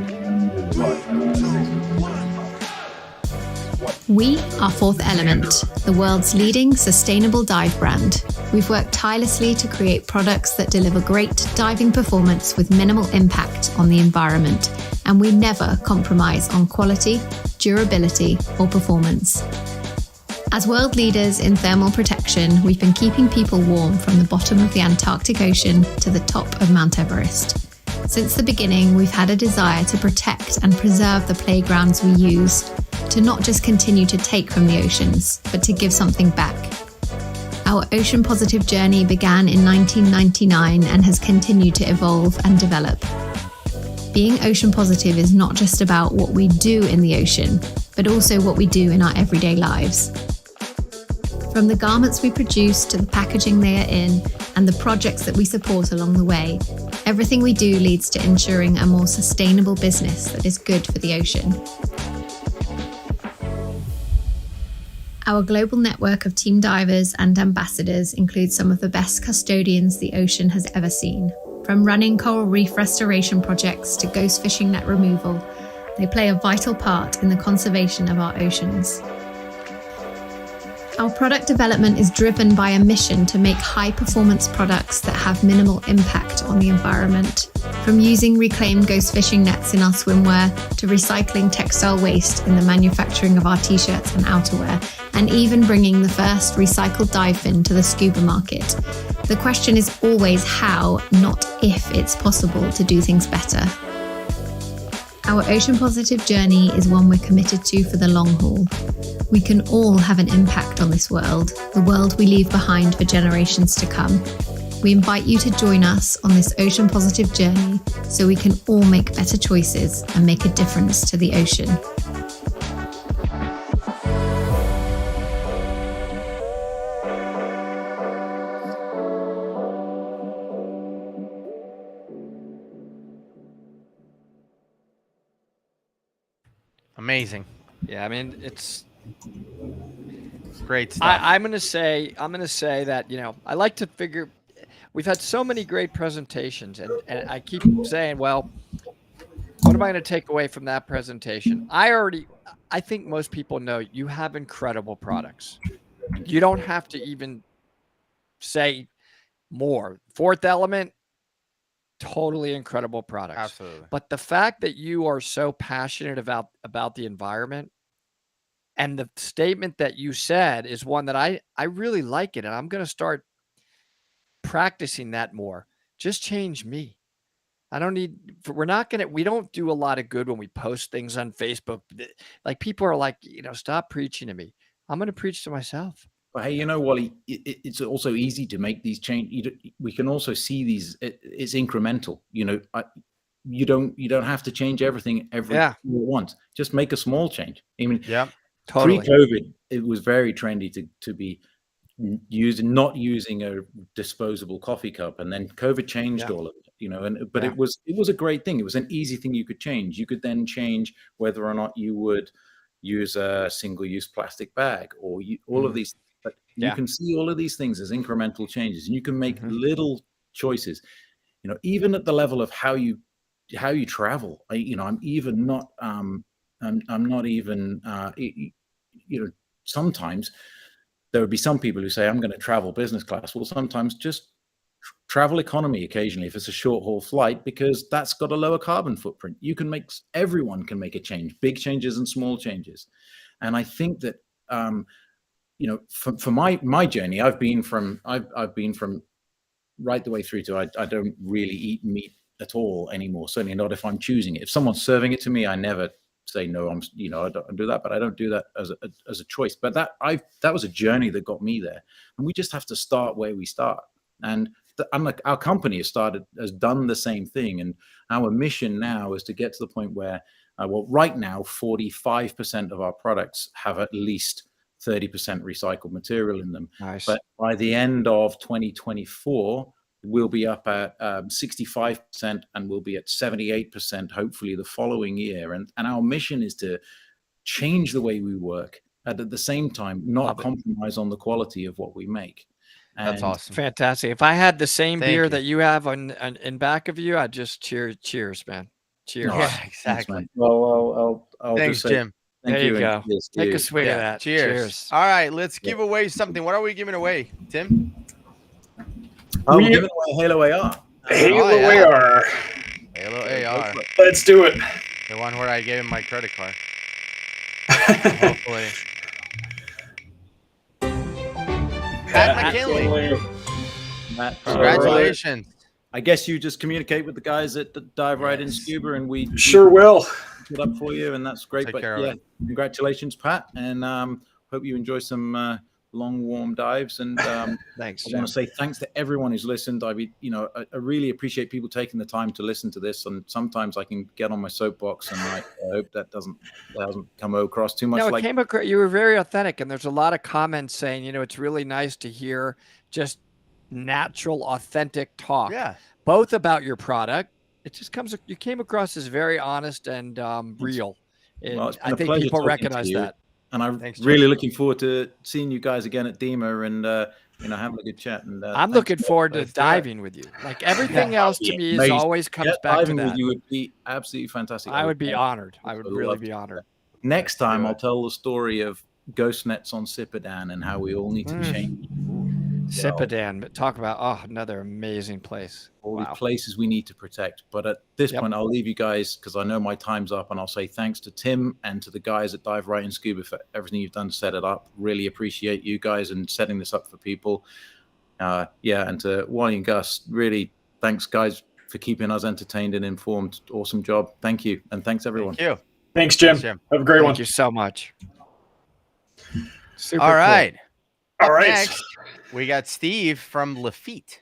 We are Fourth Element, the world's leading sustainable dive brand. We've worked tirelessly to create products that deliver great diving performance with minimal impact on the environment, and we never compromise on quality, durability, or performance. As world leaders in thermal protection, we've been keeping people warm from the bottom of the Antarctic Ocean to the top of Mount Everest. Since the beginning, we've had a desire to protect and preserve the playgrounds we use, to not just continue to take from the oceans, but to give something back. Our Ocean Positive journey began in 1999 and has continued to evolve and develop. Being Ocean Positive is not just about what we do in the ocean, but also what we do in our everyday lives. From the garments we produce to the packaging they are in and the projects that we support along the way, everything we do leads to ensuring a more sustainable business that is good for the ocean. Our global network of team divers and ambassadors includes some of the best custodians the ocean has ever seen. From running coral reef restoration projects to ghost fishing net removal, they play a vital part in the conservation of our oceans. Our product development is driven by a mission to make high-performance products that have minimal impact on the environment. From using reclaimed ghost fishing nets in our swimwear to recycling textile waste in the manufacturing of our t-shirts and outerwear, and even bringing the first recycled dive fin to the scuba market. The question is always how, not if it's possible to do things better. Our Ocean Positive journey is one we're committed to for the long haul. We can all have an impact on this world, the world we leave behind for generations to come. We invite you to join us on this Ocean Positive journey so we can all make better choices and make a difference to the ocean. Amazing. Yeah, I mean, it's great stuff. I'm gonna say that, I like to figure. We've had so many great presentations, and I keep saying, well, what am I going to take away from that presentation? I think most people know you have incredible products. You don't have to even say more. Fourth Element, totally incredible products. Absolutely. But the fact that you are so passionate about the environment, and the statement that you said is one that I really like it, and I'm going to start practicing that more. Just change me. We don't do a lot of good when we post things on Facebook. Like, people are like, stop preaching to me. I'm going to preach to myself. But hey, Wally, it's also easy to make these changes. We can also see these. It's incremental. You don't have to change everything at once. Just make a small change. I mean, totally. Pre-COVID, it was very trendy to be not using a disposable coffee cup, and then COVID changed all of it. But it was a great thing. It was an easy thing you could change. You could then change whether or not you would use a single-use plastic bag or all of these. But you can see all of these things as incremental changes, and you can make little choices. Even at the level of how you travel. I'm even not. I'm not even. Sometimes there would be some people who say, I'm going to travel business class. Well, sometimes just travel economy occasionally if it's a short haul flight, because that's got a lower carbon footprint. Everyone can make a change, big changes and small changes. And I think that, for my journey, I've been from right the way through to I don't really eat meat at all anymore. Certainly not if I'm choosing it. If someone's serving it to me, I never say no. I don't do that, but I don't do that as a choice. But that was a journey that got me there, and we just have to start where we start. And our company has done the same thing, and our mission now is to get to the point where, right now, 45% of our products have at least 30% recycled material in them. Nice. But by the end of 2024, we'll be up at 65%, and we'll be at 78%, hopefully the following year. And our mission is to change the way we work, and at the same time, not compromise on the quality of what we make. That's awesome. Fantastic. If I had the same Thank beer you. that you have in back of you, I'd just cheers, man. Cheers. Yeah, exactly. Well, I'll Thanks, just say Jim. thank There you and go. cheers to Take a you. swig of that. Cheers. All right, let's give away something. What are we giving away, Tim? We're giving away Halo AR. Halo AR. Halo AR. Let's do it. The one where I gave him my credit card. Hopefully. Pat McKinley. Matt, Congratulations. I guess you just communicate with the guys at the Dive Right in Scuba, and we Sure will. Put up for you, and that's great. Take But care of yeah, it. congratulations, Pat, and hope you enjoy some long, warm dives. And thanks. I want to say thanks to everyone who's listened. I really appreciate people taking the time to listen to this. And sometimes I can get on my soapbox, and I hope that doesn't come across too much. No, like it came across. You were very authentic, and there's a lot of comments saying, it's really nice to hear just natural, authentic talk. Yeah. Both about your product. It just you came across as very honest and real. And Well, it's been I a think pleasure people talking to recognize you, that. and I'm Thanks, really Jeff. looking forward to seeing you guys again at DEMA and having a good chat. And I'm thanks looking for- forward to let's do it. diving with you. Like everything else to me is Amazing. always comes Yeah, back to diving that. with you would be absolutely fantastic. I would be love- honored. I would really love be to. honored. Next time, do I'll it. tell the story of ghost nets on Sipadan and how we all need to change. Sipadan, but talk about another amazing place. All Wow. the places we need to protect. But at this Yep. point, I'll leave you guys because I know my time's up, and I'll say thanks to Tim and to the guys at Dive Right in Scuba for everything you've done to set it up. Really appreciate you guys and setting this up for people. And to Wally and Gus, really thanks, guys, for keeping us entertained and informed. Awesome job. Thank you, and thanks everyone. Thank you. Thanks, Jim. Have a great one. Thank you so much. Super All cool. right. All Up right. Next, we got Steve from Lafitte.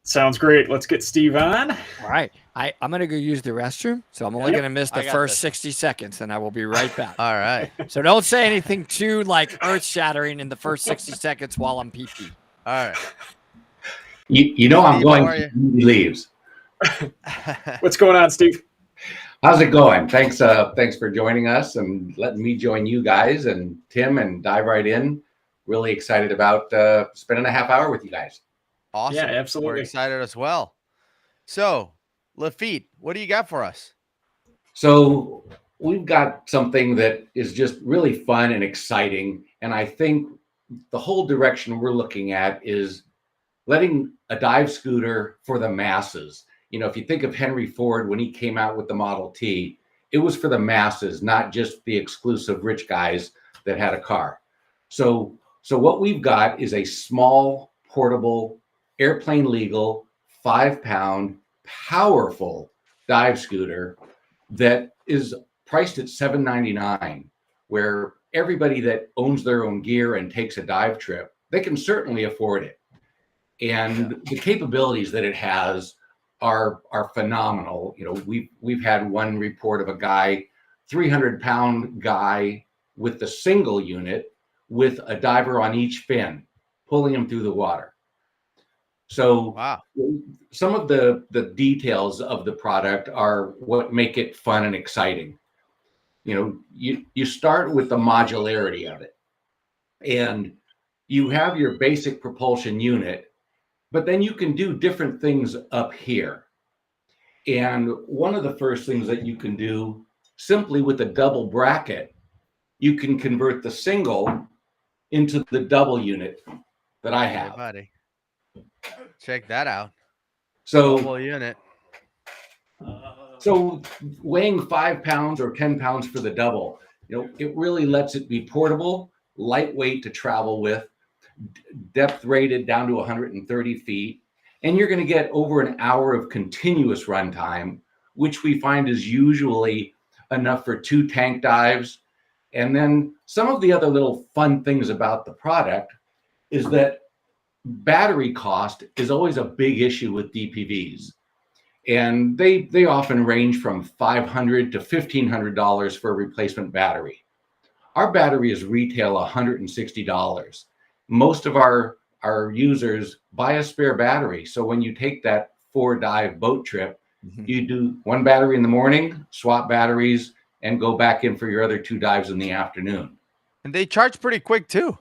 Sounds great. Let's get Steve on. All right. I'm going to go use the restroom. So I'm only Yep. going to miss I the got first this. 60 seconds, and I will be right back. All right. So don't say anything too earth shattering in the first 60 seconds while I'm pee-pee. All right. You know I'm Steve, going how are you? when he leaves. What's going on, Steve? How's it going? Thanks for joining us and letting me join you guys and Tim and Dive Right In. Really excited about spending a half hour with you guys. Awesome. Yeah, absolutely. We're excited as well. So, Lafitte, what do you got for us? So we've got something that is just really fun and exciting. And I think the whole direction we're looking at is letting a dive scooter for the masses. You know, if you think of Henry Ford, when he came out with the Model T, it was for the masses, not just the exclusive rich guys that had a car. So what we've got is a small, portable, airplane legal, 5-pound, powerful dive scooter that is priced at $799, where everybody that owns their own gear and takes a dive trip, they can certainly afford it. And the capabilities that it has are phenomenal. You know, we've had one report of a guy, 300-pound guy with the single unit with a diver on each fin, pulling him through the water. So wow. Some of the details of the product are what make it fun and exciting. You know, you start with the modularity of it, and you have your basic propulsion unit, but then you can do different things up here. And one of the first things that you can do simply with a double bracket, you can convert the single into the double unit that I have. Hey, buddy. Check that out. So Double unit. So weighing 5 pounds or 10 pounds for the double, it really lets it be portable, lightweight to travel with, depth rated down to 130 feet. And you're going to get over an hour of continuous runtime, which we find is usually enough for 2 tank dives. And then some of the other little fun things about the product is that battery cost is always a big issue with DPVs. And they often range from $500 to $1,500 for a replacement battery. Our battery is retail $160. Most of our users buy a spare battery. So when you take that 4-dive boat trip, you do 1 battery in the morning, swap batteries, and go back in for your other 2 dives in the afternoon. And they charge pretty quick too.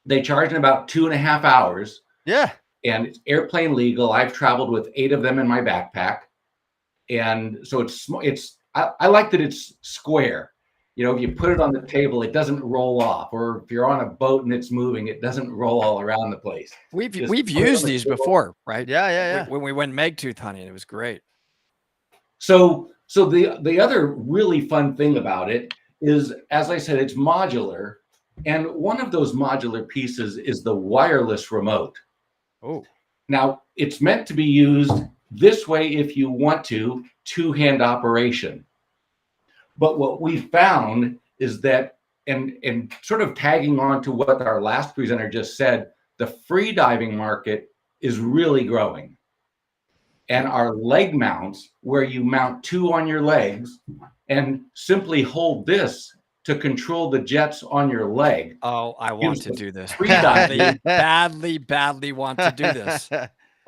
They charge in about 2.5 hours. Yeah. And it's airplane legal. I've traveled with 8 of them in my backpack. And so I like that it's square. If you put it on the table, it doesn't roll off. Or if you're on a boat and it's moving, it doesn't roll all around the place. We've used these before, right? Yeah. When we went Megtooth hunting, it was great. So the other really fun thing about it is, as I said, it's modular. And one of those modular pieces is the wireless remote. Oh. Now, it's meant to be used this way if you want to, 2-hand operation. But what we found is that, and sort of tagging on to what our last presenter just said, the free diving market is really growing. And our leg mounts, where you mount 2 on your legs and simply hold this to control the jets on your leg. Oh, I want to do this. Free diving. badly want to do this.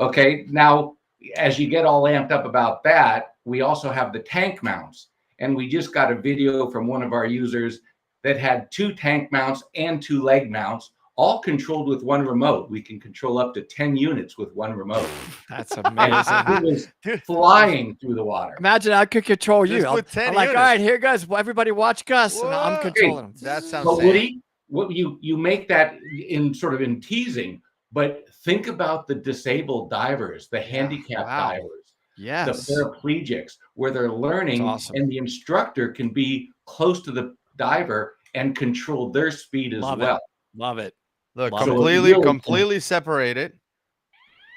Okay, now, as you get all amped up about that, we also have the tank mounts. And we just got a video from one of our users that had 2 tank mounts and 2 leg mounts, all controlled with 1 remote. We can control up to 10 units with 1 remote. That's amazing. It was flying through the water. Imagine I could control you. I'm like, units. all right, here guys, everybody watch Gus. And I'm controlling them. That sounds But safe. Woody, what you make that in teasing, but think about the disabled divers, the handicapped divers, yes, the paraplegics, where they're learning, awesome. And the instructor can be close to the diver and control their speed as well. Love it. Look, Love it. completely, So completely separated.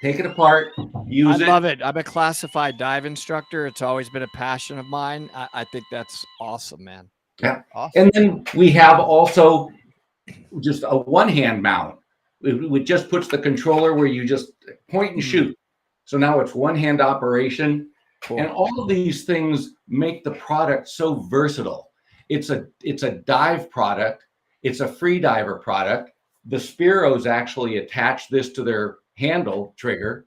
Take it apart, use it. I love it. I'm a classified dive instructor. It's always been a passion of mine. I think that's awesome, man. Yeah. Awesome. And then we have also just a 1-hand mount. It just puts the controller where you just point and shoot. So now it's 1-hand operation. Cool. And all of these things make the product so versatile. It's a dive product. It's a free diver product. The Spiros actually attach this to their handle trigger.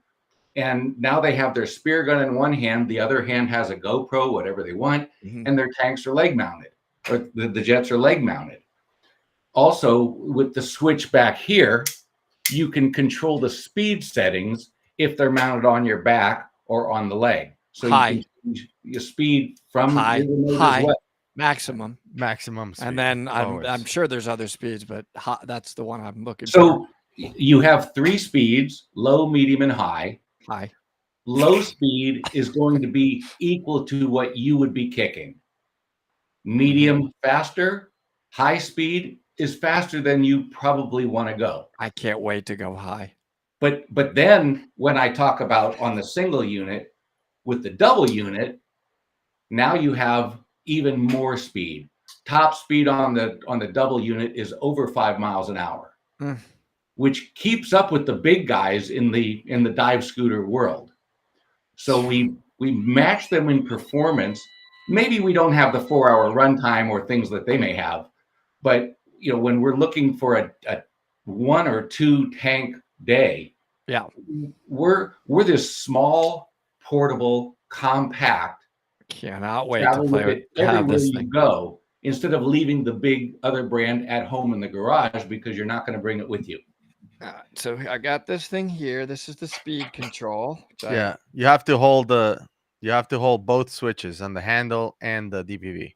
And now they have their spear gun in one hand. The other hand has a GoPro, whatever they want. And their tanks are leg mounted, or the jets are leg mounted. Also, with the switch back here, you can control the speed settings if they're mounted on your back or on the leg. So you can change your speed from high, as well. maximum, speed. And then always. I'm sure there's other speeds, but that's the one I'm looking for. So you have 3 speeds: low, medium, and high. High. Low speed is going to be equal to what you would be kicking. Medium, faster. High speed is faster than you probably want to go. I can't wait to go high. But then when I talk about on the single unit, with the double unit, now you have even more speed. Top speed on the double unit is over 5 miles an hour, which keeps up with the big guys in the dive scooter world. So we match them in performance. Maybe we don't have the 4-hour runtime or things that they may have, but when we're looking for a 1 or 2 tank day, we're this small, portable, compact. Cannot wait to play with everywhere this you thing. go, instead of leaving the big other brand at home in the garage because you're not going to bring it with you. So I got this thing here. This is the speed control. Yeah, you have to hold both switches on the handle and the DPV.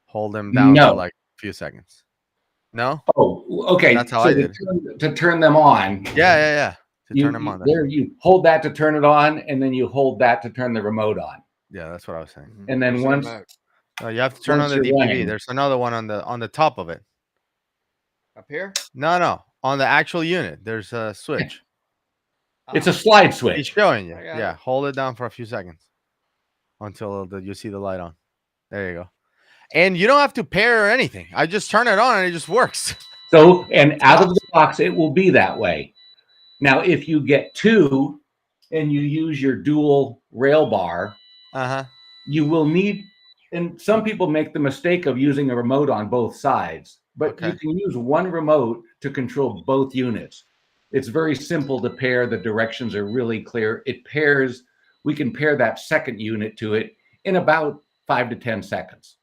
Hold them down for like a few seconds. No? Oh, okay. That's how so I did. to turn them on. Yeah. to turn them on. There you hold that to turn it on, and then you hold that to turn the remote on. Yeah, that's what I was saying. And then once you have to turn on once the you're DPV. running- There's another one on the top of it. Up here? No, on the actual unit. There's a switch. It's a slide He's switch. showing you. I got Yeah, it. hold it down for a few seconds until you see the light on. There you go. And you don't have to pair or anything. I just turn it on and it just works. So, and out of the box, it will be that way. Now, if you get two and you use your dual rail bar, you will need, and some people make the mistake of using a remote on both sides, but you can use one remote to control both units. It's very simple to pair. The directions are really clear. It pairs, we can pair that second unit to it in about 5 to 10 seconds.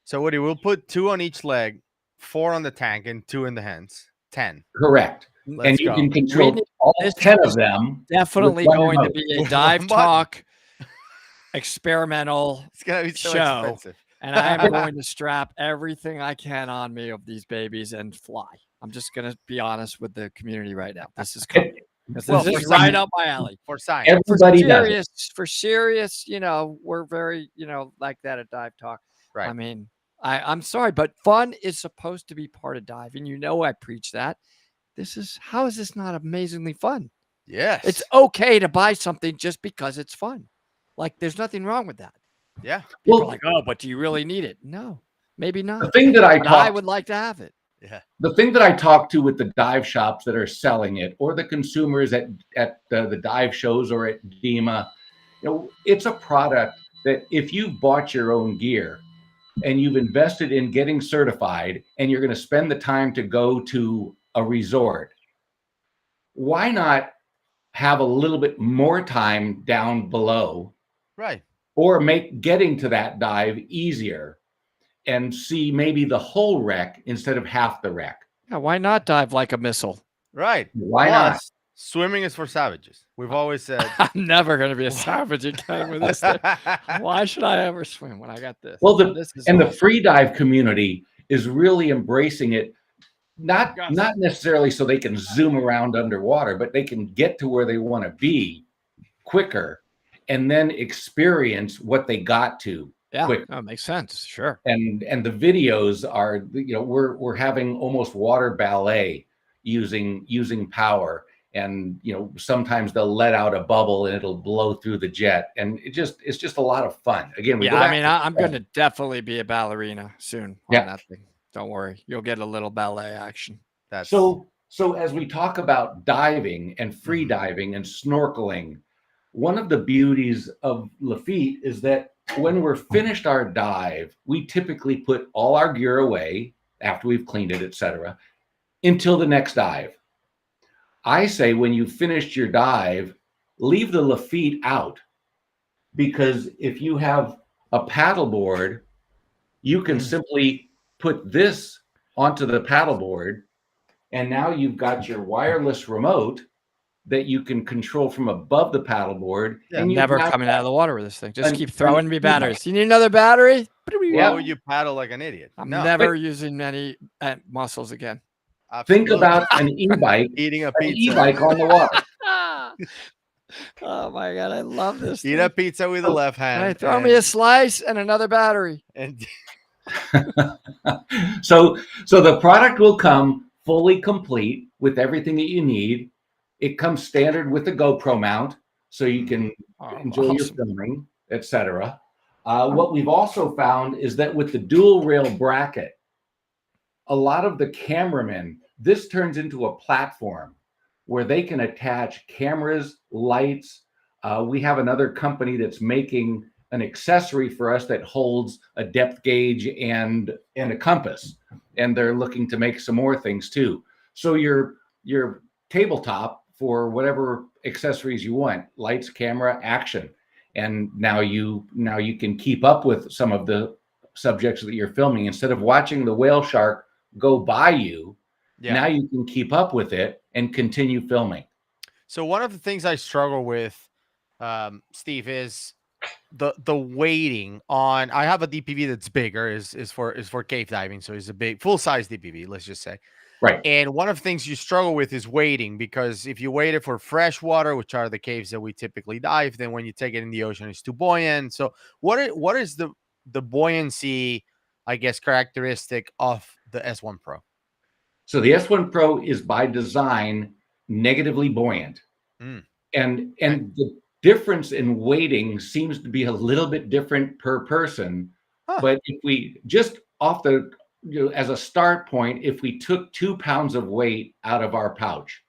So Woody, we'll put 2 on each leg, 4 on the tank, and 2 in the hands. 10. Correct. Let's and you go. can control all 10 of them. Definitely with one going to remote. be a dive talk experimental It's gonna be so show. expensive. And I am going to strap everything I can on me of these babies and fly. I'm just going to be honest with the community right now. This is coming. This is right up my alley. For science. Everybody for does it. serious, for serious, we're very, like that at Dive Talk. Right. I mean, I'm sorry, but fun is supposed to be part of diving. I preach that. How is this not amazingly fun? Yes. It's okay to buy something just because it's fun. Like, there's nothing wrong with that. Yeah. People are like, oh, but do you really need it? No, maybe not. The thing that I would like to have it. Yeah. The thing that I talk to with the dive shops that are selling it, or the consumers at the dive shows or at DEMA, it's a product that if you've bought your own gear and you've invested in getting certified and you're going to spend the time to go to a resort, why not have a little bit more time down below? Right. Or make getting to that dive easier and see maybe the whole wreck instead of half the wreck. Yeah, why not dive like a missile? Right. Why not? Plus, swimming is for savages. We've always said. I'm never going to be a savage again with this thing. Why should I ever swim when I got this? Well, This is the awesome. free dive community is really embracing it, not necessarily so they can zoom around underwater, but they can get to where they want to be quicker and then experience what they got to. Yeah, quicker. that makes sense. Sure. And the videos are, we're having almost water ballet using power. And sometimes they'll let out a bubble and it'll blow through the jet, and it's just a lot of fun. Again, I'm going to definitely be a ballerina soon on that thing. Don't worry, you'll get a little ballet action. So as we talk about diving and free diving and snorkeling, one of the beauties of Lafitte is that when we're finished our dive, we typically put all our gear away after we've cleaned it, etc., until the next dive. I say when you finished your dive, leave the Lafitte out, because if you have a paddleboard, you can simply put this onto the paddleboard, and now you've got your wireless remote that you can control from above the paddleboard. Yeah, and never you've coming out of the water with this thing. Just an- keep throwing me an batteries. You need another battery? Why would you paddle like an idiot? I'm No. never using any muscles again. Think about an e-bike, eating a an pizza. e-bike on the water. Oh my god, I love this. Eat thing. a pizza with the left hand. Hey, throw me a slice and another battery. And So the product will come fully complete with everything that you need. It comes standard with the GoPro mount, so you can enjoy your filming, etc. What we've also found is that with the dual rail bracket, a lot of the cameramen, this turns into a platform where they can attach cameras, lights. We have another company that's making an accessory for us that holds a depth gauge and a compass, and they're looking to make some more things too. So your tabletop for whatever accessories you want, lights, camera, action, and now you can keep up with some of the subjects that you're filming. Instead of watching the whale shark go by you, now you can keep up with it and continue filming. So one of the things I struggle with, Steve, is the weighting on. I have a DPV that's bigger, is for cave diving, so it's a big full size DPV. Let's just say, Right. And one of the things you struggle with is weighting, because if you weight it for fresh water, which are the caves that we typically dive, then when you take it in the ocean, it's too buoyant. So what is the buoyancy, I guess, characteristic of the S1 Pro? So the S1 Pro is by design negatively buoyant. And the difference in weighting seems to be a little bit different per person. But if we just off the, as a start point, if we took 2 pounds of weight out of our pouch,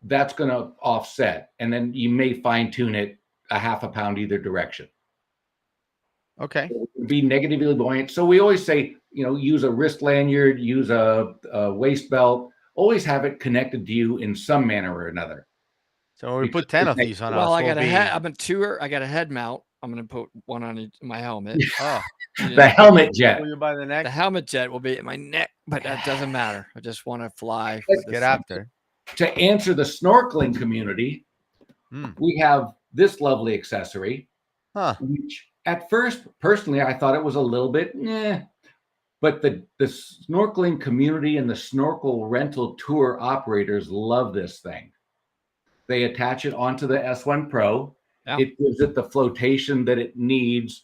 that's going to offset. And then you may fine tune it a half a pound either direction. Okay. So it would be negatively buoyant. So we always say, use a wrist lanyard, use a waist belt, always have it connected to you in some manner or another. So we put 10 of these on us. Well, I got I got a head mount. I'm going to put one on my helmet. The helmet jet. Will you buy the neck? The helmet jet will be in my neck, but that doesn't matter. I just want to fly. Let's get after. To answer the snorkeling community, we have this lovely accessory, which at first, personally, I thought it was a little bit, but the snorkeling community and the snorkel rental tour operators love this thing. They attach it onto the S1 Pro. Yeah. It gives it the flotation that it needs.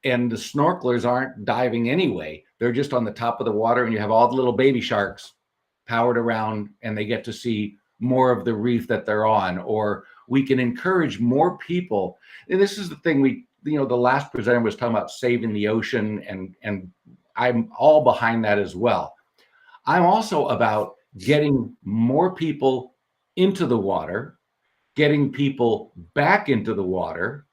And the snorkelers aren't diving anyway. They're just on the top of the water, and you have all the little baby sharks powered around, and they get to see more of the reef that they're on. Or we can encourage more people. And this is the thing the last presenter was talking about saving the ocean, and I'm all behind that as well. I'm also about getting more people into the water, getting people back into the water,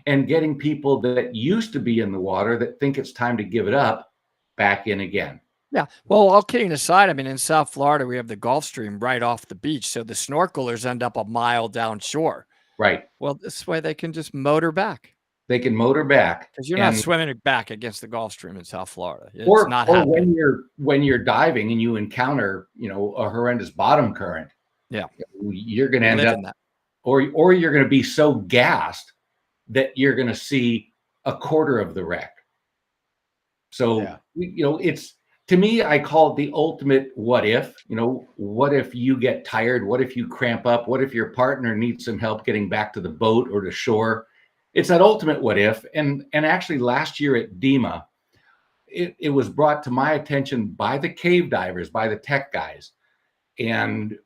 and getting people that used to be in the water that think it's time to give it up back in again. Yeah. Well, all kidding aside, I mean, in South Florida, we have the Gulf Stream right off the beach. So the snorkelers end up a mile downshore. Right. Well, this way they can just motor back. They can motor back. Because you're not swimming back against the Gulf Stream in South Florida. It's or not or happening. when you're diving and you encounter, a horrendous bottom current. Yeah. You're going to end up, or you're going to be so gassed that you're going to see a quarter of the wreck. So, it's, to me, I call it the ultimate what if. What if you get tired? What if you cramp up? What if your partner needs some help getting back to the boat or to shore? It's that ultimate what if. And actually last year at DEMA, it was brought to my attention by the cave divers, by the tech guys. And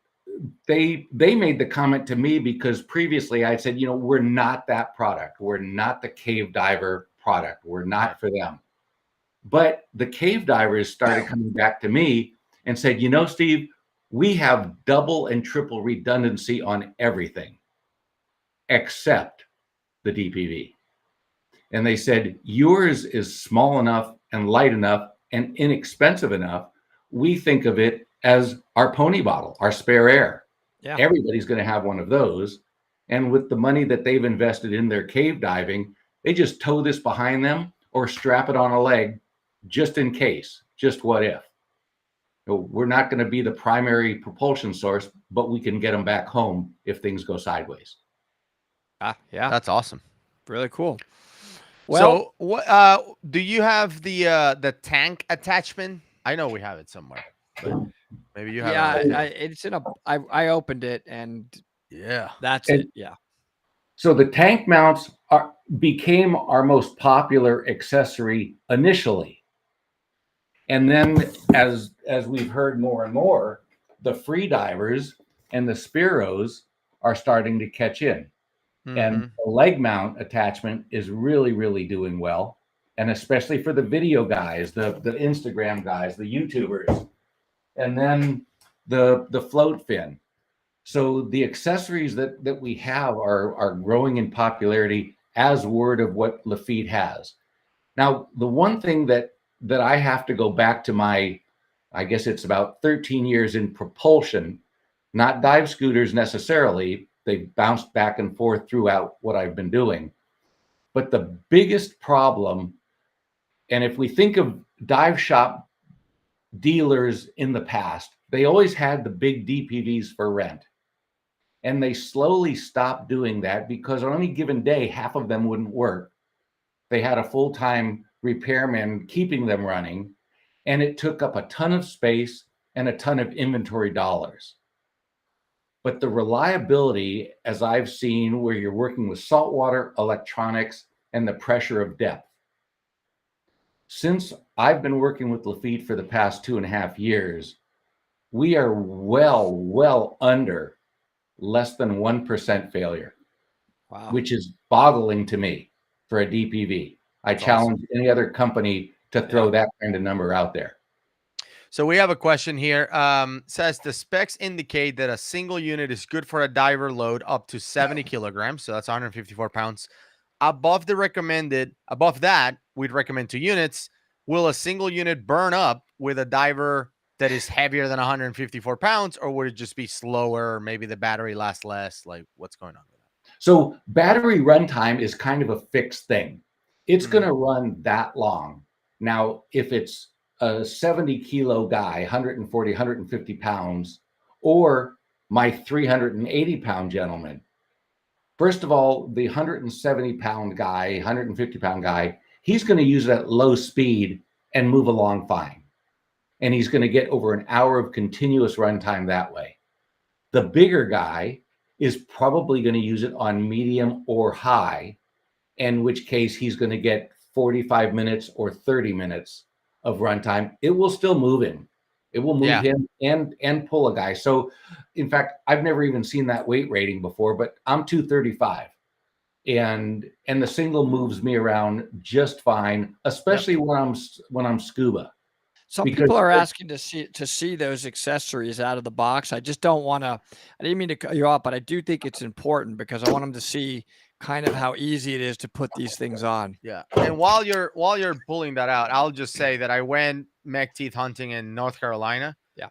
they made the comment to me because previously I said, we're not that product. We're not the cave diver product. We're not for them. But the cave divers started coming back to me and said, Steve, we have double and triple redundancy on everything except the DPV. And they said, yours is small enough and light enough and inexpensive enough. We think of it as our pony bottle, our spare air. Yeah. Everybody's going to have one of those. And with the money that they've invested in their cave diving, they just tow this behind them or strap it on a leg just in case, just what if. We're not going to be the primary propulsion source, but we can get them back home if things go sideways. Yeah. That's awesome. Really cool. Well, so what do you have the tank attachment? I know we have it somewhere, but maybe you have it. It's in I opened it and that's it. Yeah. So the tank mounts became our most popular accessory initially. And then as we've heard more and more, the free divers and the Spiros are starting to catch in. And the leg mount attachment is really, really doing well. And especially for the video guys, the Instagram guys, the YouTubers, and then the float fin. So the accessories that we have are growing in popularity as word of what Lafitte has. Now, the one thing that I have to go back to I guess it's about 13 years in propulsion, not dive scooters necessarily. They bounced back and forth throughout what I've been doing. But the biggest problem, and if we think of dive shop dealers in the past, they always had the big DPVs for rent. And they slowly stopped doing that because on any given day, half of them wouldn't work. They had a full-time repairman keeping them running, and it took up a ton of space and a ton of inventory dollars. But the reliability, as I've seen, where you're working with saltwater, electronics, and the pressure of depth. Since I've been working with Lafitte for the past 2.5 years, we are well under less than 1% failure, which is boggling to me for a DPV. I challenge any other company to throw that kind of number out there. So we have a question here. Says the specs indicate that a single unit is good for a diver load up to 70 kilograms. So that's 154 pounds. Above that, we'd recommend 2 units. Will a single unit burn up with a diver that is heavier than 154 pounds, or would it just be slower? Maybe the battery lasts less. Like, what's going on with that? So battery runtime is kind of a fixed thing. It's going to run that long. Now, if it's a 70 kilo guy, 140, 150 pounds, or my 380 pound gentleman, first of all, the 170 pound guy, 150 pound guy, he's going to use it at low speed and move along fine. And he's going to get over an hour of continuous runtime that way. The bigger guy is probably going to use it on medium or high, in which case he's going to get 45 minutes or 30 minutes of runtime. It will still move him. It will move him and pull a guy. So, in fact, I've never even seen that weight rating before, but I'm 235. And the single moves me around just fine, especially when I'm scuba. Some people are asking to see those accessories out of the box. I just don't want to. I didn't mean to cut you off, but I do think it's important because I want them to see kind of how easy it is to put these things on. Yeah. And while you're pulling that out, I'll just say that I went mech teeth hunting in North Carolina. Yeah.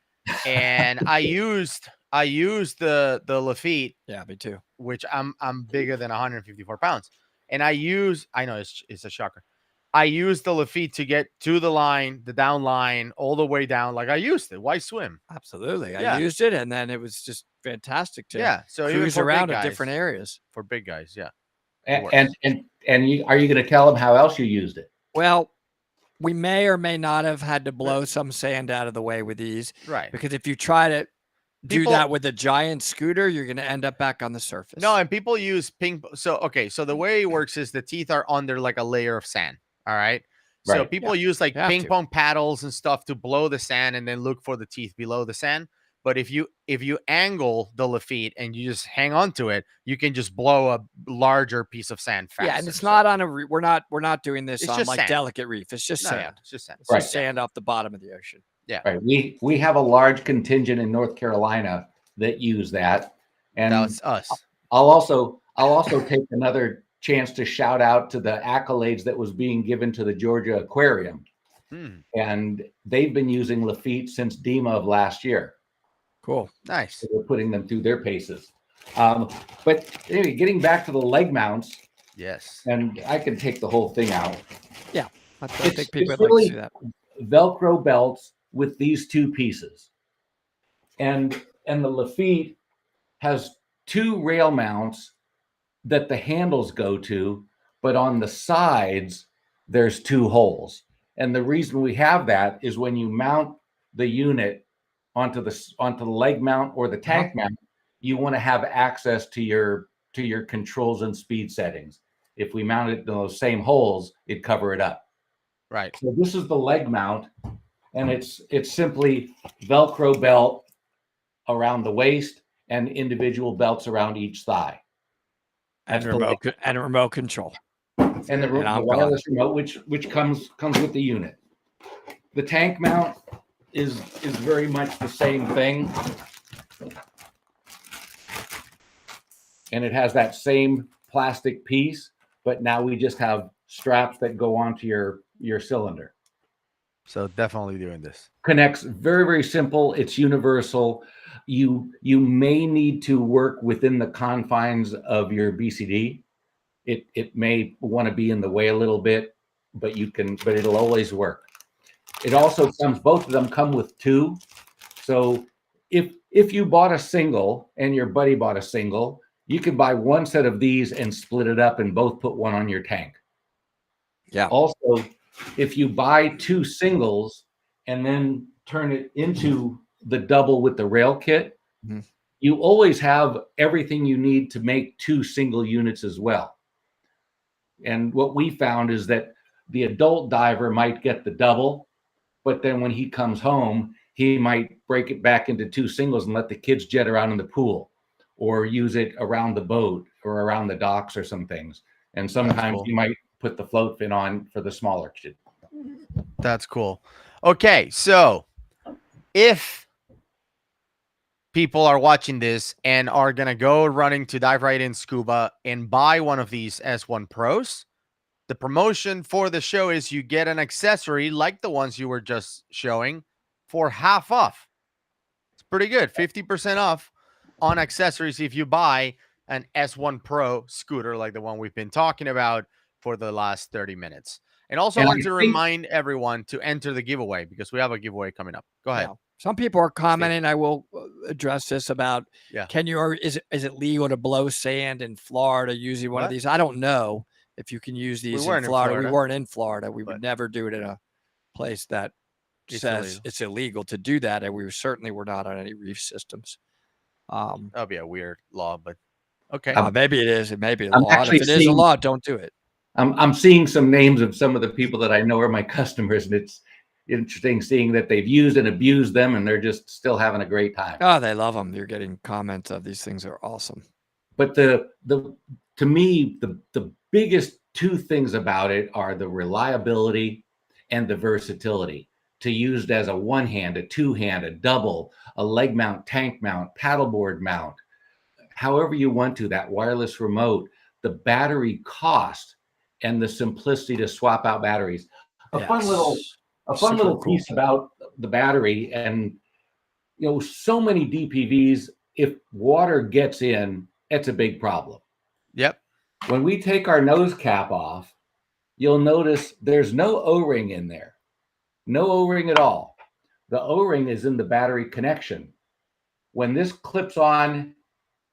And I used the Lafitte. Yeah, me too. Which I'm bigger than 154 pounds. And I know it's a shocker. I used the Lafitte to get to the line, the down line, all the way down. Like I used it. Why swim? Absolutely. I used it, and then it was just fantastic to so cruise around in different areas. For big guys, yeah. And are you going to tell them how else you used it? Well, we may or may not have had to blow some sand out of the way with these. Right. Because if you try to do that with a giant scooter, you're going to end up back on the surface. No, and people use ping. So the way it works is the teeth are under like a layer of sand. All right. So people use like ping pong paddles and stuff to blow the sand and then look for the teeth below the sand. But if you angle the Lafitte and you just hang on to it, you can just blow a larger piece of sand faster. Yeah, and it's not on a we're not doing this It's on just like sand. Delicate Reef. It's just sand. It's just sand. It's just sand off the bottom of the ocean. Yeah. Right. We have a large contingent in North Carolina that use that. And that's us. I'll also take another chance to shout out to the accolades that was being given to the Georgia Aquarium. And they've been using Lafitte since DEMA of last year. Cool. Nice. So we're putting them through their paces. But anyway, getting back to the leg mounts. Yes. And I can take the whole thing out. Yeah. I think people would really like to see that. Velcro belts with these two pieces. And the Lafitte has 2 rail mounts that the handles go to, but on the sides, there's 2 holes. And the reason we have that is when you mount the unit onto the leg mount or the tank mount, you want to have access to your controls and speed settings. If we mount it in those same holes, it'd cover it up. Right. So this is the leg mount, and it's simply Velcro belt around the waist and individual belts around each thigh. And remote control. And the wireless remote, which comes with the unit. The tank mount is very much the same thing. And it has that same plastic piece, but now we just have straps that go onto your cylinder. So definitely doing this. Connects very, very simple. It's universal. You may need to work within the confines of your BCD. It may want to be in the way a little bit, but it'll always work. It also comes, both of them come with 2. So if you bought a single and your buddy bought a single, you can buy one set of these and split it up and both put one on your tank. Yeah. Also, if you buy 2 singles and then turn it into the double with the rail kit, you always have everything you need to make 2 single units as well. And what we found is that the adult diver might get the double, but then when he comes home, he might break it back into 2 singles and let the kids jet around in the pool, or use it around the boat or around the docks or some things. And sometimes you might put the float fin on for the smaller kid. That's cool. Okay, so if people are watching this and are going to go running to Dive Right In Scuba and buy one of these S1 Pros, the promotion for the show is you get an accessory like the ones you were just showing for half off. It's pretty good. 50% off on accessories if you buy an S1 Pro scooter like the one we've been talking about for the last 30 minutes. And also, I want to remind everyone to enter the giveaway because we have a giveaway coming up. Go ahead. Now, some people are commenting. I will address this about can you, or is it legal to blow sand in Florida using one of these? I don't know if you can use these in Florida. We weren't in Florida. We would never do it in a place that says it's illegal to do that, and we certainly were not on any reef systems. That'll be a weird law, but okay. Maybe it is. It may be a law. If it is a law, don't do it. I'm seeing some names of some of the people that I know are my customers, and it's interesting seeing that they've used and abused them, and they're just still having a great time. Oh, they love them. You're getting comments of these things are awesome. But to me, the biggest 2 things about it are the reliability and the versatility. To use it as a 1-hand, a 2-hand, a double, a leg mount, tank mount, paddleboard mount, however you want to, that wireless remote, the battery cost, and the simplicity to swap out batteries. A fun little piece about the battery, and so many DPVs, if water gets in, it's a big problem. Yep. When we take our nose cap off, you'll notice there's no O-ring in there. No O-ring at all. The O-ring is in the battery connection. When this clips on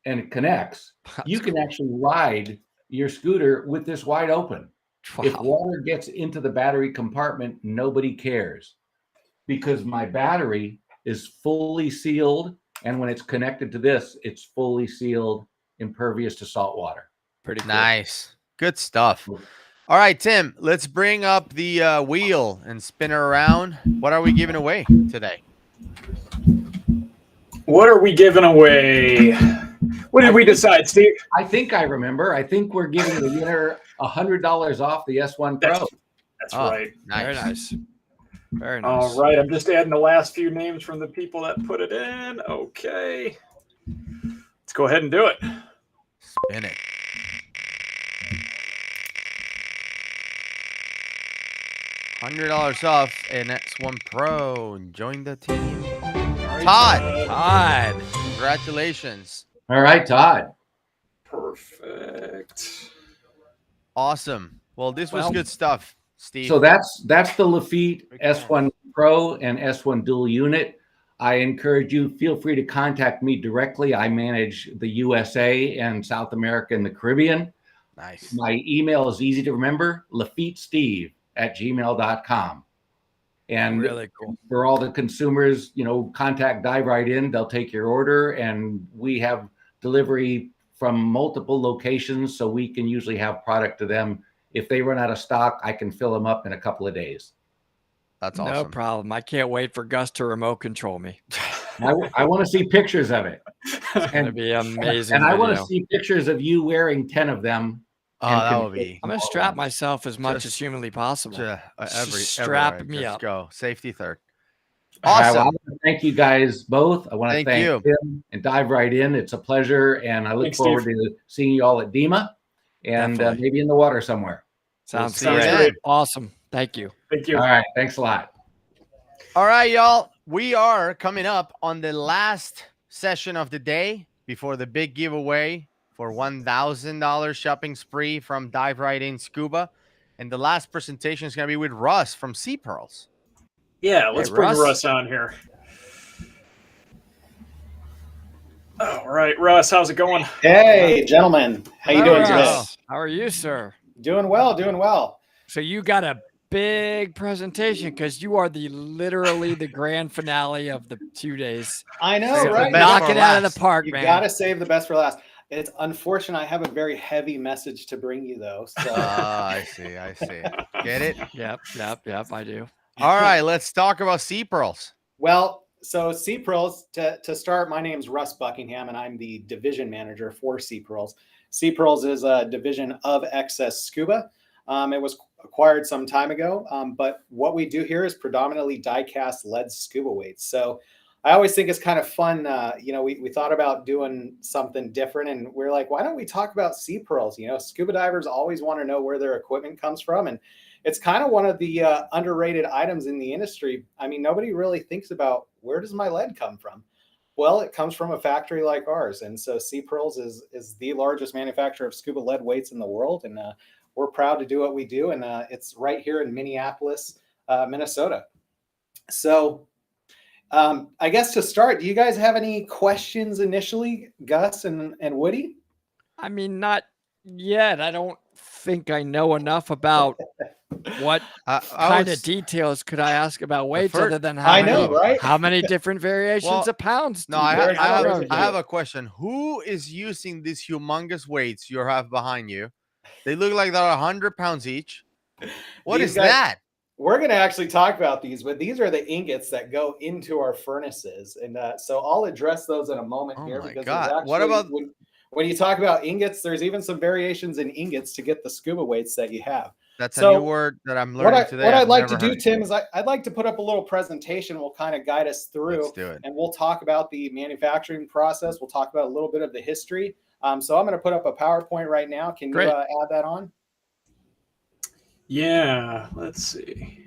and connects, you can actually ride your scooter with this wide open. Wow. If water gets into the battery compartment, nobody cares, because my battery is fully sealed, and when it's connected to this, it's fully sealed, impervious to salt water. Pretty cool. Nice. Good stuff. All right, Tim, let's bring up the wheel and spin her around. What are we giving away today? What are we giving away? What did we decide, Steve? I think I remember. I think we're giving the winner $100 off the S1 Pro. That's right. Nice. Very nice. Very nice. All right. I'm just adding the last few names from the people that put it in. Okay. Let's go ahead and do it. Spin it. $100 off an S1 Pro. Join the team. Todd. Congratulations. All right, Todd. Perfect. Awesome. Well, this was good stuff, Steve. So that's the Lafitte S1 Pro and S1 dual unit. I encourage you, feel free to contact me directly. I manage the USA and South America and the Caribbean. Nice. My email is easy to remember, lafittesteve@gmail.com. And really cool. For all the consumers, contact Dive Right In. They'll take your order, and we have delivery from multiple locations, so we can usually have product to them. If they run out of stock, I can fill them up in a couple of days. That's awesome. No problem. I can't wait for Gus to remote control me. I want to see pictures of it. It's going to be amazing. And I want to see pictures of you wearing 10 of them. Oh, that would be. I'm going to strap myself as much as humanly possible. Strap me Let's up. Go. Safety third. Awesome. I want to thank you guys both. I want to thank Tim and Dive Right In. It's a pleasure, and I look forward to seeing you all at DEMA and maybe in the water somewhere. Sounds great. Awesome. Thank you. Thank you. All right. Thanks a lot. All right, y'all. We are coming up on the last session of the day before the big giveaway for $1,000 shopping spree from Dive Right In Scuba. And the last presentation is going to be with Russ from Sea Pearls. Yeah, let's bring Russ on here. All right, Russ, how's it going? Hey, gentlemen. How you doing today? How are you, sir? Doing well, doing well. So you got a big presentation because you are literally the grand finale of the 2 days. I know, right? Knock it out of the park, you man. Gotta save the best for last. It's unfortunate. I have a very heavy message to bring you, though. So. I see. Get it? Yep. I do. All right, let's talk about Sea Pearls. Well, so Sea Pearls, to start, my name's Russ Buckingham, and I'm the division manager for Sea Pearls. Sea Pearls is a division of Excess Scuba. It was acquired some time ago, but what we do here is predominantly die-cast lead scuba weights. So I always think it's kind of fun. We thought about doing something different, and we're like, why don't we talk about Sea Pearls? Scuba divers always want to know where their equipment comes from, and it's kind of one of the underrated items in the industry. I mean, nobody really thinks about, where does my lead come from? Well, it comes from a factory like ours. And so Sea Pearls is the largest manufacturer of scuba lead weights in the world. And we're proud to do what we do. And it's right here in Minneapolis, Minnesota. So I guess to start, do you guys have any questions initially, Gus and Woody? I mean, not yet. I don't think I know enough about what kind of details could I ask about weights other than how many different variations of pounds? No, I have a question. Who is using these humongous weights you have behind you? They look like they're 100 pounds each. What is that? We're going to actually talk about these, but these are the ingots that go into our furnaces. And so I'll address those in a moment here. Because God. What about when you talk about ingots, there's even some variations in ingots to get the scuba weights that you have. That's a new word that I'm learning today. What I'd like to do, Tim, is I'd like to put up a little presentation. We'll kind of guide us through. Let's do it. And we'll talk about the manufacturing process. We'll talk about a little bit of the history. So I'm going to put up a PowerPoint right now. Can you add that on? Yeah, let's see.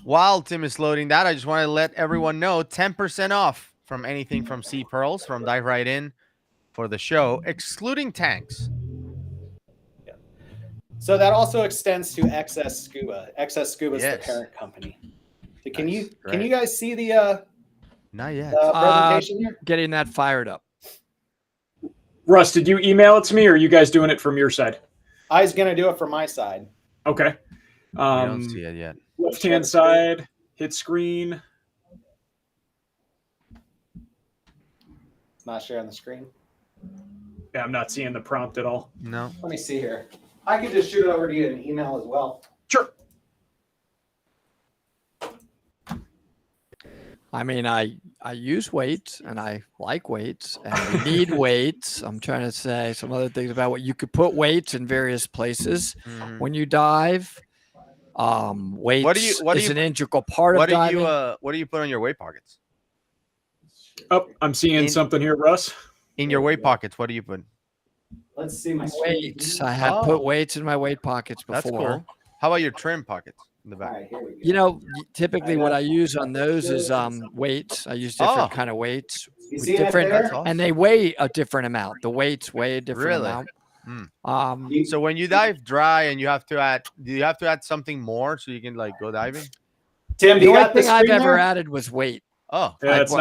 While Tim is loading that, I just want to let everyone know 10% off from anything from Sea Pearls from Dive Right In for the show, excluding tanks. So that also extends to Excess Scuba. Excess Scuba is the parent company. So can you guys see the not yet presentation here? Getting that fired up. Russ, did you email it to me, or are you guys doing it from your side? I was gonna do it from my side. Okay. I don't see it yet. Left-hand side, hit screen. It's not sharing the screen. Yeah, I'm not seeing the prompt at all. No. Let me see here. I could just shoot it over to you in an email as well. Sure. I mean, I use weights and I like weights and we need weights. I'm trying to say some other things about what you could put weights in various places when you dive. Weights is an integral part of diving. What do you put on your weight pockets? Oh, I'm seeing something here, Russ. In your weight pockets, what do you put? Let's see my weights. I have put weights in my weight pockets before. That's cool. How about your trim pockets in the back? Typically what I use on those is weights. I use different kind of weights. With different, and they weigh a different amount. The weights weigh a different amount. So when you dive dry and do you have to add something more so you can go diving? Tim, the only thing I've ever added was weight. Oh, yeah, that's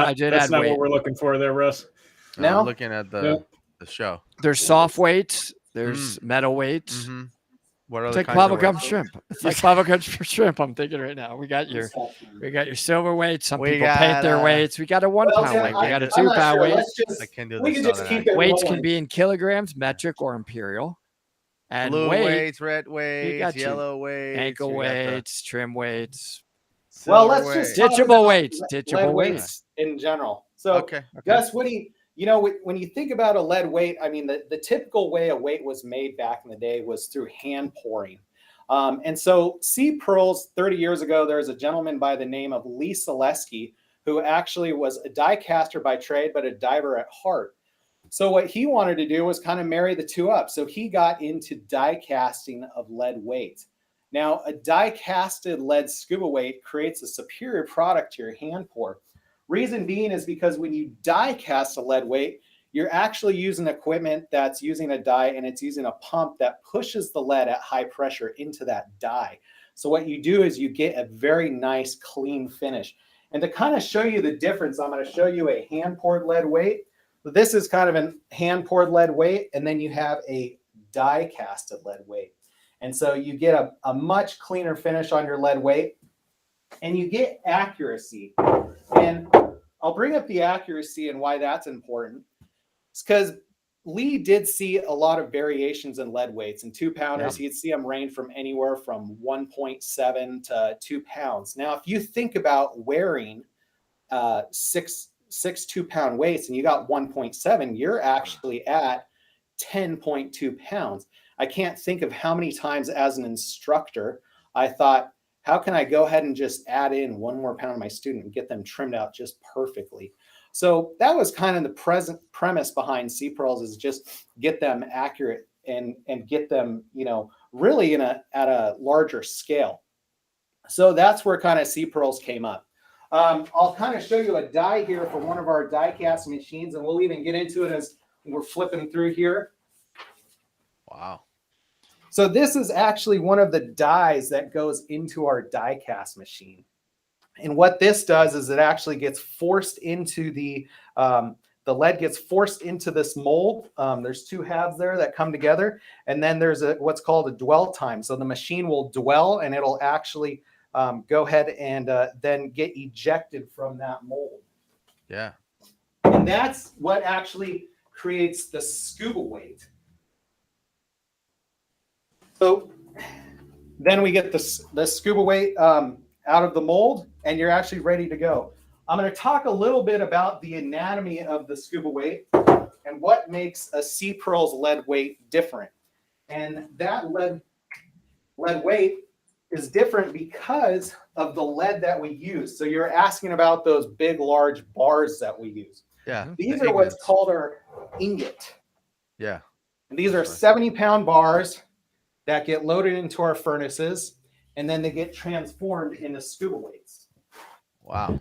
not what we're looking for there, Russ. No, I'm looking at the show. There's soft weights. There's metal weights. Mm-hmm. What it's like bubblegum shrimp. It's like bubblegum shrimp. I'm thinking right now. We got your silver weights. Some people paint their weights. We got a 1 pound weight. We got a 2 pound weight. I can do this. Weights can be in kilograms, metric, or imperial. And blue weights, red weights, yellow weights, ankle weights, trim weights. Well, let's just ditchable weights. Ditchable weights in general. So, Gus, Woody, when you think about a lead weight, I mean, the typical way a weight was made back in the day was through hand pouring. And so Sea Pearls, 30 years ago, there was a gentleman by the name of Lee Selesky, who actually was a die caster by trade, but a diver at heart. So what he wanted to do was kind of marry the two up. So he got into die casting of lead weight. Now, a die casted lead scuba weight creates a superior product to your hand pour. Reason being is because when you die cast a lead weight, you're actually using equipment that's using a die, and it's using a pump that pushes the lead at high pressure into that die. So what you do is you get a very nice clean finish. And to kind of show you the difference, I'm going to show you a hand poured lead weight. This is kind of a hand poured lead weight, and then you have a die casted lead weight. And so you get a much cleaner finish on your lead weight, and you get accuracy. And I'll bring up the accuracy and why that's important. It's because Lee did see a lot of variations in lead weights. And 2 pounders, he'd see them range from anywhere from 1.7 to 2 pounds. Now, if you think about wearing six 2-pound weights and you got 1.7, you're actually at 10.2 pounds. I can't think of how many times as an instructor I thought, how can I go ahead and just add in 1 more pound to my student and get them trimmed out just perfectly? So that was kind of the premise behind C-Pearls, is just get them accurate and get them, you know, really at a larger scale. So that's where kind of C-Pearls came up. I'll kind of show you a die here for one of our die cast machines, and we'll even get into it as we're flipping through here. Wow. So this is actually one of the dies that goes into our die cast machine. And what this does is it actually gets forced into the lead gets forced into this mold. There's 2 halves there that come together. And then there's what's called a dwell time. So the machine will dwell and it'll actually go ahead and then get ejected from that mold. Yeah. And that's what actually creates the scuba weight. So then we get the scuba weight out of the mold, and you're actually ready to go. I'm going to talk a little bit about the anatomy of the scuba weight and what makes a C-Pearls lead weight different. And that lead weight is different because of the lead that we use. So you're asking about those big, large bars that we use. Yeah. These are what's called our ingot. Yeah. And these are 70-pound bars that get loaded into our furnaces, and then they get transformed into scuba weights. Wow.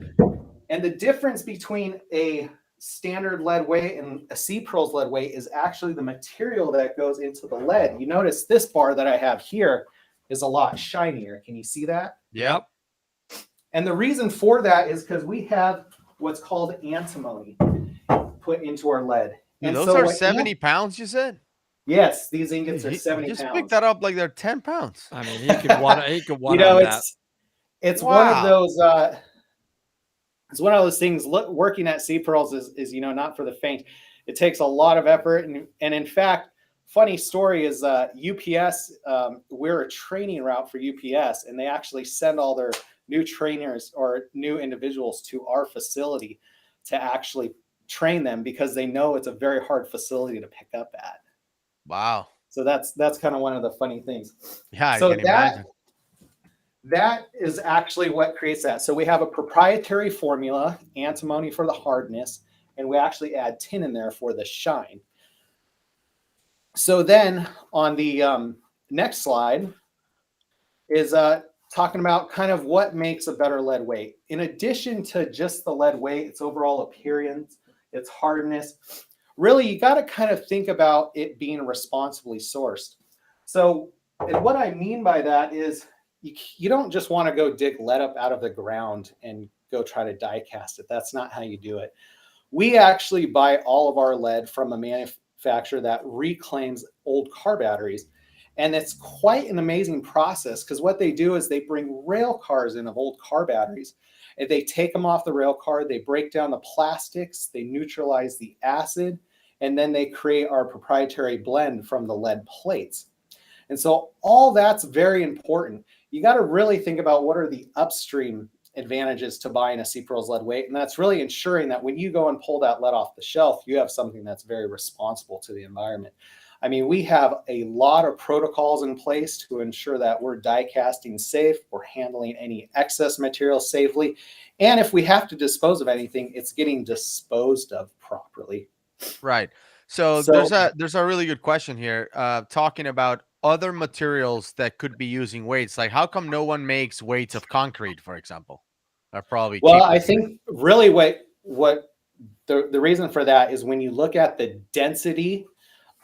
And the difference between a standard lead weight and a C-Pearls lead weight is actually the material that goes into the lead. You notice this bar that I have here is a lot shinier. Can you see that? Yep. And the reason for that is because we have what's called antimony put into our lead. Dude, And those so are what 70 pounds, you said? Yes, these ingots are 70 just pounds. pick that up like they're 10 pounds. I mean, he could one You know, that. it's one of those it's one of those things. Working at C-Pearls is, you know, not for the faint. It takes a lot of effort, and in fact, funny story is UPS. We're a training route for UPS, and they actually send all their new trainers or new individuals to our facility to actually train them because they know it's a very hard facility to pick up at. Wow. So that's kind of one of the funny things. Yeah, so I can imagine. That is actually what creates that. So we have a proprietary formula, antimony for the hardness, and we actually add tin in there for the shine. So then on the next slide is talking about kind of what makes a better lead weight. In addition to just the lead weight, its overall appearance, its hardness, really you got to kind of think about it being responsibly sourced. So, and what I mean by that is you don't just want to go dig lead up out of the ground and go try to die cast it. That's not how you do it. We actually buy all of our lead from a manufacturer that reclaims old car batteries. And it's quite an amazing process because what they do is they bring rail cars in of old car batteries. And they take them off the rail car, they break down the plastics, they neutralize the acid, and then they create our proprietary blend from the lead plates. And so all that's very important. You got to really think about what are the upstream advantages to buying a C-Pearls lead weight. And that's really ensuring that when you go and pull that lead off the shelf, you have something that's very responsible to the environment. I mean, we have a lot of protocols in place to ensure that we're die casting safe, we're handling any excess material safely, and if we have to dispose of anything, it's getting disposed of properly. Right. So there's a really good question here, talking about other materials that could be using weights. Like, how come no one makes weights of concrete, for example? Are probably well, I think really what the reason for that is when you look at the density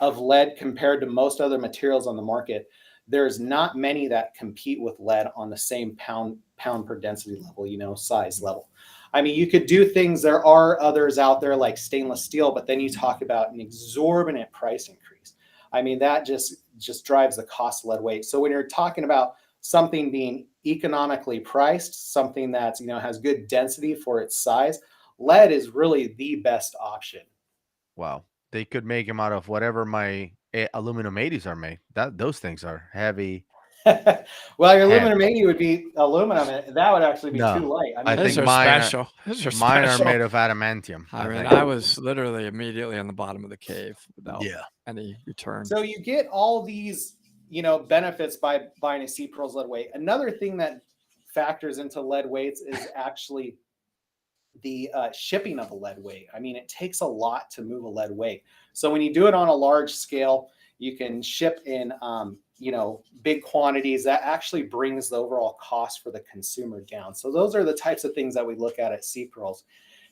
of lead compared to most other materials on the market, there's not many that compete with lead on the same pound per density level, you know, size level. I mean, you could do things, there are others out there like stainless steel, but then you talk about an exorbitant price increase. I mean, that just just drives the cost of lead weight. So when you're talking about something being economically priced, something that's, has good density for its size, lead is really the best option. Wow. They could make them out of whatever my aluminum 80s are made. Those things are heavy. Well, your aluminum 80 would be aluminum, and that would actually be No, too light. I think those are mine special. Those are mine are special. made of adamantium. I mean, think. I was literally immediately on the bottom of the cave without any return. So you get all these, benefits by buying a C Pearls lead weight. Another thing that factors into lead weights is actually the shipping of a lead weight. I mean, it takes a lot to move a lead weight. So when you do it on a large scale, you can ship in, big quantities. That actually brings the overall cost for the consumer down. So those are the types of things that we look at C Pearls.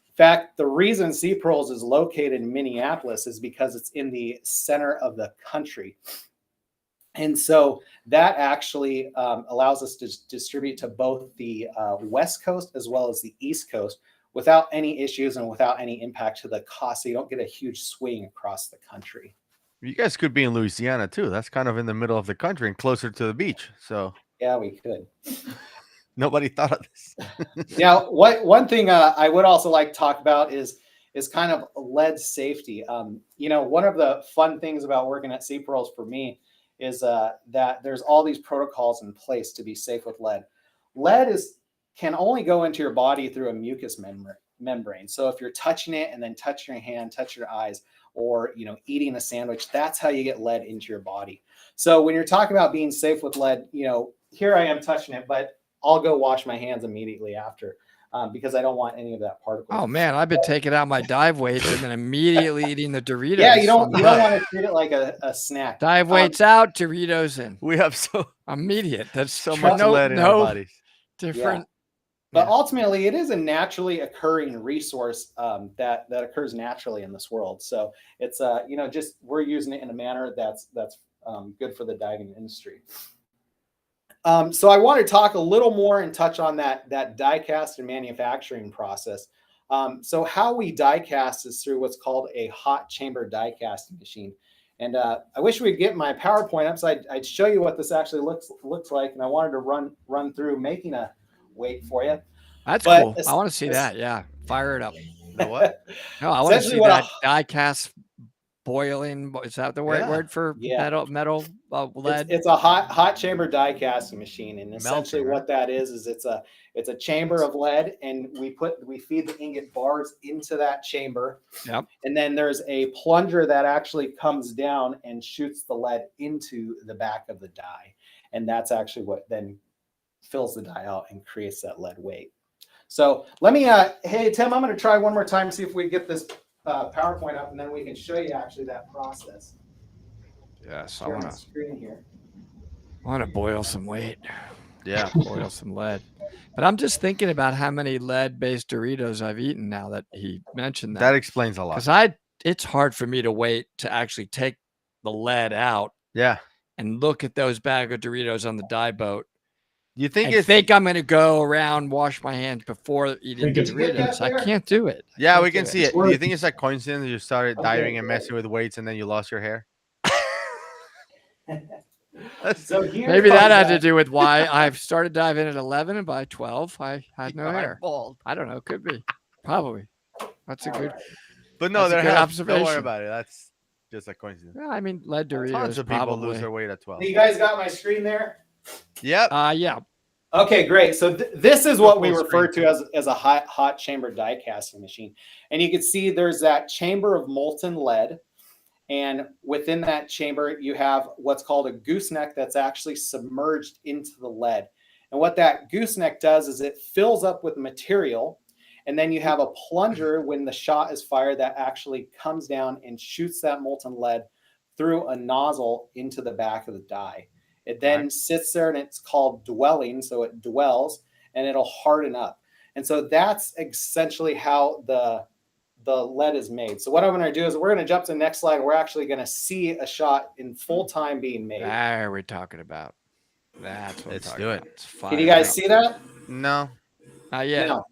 In fact, the reason C Pearls is located in Minneapolis is because it's in the center of the country. And so that actually allows us to distribute to both the West Coast as well as the East Coast without any issues and without any impact to the cost. So you don't get a huge swing across the country. You guys could be in Louisiana too. That's kind of in the middle of the country and closer to the beach. So yeah, we could. Nobody thought of this. Now, one thing I would also like to talk about is kind of lead safety. One of the fun things about working at C Pearls for me is that there's all these protocols in place to be safe with lead. Lead can only go into your body through a mucous membrane. So if you're touching it and then touching your hand, touch your eyes, or eating a sandwich, that's how you get lead into your body. So when you're talking about being safe with lead, here I am touching it, but I'll go wash my hands immediately after because I don't want any of that particle. Oh man, I've been taking out my dive weights and then immediately eating the Doritos. Yeah, you don't want to treat it like a snack. Dive weights out, Doritos in. We have so immediate. That's so much lead in our bodies. Different. Yeah. But ultimately, it is a naturally occurring resource that occurs naturally in this world. So it's just we're using it in a manner that's good for the diving industry. So I want to talk a little more and touch on that die cast and manufacturing process. So how we die cast is through what's called a hot chamber die casting machine. And I wish we'd get my PowerPoint up so I'd show you what this actually looks like. And I wanted to run through making a weight for you. That's cool. I want to see that. Yeah. Fire it up. The what? No, I want to see that die cast boiling. Is that the right word for metal lead? It's a hot chamber die casting machine. And essentially what that is it's a chamber of lead, and we feed the ingot bars into that chamber. Yep. And then there's a plunger that actually comes down and shoots the lead into the back of the die. And that's actually what then fills the die out and creates that lead weight. So let me, hey, Tim, I'm going to try one more time, see if we get this PowerPoint up, and then we can show you actually that process. Yes, I want to screen here. I want to boil some weight. Yeah, boil some lead. But I'm just thinking about how many lead-based Doritos I've eaten now that he mentioned that. That explains a lot. Because it's hard for me to wait to actually take the lead out. Yeah. And look at those bag of Doritos on the dive boat. You think I'm going to go around, wash my hands before eating the Doritos? I can't do it. Yeah, we can see it. Do you think it's like coincidence you started diving and messing with weights and then you lost your hair? So maybe that had to do with why I've started diving at 11 and by 12 I had no hair. Bald. I don't know. Could be. Probably. That's a good. But no, that's a good observation. Don't worry about it. That's just a coincidence. Yeah, I mean, lead Doritos. Tons of people probably lose their weight at 12. You guys got my screen there? Yep. Yeah. Okay, great. So this is what we refer to as a hot chamber die casting machine. And you can see there's that chamber of molten lead. And within that chamber, you have what's called a gooseneck that's actually submerged into the lead. And what that gooseneck does is it fills up with material. And then you have a plunger when the shot is fired that actually comes down and shoots that molten lead through a nozzle into the back of the die. It then sits there and it's called dwelling. So it dwells and it'll harden up. And so that's essentially how the lead is made. So what I'm going to do is we're going to jump to the next slide. We're actually going to see a shot in full time being made. There we're talking about. That's what Let's do it. Can you guys see that? No. Not yet. No.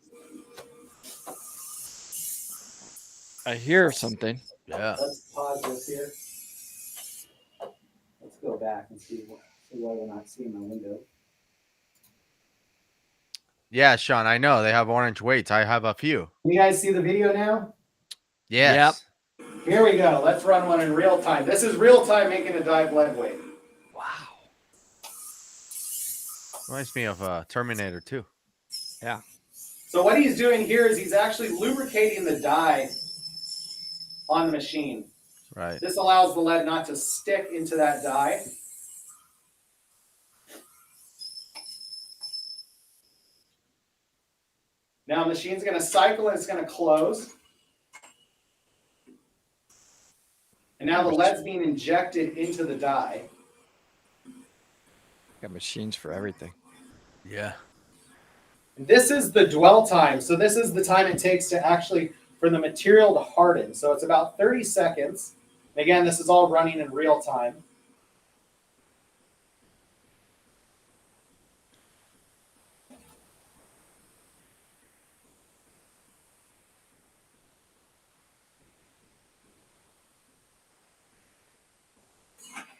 I hear something. Yeah. Let's pause this here. Let's go back and see why they're not seeing my window. Yeah, Sean, I know they have orange weights. I have a few. Can you guys see the video now? Yes. Here we go. Let's run one in real time. This is real time making a dive lead weight. Reminds me of Terminator 2. Yeah. So what he's doing here is he's actually lubricating the die on the machine. Right. This allows the lead not to stick into that die. Now the machine's going to cycle and it's going to close. And now the lead's being injected into the die. Got machines for everything. Yeah. This is the dwell time. So this is the time it takes to actually for the material to harden. So it's about 30 seconds. Again, this is all running in real time.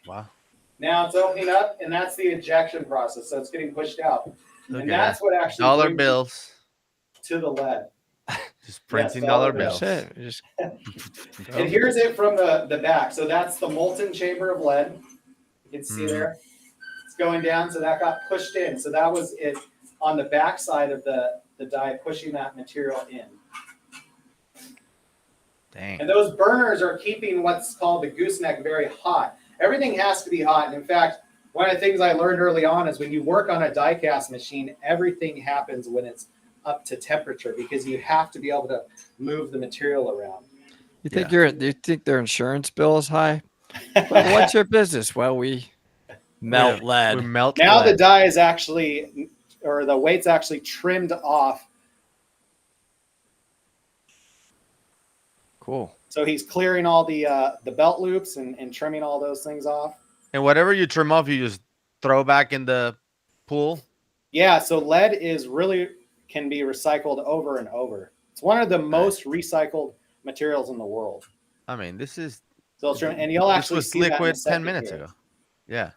Wow. Now it's opening up, and that's the ejection process. So it's getting pushed out. Look and at that's that. what actually Dollar brings bills. it to the lead. Just printing Yes, dollar dollar bills. bills. And here's it from the back. So that's the molten chamber of lead. You can see there. It's going down. So that got pushed in. So that was it on the back side of the die, pushing that material in. Dang. And those burners are keeping what's called the gooseneck very hot. Everything has to be hot. And in fact, one of the things I learned early on is when you work on a die cast machine, everything happens when it's up to temperature because you have to be able to move the material around. You think do you think their insurance bill is high? Well, what's your business? Well, we melt lead. We melt Now lead. the die is actually, or the weight's actually trimmed off. Cool. So he's clearing all the belt loops and trimming all those things off. And whatever you trim off, you just throw back in the pool. Yeah, so lead is really can be recycled over and over. It's one of the most recycled materials in the world. I mean, this is So it's trim, and you'll this actually was see that in a liquid 10 second minutes here. ago. Yeah.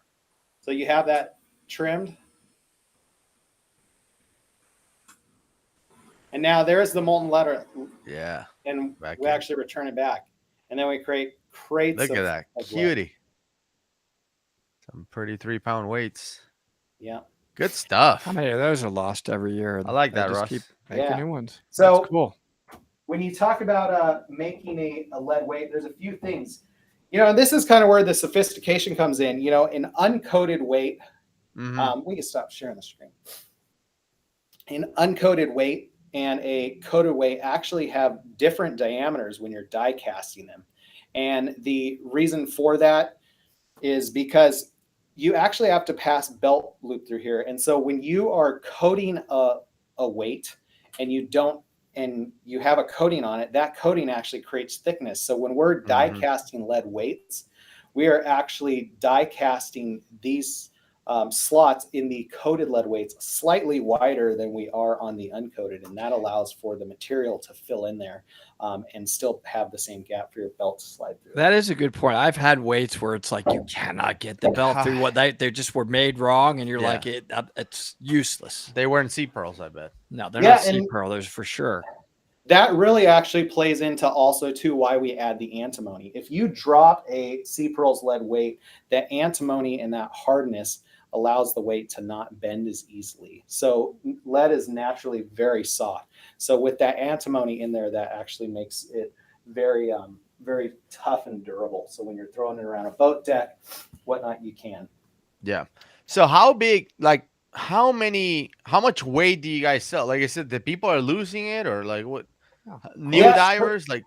So you have that trimmed. And now there's the molten lead, Yeah. and Back we in. actually return it back. And then we create crates. Look at that. of lead. Cutie. Some pretty 3-pound weights. Yeah. Good stuff. How many of those are lost every year? I like They that, just Russ. keep making Yeah. new ones. So That's cool. when you talk about making a lead weight, there's a few things. And this is kind of where the sophistication comes in. An uncoated weight, we can stop sharing the screen. An uncoated weight and a coated weight actually have different diameters when you're die casting them. And the reason for that is because you actually have to pass belt loop through here. And so when you are coating a weight and you have a coating on it, that coating actually creates thickness. So when we're die casting lead weights, we are actually die casting these slots in the coated lead weights slightly wider than we are on the uncoated. And that allows for the material to fill in there and still have the same gap for your belt to slide through. That is a good point. I've had weights where it's like you cannot get the belt through what they just were made wrong, and you're like it's useless. They weren't sea pearls, I bet. No, they're not sea pearl. Those for sure. That really actually plays into also too why we add the antimony. If you drop a sea pearls lead weight, that antimony and that hardness allows the weight to not bend as easily. So lead is naturally very soft. So with that antimony in there, that actually makes it very, very tough and durable. So when you're throwing it around a boat deck, whatnot, you can. Yeah. So how big, like how much weight do you guys sell? Like I said, the people are losing it or like what? New divers? Like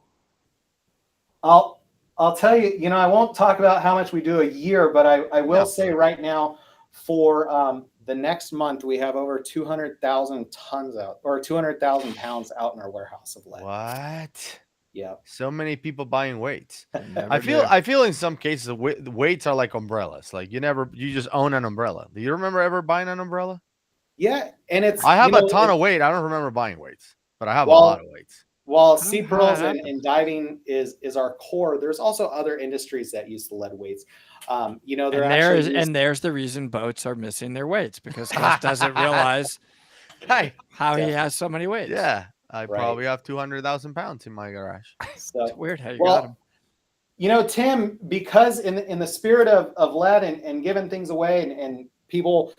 I'll tell you, I won't talk about how much we do a year, but I will say right now for the next month, we have over 200,000 tons out or 200,000 pounds out in our warehouse of lead. What? Yeah. So many people buying weights. I feel in some cases the weights are like umbrellas. Like you just own an umbrella. Do you remember ever buying an umbrella? Yeah, and I have a ton of weight. I don't remember buying weights, but I have a lot of weights. While sea pearls and diving is our core, there's also other industries that use the lead weights. You know, they're and there's the reason boats are missing their weights, because Gus doesn't realize how he has so many weights. Yeah, I probably have 200,000 pounds in my garage. So it's weird how you got them. You know, Tim, because in the spirit of lead and giving things away and people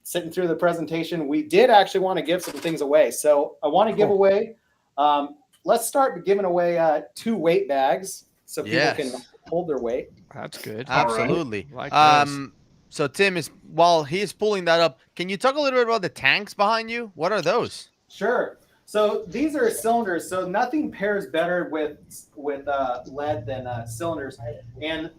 sitting through the presentation, we did actually want to give some things away. So I want to give away, let's start giving away 2 weight bags so people can hold their weight. That's good. Absolutely. Like so Tim, while he's pulling that up, can you talk a little bit about the tanks behind you? What are those? Sure. So these are cylinders. So nothing pairs better with lead than cylinders. And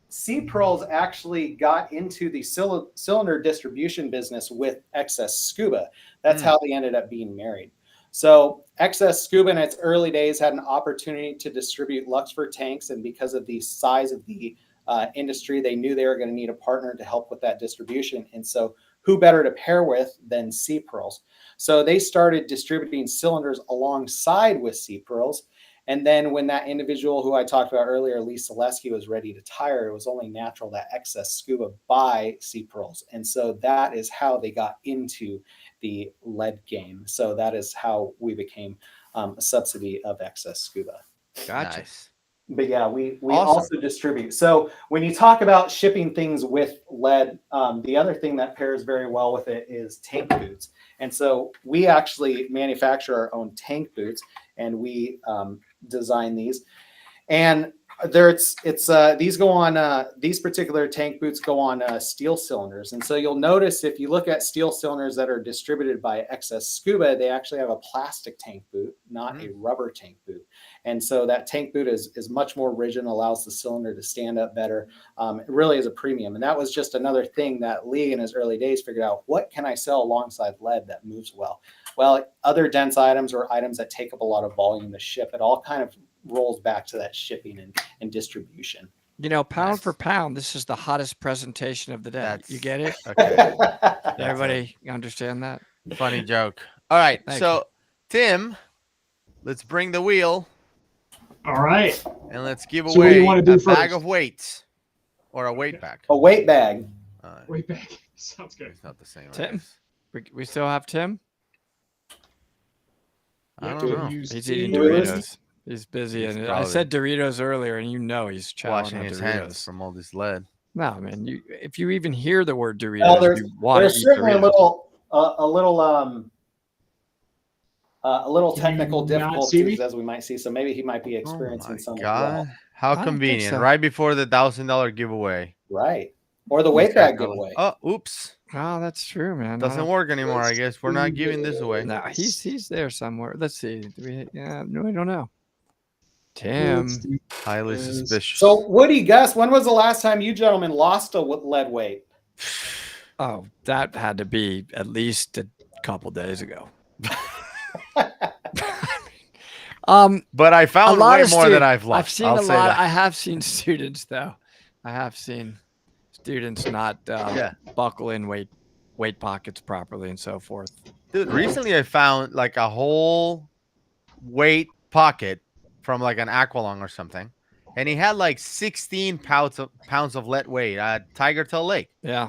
Sea Pearls actually got into the cylinder distribution business with Excess Scuba. That's how they ended up being married. So Excess Scuba in its early days had an opportunity to distribute Luxfer tanks, and because of the size of the industry, they knew they were going to need a partner to help with that distribution. And so who better to pair with than Sea Pearls? So they started distributing cylinders alongside with Sea Pearls. And then when that individual who I talked about earlier, Lee Selesky, was ready to retire, it was only natural that Excess Scuba buy Sea Pearls. And so that is how they got into the lead game. So that is how we became a subsidy of Excess Scuba. Gotcha. Nice. But yeah, we also distribute. So when you talk about shipping things with lead, the other thing that pairs very well with it is tank boots. And so we actually manufacture our own tank boots, and we design these. And these go on these particular tank boots go on steel cylinders. And so you'll notice if you look at steel cylinders that are distributed by Excess Scuba, they actually have a plastic tank boot, not a rubber tank boot. And so that tank boot is much more rigid and allows the cylinder to stand up better. It really is a premium. And that was just another thing that Lee in his early days figured out, what can I sell alongside lead that moves well? Well, other dense items or items that take up a lot of volume to ship, it all kind of rolls back to that shipping and distribution. You know, pound for pound, this is the hottest presentation of the day. You get it? Okay. Everybody understand that? Funny joke. All right. Thank So, Tim, let's bring the wheel. All right. And let's give So what do away you want to do a first? bag of weights or a weight bag. A weight bag. Weight bag. Sounds good. It's not the same. I Tim, guess. we still have Tim? I don't know. He's eating Doritos. He's busy. He's And I probably said Doritos earlier, and you know he's chowing washing on his Doritos. hands from all this lead. No, man. If you even hear the word Doritos, Well, there's you want to eat certainly Doritos. a little Can you technical not see difficulties me? as we might see. So maybe he might be experiencing some as God, well. how I don't think convenient! so. Right before the $1,000 giveaway. Right. Or the weight bag giveaway. Oh, oops! Oh, that's true, man. Doesn't work anymore. I guess we're not giving this away. No, he's there somewhere. Let's see. No, I don't know. Tim. Highly suspicious. So Woody, Gus, when was the last time you gentlemen lost a lead weight? Oh, that had to be at least a couple days ago. But I found a lot way of more than I've lost. I've seen I'll a say lot. that. I have seen students though. I have seen students not buckle in weight pockets properly and so forth. Dude, recently I found like a whole weight pocket from like an Aqualung or something, and he had like 16 pounds of lead weight at Tiger Tail Lake. Yeah.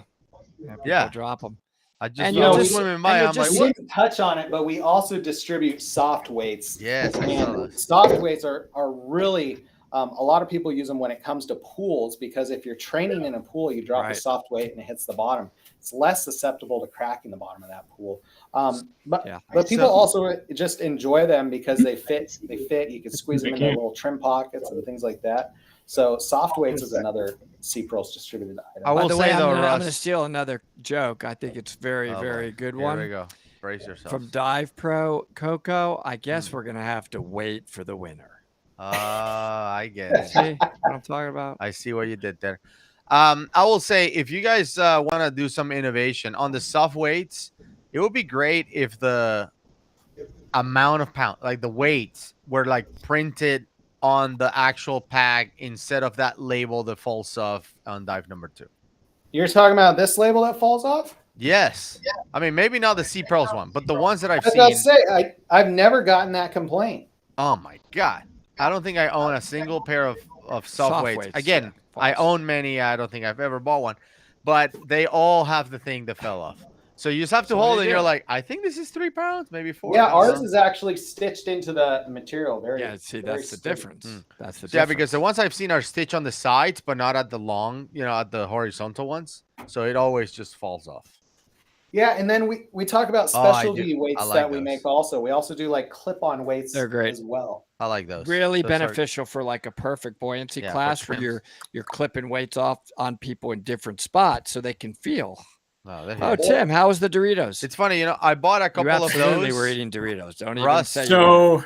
Yeah. Drop them. I just And saw him swimming by. I'm like, we what? didn't touch on it, but we also distribute soft weights. Yes, I saw and this. soft weights are really a lot of people use them when it comes to pools, because if you're training in a pool, you drop a Right. soft weight and it hits the bottom. It's less susceptible to cracking the bottom of that pool. But people also just enjoy them because they fit. You can squeeze them in their little trim pockets and things like that. So soft weights is another Sea Pearls distributed item. By the way, I'm going to steal another joke. I think it's very, Oh, very boy. good Here one. we go. Brace yourself. From Dive Pro Coco. I guess we're going to have to wait for the winner. I get it. See what I'm talking about? I see what you did there. I will say, if you guys want to do some innovation on the soft weights, it would be great if the amount of pound, like the weights, were like printed on the actual pack instead of that label that falls off on dive number 2. You're talking about this label that falls off? Yes. I mean, maybe not the Sea Pearls one, but the ones that I've I was about seen. to say, I've never gotten that complaint. Oh my God. I don't think I own a single pair of soft weights. Again, I own many. I don't think I've ever bought one, but they all have the thing that fell off. So you just have to hold it. And you're like, I think this is 3 pounds, maybe 4. Yeah, ours is actually stitched into the material. Yeah, see, that's the difference. That's the difference. Yeah, because the ones I've seen are stitched on the sides, but not at the long, at the horizontal ones. So it always just falls off. Yeah, and then we talk about Oh, I specialty do. weights I like that we those. make also. We also do like clip-on weights They're great. as well. I like those. Really Those are- beneficial for like a perfect buoyancy Yeah, for class where trims. you're clipping weights off on people in different spots so they can feel. Oh, they're Oh, good. Tim, how was the Doritos? It's funny, I bought a couple You of absolutely those. were eating Doritos. Don't even Russ, say you So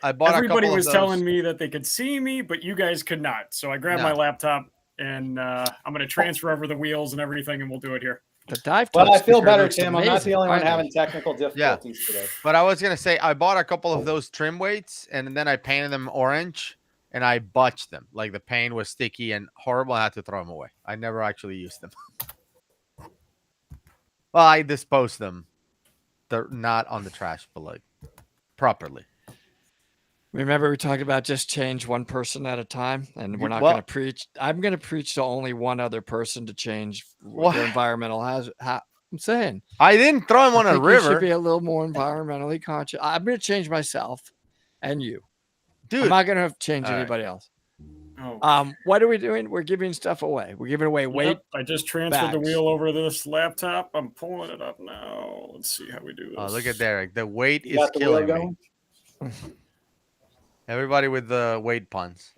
I bought everybody a couple was of those. telling me that they could see me, but you guys could not. So I grabbed my No. laptop and I'm going to transfer over the wheels and everything, and we'll do it here. The dive. Well, I touch feel sticker better, looks Tim. I'm not amazing, the only one finally. having technical difficulties today. But I was gonna say I bought a couple of those trim weights and then I painted them orange and I botched them. Like the paint was sticky and horrible. I had to throw them away. I never actually used them. Well, I disposed them. They're not on the trash, but like properly. Remember, we talked about just change one person at a time, and we're not Well- going to preach. I'm going to preach to only one other person to change What? their environmental hazard. I'm saying I didn't throw them on I a think we should river. be a little more environmentally conscious. I'm going to change myself and you. Dude. I'm not going to change All right. anybody else. Oh. What are we doing? We're giving stuff away. We're giving away weight. Yep, I just transferred the bags. wheel over this laptop. I'm pulling it up now. Let's see how we do this. Oh, look at Derek. The weight You is got the wheel killing me. Everybody with the weight puns.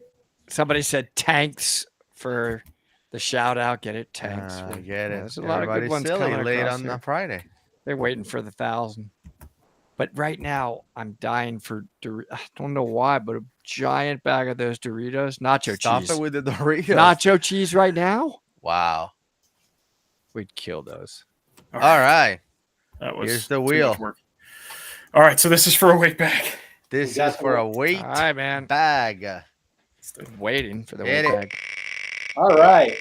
Somebody said tanks for the shout out. Get it? Tanks. I get it. There's a lot of good Everybody's ones silly coming late across on here. a Friday. They're waiting for the 1,000. But right now, I'm dying for. I don't know why, but a giant bag of those Doritos, nacho Stop cheese. it with the Doritos. Nacho cheese right now. Wow. We'd kill those. All right. That was Here's the too much wheel. work. All right, so this is for a weight bag. This got is for a the- weight All right, man. bag. Waiting for the Get weight it. bag. All right.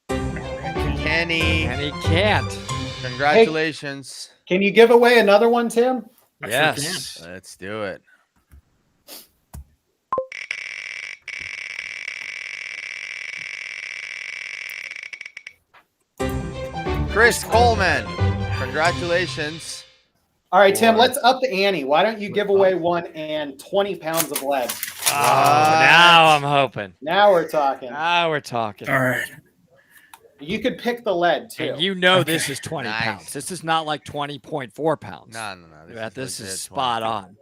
Kenny, And he can't. congratulations. Can you give away another one, Tim? I sure Yes. Let's do it. Chris Coleman, congratulations. All right, Tim, Or- let's up the ante. Why don't you give away one and 20 pounds of lead? Oh, now I'm hoping. Now we're talking. Now we're talking. All right. You could pick the lead too. And you know this is 20 Nice. pounds. This is not like 20.4 pounds. No. This legit is 20. spot on.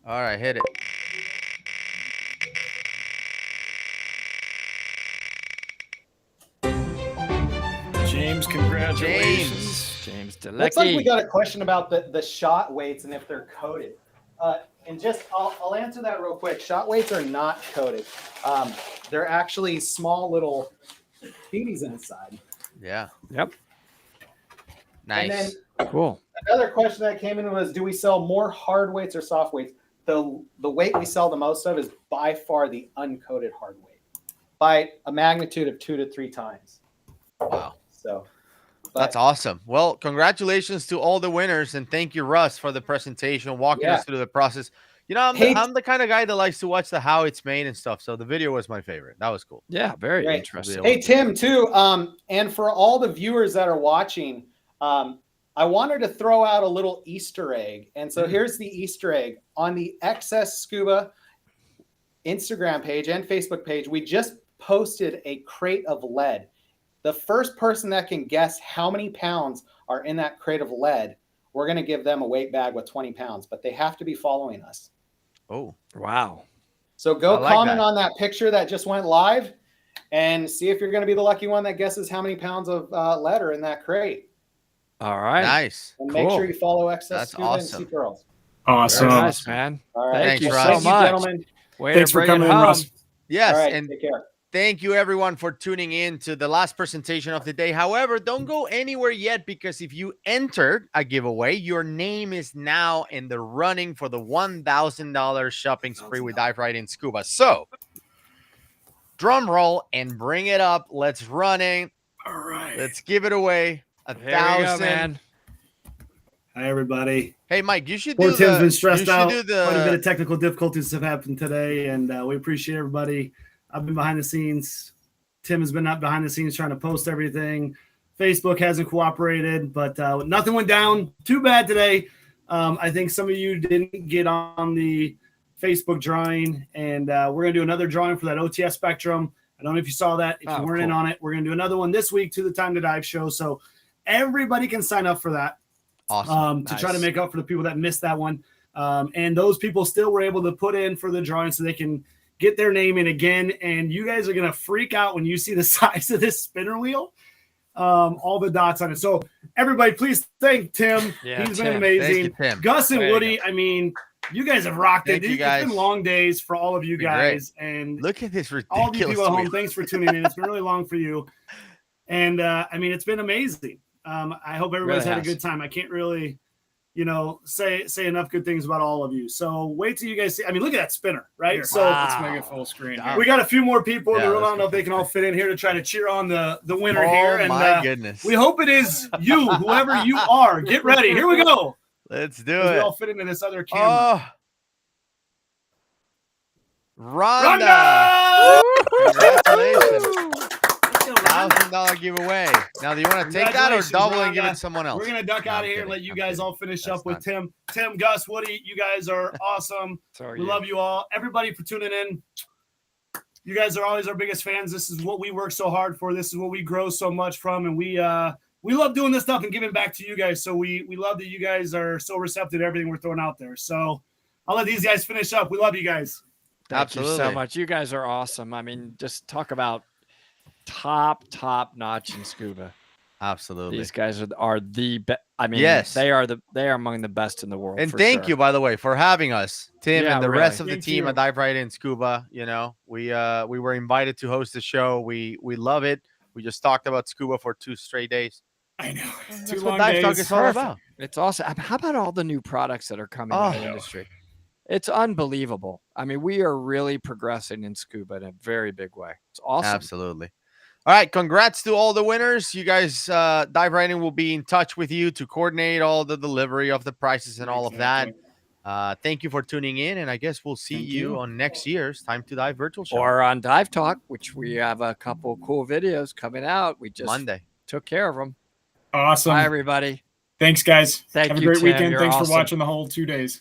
All right, hit it. James, congratulations. James Looks like we Delecki. got a question about the shot weights and if they're coated. And just I'll answer that real quick. Shot weights are not coated. They're actually small little beaties inside. Yeah. Yep. And then Nice. Cool. another question that came in was, do we sell more hard weights or soft weights? The weight we sell the most of is by far the uncoated hard weight, by a magnitude of 2 to 3 times. Wow. So That's awesome. Well, congratulations to all the winners, and thank you, Russ, for the presentation, walking Yeah. us through the process. Hey, I'm the kind of guy that likes to watch how it's made and stuff. So the video was my favorite. That was cool. Yeah, very Great. interesting. Hey, Tim, too. And for all the viewers that are watching, I wanted to throw out a little Easter egg. And so here's the Easter egg. On the Excess Scuba Instagram page and Facebook page, we just posted a crate of lead. The first person that can guess how many pounds are in that crate of lead, we're going to give them a weight bag with 20 pounds, but they have to be following us. Oh, wow. So go I like comment that. on that picture that just went live and see if you're going to be the lucky one that guesses how many pounds of lead are in that crate. All right. Nice. And make sure you follow Excess That's Scuba awesome. and Sea Pearls. Awesome. Very nice, man. All right. Thank Thanks, you Russ. so Thank you, much. gentlemen. Way Thanks to for bring it coming in, home. Russ. Yes, All right. and Take care. thank you everyone for tuning in to the last presentation of the day. However, don't go anywhere yet, because if you entered a giveaway, your name is now in the running for the $1,000 shopping spree with Dive Right in Scuba. So, drum roll and bring it up. Let's run it. All right. Let's give it away. Here we go, 1,000. man. Hi, everybody. Hey, Mike, you should Poor do Tim's the. been stressed you should out. do Quite a bit the. of technical difficulties have happened today, and we appreciate everybody. I've been behind the scenes. Tim has been up behind the scenes trying to post everything. Facebook hasn't cooperated, but nothing went down too bad today. I think some of you didn't get on the Facebook drawing, and we're going to do another drawing for that OTS Spectrum. I don't know if you saw that. If you weren't in on it, we're going to do another one this week to the Time to Dive show. So everybody can sign up for that. Awesome. To try to make up for the people that missed that one. And those people still were able to put in for the drawing so they can get their name in again. And you guys are going to freak out when you see the size of this spinner wheel, all the dots on it. So everybody, please thank Tim. Yeah, He's been Tim. amazing. Thank you, Tim. Gus and There you Woody, I mean, you guys have rocked Thank it. you, It's guys. been long days for all of you Been great. guys. And Look at this ridiculous. all of you people at home, wheel. thanks for tuning in. It's been really long for you. And I mean, it's been amazing. I hope everybody's Really had a has. good time. I can't really, say enough good things about all of you. So wait till you guys see. I mean, look at that spinner, right? Here, So let's make it full screen. we got a few more people in Yeah, the room. I let's don't know if they can all fit in here to try to cheer on the winner Oh, here. And my goodness. we hope it is you, whoever you are. Get ready. Here we go. Let's do As we it. all fit into this other camera. Oh. Rhonda! Congratulations. $1,000 giveaway. Now, do you want to take that or Congratulations, double and give Rhonda. it to someone else? We're gonna duck out of here and let you guys all finish up with Tim. Tim, Gus, Woody, you guys are awesome. We love you all. Everybody for tuning in. You guys are always our biggest fans. This is what we work so hard for. This is what we grow so much from, and we love doing this stuff and giving back to you guys. So we love that you guys are so receptive to everything we're throwing out there. So I'll let these guys finish up. We love you guys. Thank you so much. You guys are awesome. I mean, just talk about top notch in scuba. Absolutely. These guys are the best. I mean, Yes. they are among the best in the world. And for thank sure. you, by the way, for having us, Tim, Yeah, and the really. rest of the Thank team you. at Dive Right In Scuba. We were invited to host the show. We love it. We just talked about scuba for 2 straight days. I know. That's Two what long Dive Talk days. is all Perfect. about. It's awesome. How about all the new products that are coming in the industry? It's unbelievable. I mean, we are really progressing in scuba in a very big way. It's awesome. Absolutely. All right. Congrats to all the winners. You guys, Dive Right In will be in touch with you to coordinate all the delivery of the prices and all of that. Thank you for tuning in. And I guess we'll see you on next year's Time to Dive virtual show. Or on Dive Talk, which we have a couple cool videos coming out. We just Monday took care of them. Awesome. Bye, everybody. Thanks, guys. Thank Have you, a great Tim. weekend. You're Thanks awesome. for watching the whole 2 days.